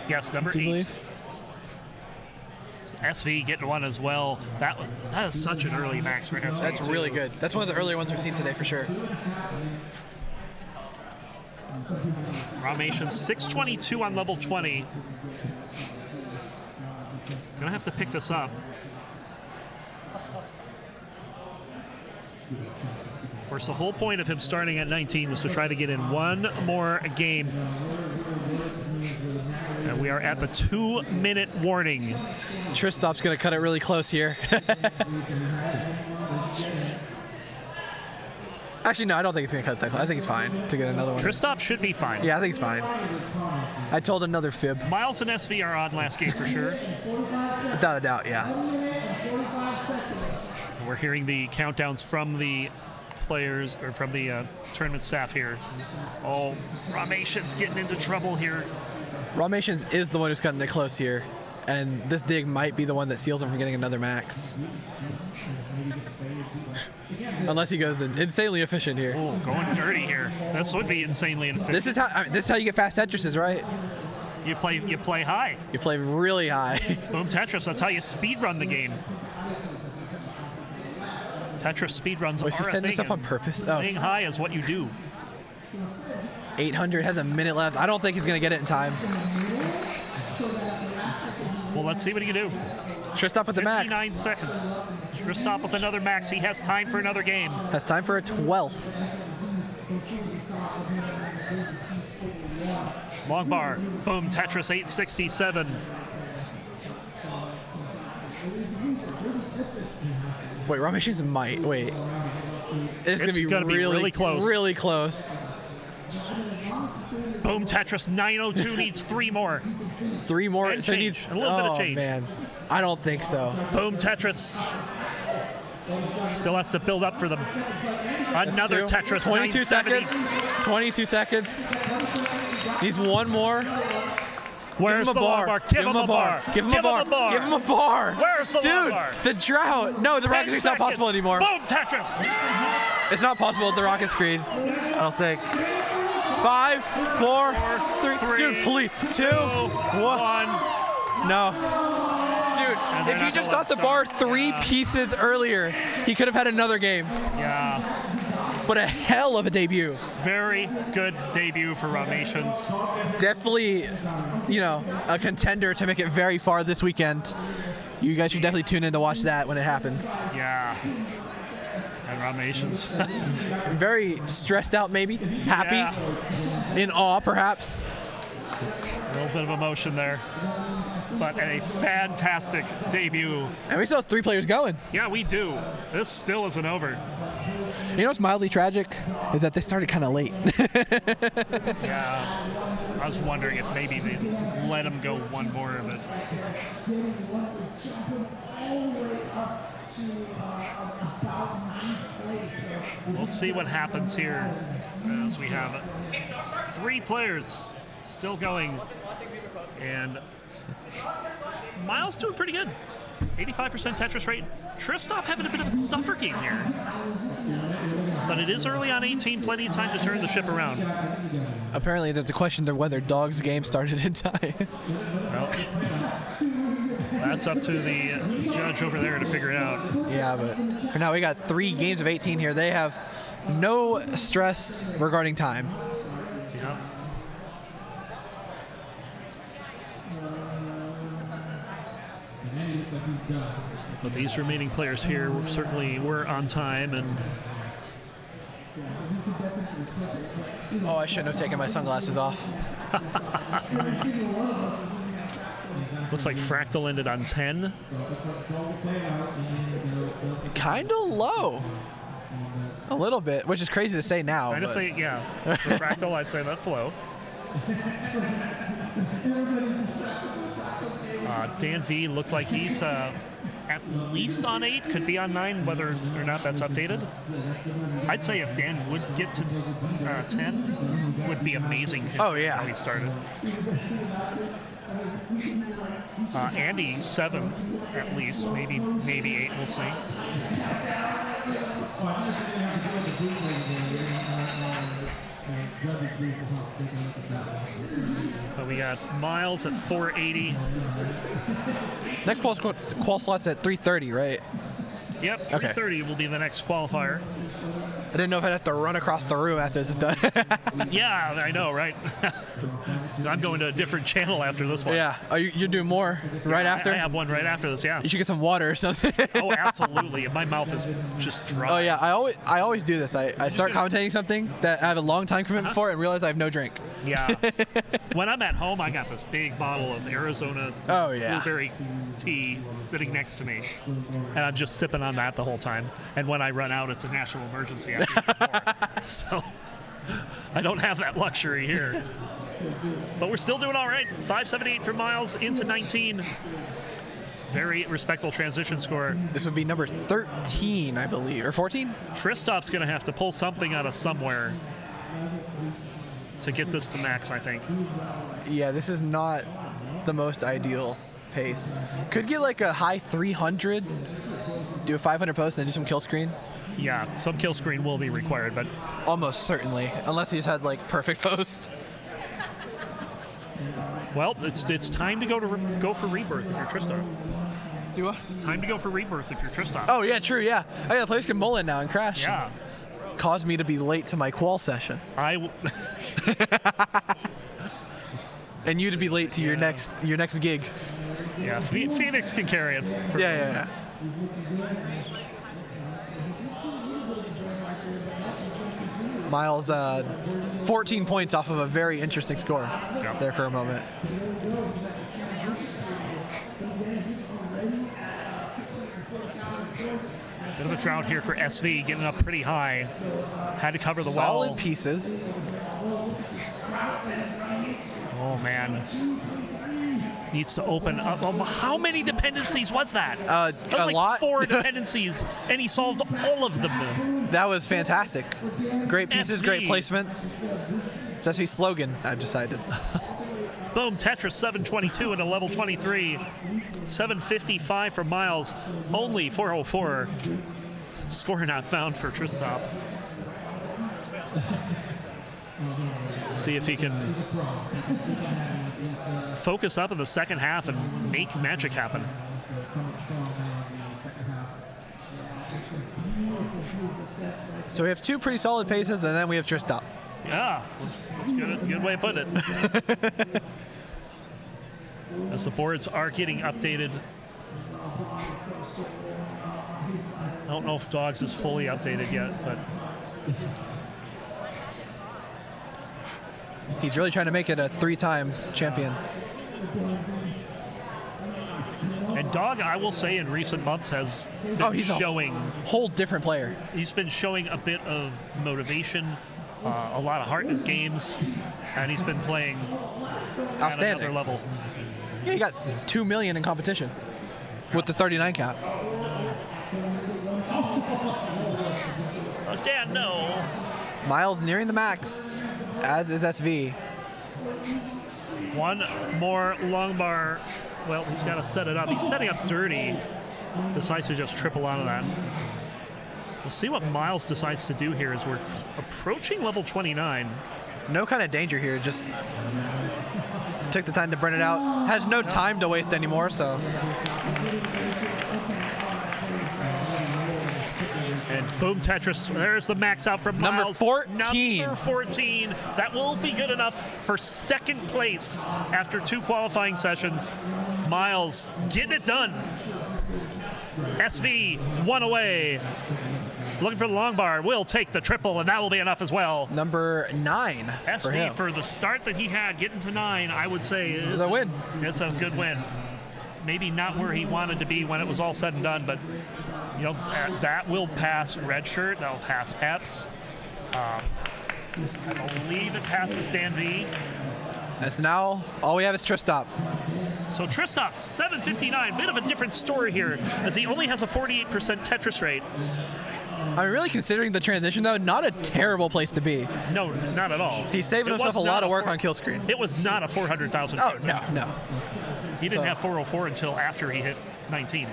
Yes, number 8. Believe? SV getting one as well. That is such an early max for SV. That's really good. That's one of the earlier ones we've seen today for sure. Ramation 622 on level 20. Gonna have to pick this up. Of course, the whole point of him starting at 19 was to try to get in one more game. And we are at the 2-minute warning. Tristop's going to cut it really close here. Actually, no, I don't think he's going to cut that close. I think he's fine to get another one. Tristop should be fine. Yeah, I think he's fine. I told another fib. Miles and SV are on last game for sure. Without a doubt, yeah. We're hearing the countdowns from the players, or from the tournament staff here. Oh, Ramation's getting into trouble here. Ramations is the one who's cutting it close here. And this dig might be the one that seals him from getting another max. Unless he goes insanely efficient here. Oh, going dirty here. This would be insanely inefficient. This is how you get fast Tetrises, right? You play high. You play really high. Boom Tetris, that's how you speedrun the game. Tetris speedruns are Was he setting this up on purpose? Oh. Playing high is what you do. 800 has a minute left. I don't think he's going to get it in time. Well, let's see what he can do. Tristop with the max. 59 seconds. Tristop with another max. He has time for another game. Has time for a 12th. Long bar. Boom, Tetris 867. Wait, Ramation's might. Wait. It's going to be really close. Really close. Boom, Tetris 902 needs 3 more. 3 more? And so change. he needs A little bit of change. Man. I don't think so. Boom, Tetris. Still has to build up for them. Another Tetris. 22 seconds. 22 seconds. Needs one more. Where's the long bar? Give him a bar. Give him a bar. Give him a bar. Where's the long bar? Dude, the drought. No, the rocket screen's not possible anymore. Boom, Tetris. It's not possible with the rocket screen. I don't think. 5, 4, 3. Dude, please. 2, 1. No. Dude, if he just got the bar 3 pieces earlier, he could have had another game. Yeah. But a hell of a debut. Very good debut for Ramations. Definitely, a contender to make it very far this weekend. You guys should definitely tune in to watch that when it happens. Yeah. And Ramations. Very stressed out, maybe. Happy. Yeah. In awe, perhaps. A little bit of emotion there. But a fantastic debut. And we still have 3 players going. Yeah, we do. This still isn't over. You know what's mildly tragic? Is that they started kind of late. Yeah. I was wondering if maybe they'd let him go one more of it. We'll see what happens here as we have 3 players still going. And Miles doing pretty good. 85% Tetris rate. Tristop having a bit of a suffer game here. But it is early on 18, plenty of time to turn the ship around. Apparently there's a question of whether Dog's game started in time. Well, that's up to the judge over there to figure it out. Yeah, but for now we got 3 games of 18 here. They have no stress regarding time. Yeah. But these remaining players here certainly were on time, and oh, I shouldn't have taken my sunglasses off. looks like Fractal ended on 10. Kind of low. A little bit, which is crazy to say now. I'd say, yeah. For Fractal, I'd say that's low. Dan V looked like he's at least on 8, could be on 9, whether or not that's updated. I'd say if Dan would get to 10, would be amazing. Oh, yeah. How he started. Andy, 7 at least, maybe 8, we'll see. So we got Miles at 480. Next qual slot's at 330, right? Yep, 330 will be the next qualifier. I didn't know if I'd have to run across the room after it's done. Yeah, I know, right? I'm going to a different channel after this one. Yeah. Oh, you're doing more right after? I have one right after this, yeah. You should get some water or something. Oh, absolutely. My mouth is just dry. Oh, yeah. I always do this. I start commentating something that I have a long time commitment for and realize I have no drink. Yeah. When I'm at home, I got this big bottle of Arizona blueberry tea sitting next to me, and I'm just sipping on that the whole time. And when I run out, it's a national emergency. So I don't have that luxury here. But we're still doing all right. 5.78 for Miles into 19. Very respectable transition score. This would be number 13, I believe, or 14? Tristop's going to have to pull something out of somewhere to get this to max, I think. Yeah, this is not the most ideal pace. Could get like a high 300, do a 500 post, and do some kill screen. Yeah, some kill screen will be required, but almost certainly, unless he's had like perfect post. Well, it's time to go for rebirth if you're Tristop. Do what? Time to go for rebirth if you're Tristop. Oh yeah, true. Yeah. Oh yeah, players can mull in now and crash. Yeah. Caused me to be late to my qual session. And you to be late to your next gig. Yeah, Phoenix can carry it. Yeah. Miles, 14 points off of a very interesting score there for a moment. Bit of a drought here for SV, getting up pretty high. Had to cover the wall. Solid pieces. Oh, man. Needs to open up. How many dependencies was that? That was a like lot. 4 dependencies, and he solved all of them. That was fantastic. Great pieces, SV. great placements. It's SV's slogan, I've decided. Boom, Tetris 722 into level 23. 755 for Miles, only 404. Score not found for Tristop. See if he can focus up in the second half and make magic happen. So we have 2 pretty solid paces, and then we have Tristop. Yeah, that's good. That's a good way of putting it. As the boards are getting updated. I don't know if Dogs is fully updated yet, but he's really trying to make it a 3-time champion. And Dog, I will say, in recent months has been showing a whole different player. He's been showing a bit of motivation, a lot of heart in his games, and he's been playing outstanding at another level. Yeah, he got 2 million in competition with the 39 cap. Oh, Dan, no. Miles nearing the max, as is SV. One more long bar. Well, he's got to set it up. He's setting up dirty. Decides to just triple out of that. We'll see what Miles decides to do here as we're approaching level 29. No kind of danger here, just took the time to burn it out. Has no time to waste anymore, so. And boom, Tetris. There's the max out from Miles. Number 14. Number 14. That will be good enough for second place after 2 qualifying sessions. Miles getting it done. SV 1 away. Looking for the long bar. Will take the triple, and that will be enough as well. Number 9 for SV him. for the start that he had, getting to 9, I would say is a win. It's a good win. Maybe not where he wanted to be when it was all said and done, but you know that will pass Redshirt. That will pass Epps. I believe it passes Dan V. And so now all we have is Tristop. So Tristop's 759. Bit of a different story here, as he only has a 48% Tetris rate. I mean, really considering the transition, though, not a terrible place to be. No, not at all. He's saving himself a lot of work on kill screen. It was not a 400,000. Oh, no. He didn't have 404 until after he hit 19.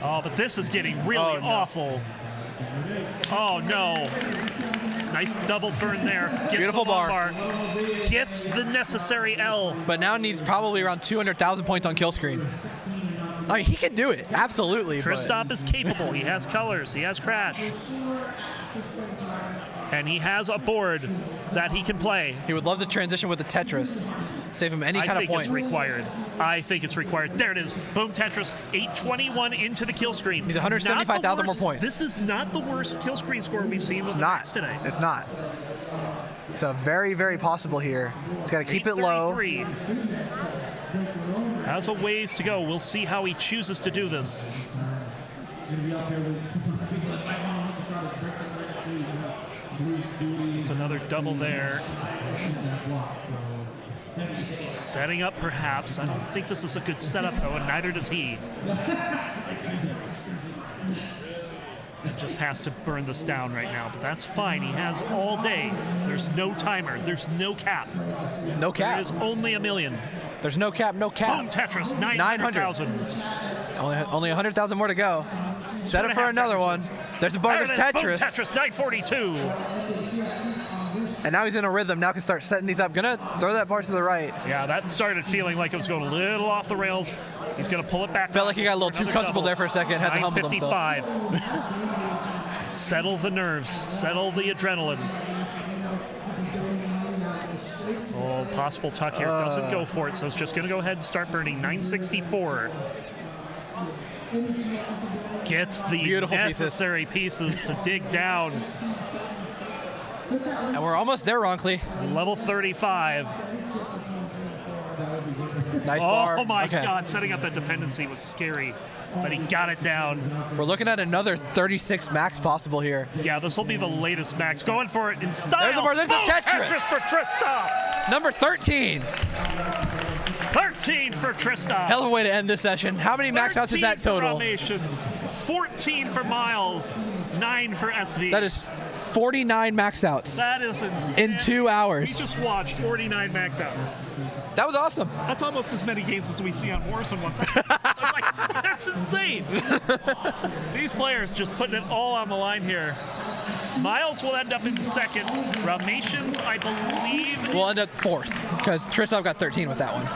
Oh, but this is getting really awful. Oh, no. Nice double burn there. Gets Beautiful the bar. Gets the necessary L. But now needs probably around 200,000 points on kill screen. I mean, he can do it, absolutely. Tristop is capable. He has colors. He has crash. And he has a board that he can play. He would love to transition with the Tetris. Save him any kind of points. I think it's required. I think it's required. There it is. Boom, Tetris. 821 into the kill screen. He's 175,000 more points. This is not the worst kill screen score we've seen with the Max today. It's not. So very, very possible here. He's got to keep it low. Has a ways to go. We'll see how he chooses to do this. It's another double there. Setting up, perhaps. I don't think this is a good setup, though, and neither does he. It just has to burn this down right now, but that's fine. He has all day. There's no timer. There's no cap. No cap. There is only a million. There's no cap, no cap. Boom, Tetris, 900,000. Only 100,000 more to go. Set it for another one. There's a bonus Tetris. Boom, Tetris, 942. And now he's in a rhythm. Now can start setting these up. Gonna throw that bar to the right. Yeah, that started feeling like it was going a little off the rails. He's gonna pull it back. Felt like he got a little too comfortable there for a second. Had to humble himself. 955. Settle the nerves. Settle the adrenaline. Oh, possible tuck here. Doesn't go for it, so it's just gonna go ahead and start burning. 964. Gets the beautiful necessary pieces to dig down. And we're almost there, Ronkley. Level 35. Nice bar. Oh my God, setting up that dependency was scary, but he got it down. We're looking at another 36 max possible here. Yeah, this will be the latest max. Going for it in style. There's a bar. There's a Tetris. Tetris for Trista. Number 13. 13 for Trista. Hell of a way to end this session. How many max outs is that total? 14 for Miles, 9 for SV. That is 49 max outs. That is insane. In 2 hours. We just watched 49 max outs. That was awesome. That's almost as many games as we see on Morrison once. That's insane. These players just putting it all on the line here. Miles will end up in second. Ramations, I believe, will end up fourth because Tristov got 13 with that one.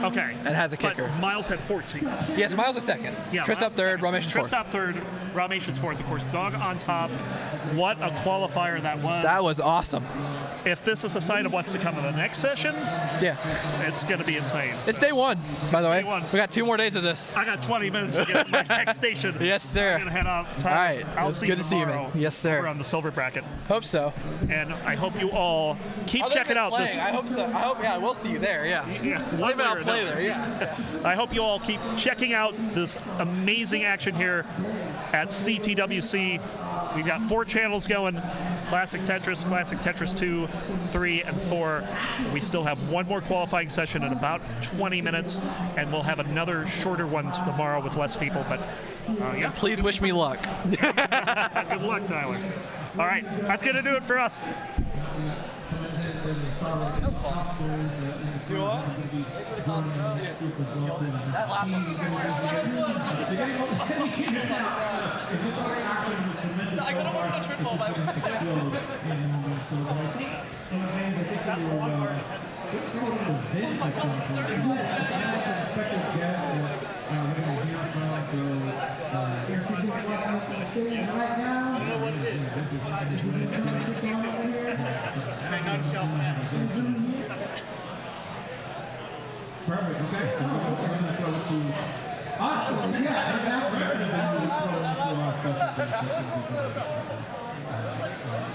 Okay. And has a kicker. But Miles had 14. Yes, Miles is second. Yeah, Tristov third, Ramations fourth. Tristov third, Ramations fourth. Of course, Dog on top. What a qualifier that was. That was awesome. If this is a sign of what's to come in the next session, yeah, it's going to be insane. It's day one, by the way. Day one. We got 2 more days of this. I got 20 minutes to get to my next station. Yes, sir. I'm going to head out. All right. I'll see good you to see you, tomorrow. man. Yes, sir. Over on the silver bracket. Hope so. And I hope you all keep checking out this. I hope so. I hope, yeah, we'll see you there, yeah. Maybe I'll play there, yeah. I hope you all keep checking out this amazing action here at CTWC. We've got 4 channels going. Classic Tetris 2, 3, and 4. We still have one more qualifying session in about 20 minutes, and we'll have another shorter one tomorrow with less people. But yeah. And please wish me luck. Good luck, Tyler. All right, that's going to do it for us. That was fun. You know what? That last one. I could have worked a triple, but Perfect. Okay. So we're going to throw it to us. Yeah, exactly.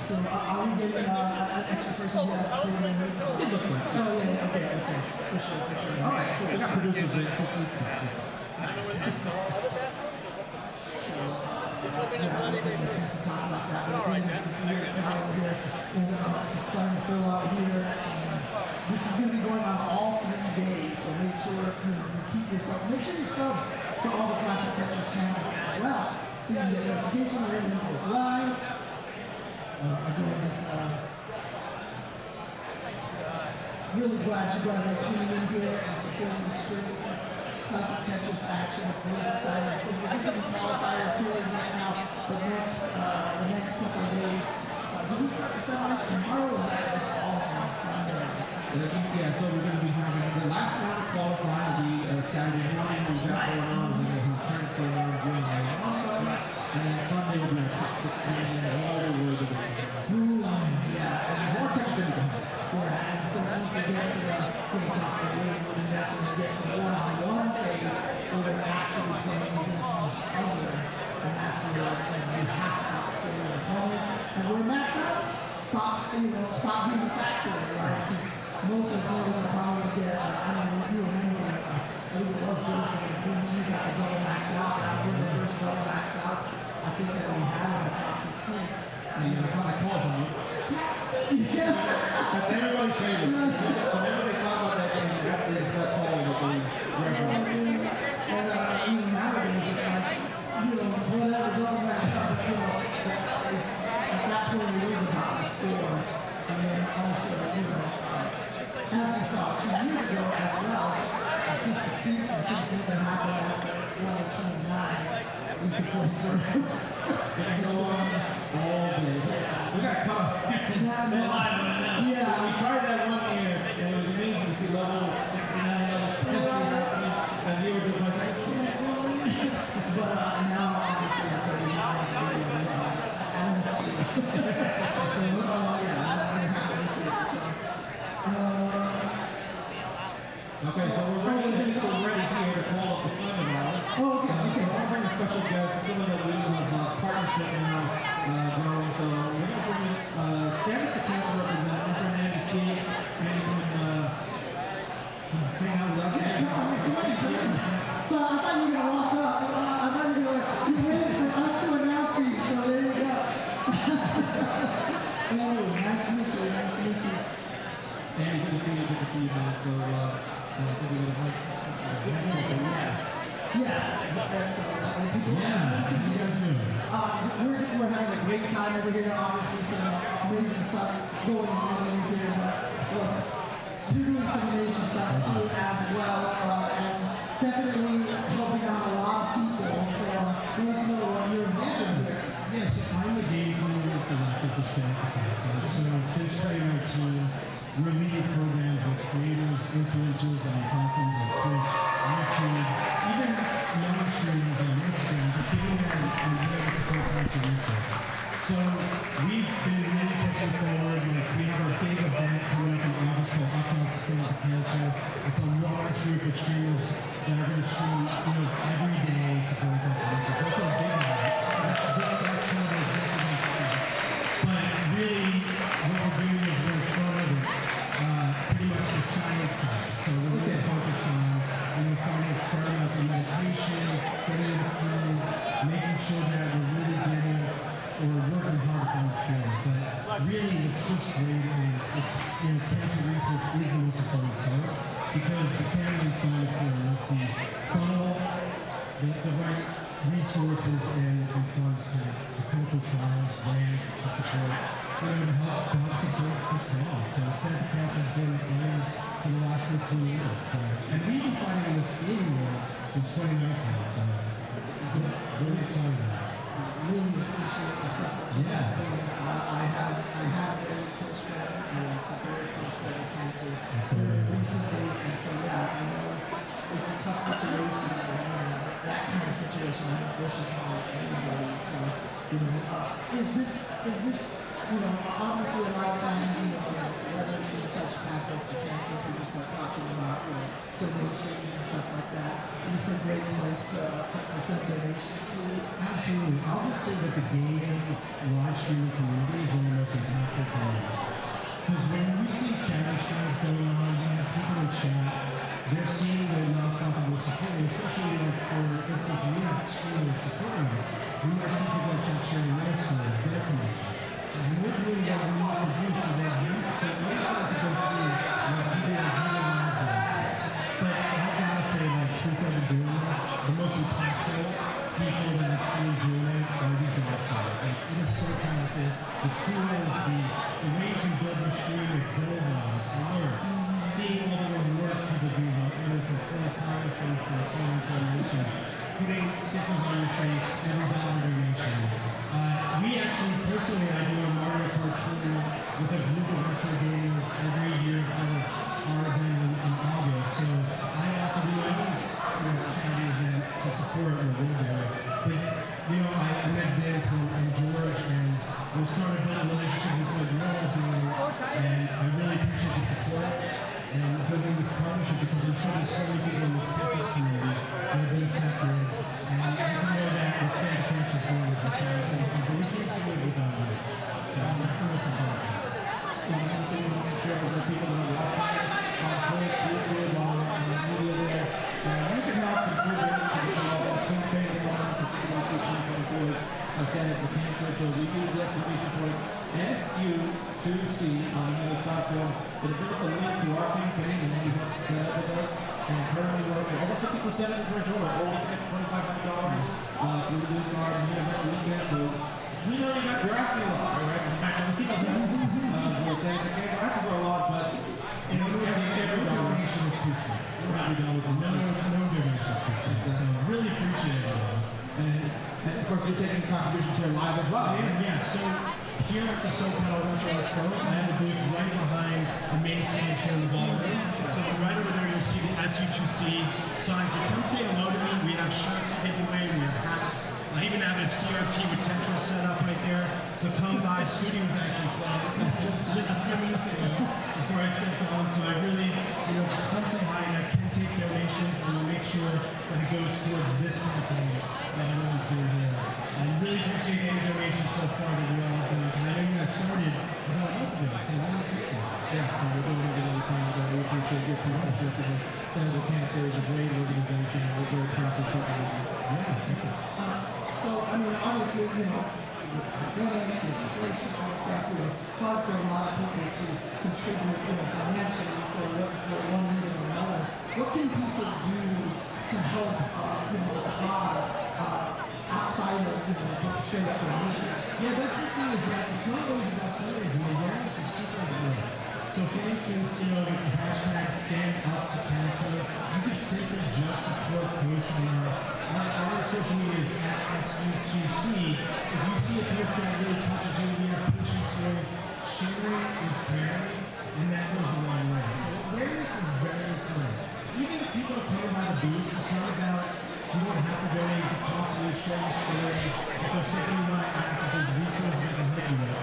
So are we getting an extra person here? It looks like. Oh, yeah. Okay. For sure. All right. Cool. We got producers and assistants. It's starting to fill out here. This is going to be going on all 3 days, so make sure you keep yourself. Make sure you sub to all the Classic Tetris channels as well, so you get notification when everything goes live. Again, this really glad you guys are tuning in here and supporting the stream. Classic Tetris action is really exciting. We're just in the qualifier period right now. The next couple of days. Do we start the semis tomorrow, or is that just all on Sunday? Yeah, so we're going to be having the last round of qualifying will be Saturday morning. We've got going on, and then we'll turn it going on during the And then Sunday will be our top 16, and all the way to the yeah, and more text than you can have. Yeah, and once we get to the top of the league, and that's when we get to the one-on-one phase, where they're actually playing against each other, and that's where you have to outscore your opponent. And we're maxouts, stop being a factor, right? Most of the players are probably going to get, I mean, you remember, I think it was Bruce, when you got the double max out, that was one of the first double max outs, I think that we had in the top 16. And you know, kind of calls on you. Yeah. That's everybody's favorite. Whenever they talk about that game, that is that call that they reference. And even nowadays, it's like, whatever double max out, at that point it is about the score. And then also, as we saw 2 years ago as well, since the speed of things that happened at level 29, we could play for go on all day. We got caught. Yeah, we tried that one year, and it was amazing to see level 69, level 70, and you were just like, I can't believe it. But now, obviously, I'm going to be honestly. So, yeah, I'm happy to see it. Okay, so we're ready here to call up the final round. Oh, okay. So I want to bring a special guest, someone that we have partnership now, John. So we're going to bring stand at the council representative for Nancy Steve, and you can hang out with us. So I thought you were going to walk up. I thought you were waiting for us to announce you, so there you go. Anyway, nice to meet you. Nice to meet you. Andy, good to see you. Good to see you, man. So, we're having a great time over here. Obviously, some amazing stuff going on over here. But you're doing some amazing stuff too as well, and definitely helping out a lot of people. So let us know what you're involved in here. Yes, I'm the game coordinator for the staff council. So since 2019. We're leading programs with creators, influencers, and platforms like Twitch, YouTube, even non-streams on Instagram, just getting there and getting support parts of research. So we've been really pushing forward. Like we have our big event coming up in August called Across the State of the Council. It's a large group of streamers that are going to stream, every day supporting parts of research. That's a big event. That's kind of like this event for us. But really, what we're doing is we're pretty much the science side. So we're really focused on, starting out the medications, getting it approved, making sure that we're really getting, or working hard on the field. But really, it's just great is, cancer research is the most important part, because you can't really find it for unless the funnel, the right resources and funds to clinical trials, grants, to support, to help support this cause. So Stanford Council has been running for the last 15 years. So, and we've been fighting this gaming war since 2019. So really excited about it. Really appreciate the stuff that you're doing. I have a very close friend who is a very close friend of cancer recently, and so yeah, I know it's a tough situation. That kind of situation I don't wish upon anybody. So, is this obviously a lot of times, celebrities and such pass off to cancer, people start talking about, donations and stuff like that. Is this a great place to send donations to? Absolutely. I'll just say that the gaming live streaming community is one of the most impactful communities. Because when you see challenge streams going on, you have people in chat, they're seeing the nonprofit we're supporting, especially like for instance, we have streamers supporting us. We might see people in chat sharing their stories, their connection. And we're doing what we need to do so that we don't have to go through what people are having live. But I gotta say, since I've been doing this, the most impactful people that I've seen doing it are these live streamers. It is so powerful. The tools, the way you can build your stream with build logs, alerts, seeing all the rewards people do, whether it's a full power face or a solar donation, putting stickers on your face, every dollar donation. We actually, personally, I do a Mario Kart tournament with a group of virtual gamers every year for our event in August. So I also do any charity event to support what we're doing. But, I met this partnership because I'm sure there's so many people in this Tetris community that have been affected, and you know that what St. Francis doing is important, but we can't do it without you. So that's important. One thing I want to share is that people that are watching on Twitch, YouTube, on media there, you can help contribute to the campaign going on for CTWC 2024 as standard to cancer. So we use the exclamation point SU2C on those platforms. It'll bring up a link to our campaign and then you help set up with us. And currently we're almost 50% of the threshold. Our goal is to get to $2,500 through this our event weekend. So we know you're asking a lot, right? Actually, people are asking for a lot, but you know, every donation is too small. No donation is too small. So really appreciate it. And of course, you're taking contributions here live as well. Yeah, so here at the SoCal Retro Expo, I have a booth right behind the main stage here in the ballroom. So right over there, you'll see the SU2C sign. So come say hello to me. We have shirts giveaway, we have hats. I even have a CRT with Tetris set up right there. So come by. Studio's actually playing just a few minutes ago before I sit down. So I really, just come say hi, and I can take donations, and we'll make sure that it goes towards this campaign that everyone's doing here. I really appreciate any donations so far that we all have done. I know you guys started about a month ago, so I appreciate it. Yeah, we're doing it all the time. We appreciate your partnership. Senator Cancer is a great organization, and we're very proud to partner with you. Yeah, thank you. So, I mean, obviously, donating, inflation, all that stuff, hard for a lot of people to contribute, financially for one reason or another. What can people do to help, the cause outside of, straight up donations? Yeah, that's the thing is that it's not always about fundraising. Awareness is super important. So for instance, with the hashtag Stand Up to Cancer, you can simply just support posts on our social media is at SU2C. If you see a post that really touches you, we have patient stories, sharing is caring, and that goes a long way. So awareness is very important. Even if people are coming by the booth, it's not about, you don't have to donate, you can talk to me, share your story. If there's something you want to ask, if there's resources I can help you with.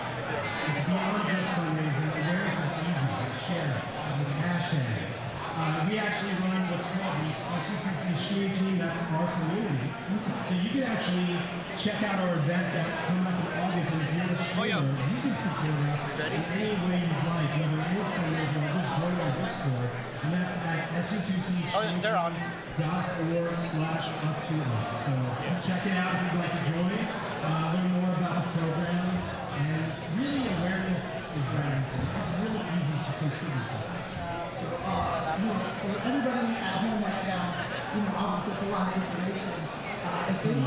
It's beyond just fundraising. Awareness is easy. It's share. It's hashtag. We actually run what's called the SU2C stream team. That's our community. So you can actually check out our event that's coming up in August. And if you're a streamer, you can support us in any way you'd like, whether it is fundraising or just join our Discord. And that's at SU2C.org/up-to-us. So check it out if you'd like to join. Learn more about the program. And really, awareness is very important. It's really easy to contribute to. So, for everybody at home right now, obviously it's a lot of information. If they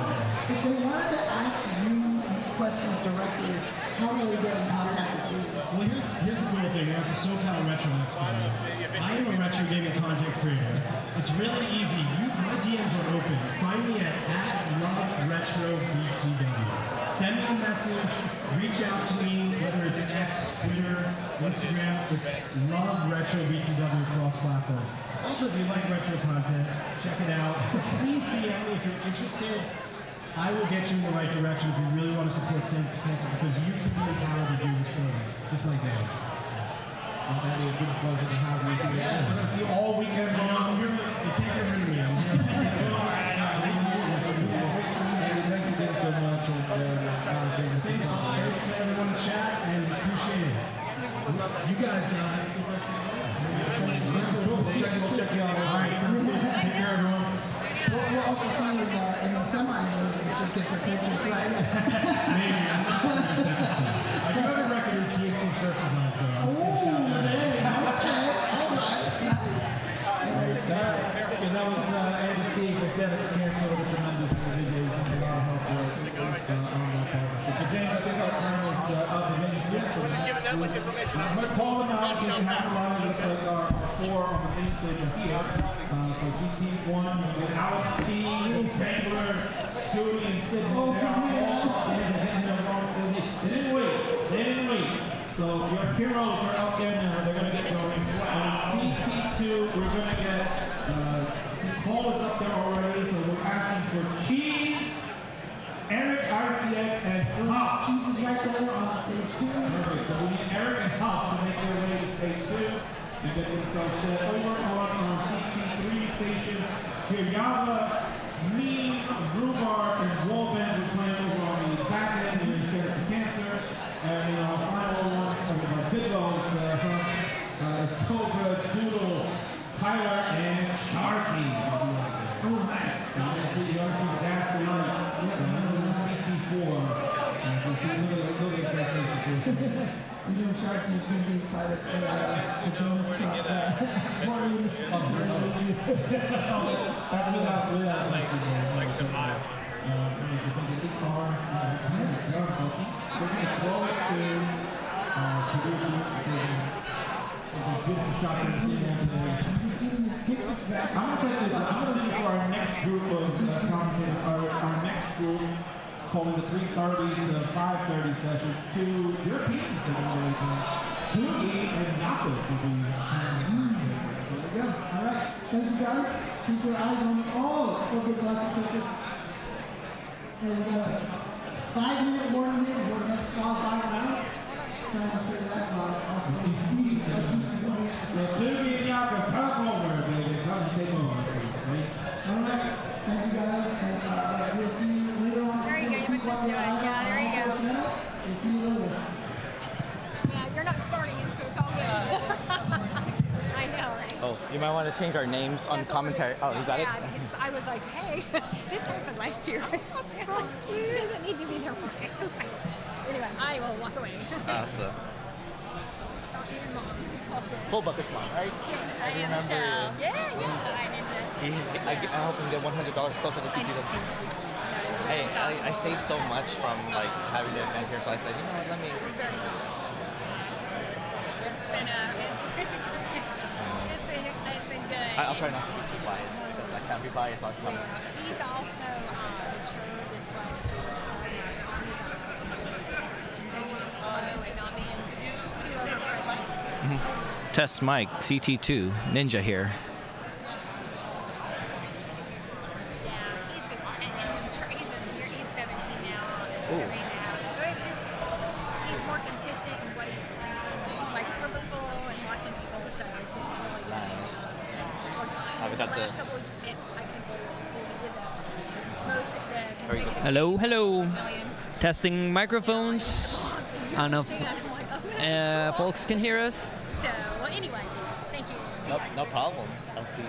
wanted to ask you questions directly, how do they get in contact with you? Well, here's the cool thing. We're at the SoCal Retro Expo. I am a retro gaming content creator. It's really easy. My DMs are open. Find me at @LoveRetroBTW. Send me a message, reach out to me, whether it's X, Twitter, Instagram, it's LoveRetroBTW across platforms. Also, if you like retro content, check it out. Please DM me if you're interested. I will get you in the right direction if you really want to support Stand Up to Cancer because you can be empowered to do the same, just like that. Well, Andy, it's been a pleasure to have you here. Yeah, we're going to see you all weekend long. You can't get rid of me. I'm here. Thank you again so much. Thanks to everyone in chat and appreciate it. You guys have a good rest of the day. We'll check you out. All right, sounds good. Take care, everyone. We're also seeing in the semi-limited circuit for Tetris, right? Maybe. I'm not going to step up. I do have a record of TNC Surf Design, so I'm just going to shout that out. Okay, all right, nice. And that was Andy Steve for Stand Up to Cancer with a tremendous individual. He's done a lot of help for us on that partnership. But James, I think our time is up. The venue's set for the next two. I'm going to call them out. If you have a line, it looks like our four on the main stage are here. For CT1, with Alex T, Tangler, Stewie, and Sydney. They're all hitting their wrong Sydney. They didn't wait. So your heroes are out there now. They're going to get going. On CT2, we're going to get, Cole is up there already, so we're asking for Cheese, Eric, RCX, and Huff. Cheese is right there on stage 2. Perfect. So we need Eric and Huff to make their way to stage 2 and get themselves set over on station. Kiryava, me, Rubar, and Wolben were playing over on the back end and instead of the cancer. And you know, final one of my big ones is Cobra, Doodle, Tyler, and Sharky. Oh, nice. You also see the gas to light. CT4. Look at that. You know, Sharky is going to be excited for the Jonas Cup. That's without like some car. We're going to throw it to beautiful shot that we've seen today. I'm going to tell you this. I'm going to leave for our next group of commentators, our next group, called the 3:30 to 5:30 session, two Europeans that are going to Tugi and Nato will be. There we go. All right. Thank you, guys. Keep your eyes on all of the classic tickets. And 5-minute warning here before the next qualifying round. Trying to say that So Tugi and Nato, come over, baby. Come and take over. All right. Thank you, guys. And we'll see you later on. There you go. You just do it. Yeah, there you go. We'll see you later. Yeah, you're not starting it, so it's all good. I know, right? Oh, you might want to change our names on commentary. Oh, you got it? Yeah, I was like, hey, this happened last year. I was like, it doesn't need to be there. Anyway, I will walk away. Awesome. It's all good. Full bucket come on, right? Yes, I am Michelle. Yeah, I did it. I hope we can get $100 closer to CT2. Hey, I saved so much from like having the event here, so I said, you know what, let me. It's very good. It's been good. I'll try not to be too biased because I can't be biased on coming. He's also matured this last year, so Tommy's just taking it slow and not being too overpressed. Test mic, CT2, Ninja here. Yeah, he's just, and I'm sure he's 17 now, 17 now. So it's just, he's more consistent in what he's like purposeful and watching people, so it's been really good. Nice. More time. We got the last the- couple weeks, I couldn't believe he did the most of the consecutive Hello, hello. million. Testing microphones. I don't know if folks can hear us. So, well, anyway, thank you. Nope, no problem. I'll see.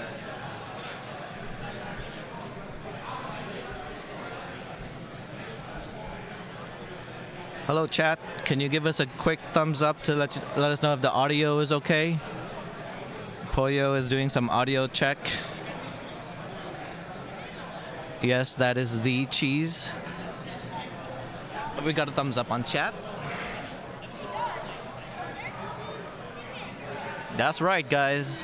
Hello, chat. Can you give us a quick thumbs up to let us know if the audio is okay? Pollo is doing some audio check. Yes, that is the cheese. We got a thumbs up on chat. That's right, guys.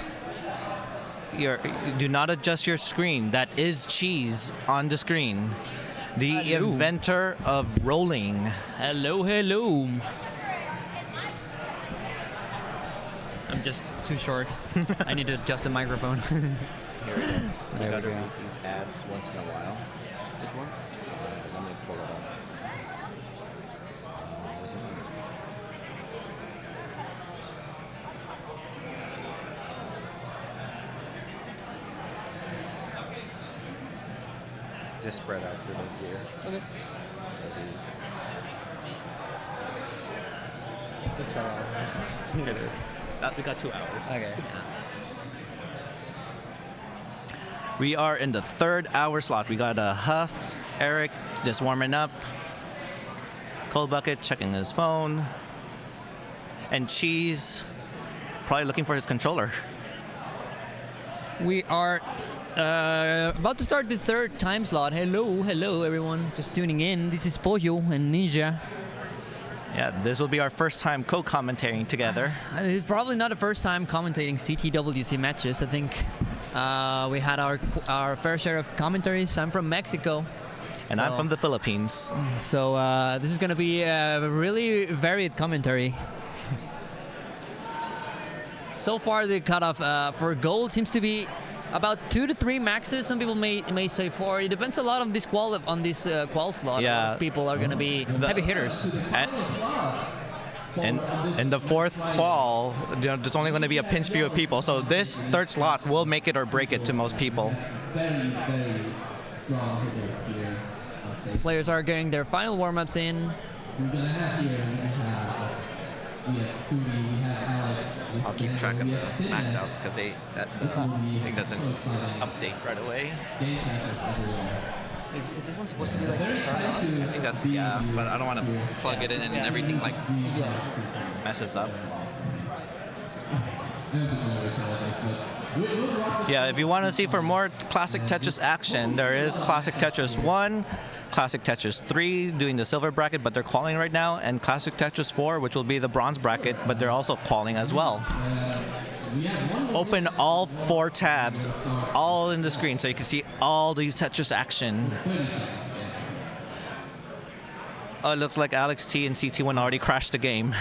Do not adjust your screen. That is cheese on the screen. The Hello. inventor of rolling. Hello, hello. I'm just too short. I need to adjust the microphone. Here we go. There We we gotta go. read these ads once in a while. Which ones? Let me pull it up. This is one. Just spread out through the gear. Okay. So these. It's alright. It is. We got 2 hours. Okay. We are in the 3rd hour slot. We got a Huff, Eric just warming up, Cold Bucket checking his phone, and Cheese probably looking for his controller. We are about to start the 3rd time slot. Hello, hello everyone. Just tuning in. This is Pollo and Ninja. Yeah, this will be our first time co-commentating together. It's probably not the first time commentating CTWC matches. I think we had our fair share of commentaries. I'm from Mexico. And I'm from the Philippines. So this is going to be a really varied commentary. So far, the cutoff for gold seems to be about 2 to 3 maxes. Some people may say 4. It depends a lot on this qual slot. Yeah. A lot of people are going to be heavy hitters. And in the fourth qual, there's only going to be a pinch few of people. So this third slot will make it or break it to most people. Very, very strong hitters here. Players are getting their final warm-ups in. We're gonna have here, we have Scooty, we have Alex. I'll keep track of max outs because the thing doesn't update right away. Is this one supposed to be like? I think that's but I don't want to plug it in and everything like messes up. Yeah, if you want to see for more Classic Tetris action, there is Classic Tetris 1, Classic Tetris 3 doing the silver bracket, but they're calling right now, and Classic Tetris 4, which will be the bronze bracket, but they're also calling as well. Open all 4 tabs, all in the screen, so you can see all these Tetris action. Oh, it looks like Alex T and CT1 already crashed the game.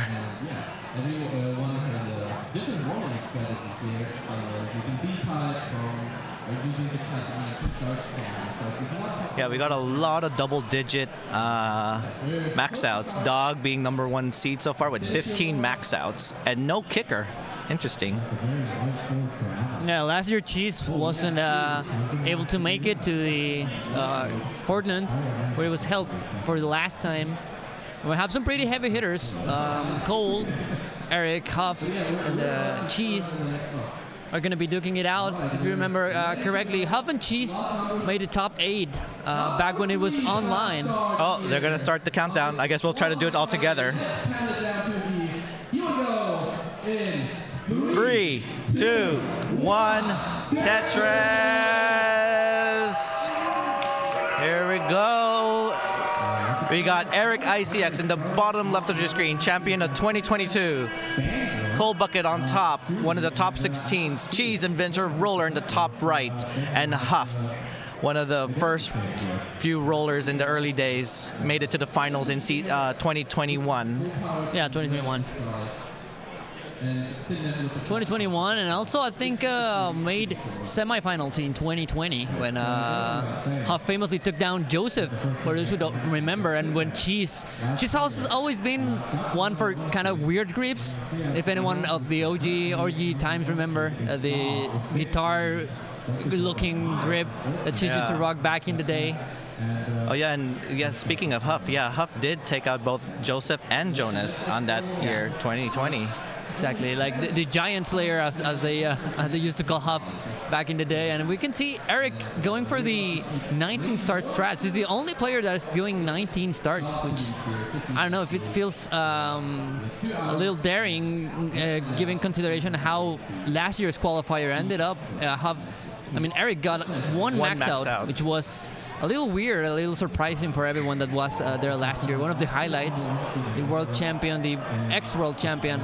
Everyone has a different rolling strategy here. You can beat types or using the classic starts from. Yeah, we got a lot of double-digit max outs. Dog being #1 seed so far with 15 max outs and no kicker. Interesting. Yeah, last year Cheese wasn't able to make it to the Portland, where it was held for the last time. We have some pretty heavy hitters. Cole, Eric, Huff, and Cheese are going to be duking it out. If you remember correctly, Huff and Cheese made the top 8 back when it was online. Oh, they're going to start the countdown. I guess we'll try to do it all together. 3, 2, 1, Tetris! Here we go. We got Eric ICX in the bottom left of your screen, champion of 2022. Cold Bucket on top, one of the top 16s. Cheese Inventor Roller in the top right. And Huff, one of the first few rollers in the early days, made it to the finals in 2021. Yeah, 2021. 2021, and also I think made semifinals in 2020 when Huff famously took down Joseph, for those who don't remember, and when Cheese has always been one for kind of weird grips. If anyone of the OG times remember the guitar looking grip that Cheese used to rock back in the day. Oh yeah, and yeah, speaking of Huff, Huff did take out both Joseph and Jonas on that year, 2020. Exactly, like the Giant Slayer, as they used to call Huff back in the day. And we can see Eric going for the 19 start strats. He's the only player that is doing 19 starts, which I don't know if it feels a little daring, given consideration how last year's qualifier ended up. Eric got one max out, which was a little weird, a little surprising for everyone that was there last year. One of the highlights, the world champion, the ex-world champion,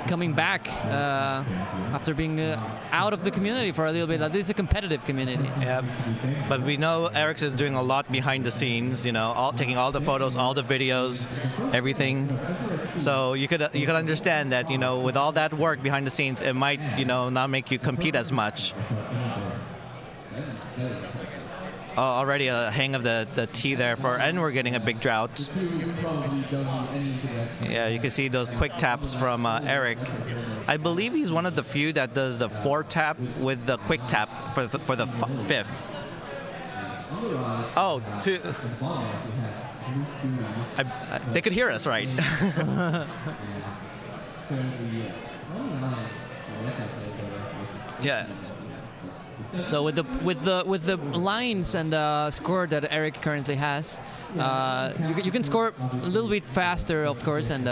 coming back after being out of the community for a little bit. This is a competitive community. Yeah, but we know Eric is doing a lot behind the scenes. Taking all the photos, all the videos, everything. So you could understand that with all that work behind the scenes, it might not make you compete as much. Already a hang of the T there and we're getting a big drought. Yeah, you can see those quick taps from Eric. I believe he's one of the few that does the 4 tap with the quick tap for the 5th. Oh, they could hear us, right? Yeah. So with the lines and score that Eric currently has, you can score a little bit faster, of course, and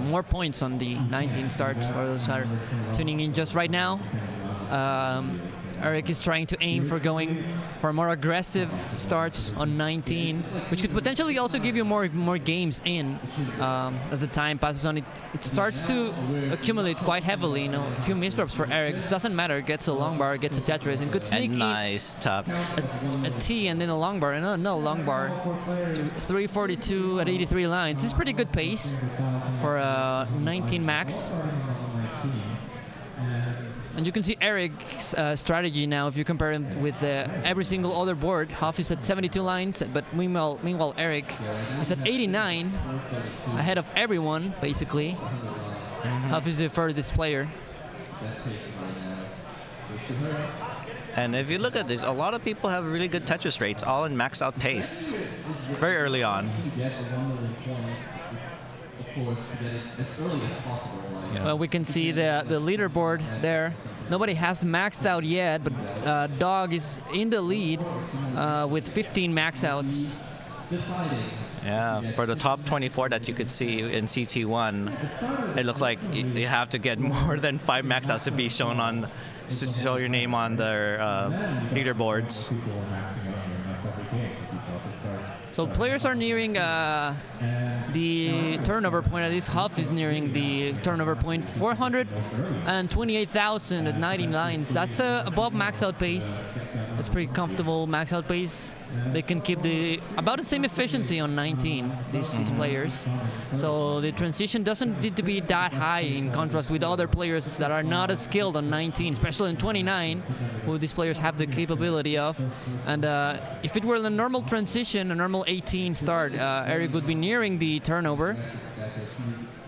more points on the 19 starts for those who are tuning in just right now. Eric is trying to aim for going for more aggressive starts on 19, which could potentially also give you more games in as the time passes on. It starts to accumulate quite heavily. A few misdrops for Eric. It doesn't matter. Gets a long bar, gets a Tetris, and good sneak. Nice top. A T and then a long bar, and another long bar. 342 at 83 lines. This is pretty good pace for 19 max. And you can see Eric's strategy now. If you compare him with every single other board, Huff is at 72 lines, but meanwhile Eric is at 89, ahead of everyone basically. Huff is the furthest player. And if you look at this, a lot of people have really good Tetris rates, all in max out pace, very early on. Well, we can see the leaderboard there. Nobody has maxed out yet, but Dog is in the lead with 15 max outs. Yeah, for the top 24 that you could see in CT1, it looks like you have to get more than 5 max outs to be shown on, to show your name on their leaderboards. So players are nearing the turnover point. At least Huff is nearing the turnover point. 428,000 at 90 lines. That's above max out pace. That's pretty comfortable max out pace. They can keep about the same efficiency on 19, these players. So the transition doesn't need to be that high in contrast with other players that are not as skilled on 19, especially in 29, who these players have the capability of. And if it were a normal transition, a normal 18 start, Eric would be nearing the turnover.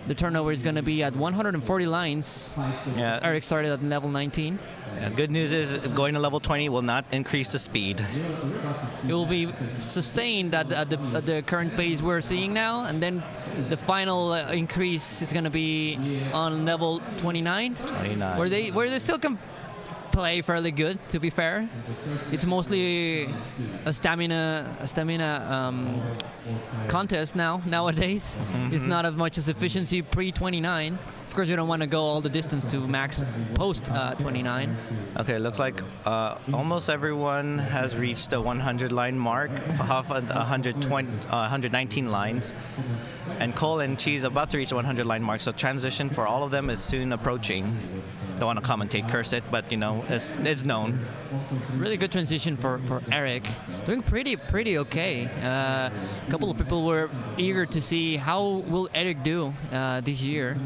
The turnover is going to be at 140 lines. Yeah. Eric started at level 19. Yeah, good news is going to level 20 will not increase the speed. It will be sustained at the current pace we're seeing now, and then the final increase is going to be on level 29. 29. Where they still can play fairly good, to be fair. It's mostly a stamina contest nowadays. It's not as much as efficiency pre-29. Of course, you don't want to go all the distance to max post 29. Okay, looks like almost everyone has reached the 100 line mark, half 119 lines. And Cole and Cheese about to reach the 100 line mark, so transition for all of them is soon approaching. Don't want to commentate, curse it, but you know, it's known. Really good transition for Eric. Doing pretty okay. A couple of people were eager to see how will Eric do this year.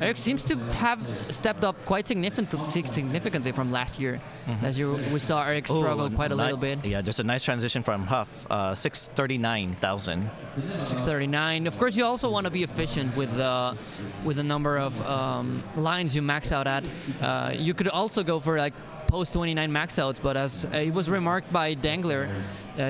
Eric seems to have stepped up quite significantly from last year. Last year we saw Eric struggle quite a little bit. Yeah, just a nice transition from Huff. 639,000. 639. Of course, you also want to be efficient with the number of lines you max out at. You could also go for like post 29 max outs, but as it was remarked by Dangler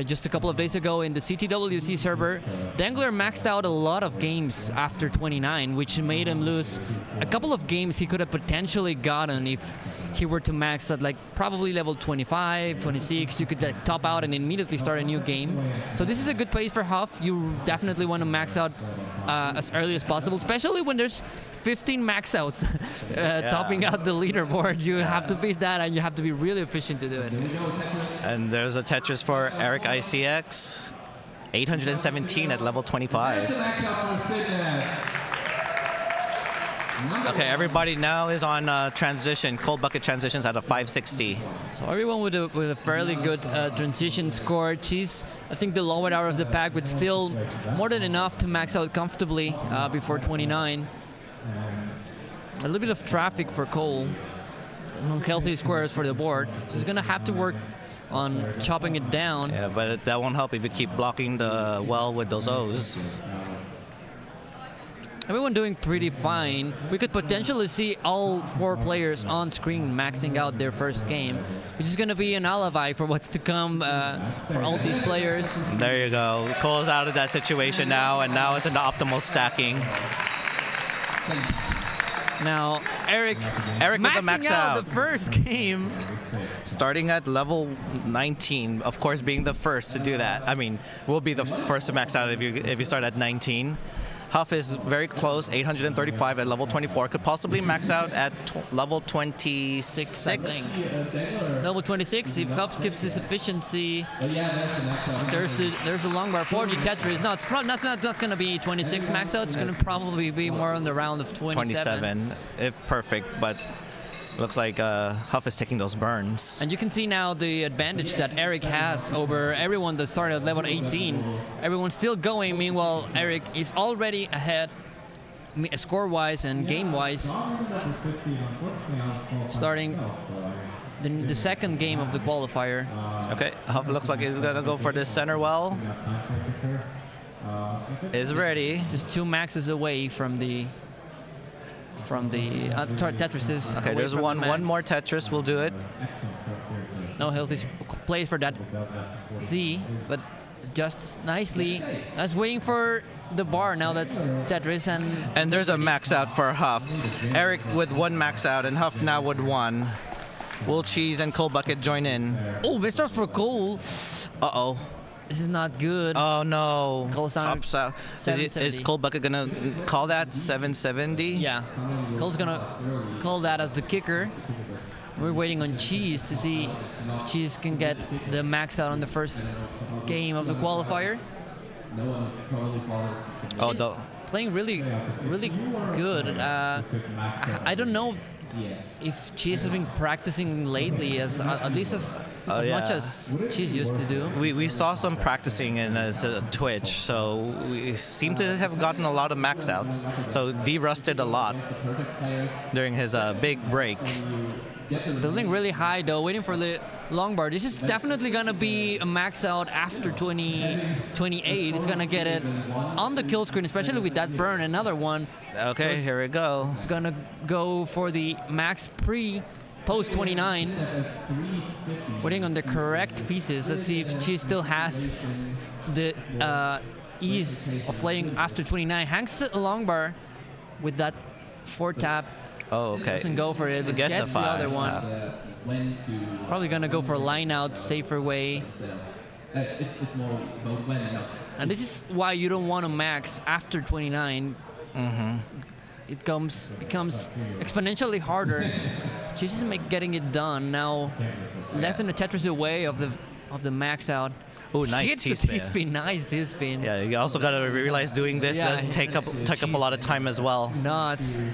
just a couple of days ago in the CTWC server, Dangler maxed out a lot of games after 29, which made him lose a couple of games he could have potentially gotten if he were to max at like probably level 25, 26. You could top out and immediately start a new game. So this is a good pace for Huff. You definitely want to max out as early as possible, especially when there's 15 max outs topping out the leaderboard. You have to beat that, and you have to be really efficient to do it. And there's a Tetris for Eric ICX, 817 at level 25. Okay, everybody now is on transition. Cold bucket transitions at a 560. So everyone with a fairly good transition score. Cheese, I think the lower hour of the pack, but still more than enough to max out comfortably before 29. A little bit of traffic for Cole. Healthy squares for the board. So he's going to have to work on chopping it down. Yeah, but that won't help if you keep blocking the well with those O's. Everyone doing pretty fine. We could potentially see all 4 players on screen maxing out their first game, which is going to be an alibi for what's to come for all these players. There you go. Cole's out of that situation now, and now it's in the optimal stacking. Now, Eric with the max out the first game. Starting at level 19, of course, being the first to do that. I mean, we'll be the first to max out if you start at 19. Huff is very close, 835 at level 24. Could possibly max out at level 26. I think. Level 26. If Huff keeps his efficiency, there's a long bar 40 Tetris. No, it's not going to be 26 max out. It's going to probably be more on the round of 27. If perfect, but looks like Huff is taking those burns. And you can see now the advantage that Eric has over everyone that started at level 18. Everyone's still going. Meanwhile, Eric is already ahead score-wise and game-wise. Starting the second game of the qualifier. Okay, Huff looks like he's gonna go for this center well. Is ready. Just 2 maxes away from the Tetrises. Okay, there's one more Tetris will do it. No, he'll just play for that Z, but just nicely. That's waiting for the bar. Now that's Tetris and there's a max out for Huff. Eric with 1 max out and Huff now with 1. Will Cheese and Cold Bucket join in? Oh, misstart for Cole. Uh-oh. This is not good. Oh no. Cole's on tops out. Is Cold Bucket gonna call that 770? Yeah. Cole's gonna call that as the kicker. We're waiting on Cheese to see if Cheese can get the max out on the first game of the qualifier. Oh, playing really good. I don't know if Cheese has been practicing lately, at least as much as Cheese used to do. We saw some practicing in Twitch, so we seem to have gotten a lot of max outs. So de-rusted a lot during his big break. Building really high though, waiting for the long bar. This is definitely gonna be a max out after 2028. It's gonna get it on the kill screen, especially with that burn. Another one. Okay, so here we go. Gonna go for the max post 29. Waiting on the correct pieces. Let's see if she still has the ease of playing after 29. Hangs a long bar with that 4 tap. Oh, okay. Doesn't go for it, but gets the other one. Probably gonna go for a line out, safer way. And this is why you don't want to max after 29. It becomes exponentially harder. She's just getting it done now. Less than a Tetris away of the max out. Oh, nice T-spin. T-spin. Nice T-spin. Yeah, you also gotta realize doing this does take up a lot of time as well. Nuts.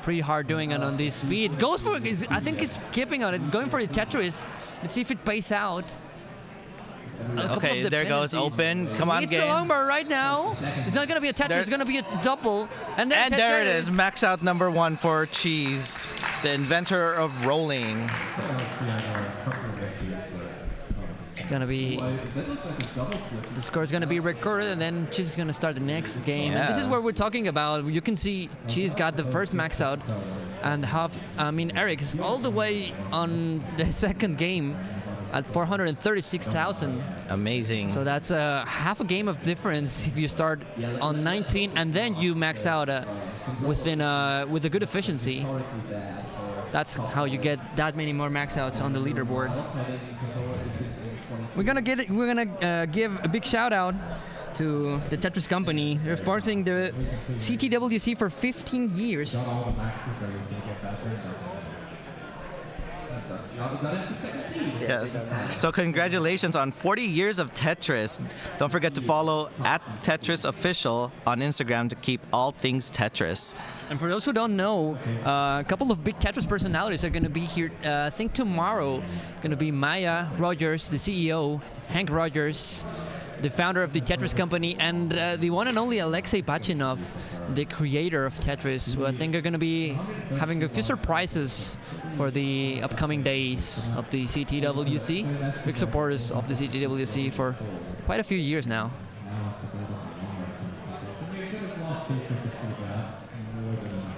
Pretty hard doing it on these speeds. Goes for, I think he's keeping on it, going for the Tetris. Let's see if it pays out. Okay, there goes open. Come on, game. It's a long bar right now. It's not gonna be a Tetris, it's gonna be a double. And there it is, max out number 1 for Cheese, the inventor of rolling. It's gonna be, the score is gonna be recorded, and then Cheese is gonna start the next game. Yeah. And this is what we're talking about. You can see Cheese got the first max out, and Eric is all the way on the second game at 436,000. Amazing. So that's half a game of difference if you start on 19 and then you max out with a good efficiency. That's how you get that many more max outs on the leaderboard. We're gonna give a big shout out to the Tetris company. They're sponsoring the CTWC for 15 years. Yes. So congratulations on 40 years of Tetris. Don't forget to follow @TetrisOfficial on Instagram to keep all things Tetris. And for those who don't know, a couple of big Tetris personalities are going to be here. I think tomorrow, going to be Maya Rogers, the CEO, Hank Rogers, the founder of the Tetris company, and the one and only Alexei Pachinov, the creator of Tetris, who I think are going to be having a few surprises for the upcoming days of the CTWC. Big supporters of the CTWC for quite a few years now.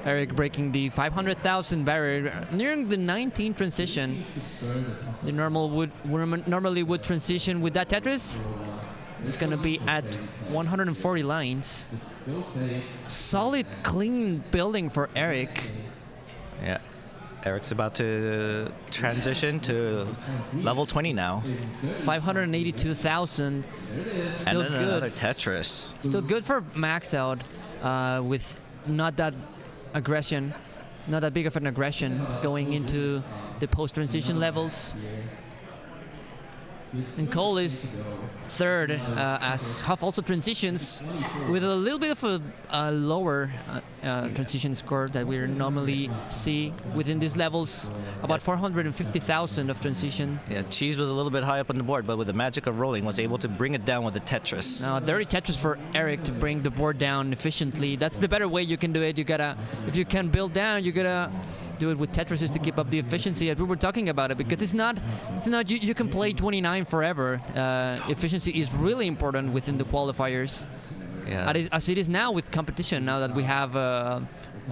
Eric breaking the 500,000 barrier nearing the 19 transition. The normally would transition with that Tetris. It's going to be at 140 lines. Solid, clean building for Eric. Yeah. Eric's about to transition to level 20 now. 582,000. Still and then good. Another Tetris. Still good for max out with not that aggression, not that big of an aggression going into the post-transition levels. And Cole is third as Huff also transitions with a little bit of a lower transition score that we normally see within these levels, about 450,000 of transition. Yeah, Cheese was a little bit high up on the board, but with the magic of rolling, was able to bring it down with the Tetris. Now, dirty Tetris for Eric to bring the board down efficiently. That's the better way you can do it. You gotta, if you can build down, you gotta do it with Tetrises to keep up the efficiency. As we were talking about it, because it's not you can play 29 forever. Efficiency is really important within the qualifiers. Yeah. As it is now with competition, now that we have a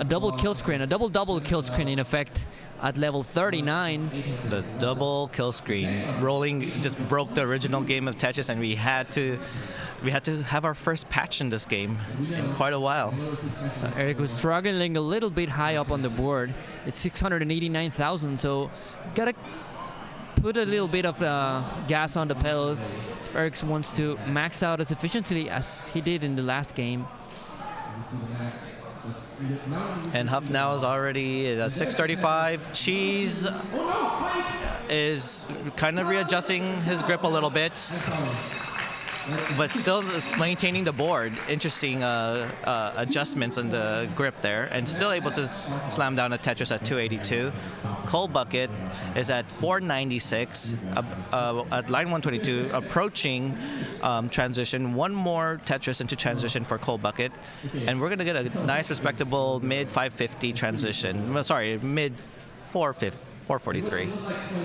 double kill screen, a double kill screen in effect at level 39. The double kill screen. Rolling just broke the original game of Tetris, and we had to have our first patch in this game in quite a while. Eric was struggling a little bit high up on the board. It's 689,000, so gotta put a little bit of gas on the pedal if Eric wants to max out as efficiently as he did in the last game. And Huff now is already at 635. Cheese is kind of readjusting his grip a little bit, but still maintaining the board. Interesting adjustments in the grip there, and still able to slam down a Tetris at 282. Coal Bucket is at 496 at line 122, approaching transition. One more Tetris into transition for Coal Bucket, and we're going to get a nice, respectable mid 550 transition. Well, sorry, mid 443.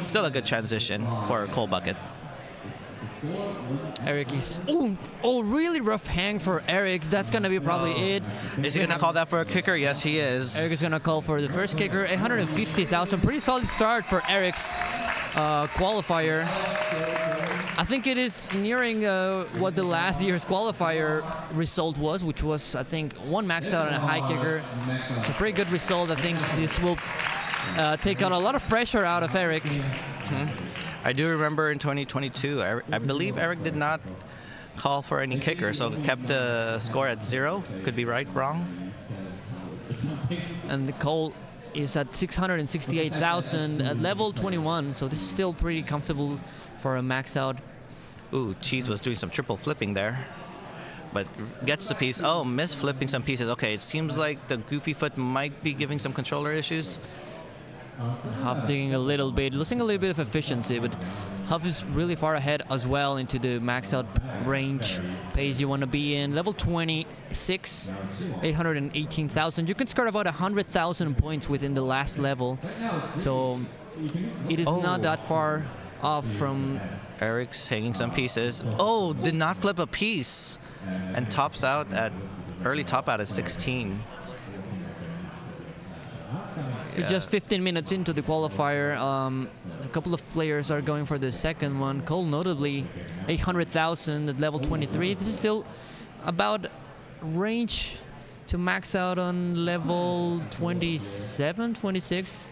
Still a good transition for Coal Bucket. Eric is really rough hang for Eric. That's gonna be probably it. Is he gonna call that for a kicker? Yes, he is. Eric is gonna call for the first kicker. 850,000. Pretty solid start for Eric's qualifier. I think it is nearing what the last year's qualifier result was, which was, I think, one max out and a high kicker. It's a pretty good result. I think this will take out a lot of pressure out of Eric. I do remember in 2022, I believe Eric did not call for any kicker, so kept the score at 0. Could be right, wrong. And the Cole is at 668,000 at level 21, so this is still pretty comfortable for a max out. Ooh, Cheese was doing some triple flipping there, but gets the piece. Oh, missed flipping some pieces. Okay, it seems like the goofy foot might be giving some controller issues. Huff digging a little bit, losing a little bit of efficiency, but Huff is really far ahead as well into the max out range pace you want to be in. Level 26, 818,000. You can score about 100,000 points within the last level, so it is not that far off from... Eric's hanging some pieces. Oh, did not flip a piece, and tops out at early top out at 16. We're just 15 minutes into the qualifier. A couple of players are going for the second one. Cole notably 800,000 at level 23. This is still about range to max out on level 27, 26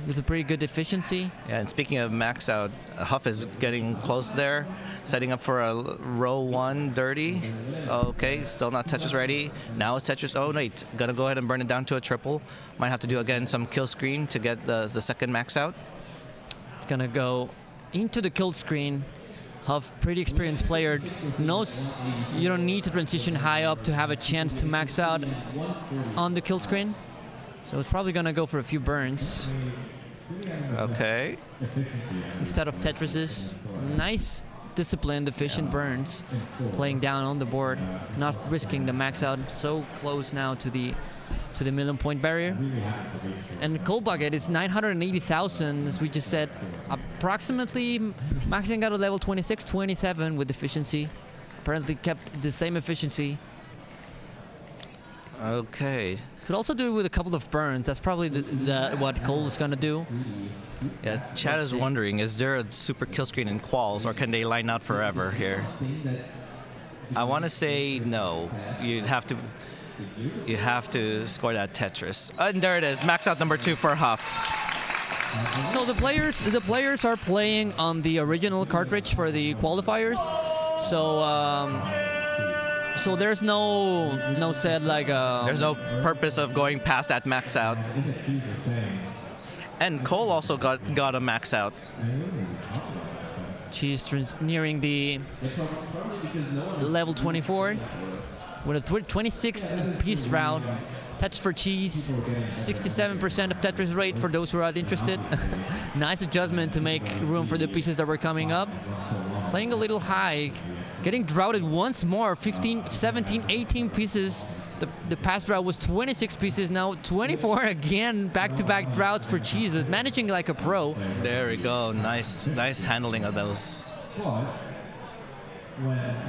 with a pretty good efficiency. Yeah, and speaking of max out, Huff is getting close there, setting up for a row 1 dirty. Okay, still not Tetris ready. Now it's Tetris. Oh, wait, gonna go ahead and burn it down to a triple. Might have to do again some kill screen to get the second max out. It's gonna go into the kill screen. Huff, pretty experienced player, knows you don't need to transition high up to have a chance to max out on the kill screen. So it's probably gonna go for a few burns. Okay. Instead of Tetrises. Nice, disciplined, efficient burns. Playing down on the board, not risking the max out. So close now to the million point barrier. And Coal Bucket is 980,000, as we just said, approximately maxing out at level 26, 27 with efficiency. Apparently kept the same efficiency. Okay. Could also do it with a couple of burns. That's probably what Cole is gonna do. Yeah, Chad is wondering, is there a super kill screen in quals, or can they line out forever here? I want to say no. You have to score that Tetris. And there it is, max out number 2 for Huff. So the players are playing on the original cartridge for the qualifiers. So there's no said like there's no purpose of going past that max out. And Cole also got a max out. She's nearing the level 24 with a 26-piece route. Tetris for cheese, 67% of Tetris rate for those who are interested. Nice adjustment to make room for the pieces that were coming up. Playing a little high, getting droughted once more, 15, 17, 18 pieces. The past drought was 26 pieces, now 24 again, back-to-back droughts for cheese, but managing like a pro. There we go, nice handling of those.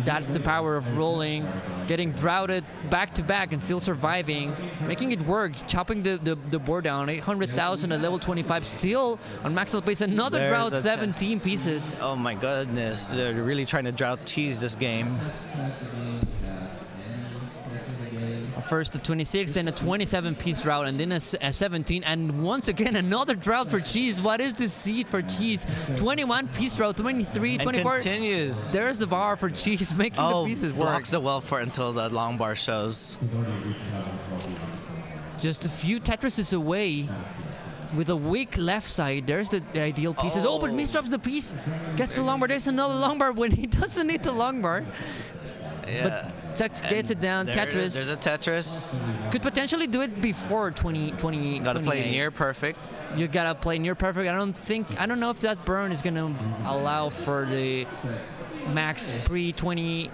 That's the power of rolling, getting droughted back-to-back and still surviving, making it work, chopping the board down, 800,000 at level 25, still on maximum pace, another drought, 17 pieces. Oh my goodness, they're really trying to drought cheese this game. First a 26, then a 27-piece drought, and then a 17, and once again another drought for cheese. What is this seed for cheese? 21-piece drought, 23, 24. And continues. There's the bar for cheese, making the pieces work. Blocks the well for until the long bar shows. Just a few Tetrises away. With a weak left side, there's the ideal pieces. Oh, but misdrops the piece. Gets the long bar. There's another long bar when he doesn't need the long bar. Yeah. But Tex gets it down. Tetris. There's a Tetris. Could potentially do it before 20. Gotta play near perfect. You gotta play near perfect. I don't know if that burn is gonna allow for the max pre-20.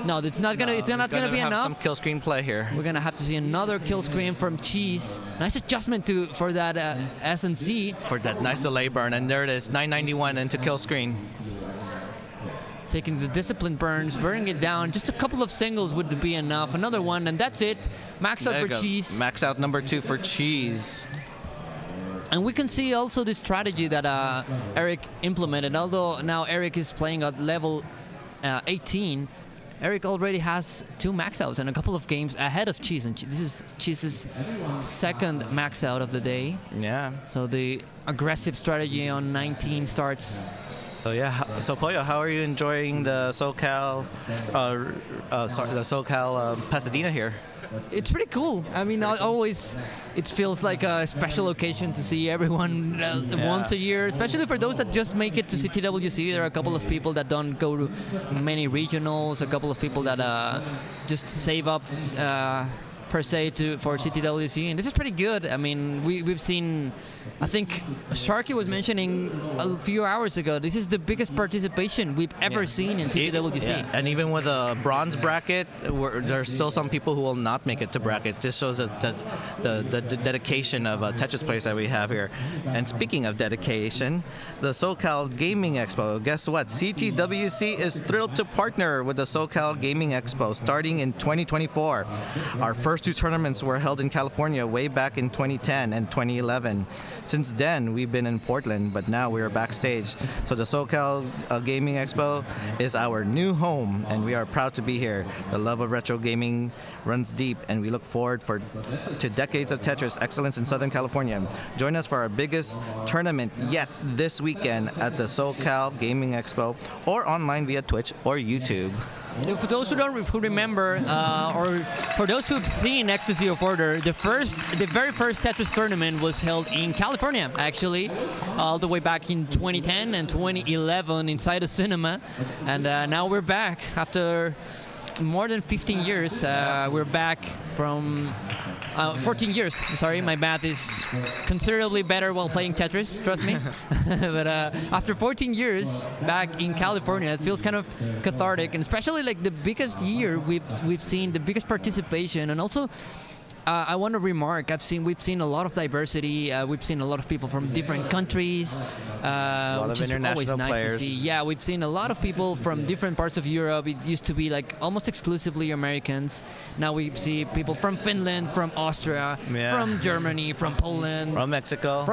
No, it's not gonna. It's not gonna be enough. Some kill screen play here. We're gonna have to see another kill screen from Cheese. Nice adjustment for that S and C. For that nice delay burn, and there it is, 991 into kill screen. Taking the discipline burns, burning it down. Just a couple of singles would be enough. Another one, and that's it. Max out for Cheese. Max out number 2 for Cheese. And we can see also the strategy that Eric implemented. Although now Eric is playing at level 18, Eric already has 2 max outs and a couple of games ahead of Cheese. And this is Cheese's second max out of the day. Yeah. So the aggressive strategy on 19 starts. So yeah, so Pollo, how are you enjoying the SoCal, Pasadena here? It's pretty cool. I mean, it feels like a special occasion to see everyone once a year, especially for those that just make it to CTWC. There are a couple of people that don't go to many regionals, a couple of people that just save up per se for CTWC, and this is pretty good. I mean, we've seen, I think Sharky was mentioning a few hours ago, this is the biggest participation we've ever seen in CTWC. Yeah. And even with a bronze bracket, there's still some people who will not make it to bracket. This shows the dedication of Tetris players that we have here. And speaking of dedication, the SoCal Gaming Expo. Guess what? CTWC is thrilled to partner with the SoCal Gaming Expo starting in 2024. Our first 2 tournaments were held in California way back in 2010 and 2011. Since then, we've been in Portland, but now we're backstage. So the SoCal Gaming Expo is our new home, and we are proud to be here. The love of retro gaming runs deep, and we look forward to decades of Tetris excellence in Southern California. Join us for our biggest tournament yet this weekend at the SoCal Gaming Expo, or online via Twitch or YouTube. For those who remember, or for those who've seen Ecstasy of Order, the very first Tetris tournament was held in California, actually, all the way back in 2010 and 2011 inside a cinema, and now we're back after more than 15 years. We're back from 14 years. Sorry, my math is considerably better while playing Tetris, trust me. But after 14 years back in California, it feels kind of cathartic, and especially like the biggest year we've seen, the biggest participation, and also I want to remark, we've seen a lot of diversity. We've seen a lot of people from different countries, which is always nice to see. Yeah, we've seen a lot of people from different parts of Europe. It used to be like almost exclusively Americans. Now we see people from Finland, from Austria, from Germany, from Poland, from Mexico.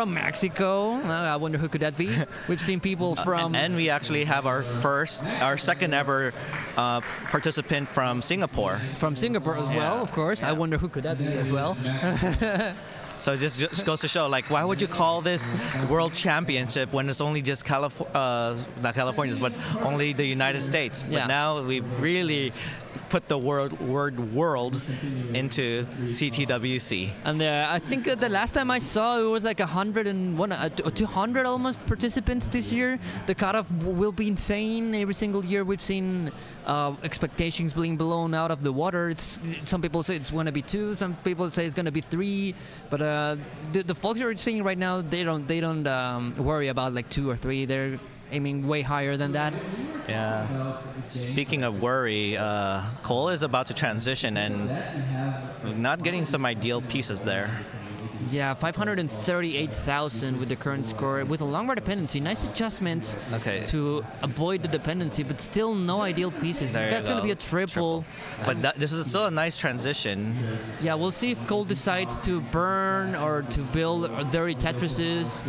I wonder who could that be. We've seen people from, and we actually have our second ever participant from Singapore. From Singapore as well, of course. Yeah. I wonder who could that be as well. So it just goes to show, like, why would you call this World Championship when it's only just not Californians, but only the United States? But now we really put the word world into CTWC. And I think that the last time I saw it was like 200 almost participants this year. The cutoff will be insane. Every single year we've seen expectations being blown out of the water. Some people say it's going to be 2, some people say it's going to be 3, but the folks you're seeing right now, they don't worry about like 2 or 3. They're aiming way higher than that. Yeah. Speaking of worry, Cole is about to transition and not getting some ideal pieces there. Yeah, 538,000 with the current score. With a long bar dependency, nice adjustments to avoid the dependency, but still no ideal pieces. That's going to be a triple. But this is still a nice transition. Yeah, we'll see if Cole decides to burn or to build dirty Tetrises.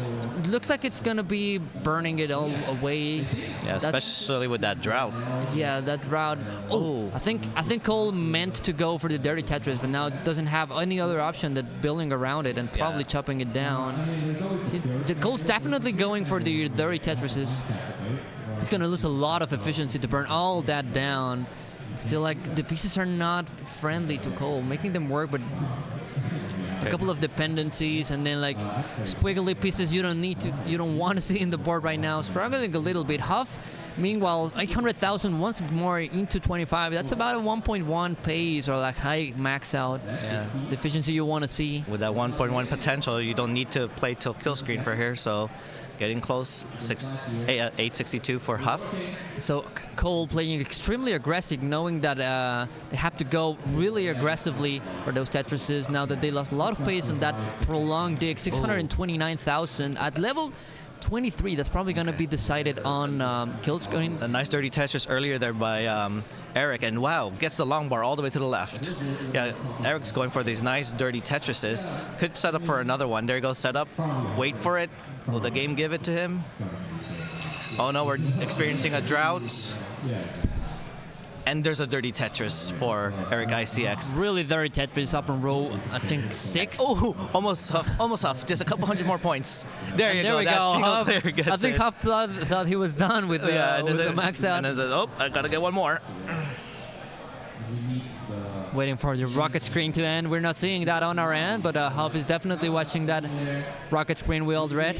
It looks like it's going to be burning it all away. Yeah, especially with that drought. Yeah, that drought. Oh, I think Cole meant to go for the dirty Tetris, but now doesn't have any other option than building around it and probably chopping it down. Cole's definitely going for the dirty Tetrises. He's going to lose a lot of efficiency to burn all that down. Still, like, the pieces are not friendly to Cole, making them work, but a couple of dependencies and then like squiggly pieces you don't want to see in the board right now. Struggling a little bit. Huff, meanwhile, 800,000 once more into 25. That's about a 1.1 pace or like high max out. Yeah. The efficiency you want to see. With that 1.1 potential, you don't need to play till kill screen for here, so getting close. 862 for Huff. So Cole playing extremely aggressive, knowing that they have to go really aggressively for those Tetrises now that they lost a lot of pace on that prolonged dig. 629,000 at level 23. That's probably going to be decided on kill screen. A nice dirty Tetris earlier there by Eric, and wow, gets the long bar all the way to the left. Yeah, Eric's going for these nice dirty Tetrises. Could set up for another one. There you go, set up. Wait for it. Will the game give it to him? Oh no, we're experiencing a drought. And there's a dirty Tetris for Eric ICX. Really dirty Tetris up in row, I think 6. Oh, almost Huff. Just a couple hundred more points. There you go. We that single Huff, player gets I think it. Huff thought he was done with the max out. And then says, oh, I gotta get one more. Waiting for the rocket screen to end. We're not seeing that on our end, but Huff is definitely watching that rocket screen we all read.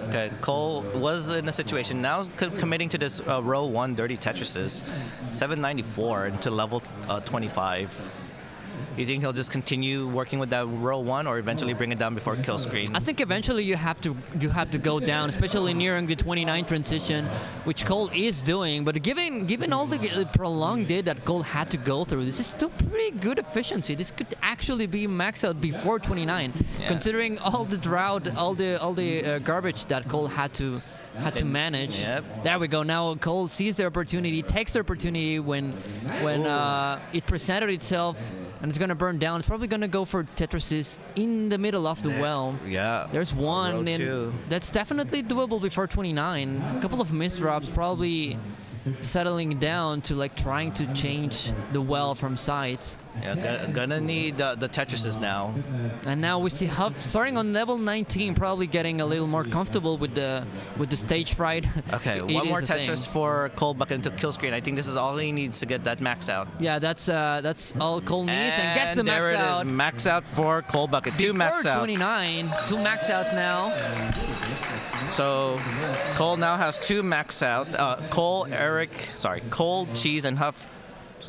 Okay, Cole was in a situation now committing to this row 1 dirty Tetrises, 794 into level 25. You think he'll just continue working with that row 1 or eventually bring it down before kill screen? I think eventually you have to go down, especially nearing the 29 transition, which Cole is doing. But given all the prolonged did that Cole had to go through, this is still pretty good efficiency. This could actually be max out before 29, considering all the drought, all the garbage that Cole had to manage. Yep. There we go. Now Cole sees the opportunity, takes the opportunity when it presented itself, and it's going to burn down. It's probably going to go for Tetrises in the middle of the well. Yeah. There's one, Row and 2. that's definitely doable before 29. A couple of misdrops, probably settling down to like trying to change the well from sides. Yeah, gonna need the Tetrises now. And now we see Huff starting on level 19, probably getting a little more comfortable with the stage fright. Okay, It one is more a Tetris thing. for Cole Buck into kill screen. I think this is all he needs to get that max out. Yeah, that's all Cole needs and gets the max there it out. is, max out for Cole Bucket. 2 max Before outs. 29, 2 max outs now. So Cole now has 2 max out. Cole, Cheese, and Huff.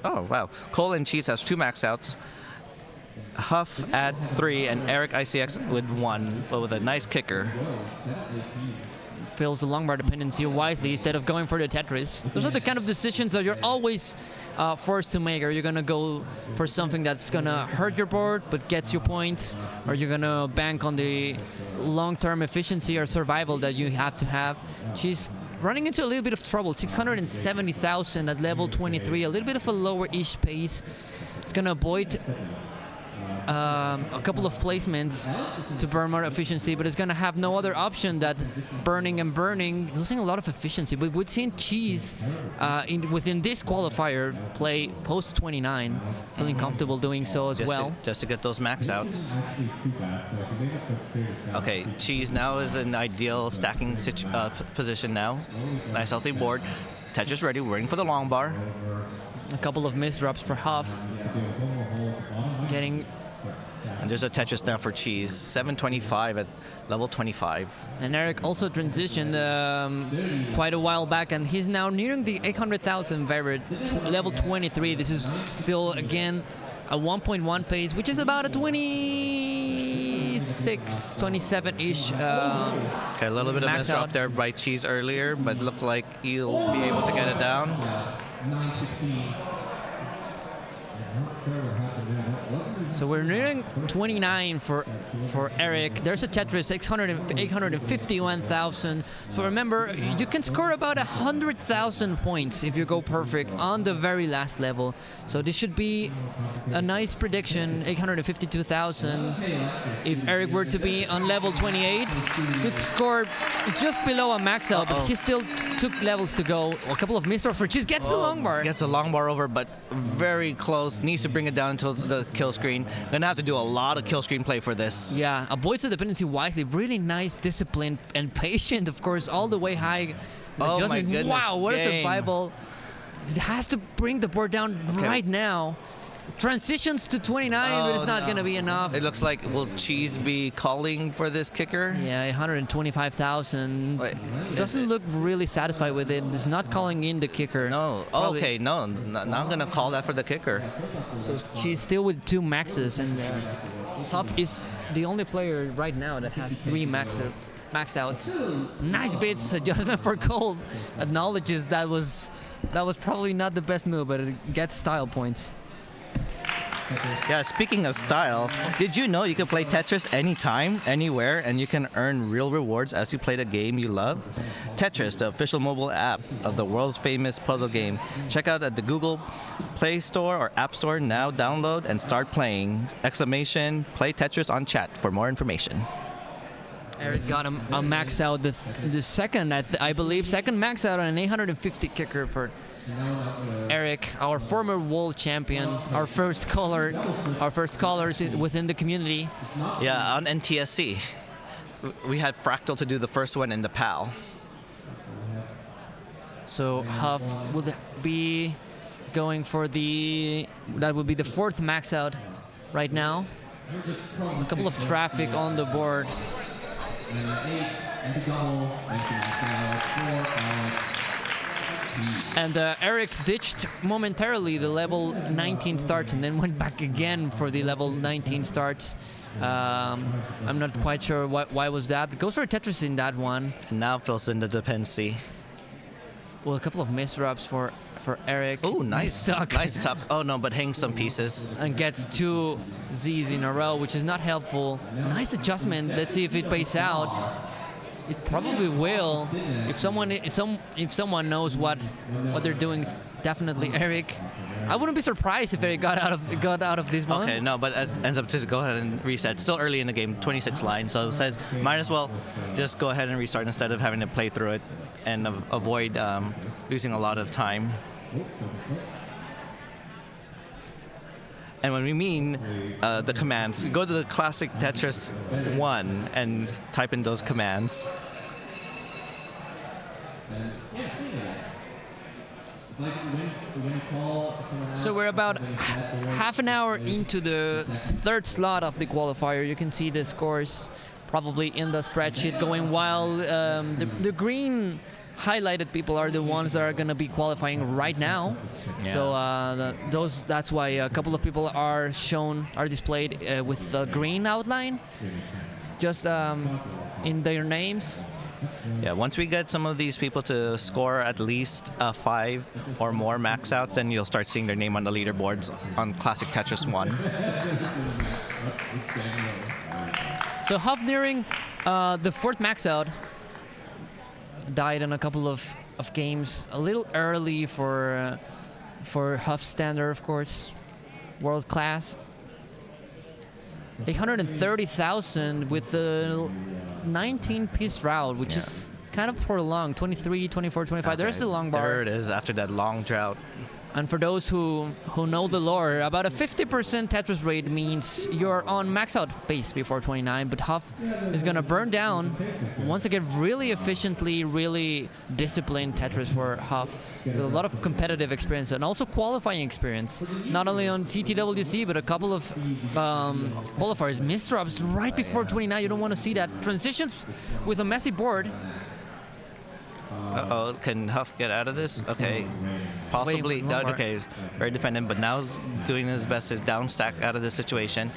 Oh wow, Cole and Cheese has 2 max outs. Huff at 3 and Eric ICX with 1, but with a nice kicker. Fills the long bar dependency wisely instead of going for the Tetris. Those are the kind of decisions that you're always forced to make. Are you gonna go for something that's gonna hurt your board but gets you points? Or are you gonna bank on the long-term efficiency or survival that you have to have? She's running into a little bit of trouble. 670,000 at level 23, a little bit of a lower-ish pace. It's gonna avoid a couple of placements to burn more efficiency, but it's going to have no other option that burning and burning, losing a lot of efficiency. But we've seen Cheese within this qualifier play post 29, feeling comfortable doing so as well. Just to get those max outs. Okay, Cheese now is in ideal stacking position now. Nice healthy board. Tetris ready, waiting for the long bar. A couple of misdrops for Huff. Getting. And there's a Tetris now for Cheese. 725 at level 25. And Eric also transitioned quite a while back, and he's now nearing the 800,000 variant, level 23. This is still, again, a 1.1 pace, which is about a 26, 27-ish. Okay, a little bit of miss out there by Cheese earlier, but looks like he'll be able to get it down. 916. So we're nearing 29 for Eric. There's a Tetris 851,000. So remember, you can score about 100,000 points if you go perfect on the very last level. So this should be a nice prediction, 852,000. If Eric were to be on level 28, could score just below a max out, but he still took levels to go. A couple of misdrops for Cheese. Gets the long bar. Gets the long bar over, but very close. Needs to bring it down until the kill screen. Gonna have to do a lot of kill screen play for this. Yeah, avoids the dependency wisely. Really nice, disciplined, and patient, of course, all the way high. Oh my goodness. Wow, what game. a survival. It has to bring the board down right now. Transitions to 29, but it's not going to be enough. It looks like, will Cheese be calling for this kicker? Yeah, 125,000. Doesn't look really satisfied with it. It's not calling in the kicker. No. Oh, okay, no. Now I'm going to call that for the kicker. So she's still with 2 maxes, and Huff is the only player right now that has 3 max outs. Nice bits adjustment for Cold. Acknowledges that was probably not the best move, but it gets style points. Yeah, speaking of style, did you know you can play Tetris anytime, anywhere, and you can earn real rewards as you play the game you love? Tetris, the official mobile app of the world's famous puzzle game. Check out at the Google Play Store or App Store now. Download and start playing. Exclamation, play Tetris on chat for more information. Eric got a max out, the second, I believe, second max out on an 850 kicker for Eric, our former world champion, our first callers within the community. Yeah, on NTSC. We had Fractal to do the first one in the PAL. So Huff will be going for that would be the 4th max out right now. A couple of traffic on the board. And Eric ditched momentarily the level 19 starts and then went back again for the level 19 starts. I'm not quite sure why was that. Goes for a Tetris in that one. And now fills in the dependency. Well, a couple of misdrops for Eric. Oh, nice tuck. Nice tuck. Oh no, but hangs some pieces. And gets 2 Z's in a row, which is not helpful. Nice adjustment. Let's see if it pays out. It probably will. If someone knows what they're doing, definitely Eric. I wouldn't be surprised if Eric got out of this one. Okay, no, but it ends up just go ahead and reset. Still early in the game, 26 line, so it says might as well just go ahead and restart instead of having to play through it and avoid losing a lot of time. And when we mean the commands, go to the classic Tetris 1 and type in those commands. So we're about half an hour into the 3rd slot of the qualifier. You can see the scores probably in the spreadsheet going while the green highlighted people are the ones that are going to be qualifying right now. Yeah. So that's why a couple of people are displayed with the green outline, just in their names. Yeah, once we get some of these people to score at least 5 or more max outs, then you'll start seeing their name on the leaderboards on Classic Tetris 1. So Huff nearing the 4th max out. Died in a couple of games, a little early for Huff's standard, of course. World class. 830,000 with the 19-piece route, which is kind of prolonged. 23, 24, 25. Okay. There's the long bar. There it is after that long drought. And for those who know the lore, about a 50% Tetris rate means you're on max out pace before 29, but Huff is going to burn down once again really efficiently, really disciplined Tetris for Huff. with a lot of competitive experience and also qualifying experience. Not only on CTWC, but a couple of qualifiers. Misdrops right before 29. You don't want to see that. Transitions with a messy board. Uh-oh, can Huff get out of this? Okay, possibly. Okay, very dependent, but now he's doing his best to downstack out of this situation.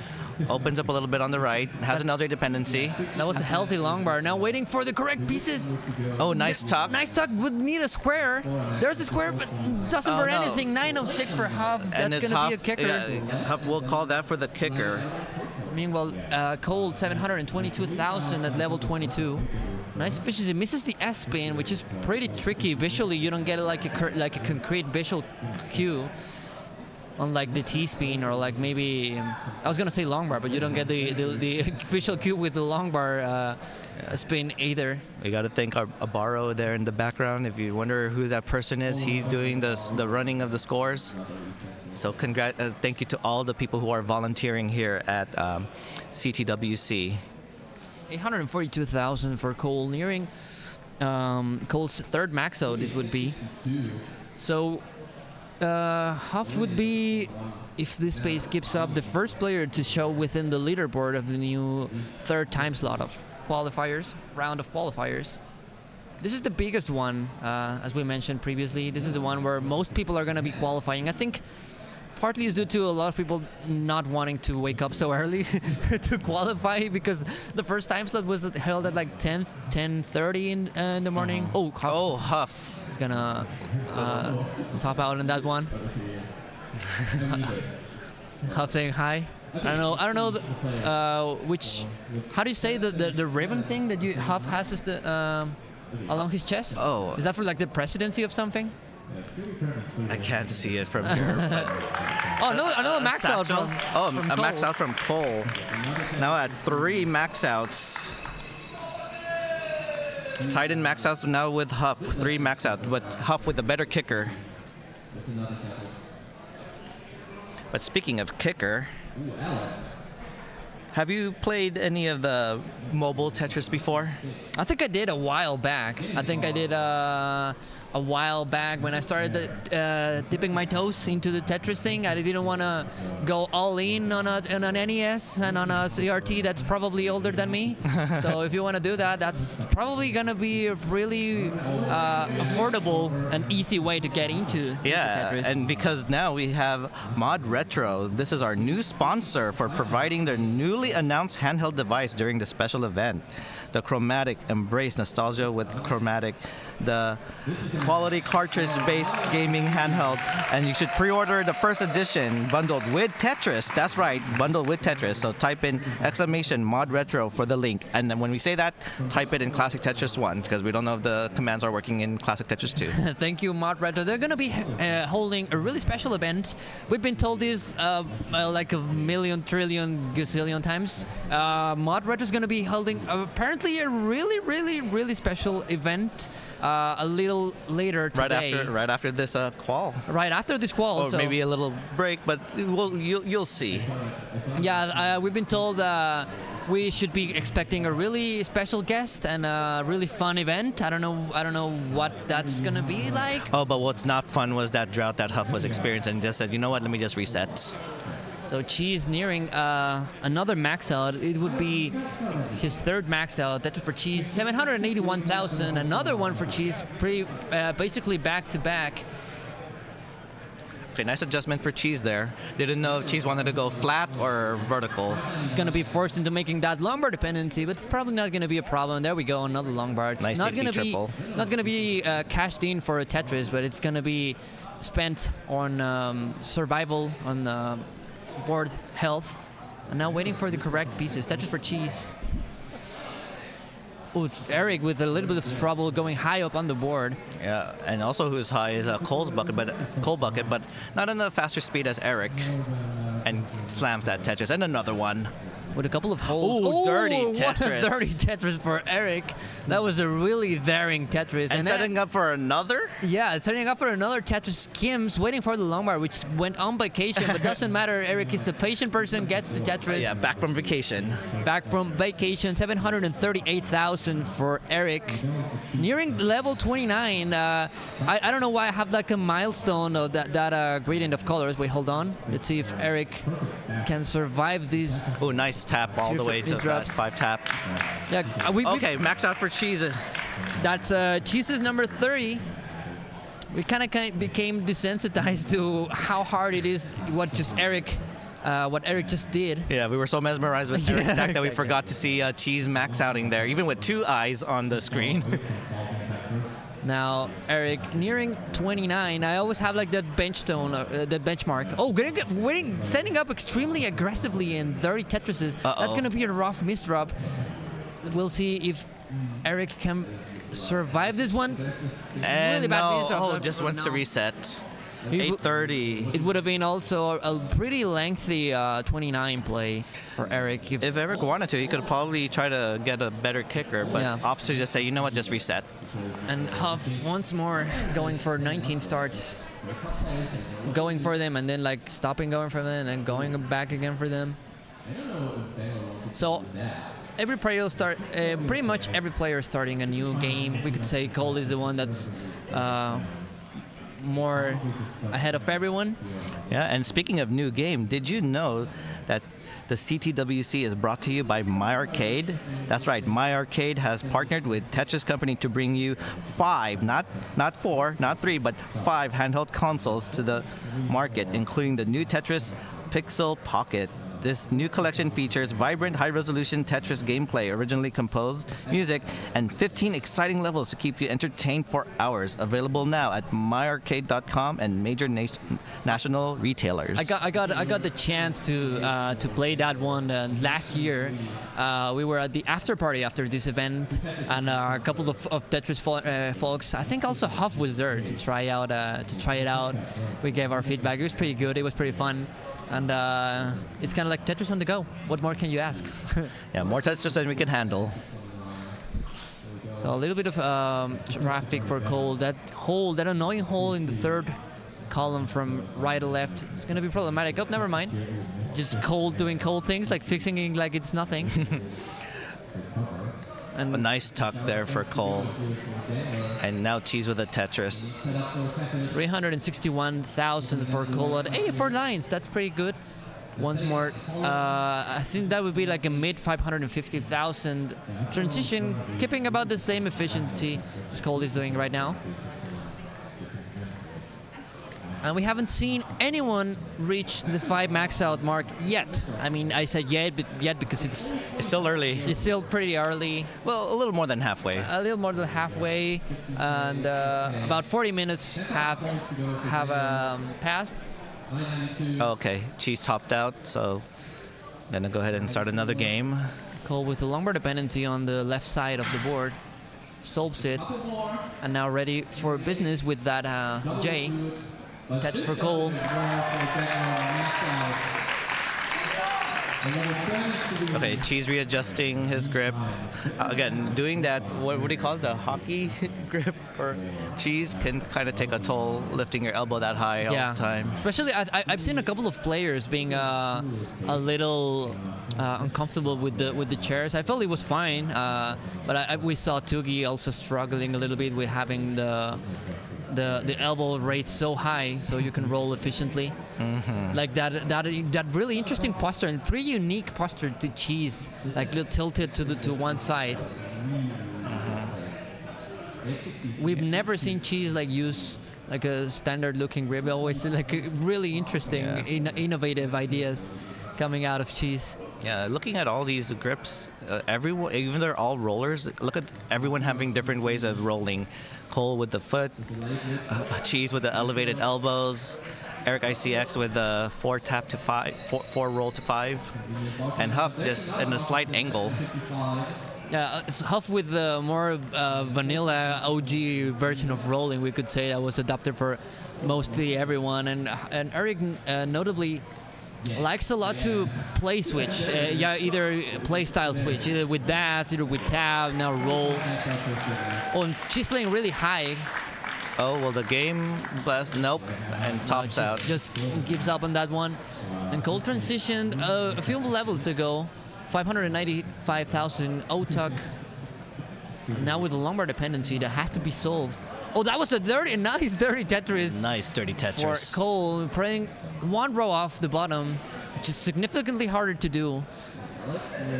Opens up a little bit on the right, has an LJ dependency. That was a healthy long bar. Now waiting for the correct pieces. Oh, nice tuck. Nice tuck would need a square. There's the square, but doesn't burn anything. 906 for Huff. That's going to be a kicker. Yeah, Huff will call that for the kicker. Meanwhile, Cold 722,000 at level 22. Nice efficiency. Misses the S spin, which is pretty tricky. Visually, you don't get like a concrete visual cue. Unlike the T-spin or like maybe, I was going to say long bar, but you don't get the visual cue with the long bar spin either. We got to thank Abaro there in the background. If you wonder who that person is, he's doing the running of the scores. So thank you to all the people who are volunteering here at CTWC. 842,000 for Cole, nearing Cole's third max out, this would be. So Huff would be, if this pace keeps up, the first player to show within the leaderboard of the new third time slot of qualifiers, round of qualifiers. This is the biggest one, as we mentioned previously. This is the one where most people are going to be qualifying. I think partly is due to a lot of people not wanting to wake up so early to qualify, because the first time slot was held at like 10:30 in the morning. Oh, Huff is gonna top out in that one. Huff saying hi. I don't know which. How do you say the ribbon thing that Huff has is the along his chest? Oh, is that for like the presidency of something? I can't see it from here. Oh, another max out from a max out from Cole. Now at 3 max outs. Tied in max outs now with Huff. 3 max out, but Huff with the better kicker. But speaking of kicker, have you played any of the mobile Tetris before? I think I did a while back. I think I did a while back when I started dipping my toes into the Tetris thing. I didn't want to go all in on an NES and on a CRT that's probably older than me. So if you want to do that, that's probably going to be a really affordable and easy way to get into Tetris. And because now we have Mod Retro. This is our new sponsor for providing their newly announced handheld device during the special event. The Chromatic. Embrace nostalgia with Chromatic, the quality cartridge-based gaming handheld, and you should pre-order the first edition bundled with Tetris. That's right, bundled with Tetris. So type in !Mod Retro for the link, and then when we say that, type it in Classic Tetris 1, because we don't know if the commands are working in Classic Tetris 2. Thank you, Mod Retro. They're going to be holding a really special event. We've been told this like a million, trillion, gazillion times. Mod Retro is going to be holding apparently a really, really, really special event a little later today. Right after this qual. Right after this qual. Or so maybe a little break, but you'll see. Yeah, we've been told we should be expecting a really special guest and a really fun event. I don't know what that's gonna be like. Oh, but what's not fun was that drought that Huff was experiencing, and just said, you know what, let me just reset. So Cheese nearing another max out. It would be his third max out. That's for Cheese. 781,000. Another one for Cheese. Basically back to back. Okay, nice adjustment for Cheese there. Didn't know if Cheese wanted to go flat or vertical. He's going to be forced into making that long bar dependency, but it's probably not going to be a problem. There we go, another long bar. It's nice not going to be triple. Not going to be cashed in for a Tetris, but it's going to be spent on survival, on board health. And now waiting for the correct pieces. Tetris for Cheese. Oh, Eric with a little bit of trouble going high up on the board. Yeah, and also who's high is Cole Bucket, but not in the faster speed as Eric. And slams that Tetris. And another one. with a couple of holes. Ooh, dirty What Tetris. a dirty Tetris for Eric. That was a really daring Tetris. And then- setting up for another? Yeah, setting up for another Tetris. Skims waiting for the long bar, which went on vacation, but doesn't matter. Eric is a patient person, gets the Tetris. Yeah, back from vacation. Back from vacation, 738,000 for Eric. Nearing level 29. I don't know why I have like a milestone of that gradient of colors. Wait, hold on. Let's see if Eric can survive these. Oh, nice tap all the way to these that reps. 5 tap. Yeah, Okay, max out for Cheese. That's Cheese's number 30. We kind of became desensitized to how hard it is what Eric just did. Yeah, we were so mesmerized with Eric's Yeah, stack that we exactly. forgot to see Cheese max outing there, even with 2 eyes on the screen. Now Eric nearing 29. I always have like that benchmark. Oh, setting up extremely aggressively in 30 Tetrises. That's gonna be a rough misdrop. We'll see if Eric can survive this one. And really bad misdrop. no, just wants to reset. 830. It would have been also a pretty lengthy 29 play for Eric. If Eric wanted to, he could probably try to get a better kicker, but opts to just say, you know what, just reset. And Huff once more going for 19 starts, going for them and then like stopping going for them and going back again for them. So every player pretty much every player is starting a new game. We could say Cole is the one that's more ahead of everyone. Yeah, and speaking of new game, did you know that the CTWC is brought to you by My Arcade? That's right, My Arcade has partnered with Tetris Company to bring you 5, not 4, not 3, but 5 handheld consoles to the market, including the new Tetris Pixel Pocket. This new collection features vibrant, high-resolution Tetris gameplay, originally composed music, and 15 exciting levels to keep you entertained for hours. Available now at myarcade.com and major national retailers. I got the chance to play that one last year. We were at the after party after this event, and a couple of Tetris folks. I think also Huff was there to try it out. We gave our feedback. It was pretty good. It was pretty fun. And it's kind of like Tetris on the go. What more can you ask? Yeah, more Tetris than we can handle. So a little bit of traffic for Cole. That annoying hole in the third column from right to left, it's going to be problematic. Oh, never mind. Just Cole doing Cole things, like fixing it like it's nothing. And a nice tuck there for Cole. And now Cheese with a Tetris. 361,000 for Cole at 84 lines. That's pretty good. Once more, I think that would be like a mid 550,000 transition, keeping about the same efficiency as Cole is doing right now. And we haven't seen anyone reach the 5 max out mark yet. I mean, I said yet because it's still early. It's still pretty early. Well, a little more than halfway. A little more than halfway, and about 40 minutes have passed. Okay, Cheese topped out, so gonna go ahead and start another game. Cole with the lumbar dependency on the left side of the board solves it, and now ready for business with that J. Catch for Cole. Okay, Cheese readjusting his grip. Again, doing that, what do you call it, the hockey grip for Cheese can kind of take a toll, lifting your elbow that high all the time. Especially, I've seen a couple of players being a little uncomfortable with the chairs. I felt it was fine, but we saw Tugi also struggling a little bit with having the elbow raised so high so you can roll efficiently. Like that really interesting posture and pretty unique posture to Cheese, like tilted to one side. We've never seen Cheese like use like a standard looking grip. We always see like really interesting innovative ideas coming out of Cheese. Yeah, looking at all these grips, everyone, even they're all rollers, look at everyone having different ways of rolling. Cole with the foot, Cheese with the elevated elbows, Eric ICX with the 4 tap to 5, 4 roll to 5, and Huff just in a slight angle. Yeah, Huff with the more vanilla OG version of rolling, we could say, that was adopted for mostly everyone, and Eric notably likes a lot to play switch. Yeah, either play style switch, either with dash, either with tab, now roll. Oh, and she's playing really high. Oh, well, the game blast, nope, and tops out. Just gives up on that one. And Cole transitioned a few levels ago, 595,000 OTUC. Now with the lumbar dependency, that has to be solved. Oh, that was a nice dirty Tetris. Nice dirty Tetris. For Cole, playing one row off the bottom, which is significantly harder to do,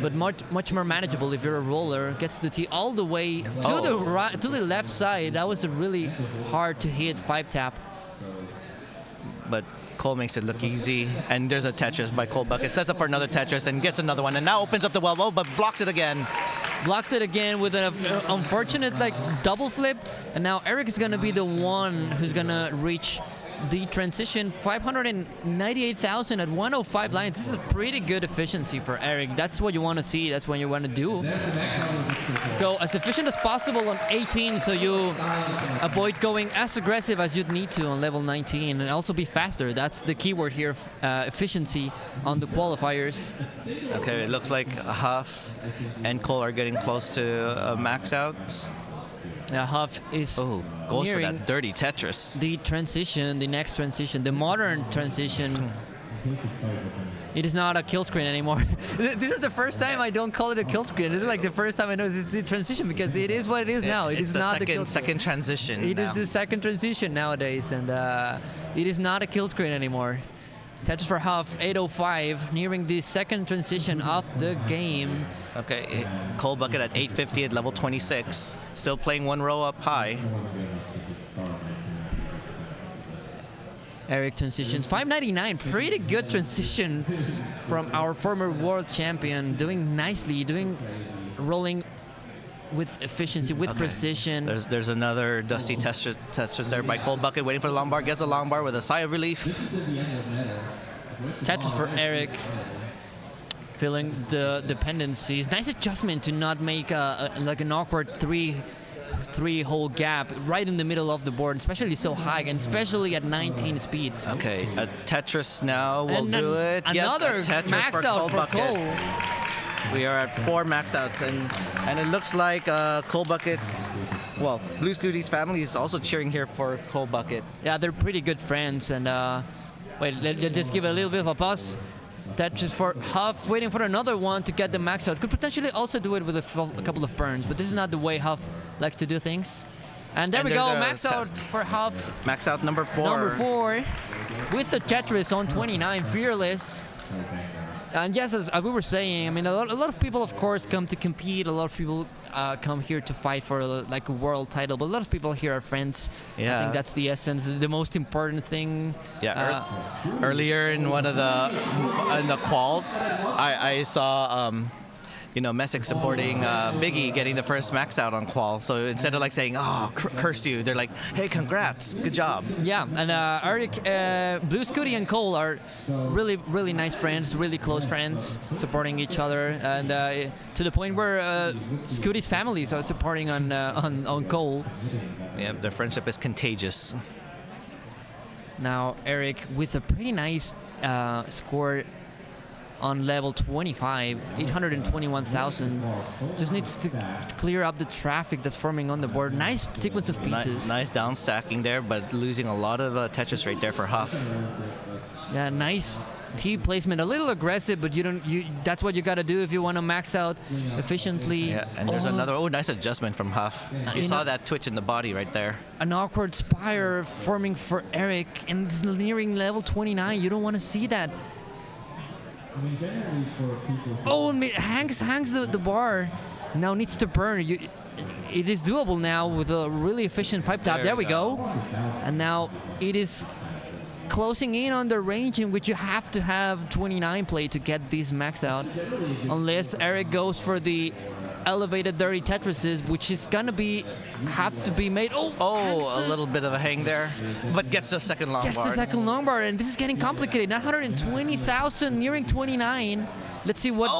but much more manageable if you're a roller. Gets the T all the way to the left side. That was a really hard to hit 5-tap. But Cole makes it look easy, and there's a Tetris by Cole Bucket. Sets up for another Tetris and gets another one, and now opens up the well, but blocks it again. Blocks it again with an unfortunate double flip, and now Eric is gonna be the one who's gonna reach the transition. 598,000 at 105 lines. This is a pretty good efficiency for Eric. That's what you want to see. That's what you want to do. Go as efficient as possible on 18, so you avoid going as aggressive as you'd need to on level 19, and also be faster. That's the keyword here, efficiency on the qualifiers. Okay, it looks like Huff and Cole are getting close to max out. Yeah, Huff is goes for that dirty Tetris. The transition, the next transition, the modern transition. It is not a kill screen anymore. This is the first time I don't call it a kill screen. This is like the first time I know it's the transition, because it is what it is now. It is not the kill screen. Second transition. It is the second transition nowadays, and it is not a kill screen anymore. Tetris for Huff, 805, nearing the second transition of the game. Okay, Cole Bucket at 850 at level 26, still playing one row up high. Eric transitions, 599, pretty good transition from our former world champion, doing nicely, rolling with efficiency, with precision. There's another dusty Tetris there by Cole Bucket, waiting for the long bar, gets a long bar with a sigh of relief. Tetris for Eric, feeling the dependencies. Nice adjustment to not make like an awkward three-hole gap right in the middle of the board, especially so high, and especially at 19 speeds. Okay, a Tetris now will do it. Another Tetris max out for Cole. We are at 4 max outs, and it looks like Cole Bucket's, well, Blue Scooty's family is also cheering here for Cole Bucket. Yeah, they're pretty good friends, and wait, let's just give it a little bit of a pause. Tetris for Huff, waiting for another one to get the max out. Could potentially also do it with a couple of burns, but this is not the way Huff likes to do things. And there we go, max out for Huff. Max out number 4. Number 4, with the Tetris on 29, fearless. And yes, as we were saying, I mean, a lot of people, of course, come to compete. A lot of people come here to fight for like a world title, but a lot of people here are friends. Yeah. I think that's the essence, the most important thing. Yeah. Earlier in one of the quals, I saw Messick supporting Biggie getting the first max out on qual. So instead of like saying, "Oh, curse you," they're like, "Hey, congrats, good job." Yeah, and Eric, Blue Scooty and Cole are really, really nice friends, really close friends, supporting each other, and to the point where Scooty's families are supporting on Cole. Yeah, their friendship is contagious. Now Eric with a pretty nice score on level 25, 821,000. Just needs to clear up the traffic that's forming on the board. Nice sequence of pieces. Nice down stacking there, but losing a lot of Tetris right there for Huff. Yeah, nice T placement. A little aggressive, but that's what you got to do if you want to max out efficiently. Yeah, and there's another nice adjustment from Huff. You saw that twitch in the body right there. An awkward spire forming for Eric, and it's nearing level 29. You don't want to see that. Oh, and hangs the bar. Now needs to burn. It is doable now with a really efficient 5-tap. There we go. And now it is closing in on the range in which you have to have 29 play to get this max out. Unless Eric goes for the elevated dirty Tetrises, which is gonna have to be made. A little bit of a hang there, but gets the second long bar. Gets the second long bar, and this is getting complicated. 920,000, nearing 29. Let's see what.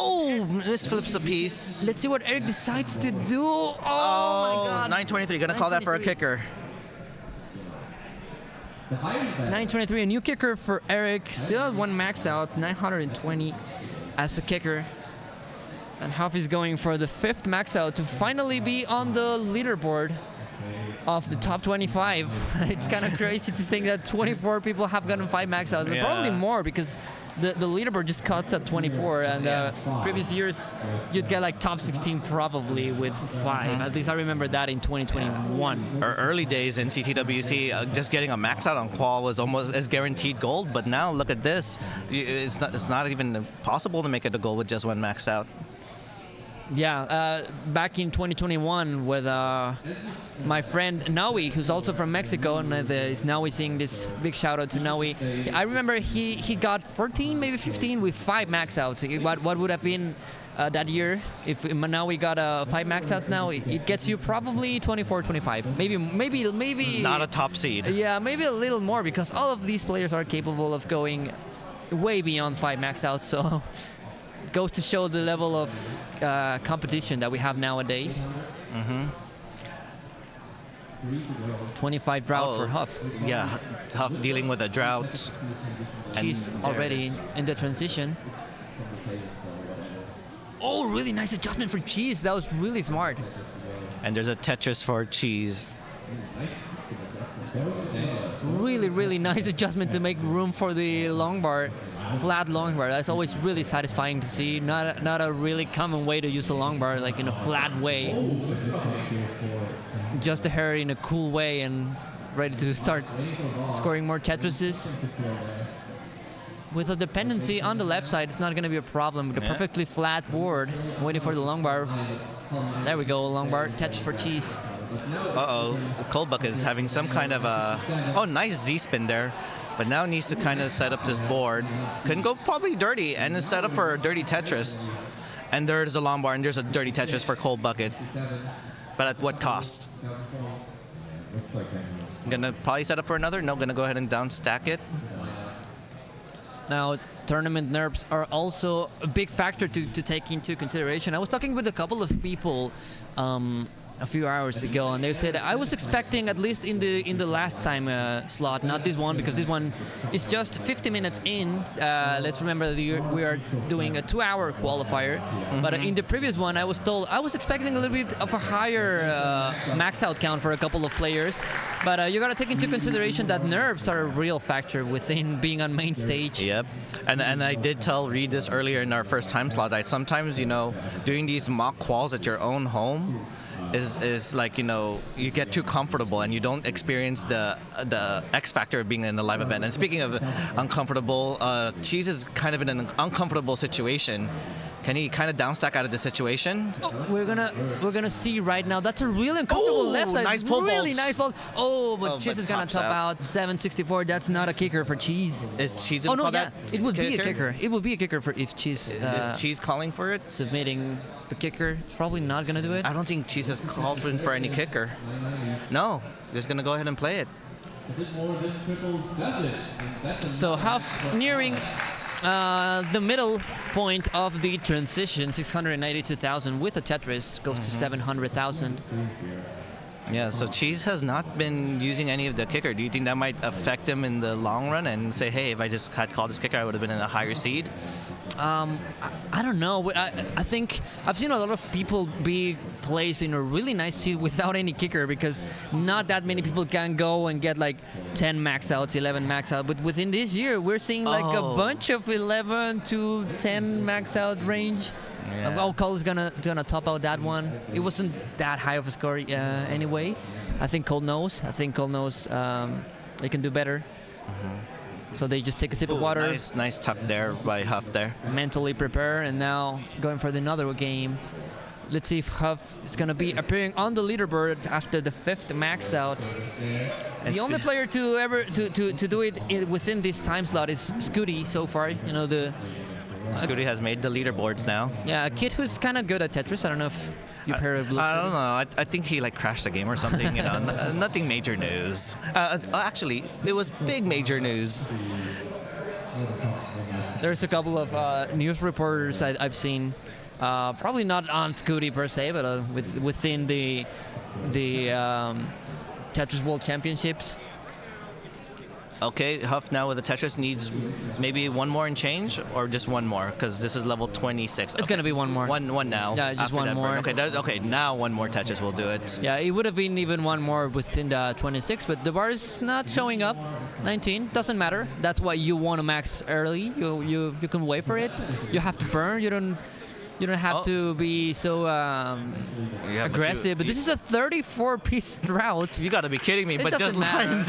This flips a piece. Let's see what Eric decides to do. Oh my God. 923. Gonna call that for a kicker. 923, a new kicker for Eric. Still at 1 max out, 920 as a kicker. And Huff is going for the 5th max out to finally be on the leaderboard of the top 25. It's kind of crazy to think that 24 people have gotten 5 max outs. Yeah. Probably more because the leaderboard just cuts at 24, and previous years you'd get like top 16 probably with 5. At least I remember that in 2021. Our early days in CTWC, just getting a max out on qual was almost as guaranteed gold. But now look at this; it's not even possible to make it a gold with just 1 max out. Yeah, back in 2021 with my friend Noe, who's also from Mexico, and is Noe seeing this big shout out to Noe. I remember he got 14, maybe 15 with 5 max outs. What would have been that year if Noe got 5 max outs now? It gets you probably 24, 25, maybe Not a top seed. Yeah, maybe a little more, because all of these players are capable of going way beyond 5 max outs. So. Goes to show the level of competition that we have nowadays. 25 drought for Huff. Yeah, Huff dealing with a drought. She's already in the transition. Oh, really nice adjustment for Cheese. That was really smart. And there's a Tetris for Cheese. Really, really nice adjustment to make room for the long bar. Flat long bar. That's always really satisfying to see. Not a really common way to use a long bar, like in a flat way. Just the hair in a cool way and ready to start scoring more Tetrises. With a dependency on the left side, it's not going to be a problem. With a perfectly flat board, waiting for the long bar. There we go, long bar. Tetris for Cheese. Uh-oh, Cold Bucket is having some kind of a... Oh, nice Z-spin there. But now needs to kind of set up this board. Couldn't go probably dirty, and is set up for a dirty Tetris. And there's a long bar, and there's a dirty Tetris for Cold Bucket. But at what cost? Gonna probably set up for another? No, gonna go ahead and down stack it. Now, tournament nerfs are also a big factor to take into consideration. I was talking with a couple of people a few hours ago, and they said I was expecting, at least in the last time slot, not this one, because this one is just 50 minutes in. Let's remember that we are doing a 2-hour qualifier, but in the previous one I was told I was expecting a little bit of a higher max out count for a couple of players, but you gotta take into consideration that nerfs are a real factor within being on main stage. Yep, and I did tell Reed this earlier in our first time slot. Sometimes, doing these mock quals at your own home is like, you get too comfortable and you don't experience the X factor of being in a live event. And speaking of uncomfortable, Cheese is kind of in an uncomfortable situation. Can he kind of downstack out of the situation? Oh, we're gonna see right now. That's a really uncomfortable left side. Nice pull really vaults. nice vault. But Cheese is gonna top out 764. That's not a kicker for Cheese. Is Cheese? Oh no, yeah, it would be a kicker. It would be a kicker for if Cheese. Is Cheese calling for it? Submitting the kicker. It's probably not gonna do it. I don't think Cheese has called for any kicker. No, just gonna go ahead and play it. So Huff nearing the middle point of the transition, 692,000 with a Tetris goes to 700,000. Yeah, so Cheese has not been using any of the kicker. Do you think that might affect him in the long run and say, hey, if I just had called this kicker, I would have been in a higher seed? I don't know. I think I've seen a lot of people be placed in a really nice seat without any kicker, because not that many people can go and get like 10 max outs, 11 max out. But within this year, we're seeing like a bunch of 11 to 10 max out range. Yeah. Cole is gonna top out that one. It wasn't that high of a score anyway. I think Cole knows. They can do better. So they just take a sip of water. Nice tuck there by Huff there. Mentally prepare, and now going for another game. Let's see if Huff is going to be appearing on the leaderboard after the 5th max out. The only player to ever to do it within this time slot is Scooty so far. Scooty has made the leaderboards now. Yeah, a kid who's kind of good at Tetris. I don't know if you've heard of. I don't know. I think he crashed the game or something. Nothing major news. Actually, it was big major news. There's a couple of news reporters I've seen. Probably not on Scooty per se, but within the Tetris World Championships. Okay, Huff now with the Tetris needs maybe one more and change, or just one more, because this is level 26. It's gonna be one more. One now. Yeah, just after one that more. burn. Okay, now one more Tetris will do it. Yeah, it would have been even one more within the 26, but the bar is not showing up. 19 doesn't matter. That's why you want to max early. You can wait for it. You have to burn. You don't have to be so aggressive. But this is a 34-piece drought. You gotta be kidding me! It But just doesn't matter.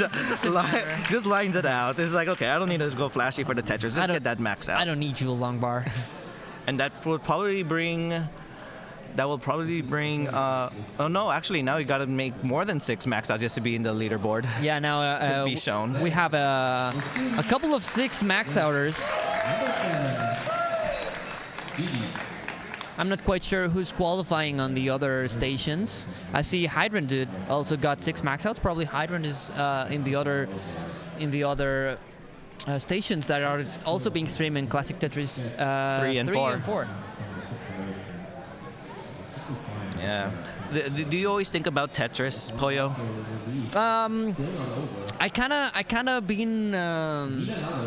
just lines it out. It's like, okay, I don't need to go flashy for the Tetris. Just get that max out. I don't need you a long bar. And that will probably bring. Oh no! Actually, now you got to make more than 6 max out just to be in the leaderboard. Yeah, now to be shown. We have a couple of 6 max outers. I'm not quite sure who's qualifying on the other stations. I see Hydrant also got 6 max outs. Probably Hydrant is in the other stations that are also being streamed in Classic Tetris 3 and 4. Yeah. Do you always think about Tetris, Pollo? I kind of been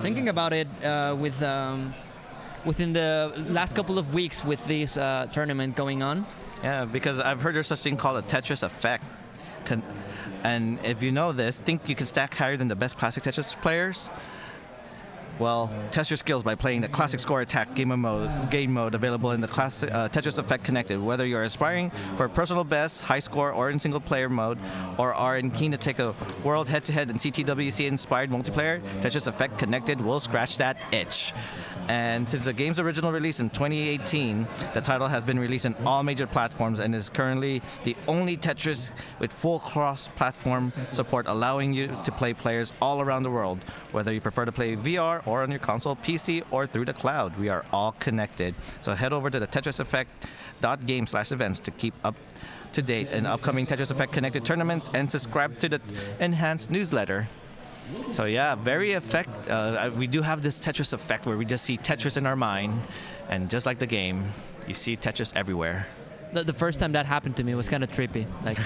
thinking about it within the last couple of weeks with this tournament going on. Yeah, because I've heard there's such thing called a Tetris effect. And if you know this, think you can stack higher than the best classic Tetris players? Well, test your skills by playing the Classic Score Attack game mode available in the classic Tetris Effect Connected. Whether you're aspiring for a personal best, high score, or in single player mode, or are keen to take a world head-to-head in CTWC inspired multiplayer, Tetris Effect Connected will scratch that itch. And since the game's original release in 2018, the title has been released on all major platforms and is currently the only Tetris with full cross-platform support, allowing you to play players all around the world. Whether you prefer to play VR or on your console, PC, or through the cloud, we are all connected. So head over to the tetriseffect.game/events to keep up to date in upcoming Tetris Effect Connected tournaments and subscribe to the enhanced newsletter. So yeah, very we do have this Tetris effect where we just see Tetris in our mind, and just like the game, you see Tetris everywhere. The first time that happened to me was kind of trippy. Like,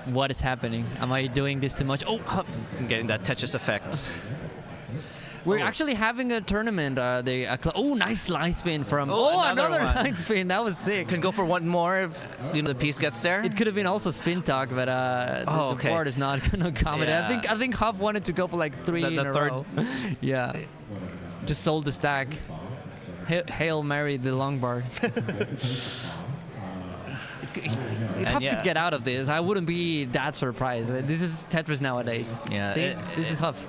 what is happening? Am I doing this too much? Oh, I'm getting that Tetris effect. We're actually having a tournament. Nice line spin from. Another line spin. That was sick. Can go for one more if the piece gets there. It could have been also spin talk, but the board is not going to accommodate. Yeah. I think Huff wanted to go for like 3 in a row. Yeah. Just sold the stack. Hail Mary the long bar. Huff could get out of this. I wouldn't be that surprised. This is Tetris nowadays. Yeah. See, this is Huff.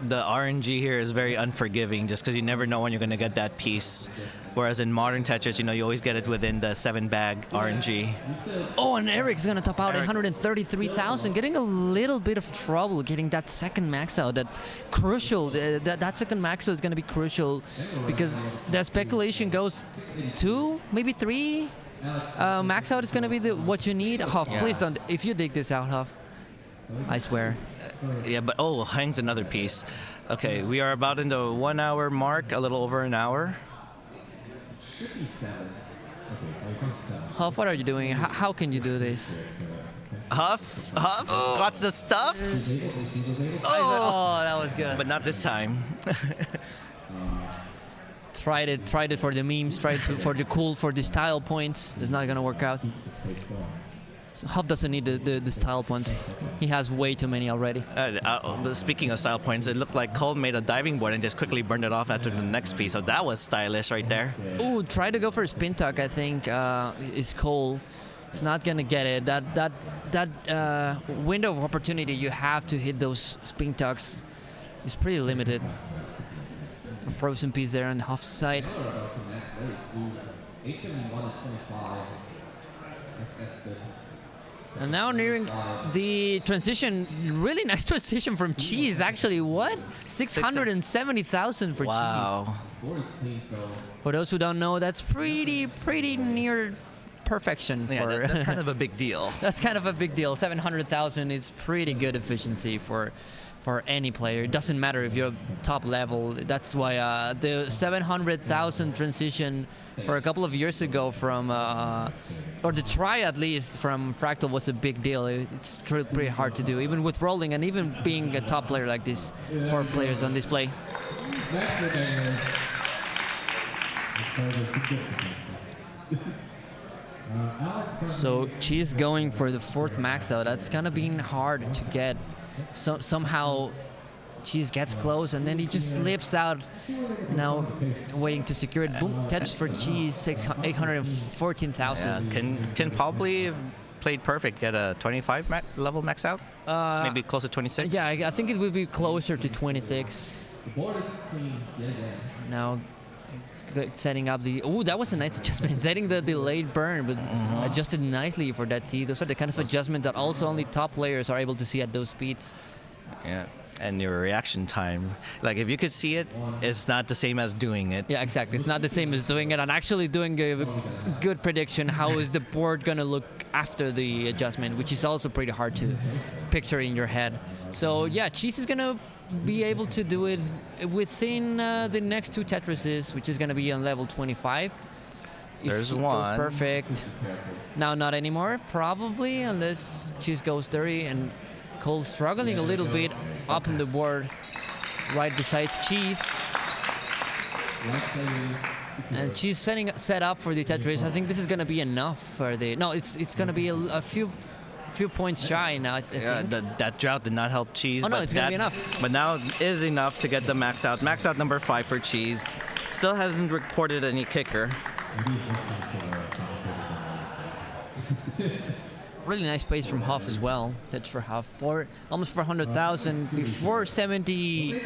The RNG here is very unforgiving just because you never know when you're going to get that piece. Whereas in modern Tetris, you always get it within the 7-bag RNG. Oh, and Eric's going to top out 133,000, getting a little bit of trouble getting that second max out. That's crucial. That second max out is going to be crucial because the speculation goes 2, maybe 3. Max out is going to be what you need. Huff, please don't. If you dig this out, Huff, I swear. Yeah, but hangs another piece. Okay, we are about in the 1 hour mark, a little over an hour. Huff, what are you doing? How can you do this? Huff, got the stuff. Oh, that was good. But not this time. Tried it for the memes, for the style points. It's not gonna work out. Huff doesn't need the style points. He has way too many already. Speaking of style points, it looked like Cole made a diving board and just quickly burned it off after the next piece. So that was stylish right there. Ooh, try to go for a spin tuck. I think is Cole. It's not gonna get it. That window of opportunity you have to hit those spin tucks is pretty limited. A frozen piece there on Huff's side. 871-25. That's good. And now nearing the transition, really nice transition from Cheese. Actually, what? 670,000 for Cheese. Wow. For those who don't know, that's pretty near perfection. Yeah, for that's kind of a big deal. That's kind of a big deal. 700,000 is pretty good efficiency for any player. It doesn't matter if you're top level. That's why the 700,000 transition for a couple of years ago from, or the try at least from Fractal was a big deal. It's pretty hard to do, even with rolling and even being a top player like this for players on display. So she's going for the 4th max out. That's kind of been hard to get. So somehow Cheese gets close and then he just slips out. Now waiting to secure it. Boom, Tetris for Cheese, 814,000. Yeah, can probably played perfect, get a 25 level max out. Maybe close to 26. Yeah, I think it would be closer to 26. Now setting up the, oh, that was a nice adjustment. Setting the delayed burn, but adjusted nicely for that T. Those are the kind of adjustment that also only top players are able to see at those speeds. Yeah, and your reaction time. Like, if you could see it, it's not the same as doing it. Yeah, exactly. It's not the same as doing it and actually doing a good prediction. How is the board going to look after the adjustment, which is also pretty hard to picture in your head. So, yeah, Cheese is going to be able to do it within the next 2 Tetrises, which is going to be on level 25. There's if one. Goes perfect. Now not anymore, probably, unless Cheese goes 30 and Cole struggling a little bit up on the board right besides Cheese. And Cheese set up for the Tetris. I think this is going to be enough for the... No, it's going to be a few points shy now, I think. That drought did not help Cheese. Oh, no, but it's going to be enough. But now is enough to get the max out. Max out number 5 for Cheese. Still hasn't reported any kicker. Really nice pace from Huff as well. That's for Huff. Almost 400,000 before 70,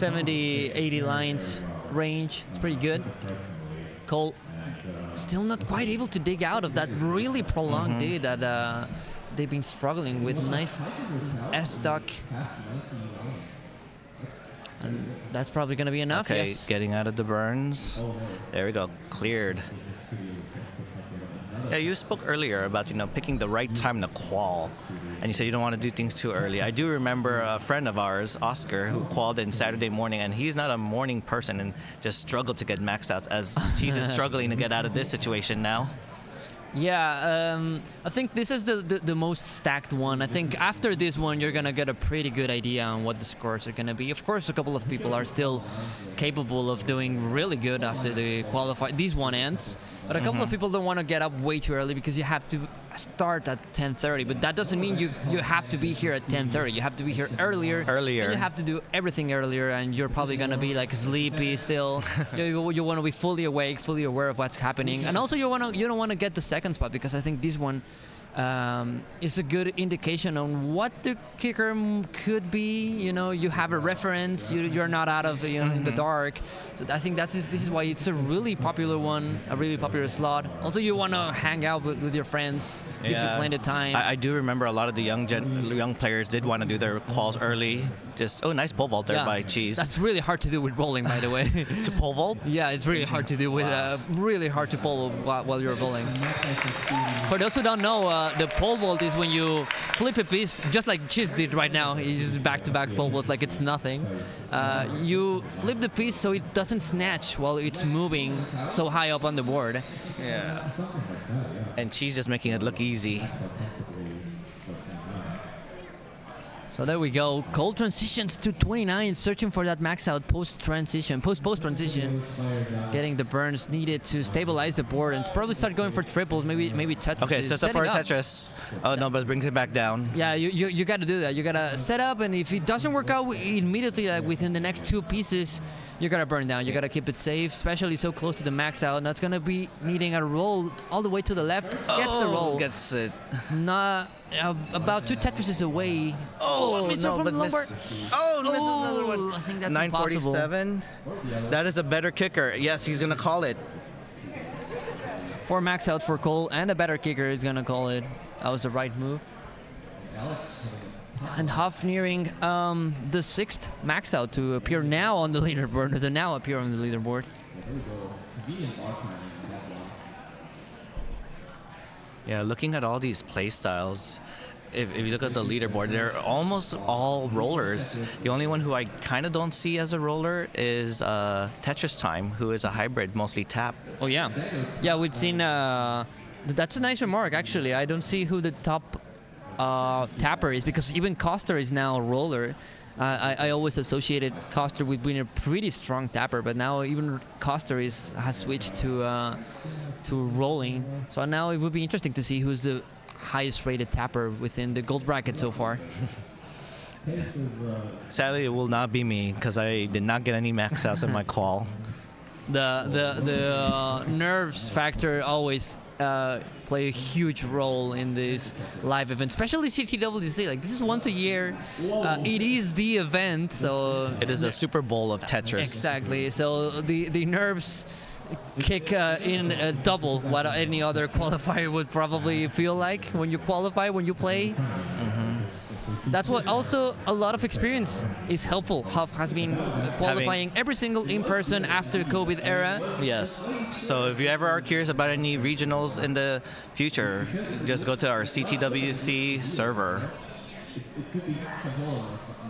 80 lines range. It's pretty good. Cole still not quite able to dig out of that really prolonged day that they've been struggling with. Nice S-duck. And that's probably going to be enough. Okay, yes. Getting out of the burns. There we go, cleared. Yeah, you spoke earlier about, picking the right time to qual, and you said you don't want to do things too early. I do remember a friend of ours, Oscar, who qualled in Saturday morning, and he's not a morning person and just struggled to get max outs, as Cheese is struggling to get out of this situation now. Yeah, I think this is the most stacked one. I think after this one, you're going to get a pretty good idea on what the scores are going to be. Of course, a couple of people are still capable of doing really good after the these one ends. But a couple of people don't want to get up way too early because you have to start at 10:30. But that doesn't mean you have to be here at 10:30. You have to be here earlier. And you have to do everything earlier, and you're probably going to be like sleepy still. you want to be fully awake, fully aware of what's happening. And also you don't want to get the second spot, because I think this one is a good indication on what the kicker could be. You have a reference. You're not out of in the dark. So I think this is why it's a really popular one, a really popular slot. Also, you want to hang out with your friends. Gives you plenty of time. I do remember a lot of the young players did want to do their calls early. Just nice pole vault there by Cheese. That's really hard to do with bowling, by the way. To pole vault? Yeah, it's really hard to do with really hard to pole while you're bowling. For those who don't know, the pole vault is when you flip a piece, just like Cheese did right now. He's just back-to-back pole vault like it's nothing. You flip the piece so it doesn't snatch while it's moving so high up on the board. Yeah. And Cheese just making it look easy. So there we go. Cole transitions to 29, searching for that max out post transition, post transition, getting the burns needed to stabilize the board and probably start going for triples, maybe Tetris. Okay, sets up for a Tetris. Oh no, but brings it back down. Yeah, you got to do that. You got to set up, and if it doesn't work out immediately, like within the next 2 pieces, you got to burn down. You got to keep it safe, especially so close to the max out. And that's going to be needing a roll all the way to the left. Gets the roll. Gets it. About 2 Tetrises away. Missed no, from but the lumbar. missed another one. I think that's 947. That is a better kicker. Yes, he's going to call it. 4 max outs for Cole, and a better kicker is going to call it. That was the right move. And Huff nearing the 6th max out to appear now on the leaderboard, on the leaderboard. Yeah, looking at all these play styles, if you look at the leaderboard, they're almost all rollers. The only one who I kind of don't see as a roller is Tetris Time, who is a hybrid, mostly tap. Oh yeah, yeah. We've seen. That's a nice remark, actually. I don't see who the top tapper is, because even Coster is now a roller. I always associated Coster with being a pretty strong tapper, but now even Coster has switched to rolling. So now it would be interesting to see who's the highest rated tapper within the gold bracket so far. Sadly, it will not be me, because I did not get any max outs in my qual. The nerves factor always play a huge role in this live event, especially CTWC. Like, this is once a year. It is the event, so it is a Super Bowl of Tetris. Exactly. So the nerves kick in double what any other qualifier would probably feel like when you qualify, when you play. That's what also a lot of experience is helpful. Huff has been qualifying every single in-person after COVID era. Yes. So if you ever are curious about any regionals in the future, just go to our CTWC server.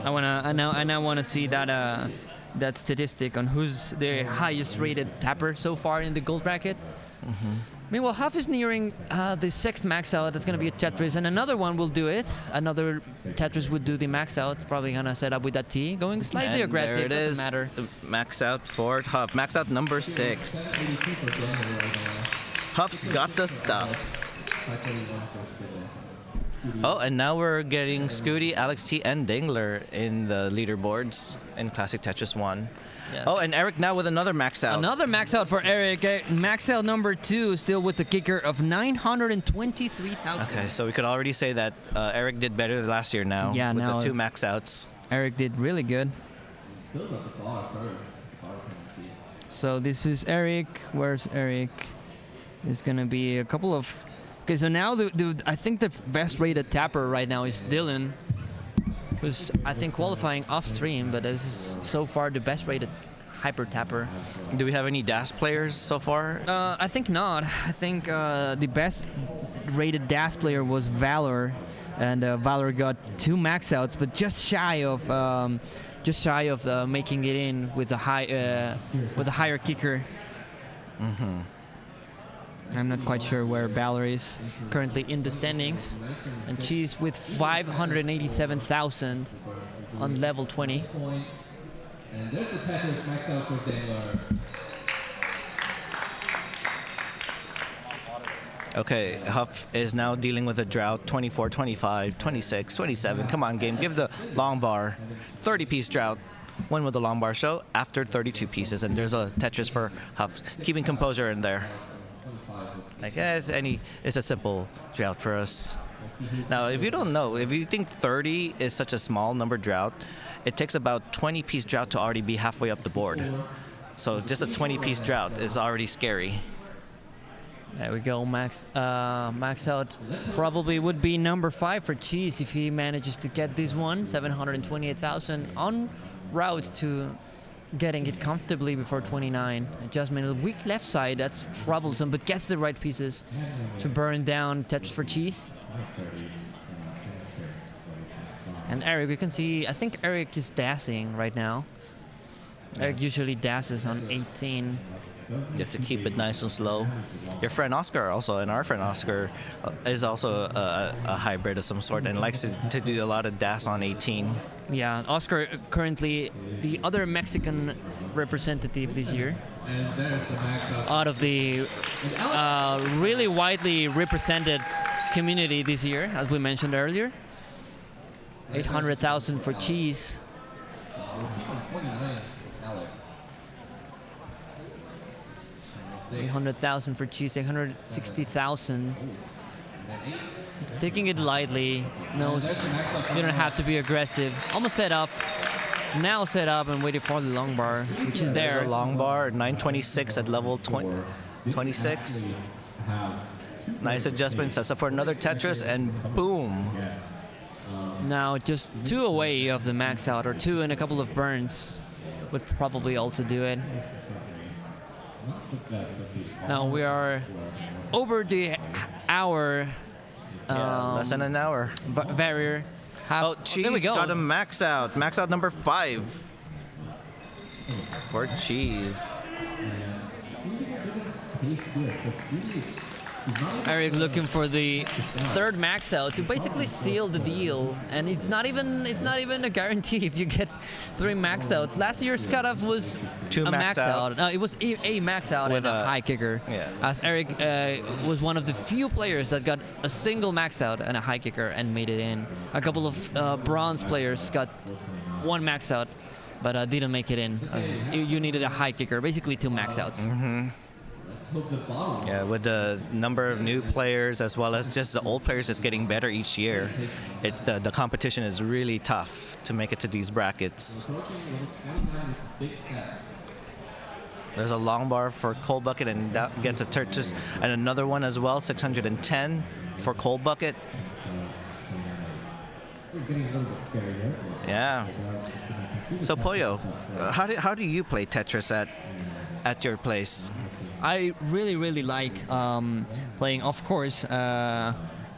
I now want to see that that statistic on who's the highest rated tapper so far in the gold bracket. Meanwhile, Huff is nearing the 6th max out. That's going to be a Tetris, and another one will do it. Another Tetris would do the max out. Probably going to set up with that T. Going slightly and aggressive, there it doesn't is. matter. Max out for Huff. Max out number 6. Huff's got the stuff. Oh, and now we're getting Scooty, Alex T, and Dingler in the leaderboards in Classic Tetris 1. Yes. Oh, and Eric now with another max out. Another max out for Eric. Max out number 2, still with the kicker of 923,000. Okay, so we could already say that Eric did better than last year now. Yeah, with now the 2 max outs. Eric did really good. So this is Eric. Where's Eric? There's gonna be a couple of. Okay, so now I think the best rated tapper right now is Dylan, who's I think qualifying off stream, but this is so far the best rated hyper tapper. Do we have any DAS players so far? I think not. I think the best rated DAS player was Valor, and Valor got 2 max outs, but just shy of making it in with a higher kicker. I'm not quite sure where Valor is currently in the standings, and she's with 587,000 on level 20. And there's the Tetris max out for Dangler. Okay, Huff is now dealing with a drought. 24, 25, 26, 27. Come on, game. Give the long bar. 30-piece drought. One with the long bar show after 32 pieces. And there's a Tetris for Huff. Keeping composure in there. Like, it's a simple drought for us. Now, if you don't know, if you think 30 is such a small number drought, it takes about 20-piece drought to already be halfway up the board. So just a 20-piece drought is already scary. There we go. Max out probably would be number 5 for Cheese if he manages to get this one. 728,000 on route to getting it comfortably before 29. Adjustment of the weak left side, that's troublesome, but gets the right pieces to burn down Tetris for Cheese. And Eric, we can see, I think Eric is dashing right now. Eric usually dashes on 18. You have to keep it nice and slow. Your friend Oscar also, and our friend Oscar is also a hybrid of some sort and likes to do a lot of dash on 18. Yeah, Oscar currently the other Mexican representative this year. And there's the max out. Out of the really widely represented community this year, as we mentioned earlier. 800,000 for Cheese. 800,000 for Cheese, 860,000. Taking it lightly, knows you don't have to be aggressive. Almost set up, now set up and waiting for the long bar, which is there. There's a long bar, 926 at level 26. Nice adjustment, sets up for another Tetris, and boom. Now just 2 away of the max out, or 2 and a couple of burns would probably also do it. Now we are over the hour. Less than an hour. Barrier. Oh, there we Cheese go. got a max out. Max out number 5 for Cheese. Eric looking for the third max out to basically seal the deal, and it's not even a guarantee if you get 3 max outs. Last year's cutoff was 2 a max out. No, it was a max out With and a a- high kicker. Yeah. As Eric was one of the few players that got a single max out and a high kicker and made it in. A couple of bronze players got 1 max out, but didn't make it in. As you needed a high kicker, basically 2 max outs. Mm-hmm. Yeah, with the number of new players as well as just the old players just getting better each year, the competition is really tough to make it to these brackets. There's a long bar for Cold Bucket, and that gets a Tetris, and another one as well, 610 for Cold Bucket. Yeah. So Pollo, how do you play Tetris at your place? I really like playing, of course,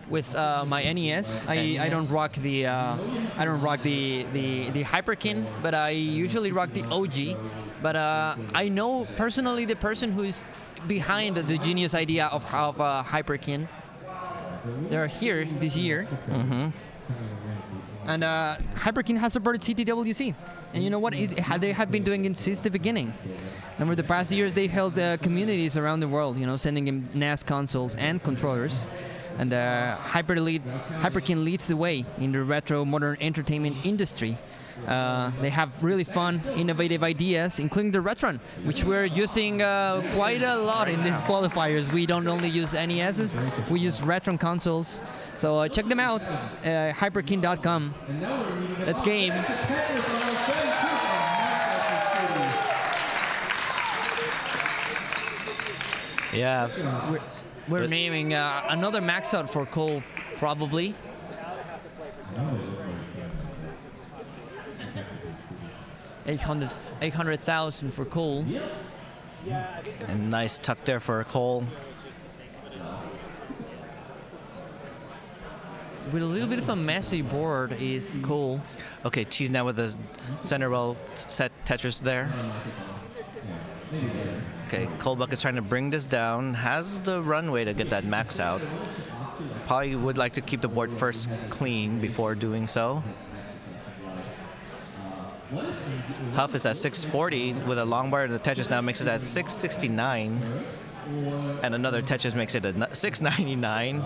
with my NES. I don't rock the Hyperkin, but I usually rock the OG. But I know personally the person who's behind the genius idea of Hyperkin. They're here this year. Mm-hmm. And Hyperkin has supported CTWC. And you know what? They have been doing it since the beginning. And over the past years, they've held communities around the world, sending in NAS consoles and controllers. And Hyperkin leads the way in the retro modern entertainment industry. They have really fun, innovative ideas, including the Retron, which we're using quite a lot in these qualifiers. We don't only use NESs, we use Retron consoles. So check them out, hyperkin.com. Let's game. Yeah. We're naming another max out for Cole, probably. $800,000 for Cole. And nice tuck there for Cole. With a little bit of a messy board is Cole. Okay, Cheese now with the center well set Tetris there. Okay, Cold Bucket's trying to bring this down. Has the runway to get that max out. Probably would like to keep the board first clean before doing so. Huff is at 640 with a long bar, and the Tetris now makes it at 669. And another Tetris makes it at 699.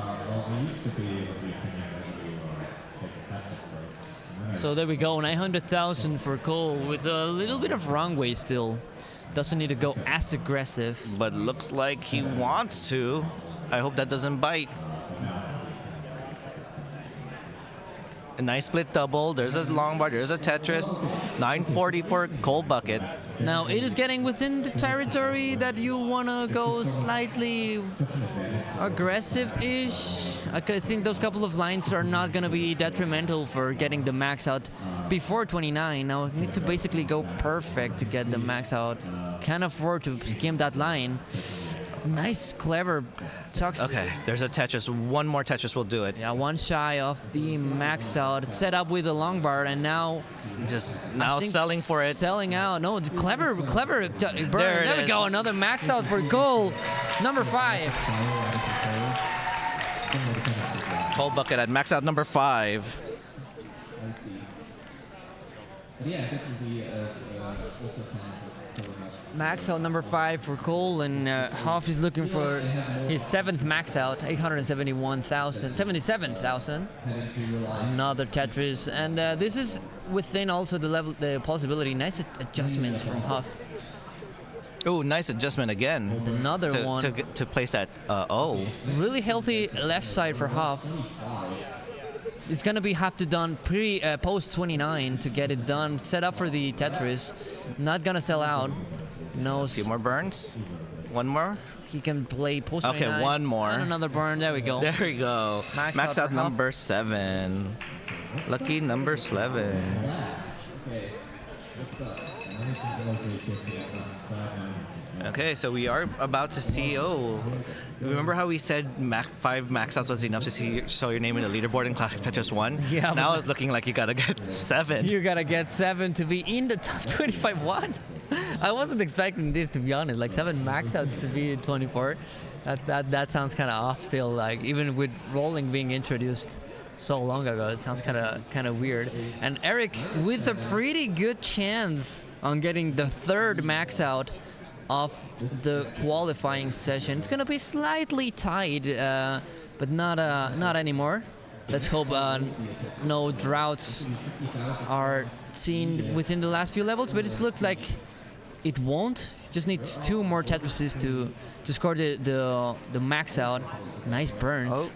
So there we go, 900,000 for Cole with a little bit of wrong way still. Doesn't need to go as aggressive. But looks like he wants to. I hope that doesn't bite. A nice split double. There's a long bar. There's a Tetris. 940 for Cold Bucket. Now it is getting within the territory that you want to go slightly aggressive-ish. I think those couple of lines are not going to be detrimental for getting the max out before 29. Now it needs to basically go perfect to get the max out. Can't afford to skim that line. Nice, clever tucks. Okay, there's a Tetris. One more Tetris will do it. Yeah, one shy of the max out. Set up with a long bar, and now selling for it. Selling out. No, clever burn. There we is. go. Another max out for goal. Number 5. Cold Bucket at max out number 5. Max out number 5 for Cole, and Hoff is looking for his 7th max out, 77,000. Another Tetris, and this is within also the possibility. Nice adjustments from Hoff. Oh, nice adjustment again. Another one to place at O. Really healthy left side for Hoff. It's gonna have to done post 29 to get it done. Set up for the Tetris. Not gonna sell out. No. A few more burns. One more. He can play post 29. Okay, one more. And another burn. There we go. There we go. Max out for number 7. Lucky number 7. Okay, so we are about to see. Oh, remember how we said 5 max outs was enough to show your name in the leaderboard in Classic Tetris 1? Yeah. Now it's looking like you gotta get 7. You gotta get 7 to be in the top 25. What? I wasn't expecting this, to be honest. Like 7 max outs to be in 24. That sounds kind of off still. Like even with rolling being introduced so long ago, it sounds kind of weird. And Eric with a pretty good chance on getting the 3rd max out of the qualifying session. It's gonna be slightly tied, but not anymore. Let's hope no droughts are seen within the last few levels, but it looks like it won't. Just needs 2 more Tetrises to score the max out. Nice burns. Oh.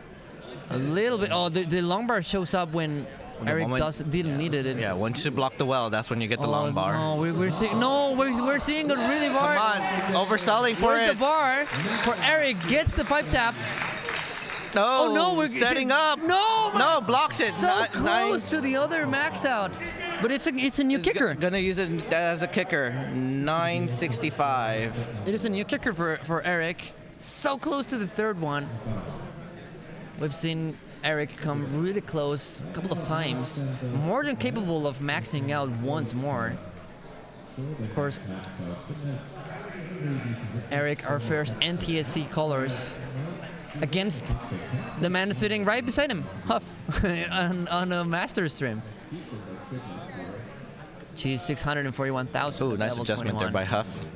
A little bit. Oh, the long bar shows up when Eric didn't need it. Yeah, once you block the well, that's when you get the long bar. No, we're seeing a really bar. Come on, overselling for Where's it. the bar? For Eric gets the 5 tap. Oh, no, we're setting up. No, blocks it. So close to the other max out. But it's a new kicker. Gonna use it as a kicker. 965. It is a new kicker for Eric. So close to the 3rd one. We've seen Eric come really close a couple of times. More than capable of maxing out once more. Of course, Eric, our first NTSC colors against the man sitting right beside him, Huff, on a master stream. She's 641,000. Ooh, nice adjustment 21. there by Huff.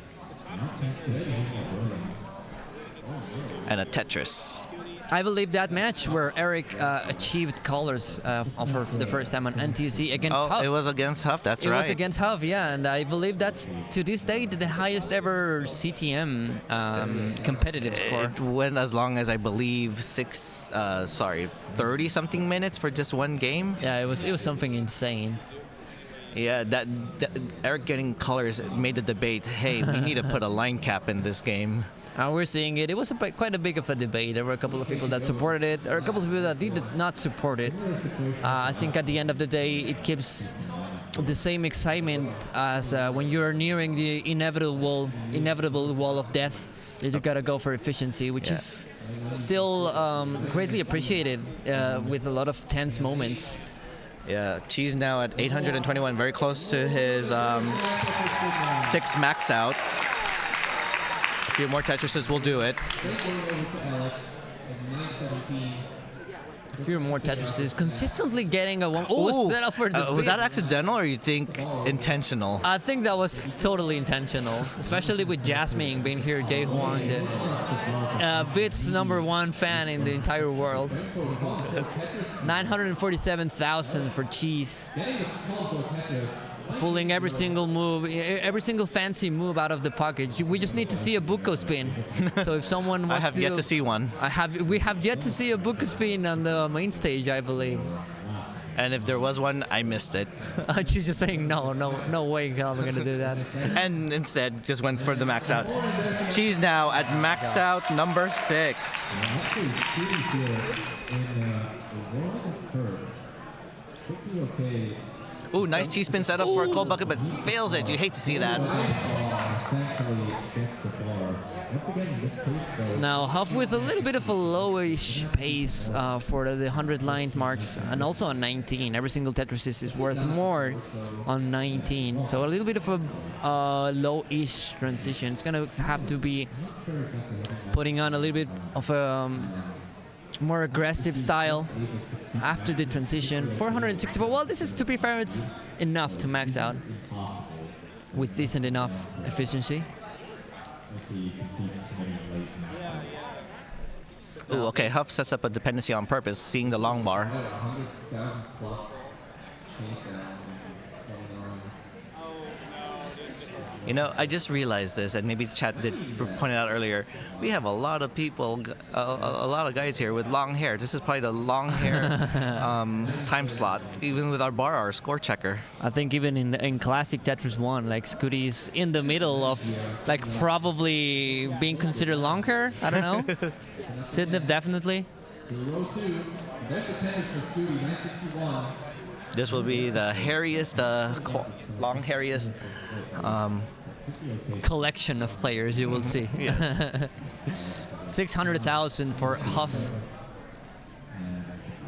And a Tetris. I believe that match where Eric achieved colors for the first time on NTSC against Huff. It was against Huff, that's right. It was against Huff, yeah, and I believe that's, to this day, the highest ever CTM competitive score. It went as long as, I believe, 30-something minutes for just one game. Yeah, it was something insane. Yeah, that Eric getting colors made the debate, hey, we need to put a line cap in this game. We're seeing it. It was quite a big of a debate. There were a couple of people that supported it, or a couple of people that did not support it. I think at the end of the day, it keeps the same excitement as when you're nearing the inevitable wall of death. You gotta go for efficiency, which is still greatly appreciated with a lot of tense moments. Yeah, Cheese now at 821, very close to his 6 max out. A few more Tetrises will do it. A few more Tetrises, consistently getting a one. Oh, set up for the was that bits. accidental or you think intentional? I think that was totally intentional, especially with Jasmine being here, Jay Huang, the Bits #1 fan in the entire world. 947,000 for Cheese. Pulling every single move, every single fancy move out of the pocket. We just need to see a Buko spin. So if someone wants I have yet to see one. We have yet to see a Buko spin on the main stage, I believe. And if there was one, I missed it. She's just saying no way, how am I gonna do that? And instead, just went for the max out. Cheese now at max out number 6. Ooh, nice T-spin setup for a cold bucket, but fails it. You hate to see that. Now, Huff with a little bit of a lowish pace for the 100 line marks, and also on 19. Every single Tetris is worth more on 19. So a little bit of a low-ish transition. It's going to have to be putting on a little bit of a more aggressive style after the transition. 464. Well, this is, to be fair, it's enough to max out with decent enough efficiency. Ooh, okay, Huff sets up a dependency on purpose, seeing the long bar. You know, I just realized this, and maybe chat did point it out earlier. We have a lot of people, a lot of guys here with long hair. This is probably the long hair time slot, even with our bar, our score checker. I think even in classic Tetris 1, like Scooty's in the middle of like probably being considered long hair. I don't know. Sidney definitely. Row 2, best attendance for Scooty, 961. This will be the hairiest, long hairiest. Collection of players you will see. Yes. 600,000 for Huff.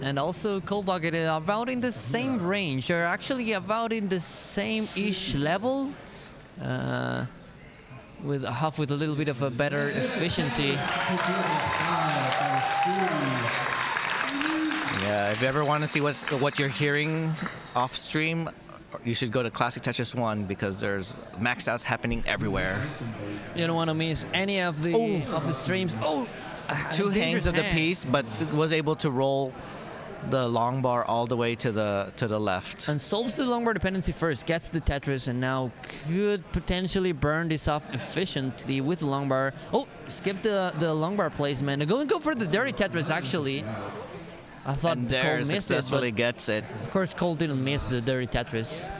And also Cold Bucket about in the same range. They're actually about in the same-ish level. With Huff with a little bit of a better efficiency. Yeah, if you ever want to see what you're hearing off stream, you should go to Classic Tetris 1 because there's max outs happening everywhere. You don't want to miss any of the streams. Oh, two hangs of the piece, but was able to roll the long bar all the way to the left. And solves the long bar dependency first, gets the Tetris, and now could potentially burn this off efficiently with the long bar. Oh, skip the long bar placement. Go for the dirty Tetris actually. I thought and Cole there missed successfully it, gets it. Of course, Cole didn't miss the dirty Tetris.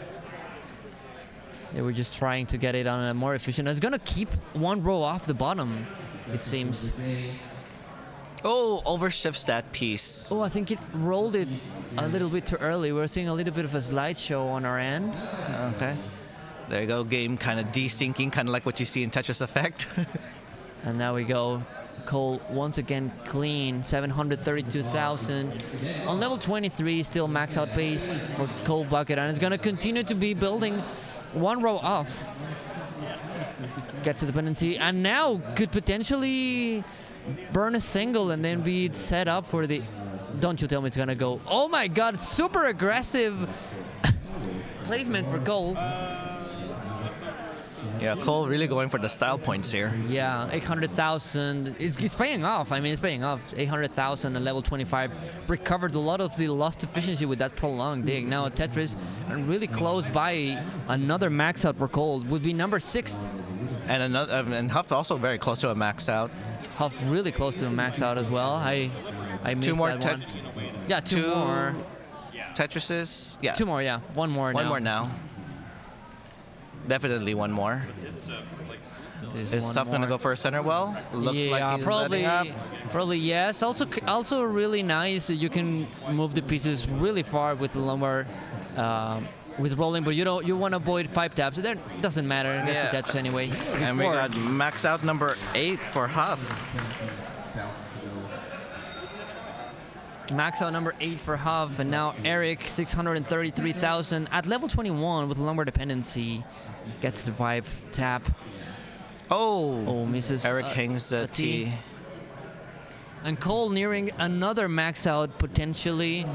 They were just trying to get it on a more efficient. It's gonna keep one row off the bottom, it seems. Oh, overshifts that piece. Oh, I think it rolled it a little bit too early. We're seeing a little bit of a slideshow on our end. Okay. There you go. Game kind of desyncing, kind of like what you see in Tetris Effect. And now we go. Cole once again clean, 732,000. On level 23, still max out pace for Cold Bucket, and it's gonna continue to be building one row off. Gets the dependency, and now could potentially burn a single and then be set up for the... Don't you tell me it's gonna go. Oh my god, super aggressive placement for Cole. Yeah, Cole really going for the style points here. Yeah, 800,000. It's paying off. I mean, it's paying off. 800,000 and level 25. Recovered a lot of the lost efficiency with that prolonged dig. Now Tetris really close by another max out for Cole. Would be number 6. And another, and Huff also very close to a max out. Huff really close to a max out as well. I missed two more that one. Yeah, two more. Tetrises. Yeah. Two more. Yeah, one more now. One more now. Definitely one more. Is Huff gonna go for a center well? Looks like he's probably, letting up. Probably yes. Also really nice. You can move the pieces really far with the lumbar, with rolling, but you want to avoid 5 taps. That doesn't matter. That's the Tetris anyway. And we got max out number 8 for Huff. Max out number 8 for Huff, and now Eric 633,000 at level 21 with lumbar dependency. Gets the 5 tap. Oh, misses. Eric hangs the T. And Cole nearing another max out potentially.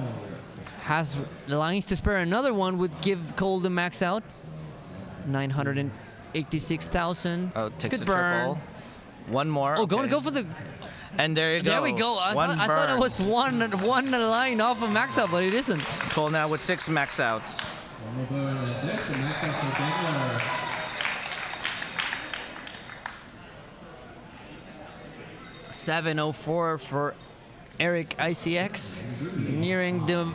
Has lines to spare. Another one would give Cole the max out. 986,000. Oh, takes Good a burn. triple. One more. Oh, going to go for the... And there you go. There we go. I thought it was one line off of max out, but it isn't. Cole now with 6 max outs. 704 for Eric ICX, nearing the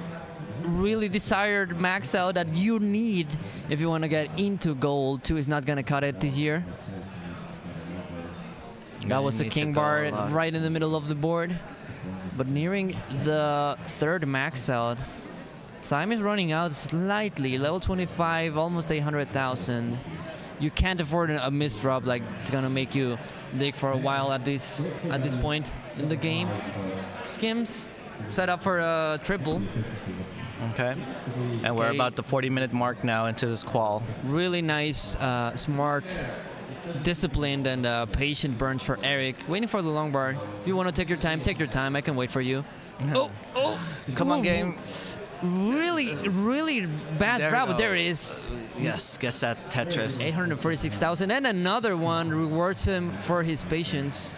really desired max out that you need if you want to get into gold. 2 is not going to cut it this year. That was a king bar right in the middle of the board. But nearing the 3rd max out. Time is running out slightly. Level 25, almost 800,000. You can't afford a missed drop like it's gonna make you dig for a while at this point in the game. Skims set up for a triple. Okay. And we're about the 40-minute mark now into this qual. Really nice, smart, disciplined, and patient burns for Eric. Waiting for the long bar. If you want to take your time, take your time. I can wait for you. Oh, come on, game. Really bad grab, but there it is. Yes, gets that Tetris. 846,000, and another one rewards him for his patience.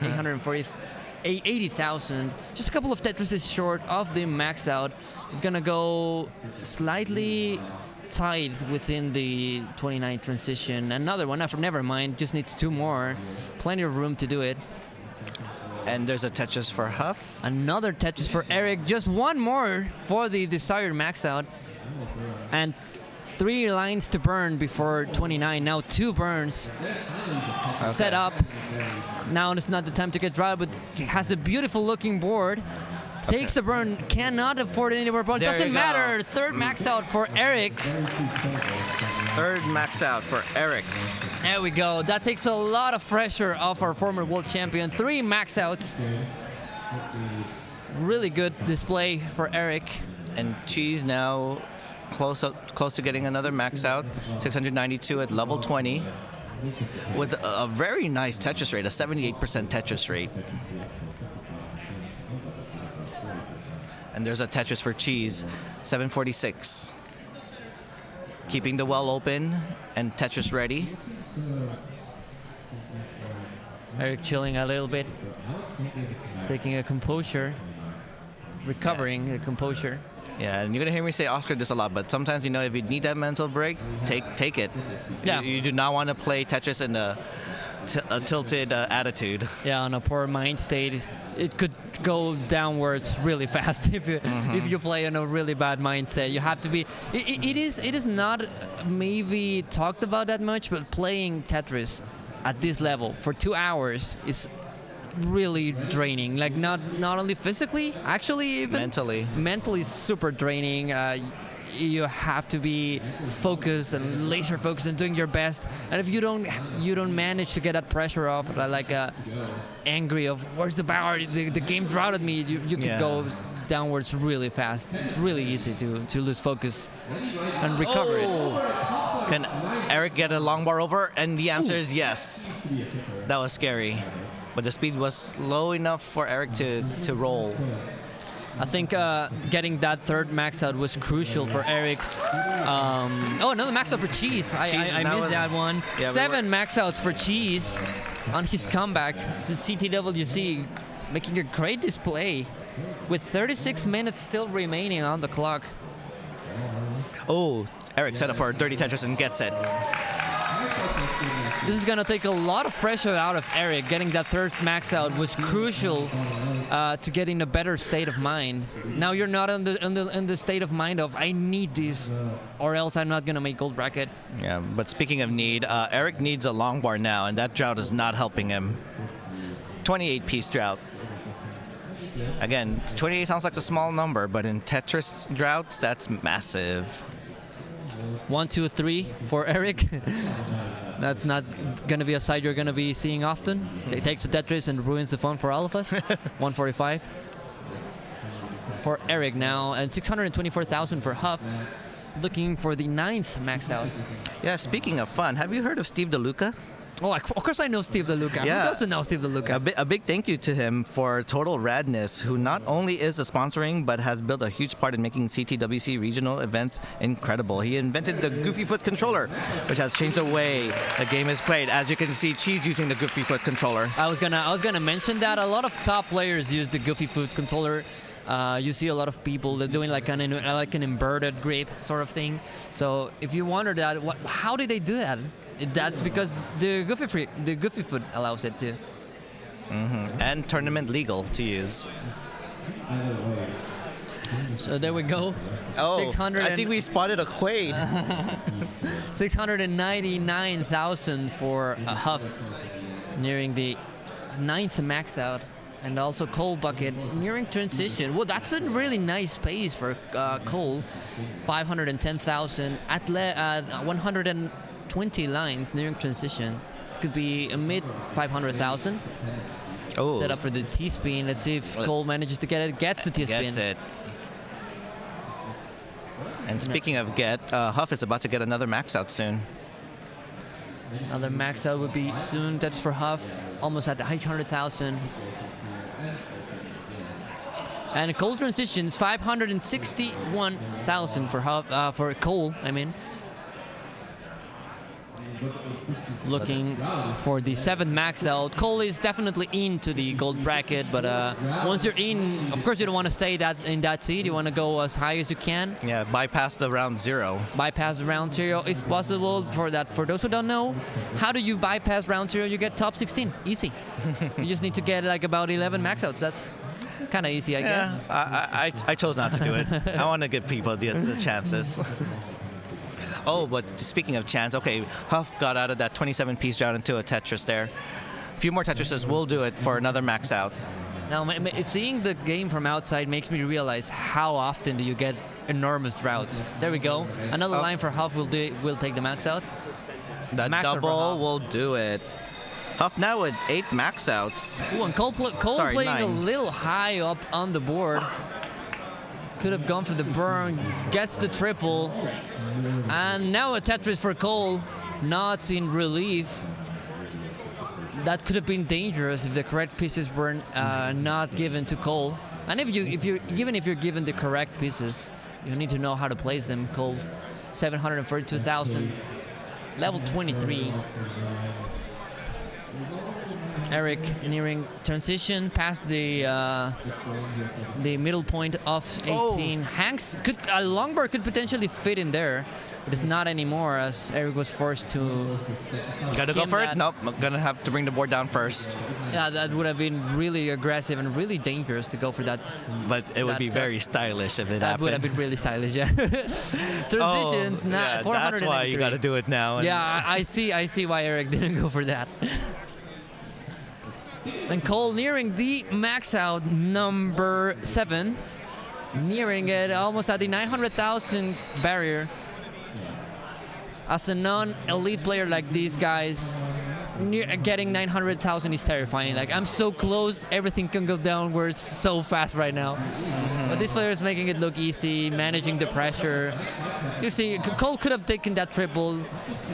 80,000. Just a couple of Tetrises short of the max out. It's gonna go slightly tight within the 29 transition. Another one, never mind, just needs 2 more. Plenty of room to do it. And there's a Tetris for Huff. Another Tetris for Eric. Just one more for the desired max out. And 3 lines to burn before 29. Now 2 burns. Okay. Set up. Now it's not the time to get dry, but it has a beautiful looking board. Takes the burn, cannot afford any more burn. There Doesn't you go. matter. Third max out for Eric. Third max out for Eric. There we go. That takes a lot of pressure off our former world champion. 3 max outs. Really good display for Eric. And Cheese now close to getting another max out. 692 at level 20. With a very nice Tetris rate, a 78% Tetris rate. And there's a Tetris for Cheese, 746. Keeping the well open and Tetris ready. Eric chilling a little bit, taking a composure, recovering a composure. Yeah, and you're gonna hear me say Oscar this a lot, but sometimes, you know, if you need that mental break, take it. Yeah. You do not want to play Tetris in a tilted attitude. Yeah, on a poor mind state, it could go downwards really fast if you play in a really bad mindset. You have to be. It is not maybe talked about that much, but playing Tetris at this level for 2 hours is really draining. Like not only physically, actually even mentally super draining. You have to be focused and laser focused and doing your best. And if you don't manage to get that pressure off, like angry of where's the power, the game routed me, you could go downwards really fast. It's really easy to lose focus and recover it. Can Eric get a long bar over? And the answer is yes. That was scary. But the speed was low enough for Eric to roll. I think getting that third max out was crucial for Eric's. Another max out for Cheese. I missed that one. Yeah, 7 max outs for Cheese on his comeback to CTWC, making a great display with 36 minutes still remaining on the clock. Oh, Eric set up for a dirty Tetris and gets it. This is going to take a lot of pressure out of Eric. Getting that third max out was crucial to get in a better state of mind. Now you're not in the state of mind of I need this or else I'm not going to make gold bracket. Yeah, but speaking of need, Eric needs a long bar now, and that drought is not helping him. 28-piece drought. Again, 28 sounds like a small number, but in Tetris droughts, that's massive. 1, 2, 3 for Eric. That's not going to be a side you're going to be seeing often. He takes the Tetris and ruins the fun for all of us. 145 for Eric now, and 624,000 for Huff. Looking for the 9th max out. Yeah, speaking of fun, have you heard of Steve DeLuca? Oh, of course I know Steve DeLuca. Yeah. Who doesn't know Steve DeLuca? A big thank you to him for Total Radness, who not only is the sponsoring, but has built a huge part in making CTWC regional events incredible. He invented the Goofy Foot controller, which has changed the way the game is played. As you can see, Cheese using the Goofy Foot controller. I was gonna mention that a lot of top players use the Goofy Foot controller. You see a lot of people that doing like an inverted grip sort of thing. So if you wonder that, how did they do that? That's because the Goofy Foot allows it to. And tournament legal to use. So there we go. Oh, 600 I think we spotted a Quaid. 699,000 for a Huff, nearing the 9th max out. And also Cole Bucket nearing transition. Well, that's a really nice pace for Cole. 510,000 at 120 lines nearing transition. It could be a mid 500,000. Oh. Set up for the T-spin. Let's see if Cole manages to get it. Gets the T-spin. Gets it. And speaking of Huff is about to get another max out soon. Another max out would be soon. That's for Huff. Almost at 800,000. And Cole transitions 561,000 for Huff, for Cole. I mean, looking for the 7th max out. Cole is definitely into the gold bracket, but once you're in, of course you don't want to stay in that seed. You want to go as high as you can. Yeah, bypass the round 0. Bypass the round 0 if possible. For those who don't know, how do you bypass round 0? You get top 16, easy. You just need to get like about 11 max outs. That's kind of easy, I guess. I chose not to do it. I want to give people the chances. Oh, but speaking of chance, okay, Huff got out of that 27-piece drought into a Tetris there. A few more Tetrises will do it for another max out. Now, seeing the game from outside makes me realize how often do you get enormous droughts. There we go. Another line for Huff will take the max out. That Max out for double Huff. will do it. Huff now with 8 max outs. Ooh, and Cole playing 9. a little high up on the board. Could have gone for the burn, gets the triple. And now a Tetris for Cole, not in relief. That could have been dangerous if the correct pieces were not given to Cole. And even if you're given the correct pieces, you need to know how to place them. Cole, 742,000, level 23. Eric nearing transition past the middle point of 18. Hanks a longboard could potentially fit in there, but it's not anymore as Eric was forced to. Gotta go for it? Nope, I'm gonna have to bring the board down first. Yeah, that would have been really aggressive and really dangerous to go for that. But it would be very stylish if it happened. That would have been really stylish, yeah. Transitions, yeah, that's why you gotta do it now. Yeah, I see why Eric didn't go for that. And Cole nearing the max out number 7. Nearing it almost at the 900,000 barrier. As a non-elite player like these guys, getting 900,000 is terrifying. Like, I'm so close, everything can go downwards so fast right now. But this player is making it look easy, managing the pressure. You see, Cole could have taken that triple,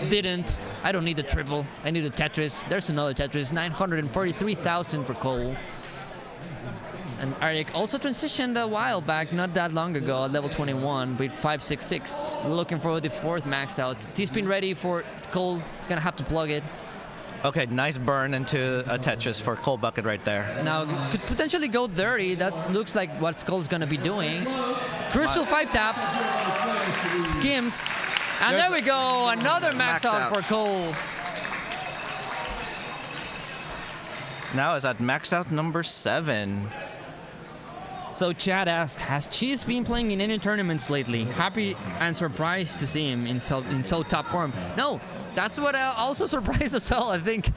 didn't. I don't need a triple, I need a Tetris. There's another Tetris, 943,000 for Cole. And Eric also transitioned a while back, not that long ago, at level 21 with 566. Looking for the 4th max out. T-spin ready for Cole. He's gonna have to plug it. Okay, nice burn into a Tetris for Cole Bucket right there. Now, could potentially go dirty. That looks like what Cole's gonna be doing. Crucial 5-tap. Skims. And there we go, another max out for Cole. Now is at max out number 7. So Chad asked, has Cheese been playing in any tournaments lately? Happy and surprised to see him in so top form. No, that's what also surprised us all. I think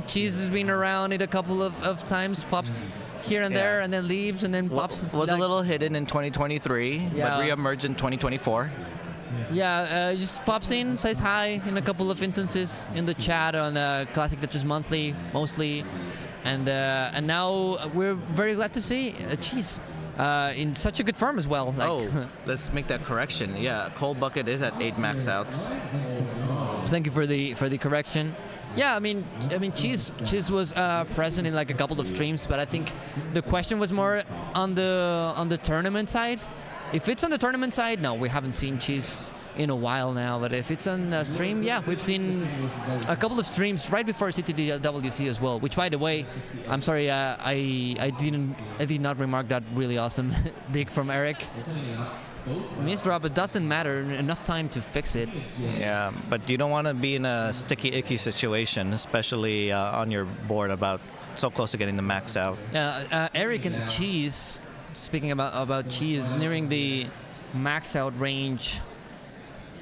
Cheese has been around it a couple of times, pops here and there, and then leaves, and then pops. Was a little hidden in 2023, but re-emerged in 2024. Yeah, just pops in, says hi in a couple of instances in the chat on Classic Tetris Monthly, mostly. And now we're very glad to see Cheese in such a good form as well. Like, let's make that correction. Yeah, Cole Bucket is at 8 max outs. Thank you for the correction. Yeah, I mean, Cheese was present in like a couple of streams, but I think the question was more on the tournament side. If it's on the tournament side, no, we haven't seen Cheese in a while now. But if it's on a stream, yeah, we've seen a couple of streams right before CTWC as well. Which, by the way, I'm sorry, I did not remark that really awesome dig from Eric. Misdrop, it doesn't matter. Enough time to fix it. Yeah, but you don't want to be in a sticky, icky situation, especially on your board about so close to getting the max out. Eric and Cheese. Speaking about Cheese, nearing the max out range.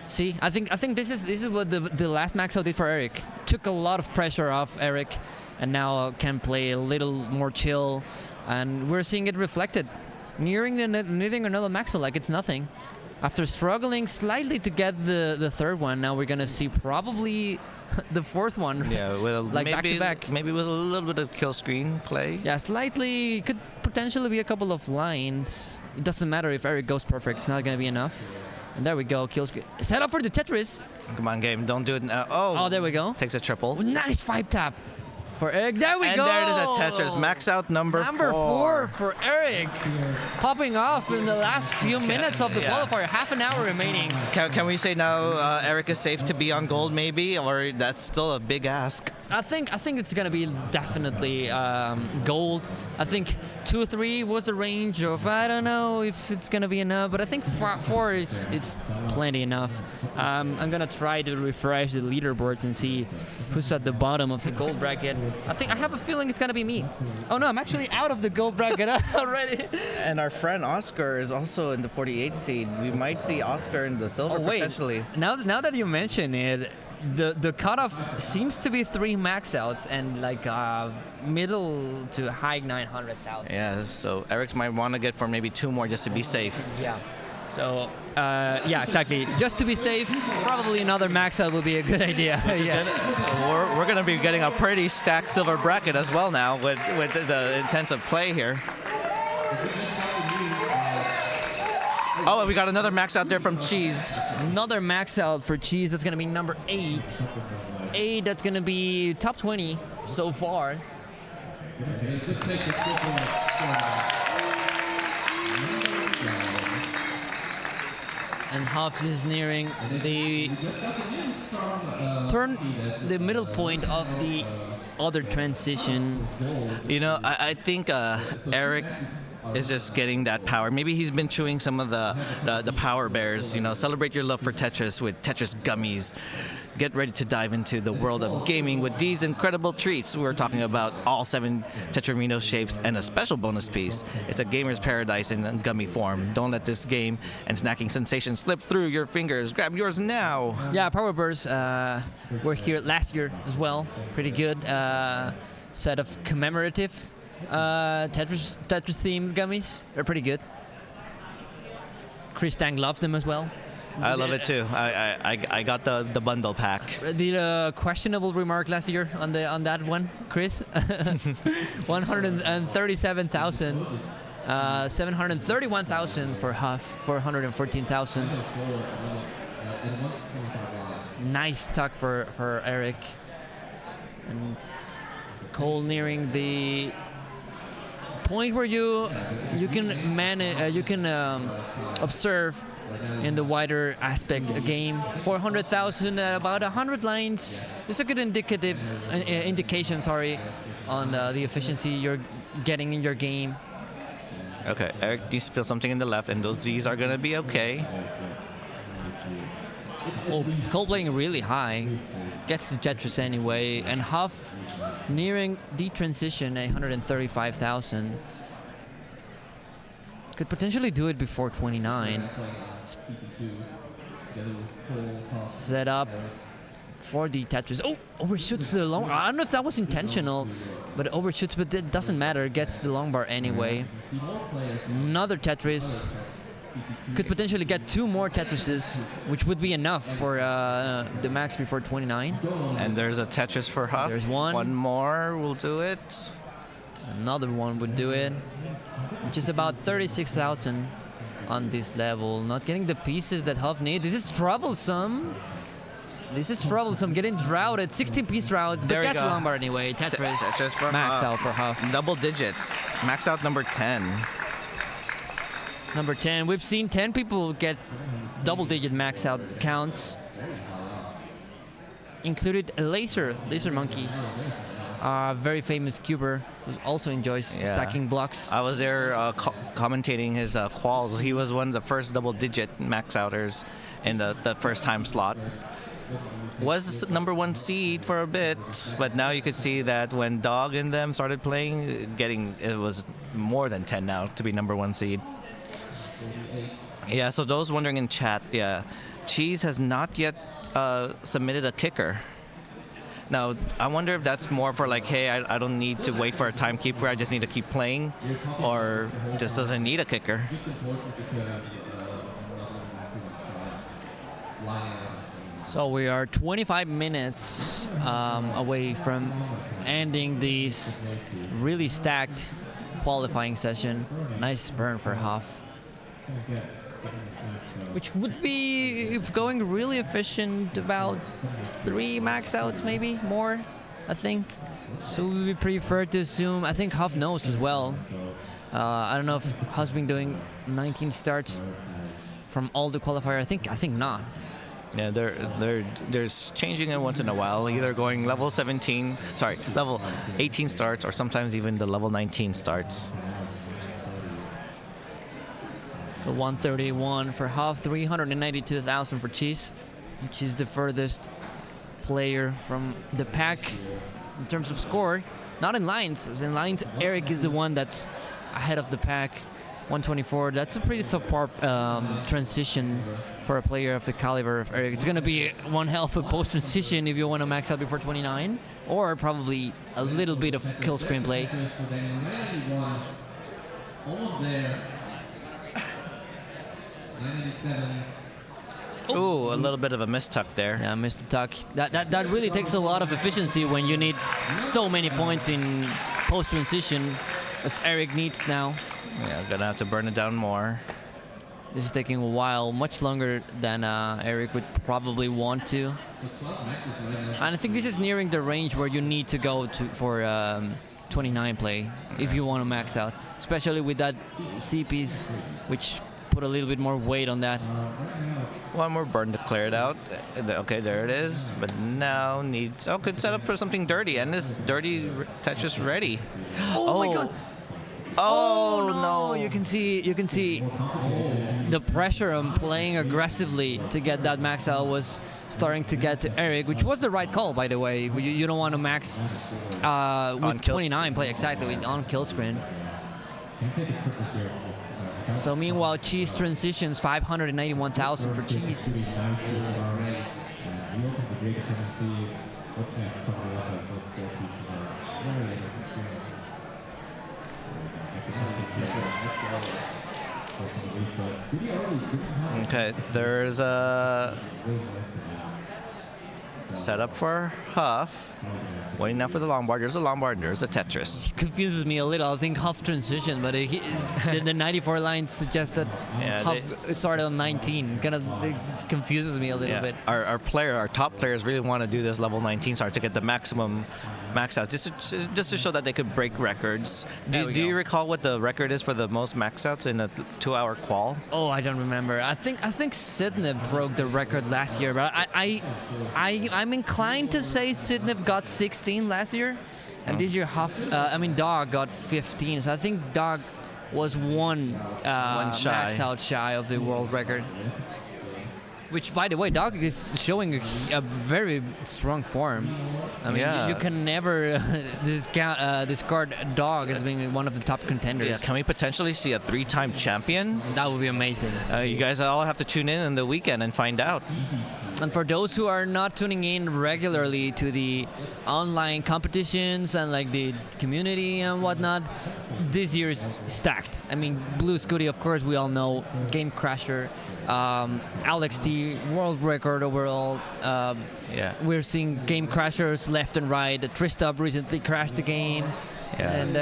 See, I think this is what the last max out did for Eric. Took a lot of pressure off Eric, and now can play a little more chill, and we're seeing it reflected. Nearing another max out like it's nothing. After struggling slightly to get the 3rd one, now we're gonna see probably the 4th one. Yeah, like back to back. Maybe with a little bit of kill screen play. Yeah, slightly. Could potentially be a couple of lines. It doesn't matter if Eric goes perfect. It's not gonna be enough. And there we go. Kill screen. Set up for the Tetris. Come on, game. Don't do it now. Oh, there we go. Takes a triple. Nice 5-tap for Eric. There we go. And there it is at Tetris. Max out number 4. Number 4 for Eric. Popping off in the last few minutes of the qualifier. Half an hour remaining. Can we say now Eric is safe to be on gold maybe? Or that's still a big ask? I think it's going to be definitely gold. I think 2-3 was the range of, I don't know if it's going to be enough, but I think 4 is plenty enough. I'm going to try to refresh the leaderboards and see who's at the bottom of the gold bracket. I have a feeling it's gonna be me. Oh no, I'm actually out of the gold bracket already. And our friend Oscar is also in the 48 seed. We might see Oscar in the silver potentially. Now that you mention it, the cutoff seems to be 3 max outs and like middle to high 900,000. Yeah, so Eric's might want to get for maybe 2 more just to be safe. Yeah. So, yeah, exactly. Just to be safe, probably another max out would be a good idea. We're going to be getting a pretty stacked silver bracket as well now with the intensive play here. Oh, and we got another max out there from Cheese. Another max out for Cheese. That's going to be number 8. 8, that's going to be top 20 so far. And Huff is nearing the middle point of the other transition. You know, I think Eric is just getting that power. Maybe he's been chewing some of the power bears. You know, celebrate your love for Tetris with Tetris gummies. Get ready to dive into the world of gaming with these incredible treats. We're talking about all 7 Tetramino shapes and a special bonus piece. It's a gamer's paradise in gummy form. Don't let this game and snacking sensation slip through your fingers. Grab yours now. Yeah, Power Bears were here last year as well. Pretty good set of commemorative Tetris themed gummies. They're pretty good. Chris Tang loves them as well. I love it too. I got the bundle pack. Did a questionable remark last year on that one, Chris. 137,000, 731,000 for Huff, 414,000. Nice tuck for Eric. And Cole nearing the point where you can manage, you can observe in the wider aspect a game. 400,000 at about 100 lines. It's a good indication on the efficiency you're getting in your game. Okay, Eric needs to feel something in the left, and those Z's are gonna be okay. Oh, Cole playing really high. Gets the Tetris anyway, and Huff nearing the transition, 135,000. Could potentially do it before 29. Set up for the Tetris. Oh, overshoots the long bar. I don't know if that was intentional, but overshoots, but it doesn't matter. Gets the long bar anyway. Another Tetris. Could potentially get 2 more Tetrises, which would be enough for the max before 29. And there's a Tetris for Huff. There's one. One more will do it. Another one would do it. Which is about 36,000 on this level. Not getting the pieces that Huff needs. This is troublesome. Getting droughted. 16-piece drought. But that's the long bar anyway. Tetris for max out for Huff. Double digits. Max out number 10. Number 10. We've seen 10 people get double-digit max out counts. Included a Laser Monkey. Very famous cuber who also enjoys stacking blocks. I was there commentating his quals. He was one of the first double-digit max outers in the first time slot. Was number 1 seed for a bit, but now you could see that when Dog and them started playing, it was more than 10 now to be number 1 seed. Yeah, so those wondering in chat, Cheese has not yet submitted a kicker. Now, I wonder if that's more for like, hey, I don't need to wait for a timekeeper, I just need to keep playing, or just doesn't need a kicker. So we are 25 minutes away from ending this really stacked qualifying session. Nice burn for Huff. Which would be, if going really efficient, about 3 max outs, maybe more, I think. So we would prefer to assume, I think Huff knows as well. I don't know if Huff's been doing 19 starts from all the qualifier. I think not. Yeah, there's changing it once in a while, either going level 18 starts, or sometimes even the level 19 starts. So 131 for Huff, 392,000 for Cheese, which is the furthest player from the pack. in terms of score. Not in lines. In lines, Eric is the one that's ahead of the pack. 124. That's a pretty subpar transition for a player of the caliber of Eric. It's going to be one hell of a post transition if you want to max out before 29, or probably a little bit of kill screen play. Almost there. 987. Ooh, a little bit of a mistuck there. Yeah, missed the tuck. That really takes a lot of efficiency when you need so many points in post transition, as Eric needs now. Yeah, gonna have to burn it down more. This is taking a while, much longer than Eric would probably want to. And I think this is nearing the range where you need to go to for 29 play if you want to max out, especially with that CPs, which put a little bit more weight on that. One more burn to clear it out. Okay, there it is. But now needs... Oh, could set up for something dirty. And this dirty Tetris ready. Oh my god! Oh no! You can see the pressure on playing aggressively to get that max out was starting to get to Eric, which was the right call, by the way. You don't want to max with 29 play exactly on kill screen. So meanwhile, Cheese transitions 591,000 for Cheese. Okay, there's a setup for Huff. Waiting now for the Lombard. There's a Lombard. There's a Tetris. Confuses me a little. I think Huff transition, but the 94 lines suggest that Huff started on 19. It confuses me a little bit. Our top players really want to do this level 19 start to get the maximum max outs, just to show that they could break records. Do you recall what the record is for the most max outs in a 2-hour qual? Oh, I don't remember. I think Sidney broke the record last year, but I'm inclined to say Sidney got 16 last year, and this year Dog got 15. So I think Dog was one max out shy of the world record. Which, by the way, Dog is showing a very strong form. I mean, you can never discard Dog as being one of the top contenders. Yeah, can we potentially see a 3-time champion? That would be amazing. You guys all have to tune in the weekend and find out. And for those who are not tuning in regularly to the online competitions and like the community and whatnot, this year is stacked. I mean, Blue Scooty, of course, we all know, Game Crasher, Alex T, world record overall. We're seeing Game Crashers left and right. Tristub recently crashed the game. Yeah. And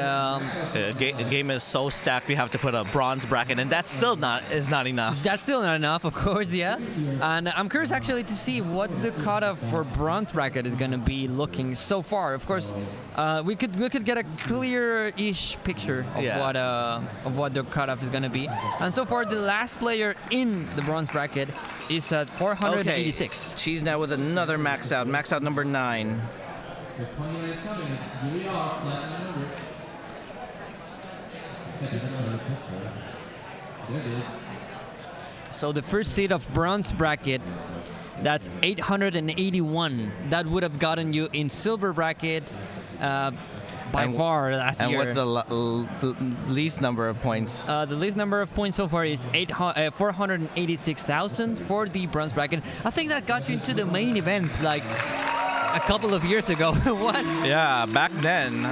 the game is so stacked we have to put a bronze bracket, and that's still not enough. That's still not enough, of course, yeah. And I'm curious actually to see what the cutoff for bronze bracket is going to be looking so far. Of course, we could get a clear-ish picture of what the cutoff is going to be. And so far, the last player in the bronze bracket is at 486. Okay. She's now with another max out number 9. So the first seed of bronze bracket, that's 881. That would have gotten you in silver bracket by far last year. And what's the least number of points? The least number of points so far is 486,000 for the bronze bracket. I think that got you into the main event like a couple of years ago. What? Yeah, back then,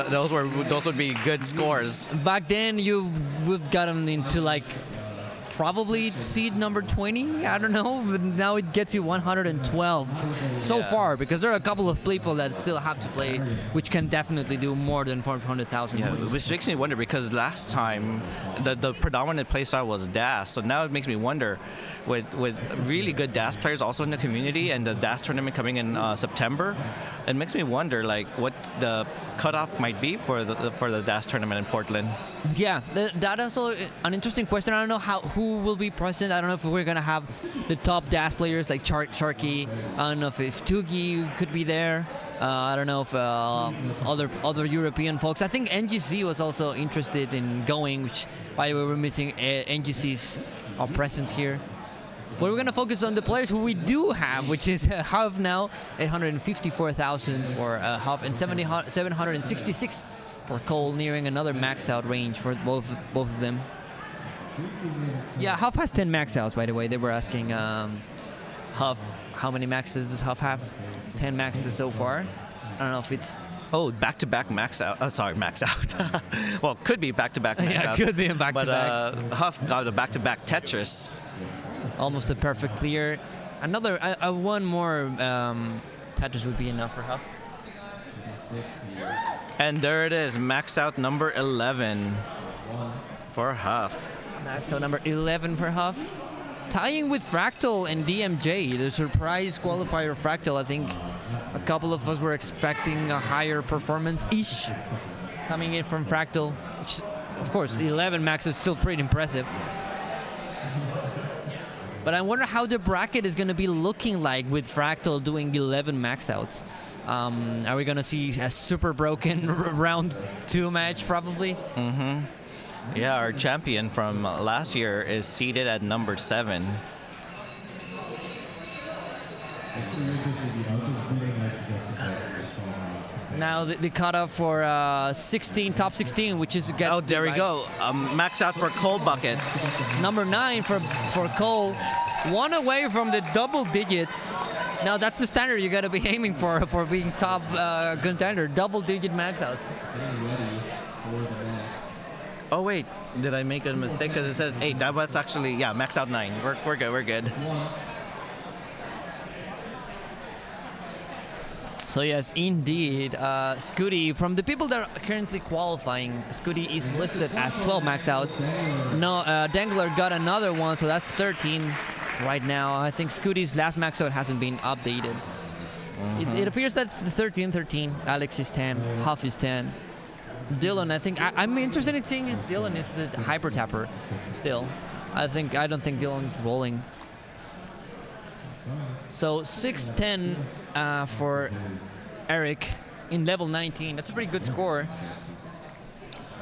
those would be good scores. Back then, you would gotten into like probably seed number 20. I don't know, but now it gets you 112 so far, because there are a couple of people that still have to play, which can definitely do more than 400,000 points. Which makes me wonder, because last time the predominant playstyle was DAS, so now it makes me wonder. With really good DAS players also in the community, and the DAS tournament coming in September, it makes me wonder like what the cutoff might be for the DAS tournament in Portland. Yeah, that also an interesting question. I don't know who will be present. I don't know if we're gonna have the top DAS players like Sharky. I don't know if Tugi could be there. I don't know if other European folks. I think NGC was also interested in going, which by the way we're missing NGC's presence here. But we're gonna focus on the players who we do have, which is Huff now, 854,000 for Huff and 766 for Cole, nearing another max out range for both of them. Yeah, Huff has 10 max outs, by the way. They were asking Huff, how many maxes does Huff have? 10 maxes so far. I don't know if it's... Oh, back-to-back max out. Oh, sorry, max out. Well, could be back-to-back max out. Yeah, could be a back-to-back. But Huff got a back-to-back Tetris. Almost a perfect clear. Another, one more Tetris would be enough for Huff. And there it is, max out number 11 for Huff. Max out number 11 for Huff. Tying with Fractal and DMJ, the surprise qualifier Fractal. I think a couple of us were expecting a higher performance-ish coming in from Fractal, which, of course, 11 max is still pretty impressive. But I wonder how the bracket is going to be looking like with Fractal doing 11 max outs. Are we going to see a super broken round 2 match probably? Mm-hmm. Yeah, our champion from last year is seated at number 7. Now the cutoff for top 16, which is oh, there we go. Max out for Cole Bucket. Number 9 for Cole, 1 away from the double digits. Now that's the standard you got to be aiming for being top contender, double-digit max outs. Oh wait, did I make a mistake? Because it says 8. That was actually, yeah, max out 9. We're good. We're good. So yes, indeed, Scooty, from the people that are currently qualifying, Scooty is listed as 12 max outs. No, Dangler got another one, so that's 13 right now. I think Scooty's last max out hasn't been updated. It appears that's the 13. Alex is 10, Huff is 10. Dylan, I think I'm interested in seeing if Dylan is the hyper tapper still. I don't think Dylan's rolling. So 6-10 for Eric in level 19. That's a pretty good score.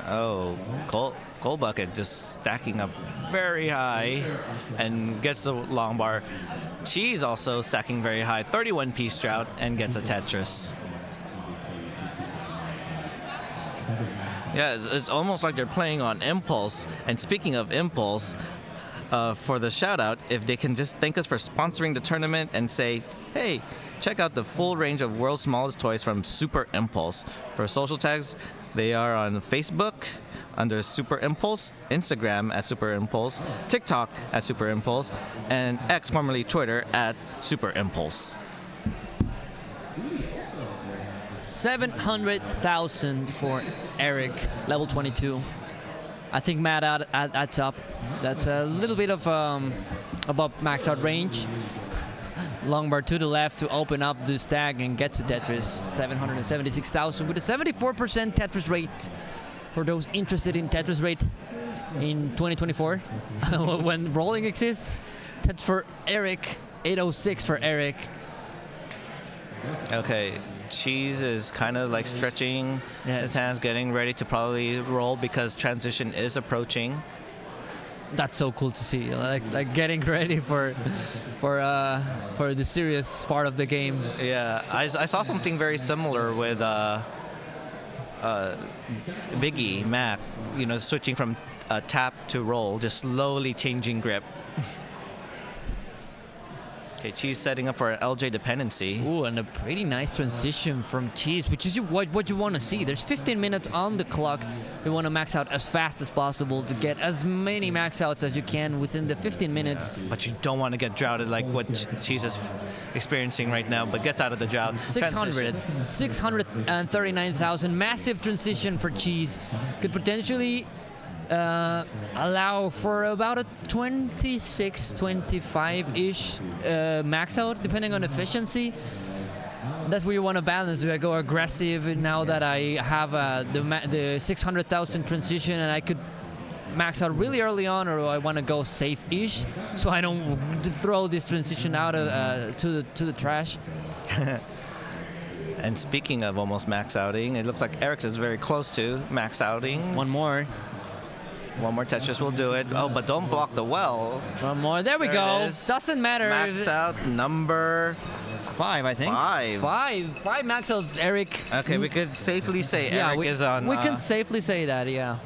Oh, Cole Bucket just stacking up very high and gets the long bar. Cheese also stacking very high, 31 piece drought, and gets a Tetris. Yeah, it's almost like they're playing on impulse. And speaking of impulse, for the shout out, if they can just thank us for sponsoring the tournament and say, hey, check out the full range of world's smallest toys from Super Impulse. For social tags, they are on Facebook under Super Impulse, Instagram at Super Impulse, TikTok at Super Impulse, and X, formerly Twitter, at Super Impulse. 700,000 for Eric, level 22. I think Matt adds up. That's a little bit of above max out range. Long bar to the left to open up the stack and gets a Tetris. 776,000 with a 74% Tetris rate. For those interested in Tetris rate in 2024, when rolling exists, that's for Eric. 806 for Eric. Okay. Cheese is kind of like stretching his hands, getting ready to probably roll because transition is approaching. That's so cool to see, like getting ready for the serious part of the game. Yeah, I saw something very similar with Biggie Mac, switching from tap to roll, just slowly changing grip. Okay, Cheese setting up for an LJ dependency. Ooh, and a pretty nice transition from Cheese, which is what you want to see. There's 15 minutes on the clock. You want to max out as fast as possible to get as many max outs as you can within the 15 minutes. Yeah, but you don't want to get droughted like what Cheese is experiencing right now, but gets out of the drought. 639,000. Massive transition for Cheese. Could potentially allow for about a 26, 25-ish max out, depending on efficiency. That's where you want to balance. Do I go aggressive now that I have the 600,000 transition and I could max out really early on, or do I want to go safe-ish so I don't throw this transition out to the trash? And speaking of almost max outing, it looks like Eric's is very close to max outing. One more. One more Tetris will do it. Oh, but don't block the well. One more. There we There go. it is. Doesn't matter. Max out number 5, I think. 5. 5 max outs, Eric. Okay, we could safely say Yeah, Eric is on. We can safely say that, yeah.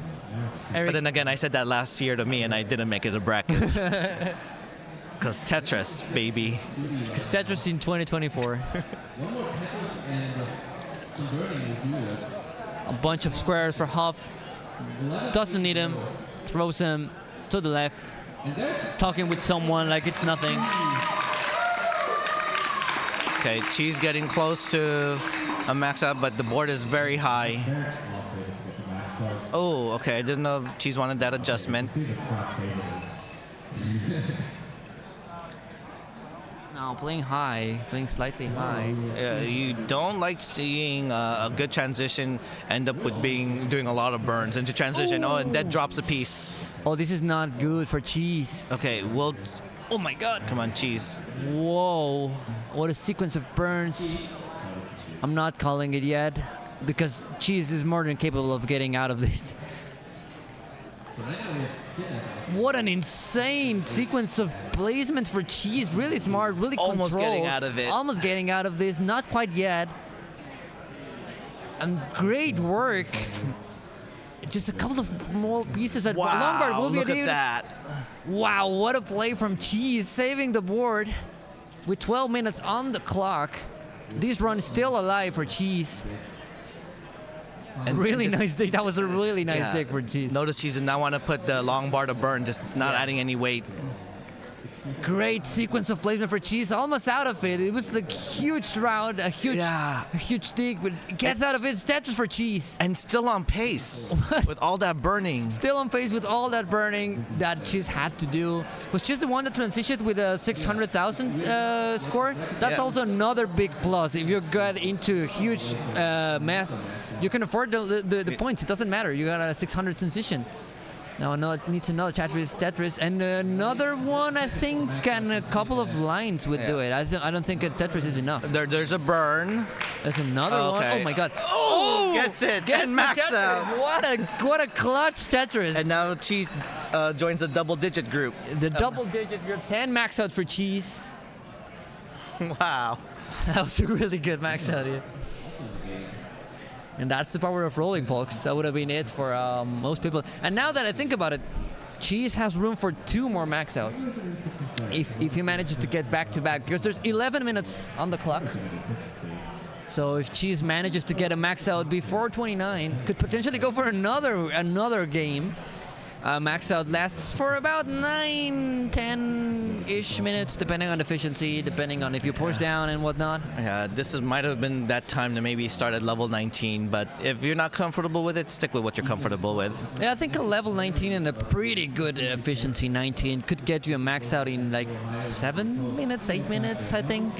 Eric. But then again, I said that last year to me, and I didn't make it a bracket. Because Tetris, baby. Because Tetris in 2024. A bunch of squares for Huff. Doesn't need him. Throws him to the left. Talking with someone like it's nothing. Okay, Cheese getting close to a max out, but the board is very high. Oh, okay, I didn't know Cheese wanted that adjustment. No, playing high, playing slightly high. You don't like seeing a good transition end up with doing a lot of burns into transition. Oh, and that drops a piece. Oh, this is not good for Cheese. Okay, well, oh my God, come on, Cheese. Whoa, what a sequence of burns. I'm not calling it yet because Cheese is more than capable of getting out of this. What an insane sequence of placements for Cheese. Really smart, really controlled. Almost getting out of it. Almost getting out of this, not quite yet. And great work. Just a couple of more pieces at Lombard will be look at that. Wow, what a play from Cheese, saving the board with 12 minutes on the clock. This run is still alive for Cheese. And really just, nice dig. That was a really nice dig for Cheese. Notice he does not want to put the long bar to burn, just not adding any weight. Great sequence of placement for Cheese. Almost out of it. It was the huge round, a huge dig, but it gets out of it. It's Tetris for Cheese. And still on pace with all that burning. Still on pace with all that burning that Cheese had to do. Was Cheese the one that transitioned with a 600,000 score? That's also another big plus. If you got into a huge mess, you can afford the points. It doesn't matter. You got a 600 transition. Now needs another Tetris, and another one, I think, and a couple of lines would do it. I don't think a Tetris is enough. There's a burn. There's another one. Oh my God! Oh, gets it. Gets and max out. What a clutch Tetris! And now Cheese joins the double-digit group. The double-digit group. 10 max out for Cheese. Wow. That was a really good max out here. And that's the power of rolling, folks. That would have been it for most people. And now that I think about it, Cheese has room for 2 more max outs if he manages to get back-to-back, because there's 11 minutes on the clock. So if Cheese manages to get a max out before 29, could potentially go for another game. Max out lasts for about 9, 10-ish minutes, depending on efficiency, depending on if you push down and whatnot. Yeah, this might have been that time to maybe start at level 19, but if you're not comfortable with it, stick with what you're comfortable with. Yeah, I think a level 19 and a pretty good efficiency 19 could get you a max out in like 7 minutes, 8 minutes, I think.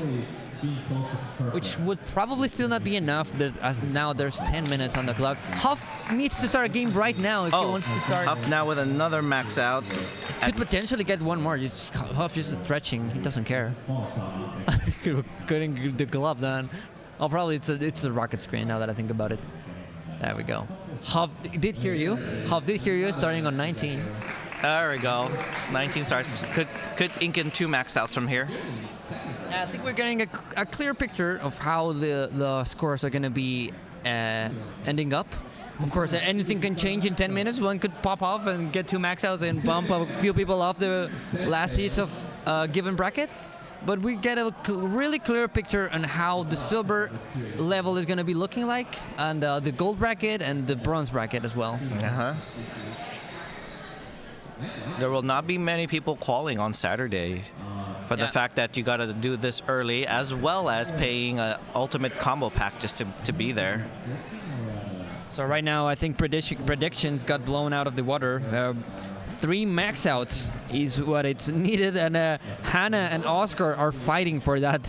Which would probably still not be enough, as now there's 10 minutes on the clock. Huff needs to start a game right now if he wants to start. Huff now with another max out. Could potentially get one more. Huff just stretching. He doesn't care. Getting the glove done. Oh, probably it's a rocket screen now that I think about it. There we go. Huff did hear you. Huff did hear you starting on 19. There we go. 19 starts. Could ink in 2 max outs from here. I think we're getting a clear picture of how the scores are going to be ending up. Of course, anything can change in 10 minutes. One could pop off and get 2 max outs and bump a few people off the last heats of a given bracket. But we get a really clear picture on how the silver level is going to be looking like, and the gold bracket and the bronze bracket as well. There will not be many people calling on Saturday for the fact that you got to do this early, as well as paying an ultimate combo pack just to be there. So right now, I think predictions got blown out of the water. 3 max outs is what it's needed, and Hannah and Oscar are fighting for that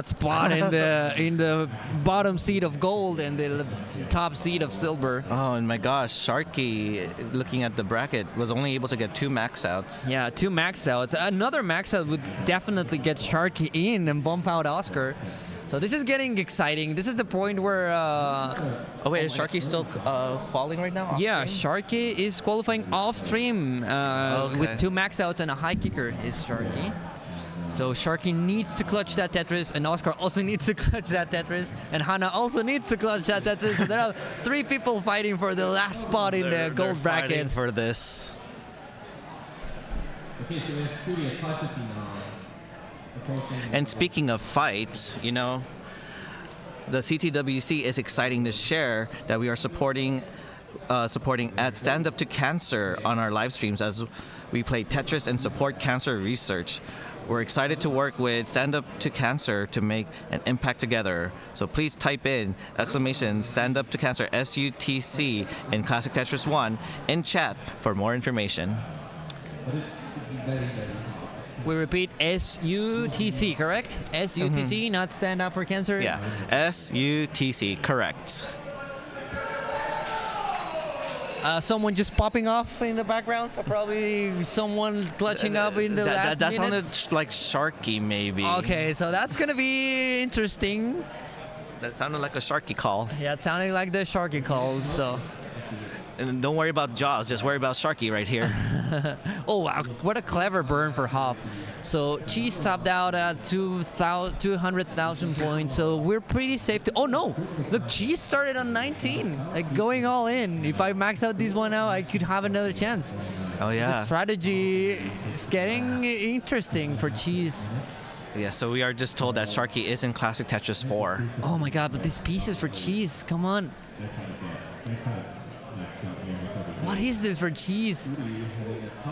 spot in the bottom seat of gold and the top seat of silver. Oh, and my gosh, Sharky, looking at the bracket, was only able to get 2 max outs. Yeah, 2 max outs. Another max out would definitely get Sharky in and bump out Oscar. So this is getting exciting. This is the point where. Oh wait, is Sharky still qualifying right now? Yeah, Sharky is qualifying off stream with 2 maxouts and a high kicker is Sharky. So Sharky needs to clutch that Tetris, and Oscar also needs to clutch that Tetris, and Hana also needs to clutch that Tetris. So there are 3 people fighting for the last spot in the gold bracket. Fighting for this. Okay, so we have Studio 559. And speaking of fights, you know, the CTWC is exciting to share that we are supporting at Stand Up to Cancer on our live streams as we play Tetris and support cancer research. We're excited to work with Stand Up to Cancer to make an impact together. So please type in exclamation Stand Up to Cancer SUTC in Classic Tetris 1 in chat for more information. But it's very, very We repeat SUTC, correct? SUTC, not Stand Up for Cancer? Yeah, SUTC, correct. Someone just popping off in the background, so probably someone clutching up in the last that minutes. sounded like Sharky, maybe. Okay, so that's going to be interesting. That sounded like a Sharky call. Yeah, it sounded like the Sharky call, so... And don't worry about Jaws, just worry about Sharky right here. Oh, wow, what a clever burn for Hoff. So Cheese topped out at 200,000 points, so we're pretty safe to... Oh, no! Look, Cheese started on 19, like going all in. If I max out this one out, I could have another chance. Oh, yeah. The strategy is getting interesting for Cheese. Yeah, so we are just told that Sharky is in Classic Tetris 4. Oh my god, but these pieces for Cheese, come on. What is this for Cheese?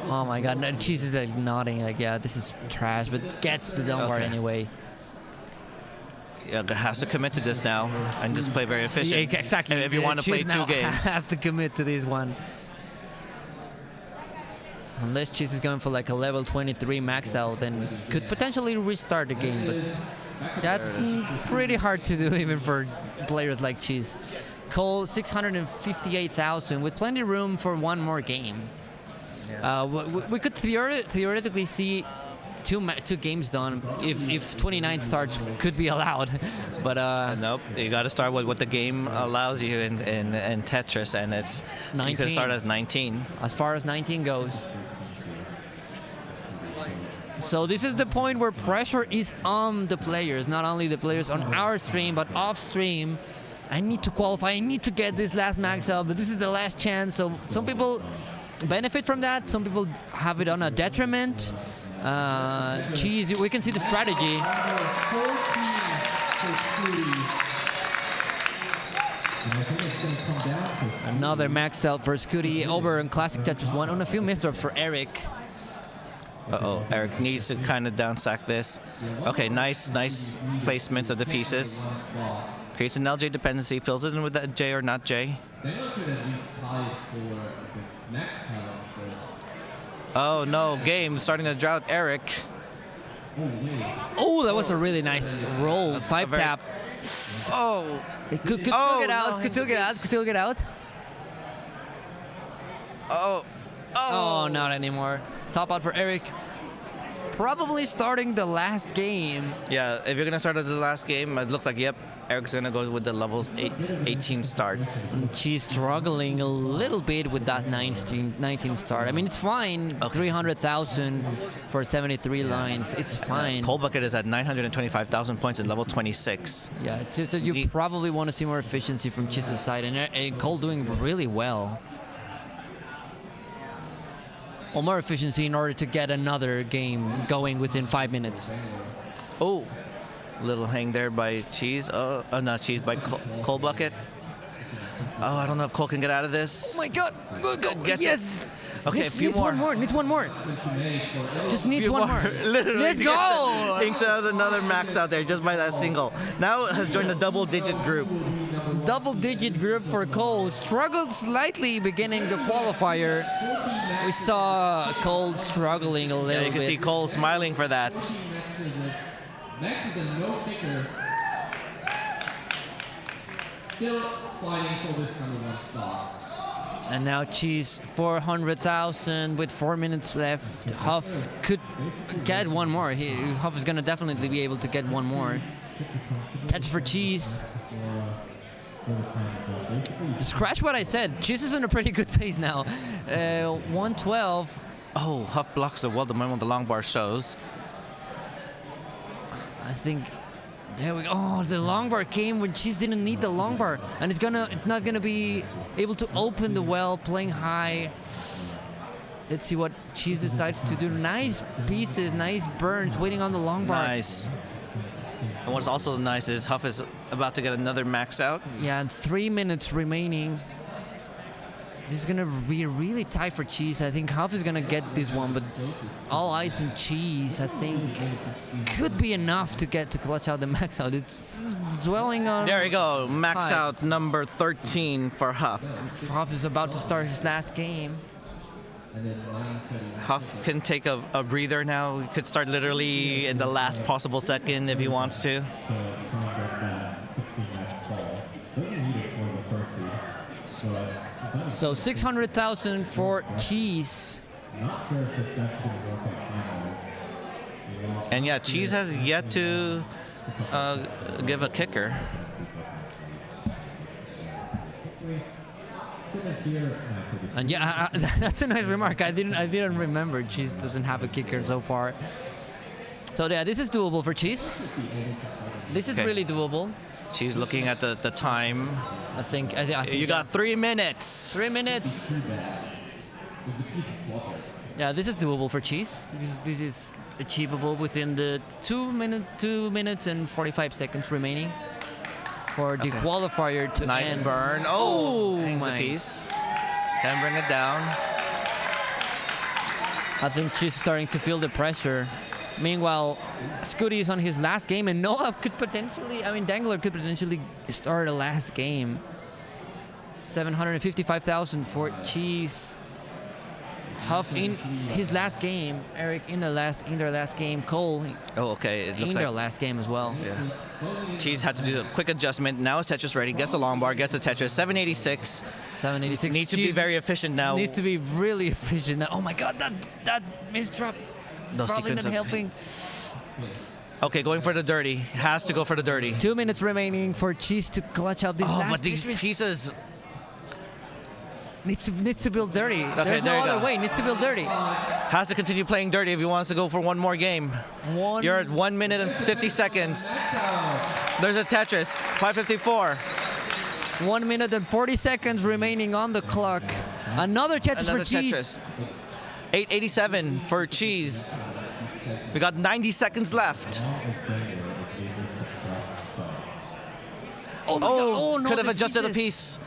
Oh my god, no, Cheese is like nodding like, yeah, this is trash, but gets the dumb part anyway. Yeah, has to commit to this now and just play very efficient. Yeah, exactly. If you want to play Cheese 2 now games. has to commit to this one. Unless Cheese is going for like a level 23 max out, then could potentially restart the game, but that's pretty hard to do even for players like Cheese. Cole 658,000 with plenty of room for one more game. Yeah. We could theoretically see two games done if 29 starts could be allowed, but nope. You got to start with what the game allows you in Tetris, and it's 19. You can start as 19. As far as 19 goes. So this is the point where pressure is on the players, not only the players on our stream, but off stream. I need to qualify, I need to get this last max out, but this is the last chance. So some people benefit from that, some people have it on a detriment. Cheese, we can see the strategy. Another max out for Scooty over in Classic Tetris 1 on a few misdrops for Eric. Uh-oh, Eric needs to kind of down sack this. Okay, nice placements of the pieces. Creates an LJ dependency, fills it in with that J or not J. Oh no, game starting to drought Eric. Oh, that was a really nice roll. 5 tap. Oh. It could still get out, could still get out. Oh, not anymore. Top out for Eric. Probably starting the last game. Yeah, if you're going to start at the last game, it looks like, yep, Eric's going to go with the levels 18 start. And she's struggling a little bit with that 19 start. I mean, it's fine. Okay. 300,000 for 73 lines. It's fine. Cold Bucket is at 925,000 points at level 26. Yeah, it's just that you probably want to see more efficiency from Chisa's side. And Cole doing really well. Or more efficiency in order to get another game going within 5 minutes. Oh, little hang there by Cheese. Not Cheese, by Cold Bucket. Oh, I don't know if Cole can get out of this. Oh my God! Good. Yes. Okay, a few more. Needs one more. Just needs one more. Literally, let's go! Inks out another max out there just by that single. Now has joined a double-digit group. Double-digit group for Cole. Struggled slightly beginning the qualifier. We saw Cole struggling a little bit. Yeah, you can see Cole smiling for that. Next is a no-kicker. Still fighting for this #1 spot. And now Cheese 400,000 with 4 minutes left. Huff could get one more. Huff is going to definitely be able to get one more. Tetris for Cheese. Scratch what I said. Cheese is on a pretty good pace now. 112. Oh, Huff blocks it well. The moment the long bar shows. I think. There we go. Oh, the long bar came when Cheese didn't need the long bar, and it's not gonna be able to open the well playing high. Let's see what Cheese decides to do. Nice pieces, nice burns, waiting on the long bar. Nice. And what's also nice is Huff is about to get another max out. Yeah, and 3 minutes remaining. This is gonna be really tight for Cheese. I think Huff is gonna get this one, but all ice and Cheese, I think, could be enough to get to clutch out the max out. It's dwelling on. There you go, max high. out number 13 for Huff. Huff is about to start his last game. Huff can take a breather now. He could start literally in the last possible second if he wants to. So 600,000 for Cheese. And yeah, Cheese has yet to give a kicker. And yeah, that's a nice remark. I didn't remember. Cheese doesn't have a kicker so far. So yeah, this is doable for Cheese. This is really doable. Cheese looking at the time. I think you got 3 minutes. 3 minutes. Yeah, this is doable for Cheese. This is achievable within the 2 minutes and 45 seconds remaining for the qualifier to nice end. Burn. Oh, hangs a piece. Can bring it down. I think Cheese starting to feel the pressure. Meanwhile, Scooty is on his last game, and Noah could potentially, Dangler could potentially start a last game. 755,000 for Cheese. Huff in his last game. Eric in their last game. Cole. Oh, okay. It looks in their like last game as well. Yeah. Cheese had to do a quick adjustment. Now his Tetris ready. Gets a long bar. Gets a Tetris. 786. 786. Needs to be very efficient now. Needs to be really efficient now. Oh my God, that misdrop. Those Probably not helping. Okay, going for the dirty. Has to go for the dirty. 2 minutes remaining for Cheese to clutch out this last but these Tetris. pieces needs to build dirty. Okay, There's no other way. Needs to build dirty. Has to continue playing dirty if he wants to go for one more game. You're at 1 minute and 50 seconds. There's a Tetris. 554. 1 minute and 40 seconds remaining on the clock. Another Tetris for Cheese. Tetris. 887 for Cheese. We got 90 seconds left. Oh, my God. Oh no, could have the adjusted pieces. a piece.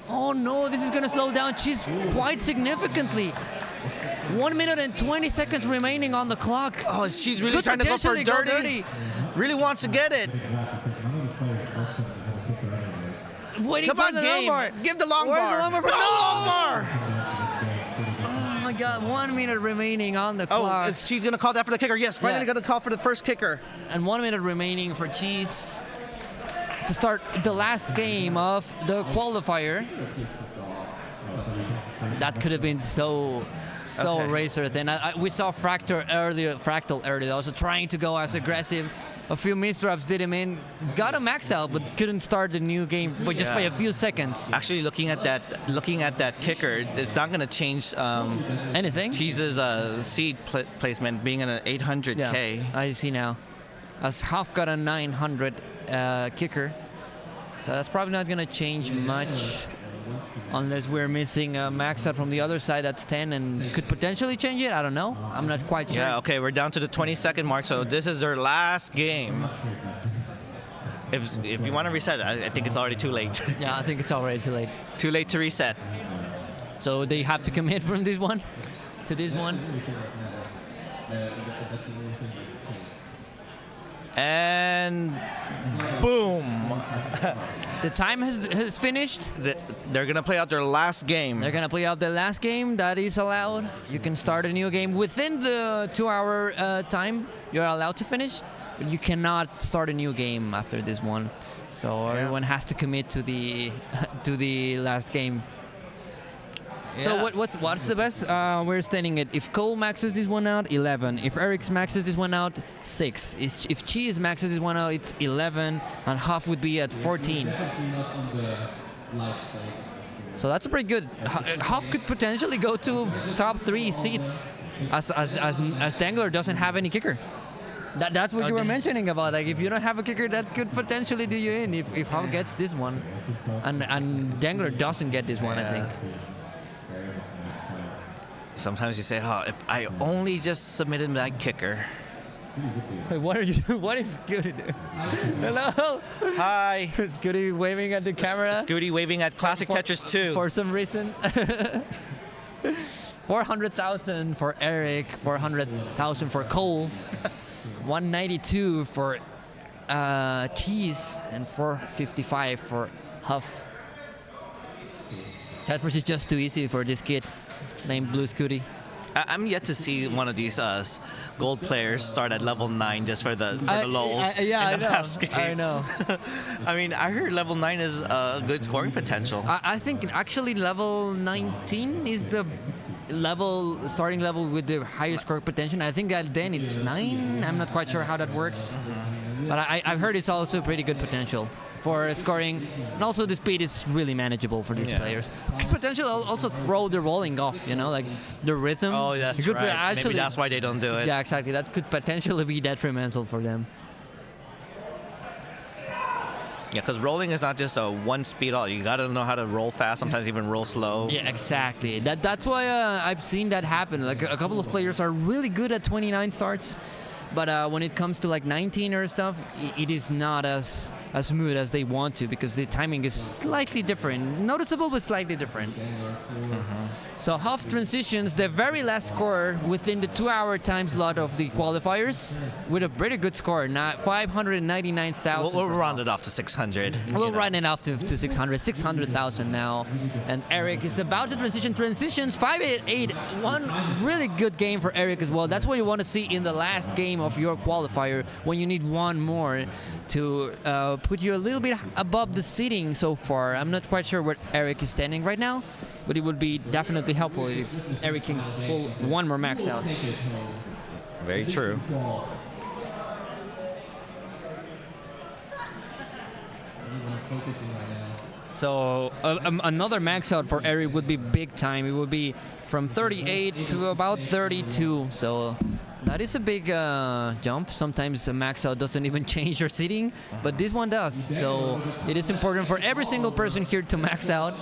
Oh no, this is going to slow down Cheese quite significantly. 1 minute and 20 seconds remaining on the clock. Oh, she's really trying to go for dirty. Really wants to get it. Waiting Come for on, the game. long bar. Give the long Where's bar. the long bar? No long bar. Oh my God, 1 minute remaining on the clock. Oh, she's going to call that for the kicker. Yes, finally going to call for the first kicker. And 1 minute remaining for Cheese to start the last game of the qualifier. That could have been so razor thin. We saw Fractal earlier, also trying to go as aggressive. A few misdrops did him in. Got a max out, but couldn't start the new game, but just by a few seconds. Actually, looking at that kicker, it's not going to change anything. Cheese's seed placement being in an 800K. Yeah, I see now. As Huff got a 900 kicker, so that's probably not going to change much. Unless we're missing a max out from the other side, that's 10 and could potentially change it. I don't know. I'm not quite sure. Yeah, okay, we're down to the 20-second mark, so this is their last game. If you want to reset, I think it's already too late. Yeah, I think it's already too late. Too late to reset. So they have to commit from this one to this one. And boom. The time has finished. They're going to play out their last game. They're going to play out the last game. That is allowed. You can start a new game within the 2-hour time. You're allowed to finish, but you cannot start a new game after this one. So everyone has to commit to the last game. So Yeah. what's the best? We're standing at if Cole maxes this one out, 11. If Eric maxes this one out, 6. If Cheese maxes this one out, it's 11, and Huff would be at 14. So that's pretty good. Huff could potentially go to top 3 seats, as Dangler doesn't have any kicker. That's what you were mentioning about. Like, if you don't have a kicker, that could potentially do you in if Huff gets this one, and Dangler doesn't get this one, I think. Sometimes you say, "Oh, if I only just submitted that kicker." Wait, what are you doing? What is Scooty doing? Hello. Hi. Scooty waving at the camera. Scooty waving at Classic Tetris 2. For some reason. 400,000 for Eric. 400,000 for Cole. 192 for Cheese, and 455 for Huff. Tetris is just too easy for this kid named Blue Scooty. I'm yet to see one of these gold players start at level 9 just for the lulz. Yeah, in the last game. I know. I mean, I heard level 9 is good scoring potential. I think actually level 19 is the starting level with the highest score potential. I think that then it's 9. I'm not quite sure how that works, but I've heard it's also pretty good potential for scoring, and also the speed is really manageable for these players. Could potentially also throw the rolling off, like the rhythm. Oh, that's right. Actually, maybe that's why they don't do it. Yeah, exactly. That could potentially be detrimental for them. Yeah, because rolling is not just a one speed all. You got to know how to roll fast, sometimes even roll slow. Yeah, exactly. That's why I've seen that happen. Like a couple of players are really good at 29 starts, but when it comes to like 19 or stuff, it is not as smooth as they want to, because the timing is slightly different. Noticeable, but slightly different. So Huff transitions the very last score within the 2-hour time slot of the qualifiers with a pretty good score, 599,000. We'll round it off to 600. We'll round it off to 600, 600,000 now. And Eric is about to transitions 588. One really good game for Eric as well. That's what you want to see in the last game of your qualifier, when you need one more to put you a little bit above the seating so far. I'm not quite sure where Eric is standing right now, but it would be definitely helpful if Eric can pull one more max out. Very true. So another max out for Eric would be big time. It would be from 38 to about 32. So that is a big jump. Sometimes a max out doesn't even change your seating, but this one does. So it is important for every single person here to max out.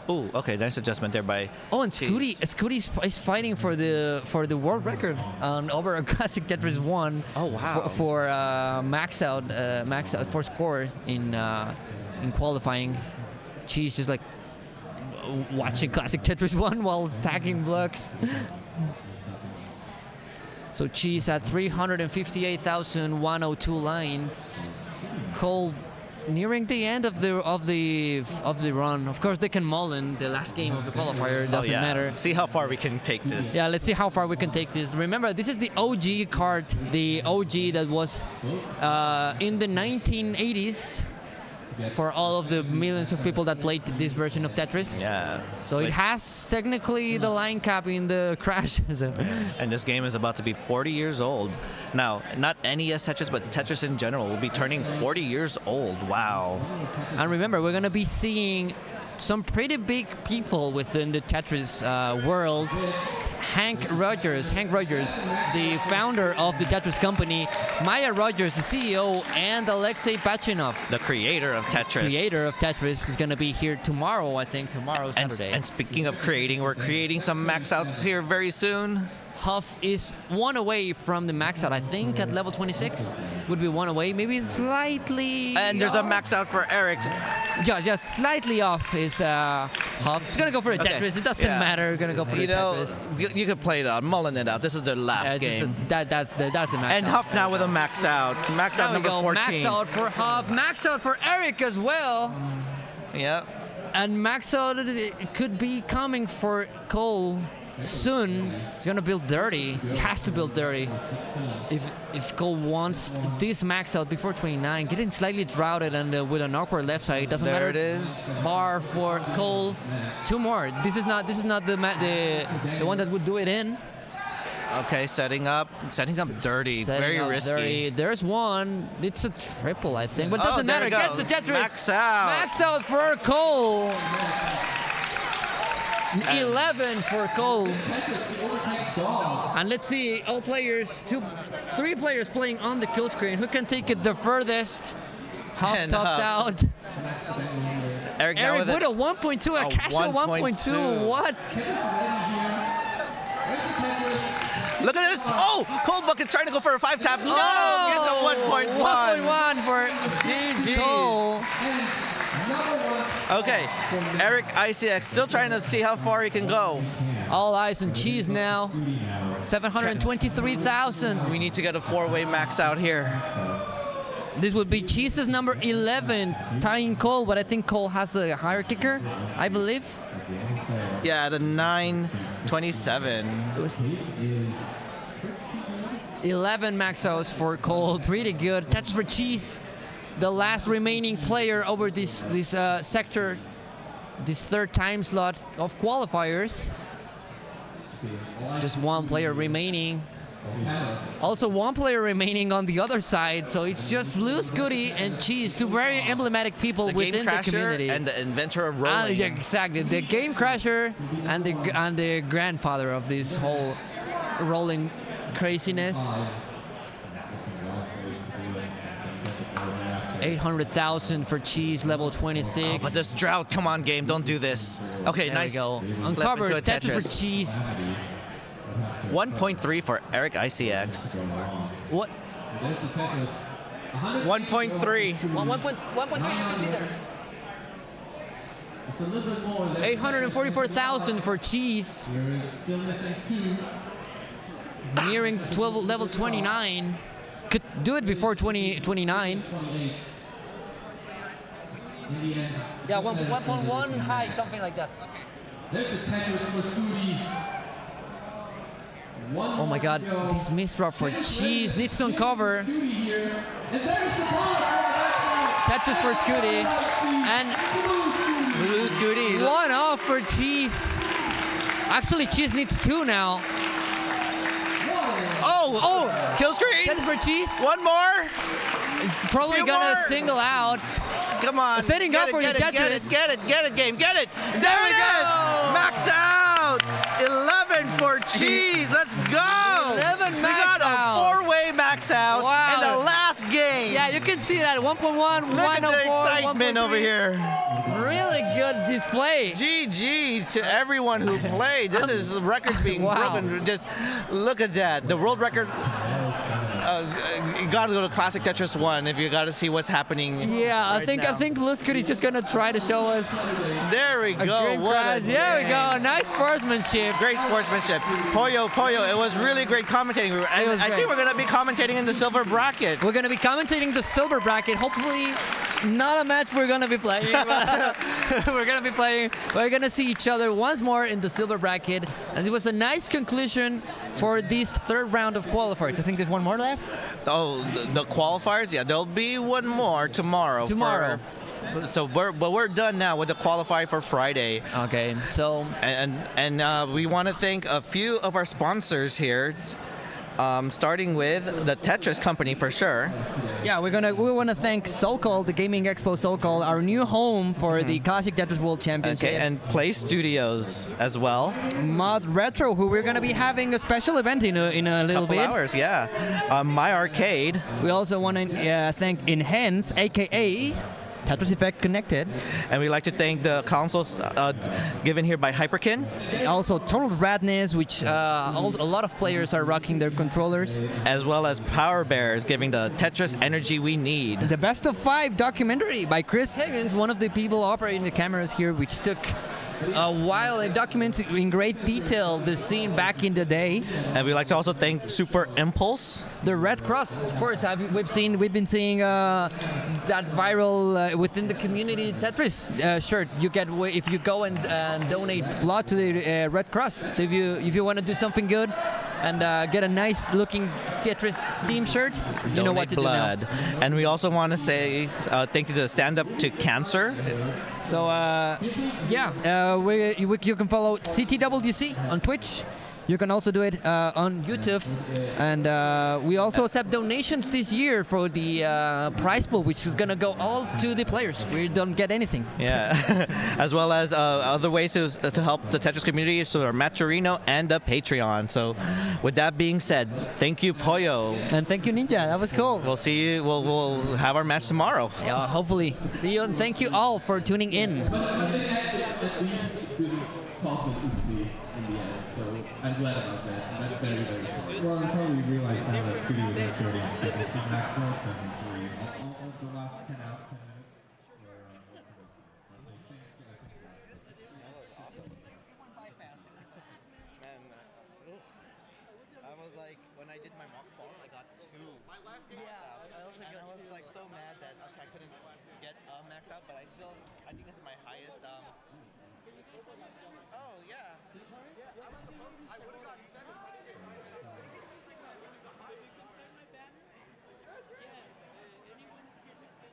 Oh, okay, nice adjustment there by. Oh, and Scooty is fighting for the world record over a Classic Tetris 1. Oh wow! For max out for score in qualifying. She's just like watching Classic Tetris 1 while stacking blocks. So Cheese at 358,102 lines. Cole nearing the end of the run. Of course, they can mullen the last game of the qualifier. It doesn't matter. See how far we can take this. Yeah, let's see how far we can take this. Remember, this is the OG card, the OG that was in the 1980s. For all of the millions of people that played this version of Tetris. Yeah. So it has technically the line cap in the crash. And this game is about to be 40 years old. Now, not NES Tetris, but Tetris in general will be turning 40 years old. Wow. And remember, we're going to be seeing some pretty big people within the Tetris world. Hank Rogers, the founder of the Tetris company, Maya Rogers, the CEO, and Alexei Pachinov, the creator of Tetris. Is going to be here tomorrow, I think, Saturday. And speaking of creating, we're creating some max outs here very soon. Huff is one away from the max out, I think, at level 26. Would be one away, maybe slightly. And there's a max out for Eric. Yeah, just slightly off is Huff. He's gonna go for a Tetris. It doesn't matter. Gonna go for the Tetris. You can play it out, mulling it out. This is their last game. That's the max out. And Huff now with a max out. Max out number 14. Max out for Huff. Max out for Eric as well. Yep. And max out could be coming for Cole. soon he's gonna build dirty. Has to build dirty. If Cole wants this max out before 29, getting slightly droughted and with an awkward left side, doesn't matter. There it is. Bar for Cole. 2 more. This is not the one that would do it in. Okay, setting up dirty. Very risky. Dirty. There's one. It's a triple, I think, but doesn't there matter. we Gets go. the Tetris. Max out. Max out for Cole. 11 for Cole. And let's see, all players, 3 players playing on the kill screen. Who can take it the furthest? Half tops out. Eric with a 1.2, a casual 1.2. What? Look at this. Oh, Cold Bucket trying to go for a 5-tap. No, gets a 1.1. 1.1 for GG. Cole. Okay, Eric ICX still trying to see how far he can go. All eyes on Cheese now. 723,000. We need to get a 4-way max out here. This would be Cheese's number 11, tying Cole, but I think Cole has a higher kicker, I believe. Yeah, the 927. It was 11 max outs for Cole, pretty good. Touch for Cheese, the last remaining player over this sector, this 3rd time slot of qualifiers. Just 1 player remaining. Also 1 player remaining on the other side, so it's just Blue Scooty and Cheese, 2 very emblematic people within the community. And the inventor of rolling. Yeah, exactly, the game crasher and the grandfather of this whole rolling craziness. 800,000 for Cheese, level 26. Oh, but this drought, come on, game, don't do this. Okay, there nice. We go. Uncovers Tetris for Cheese. 1.3 for Eric ICX. What? 1.3. 1.3, you can see there. 844,000 for Cheese. Nearing level 29. Could do it before 29. Yeah, 1.1 high, something like that. There's the Tetris for Scooty. Oh my god, this misdrop for Cheese needs to uncover. Tetris for Scooty. And Blue Scooty. 1 off for Cheese. Actually, Cheese needs 2 now. Oh, kill screen. Tetris for Cheese. 1 more. Probably gonna single out. Come on. Setting up for the Tetris. Get it, game, get it. There we go. Max out. 11 for Cheese. Let's go. 11 max out. We got a 4-way max out in the last game. Yeah, you can see that 1.1, Look at the excitement over here. Really good display. GG's to everyone who played. This is records being broken. Just look at that. The world record. You gotta go to Classic Tetris 1 if you gotta see what's happening. Yeah, right I think Blue Scooty is just gonna try to show us. There we go. There we go. Nice sportsmanship. Great sportsmanship. Poyo, it was really great commentating. I think we're gonna be commentating in the silver bracket. We're gonna be commentating the silver bracket. Hopefully, not a match we're gonna be playing. We're gonna see each other once more in the silver bracket, and it was a nice conclusion for this 3rd round of qualifiers. I think there's 1 more left. Oh, the qualifiers? Yeah, there'll be 1 more tomorrow. So we're done now with the qualifier for Friday. Okay, so and we want to thank a few of our sponsors here. Starting with the Tetris company for sure. Yeah, we want to thank SoCal, the Gaming Expo SoCal, our new home for the Classic Tetris World Champion. Okay, and Play Studios as well. Mod Retro, who we're going to be having a special event in a little bit. Couple hours, yeah. My Arcade. We also want to thank Enhance, aka Tetris Effect Connected. And we'd like to thank the consoles given here by Hyperkin. Also Total Radness, which a lot of players are rocking their controllers. As well as Power Bears, giving the Tetris energy we need. The Best of 5 documentary by Chris Higgins, one of the people operating the cameras here, which took a while and documents in great detail the scene back in the day. And we'd like to also thank Super Impulse. The Red Cross, of course. We've been seeing that viral within the community Tetris shirt, you get if you go and donate blood to the Red Cross. So if you want to do something good and get a nice looking Tetris theme shirt, you know what to blood. do now. And we also want to say thank you to Stand Up to Cancer. So you can follow CTWC on Twitch. You can also do it on YouTube, and we also accept donations this year for the prize pool, which is gonna go all to the players. We don't get anything. Yeah, as well as other ways to help the Tetris community, so our Matcherino and the Patreon. So, with that being said, thank you, Pollo, and thank you, Ninja. That was cool. We'll see you. We'll have our match tomorrow. Yeah, hopefully. See you, and thank you all for tuning in. I'm glad about that. I'm very, very sorry. Well, until we realized now that Scooty was actually on 17 maxouts, and usually all of the last 10 minutes were I was like, when I did my mock calls, I got 2 max outs. And I was like so mad that I couldn't get a max out, but I think this is my highest. Oh yeah. I would have gotten 7.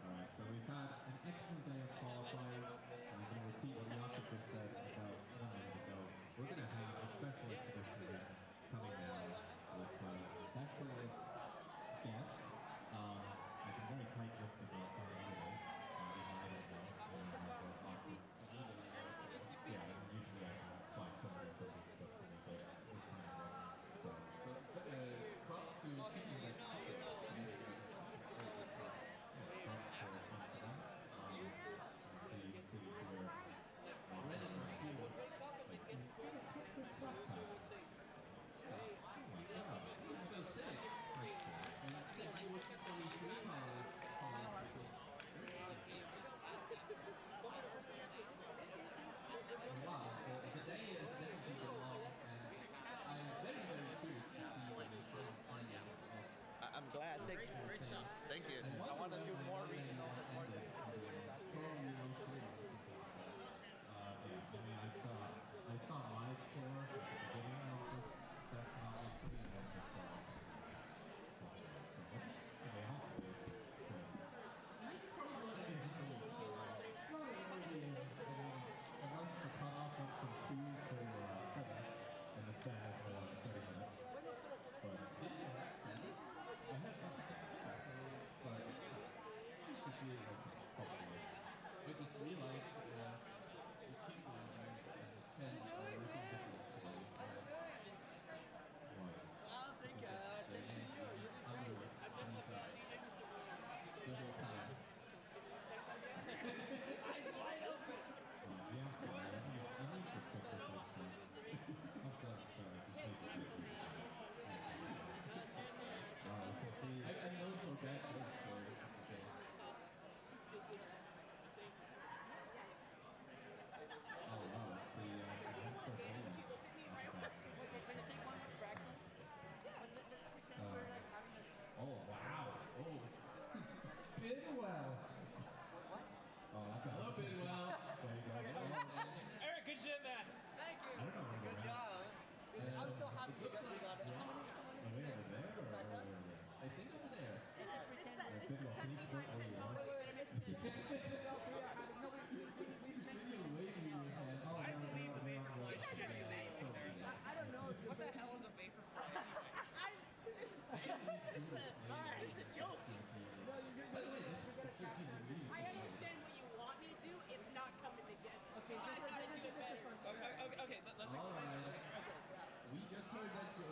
Alright, so we've had an excellent day of qualifiers. I'm going to repeat what Jakob just said about 1 minute ago. We're going to have a special exhibition event coming now with special guests. I've been very tight with the coordinators. Usually I can find somebody to do stuff for me, but this time it wasn't. So props to keeping that secret. I'm glad. Thank you. I want to do more regional. I saw my score at the beginning of this session, obviously, and then I saw unless the cutoff went from 2 to 7 in the span of 30 minutes. But did you have 7? I had some, but it should be okay, hopefully. I just realized the Kingsley and Chen are working business today. Why? Oh, thank God. The whole time. Eyes wide open. Yeah, I'm sorry. I need to check this place. I'm sorry. Just make it quick. I can see. I'm known for bad jokes, so it's okay. Oh wow, it's the transfer bowling. Oh wow. Oh. Bidwell. Oh, hello, Bidwell. There you go. Eric, good shit, man. Thank you. I don't know where Good they went. job. I'm so happy you got it. How many Are they over there or over there? I think over there. Bidwell, can you point where you are? I don't know. What the hell is a vapor fry anyway? This is a joke. By the way, this is I understand what you want me to do. It's not coming together. Okay, I gotta do it better. Okay, let's all explain. right. We just heard that we're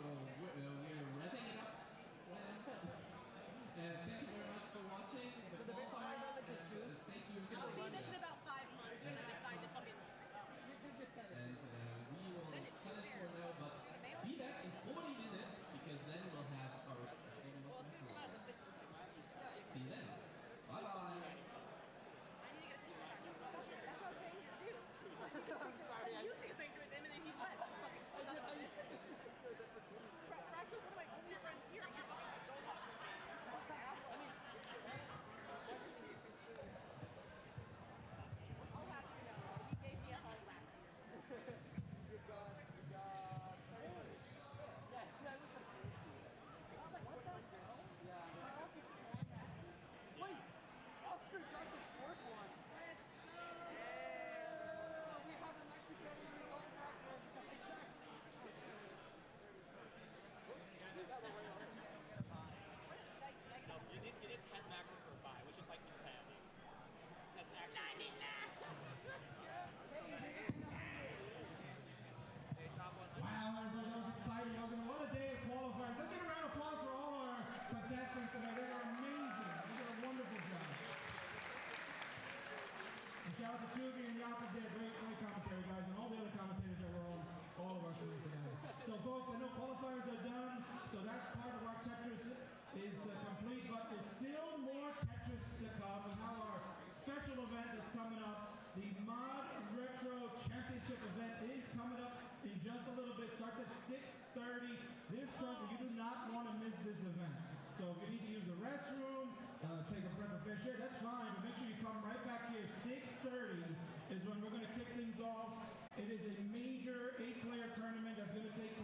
wrapping it up. And thank you very much for watching. Chugi and Yaka did great commentary, guys, and all the other commentators that were on all of our streams tonight. So, folks, I know qualifiers are done, so that part of our Tetris is complete, but there's still more Tetris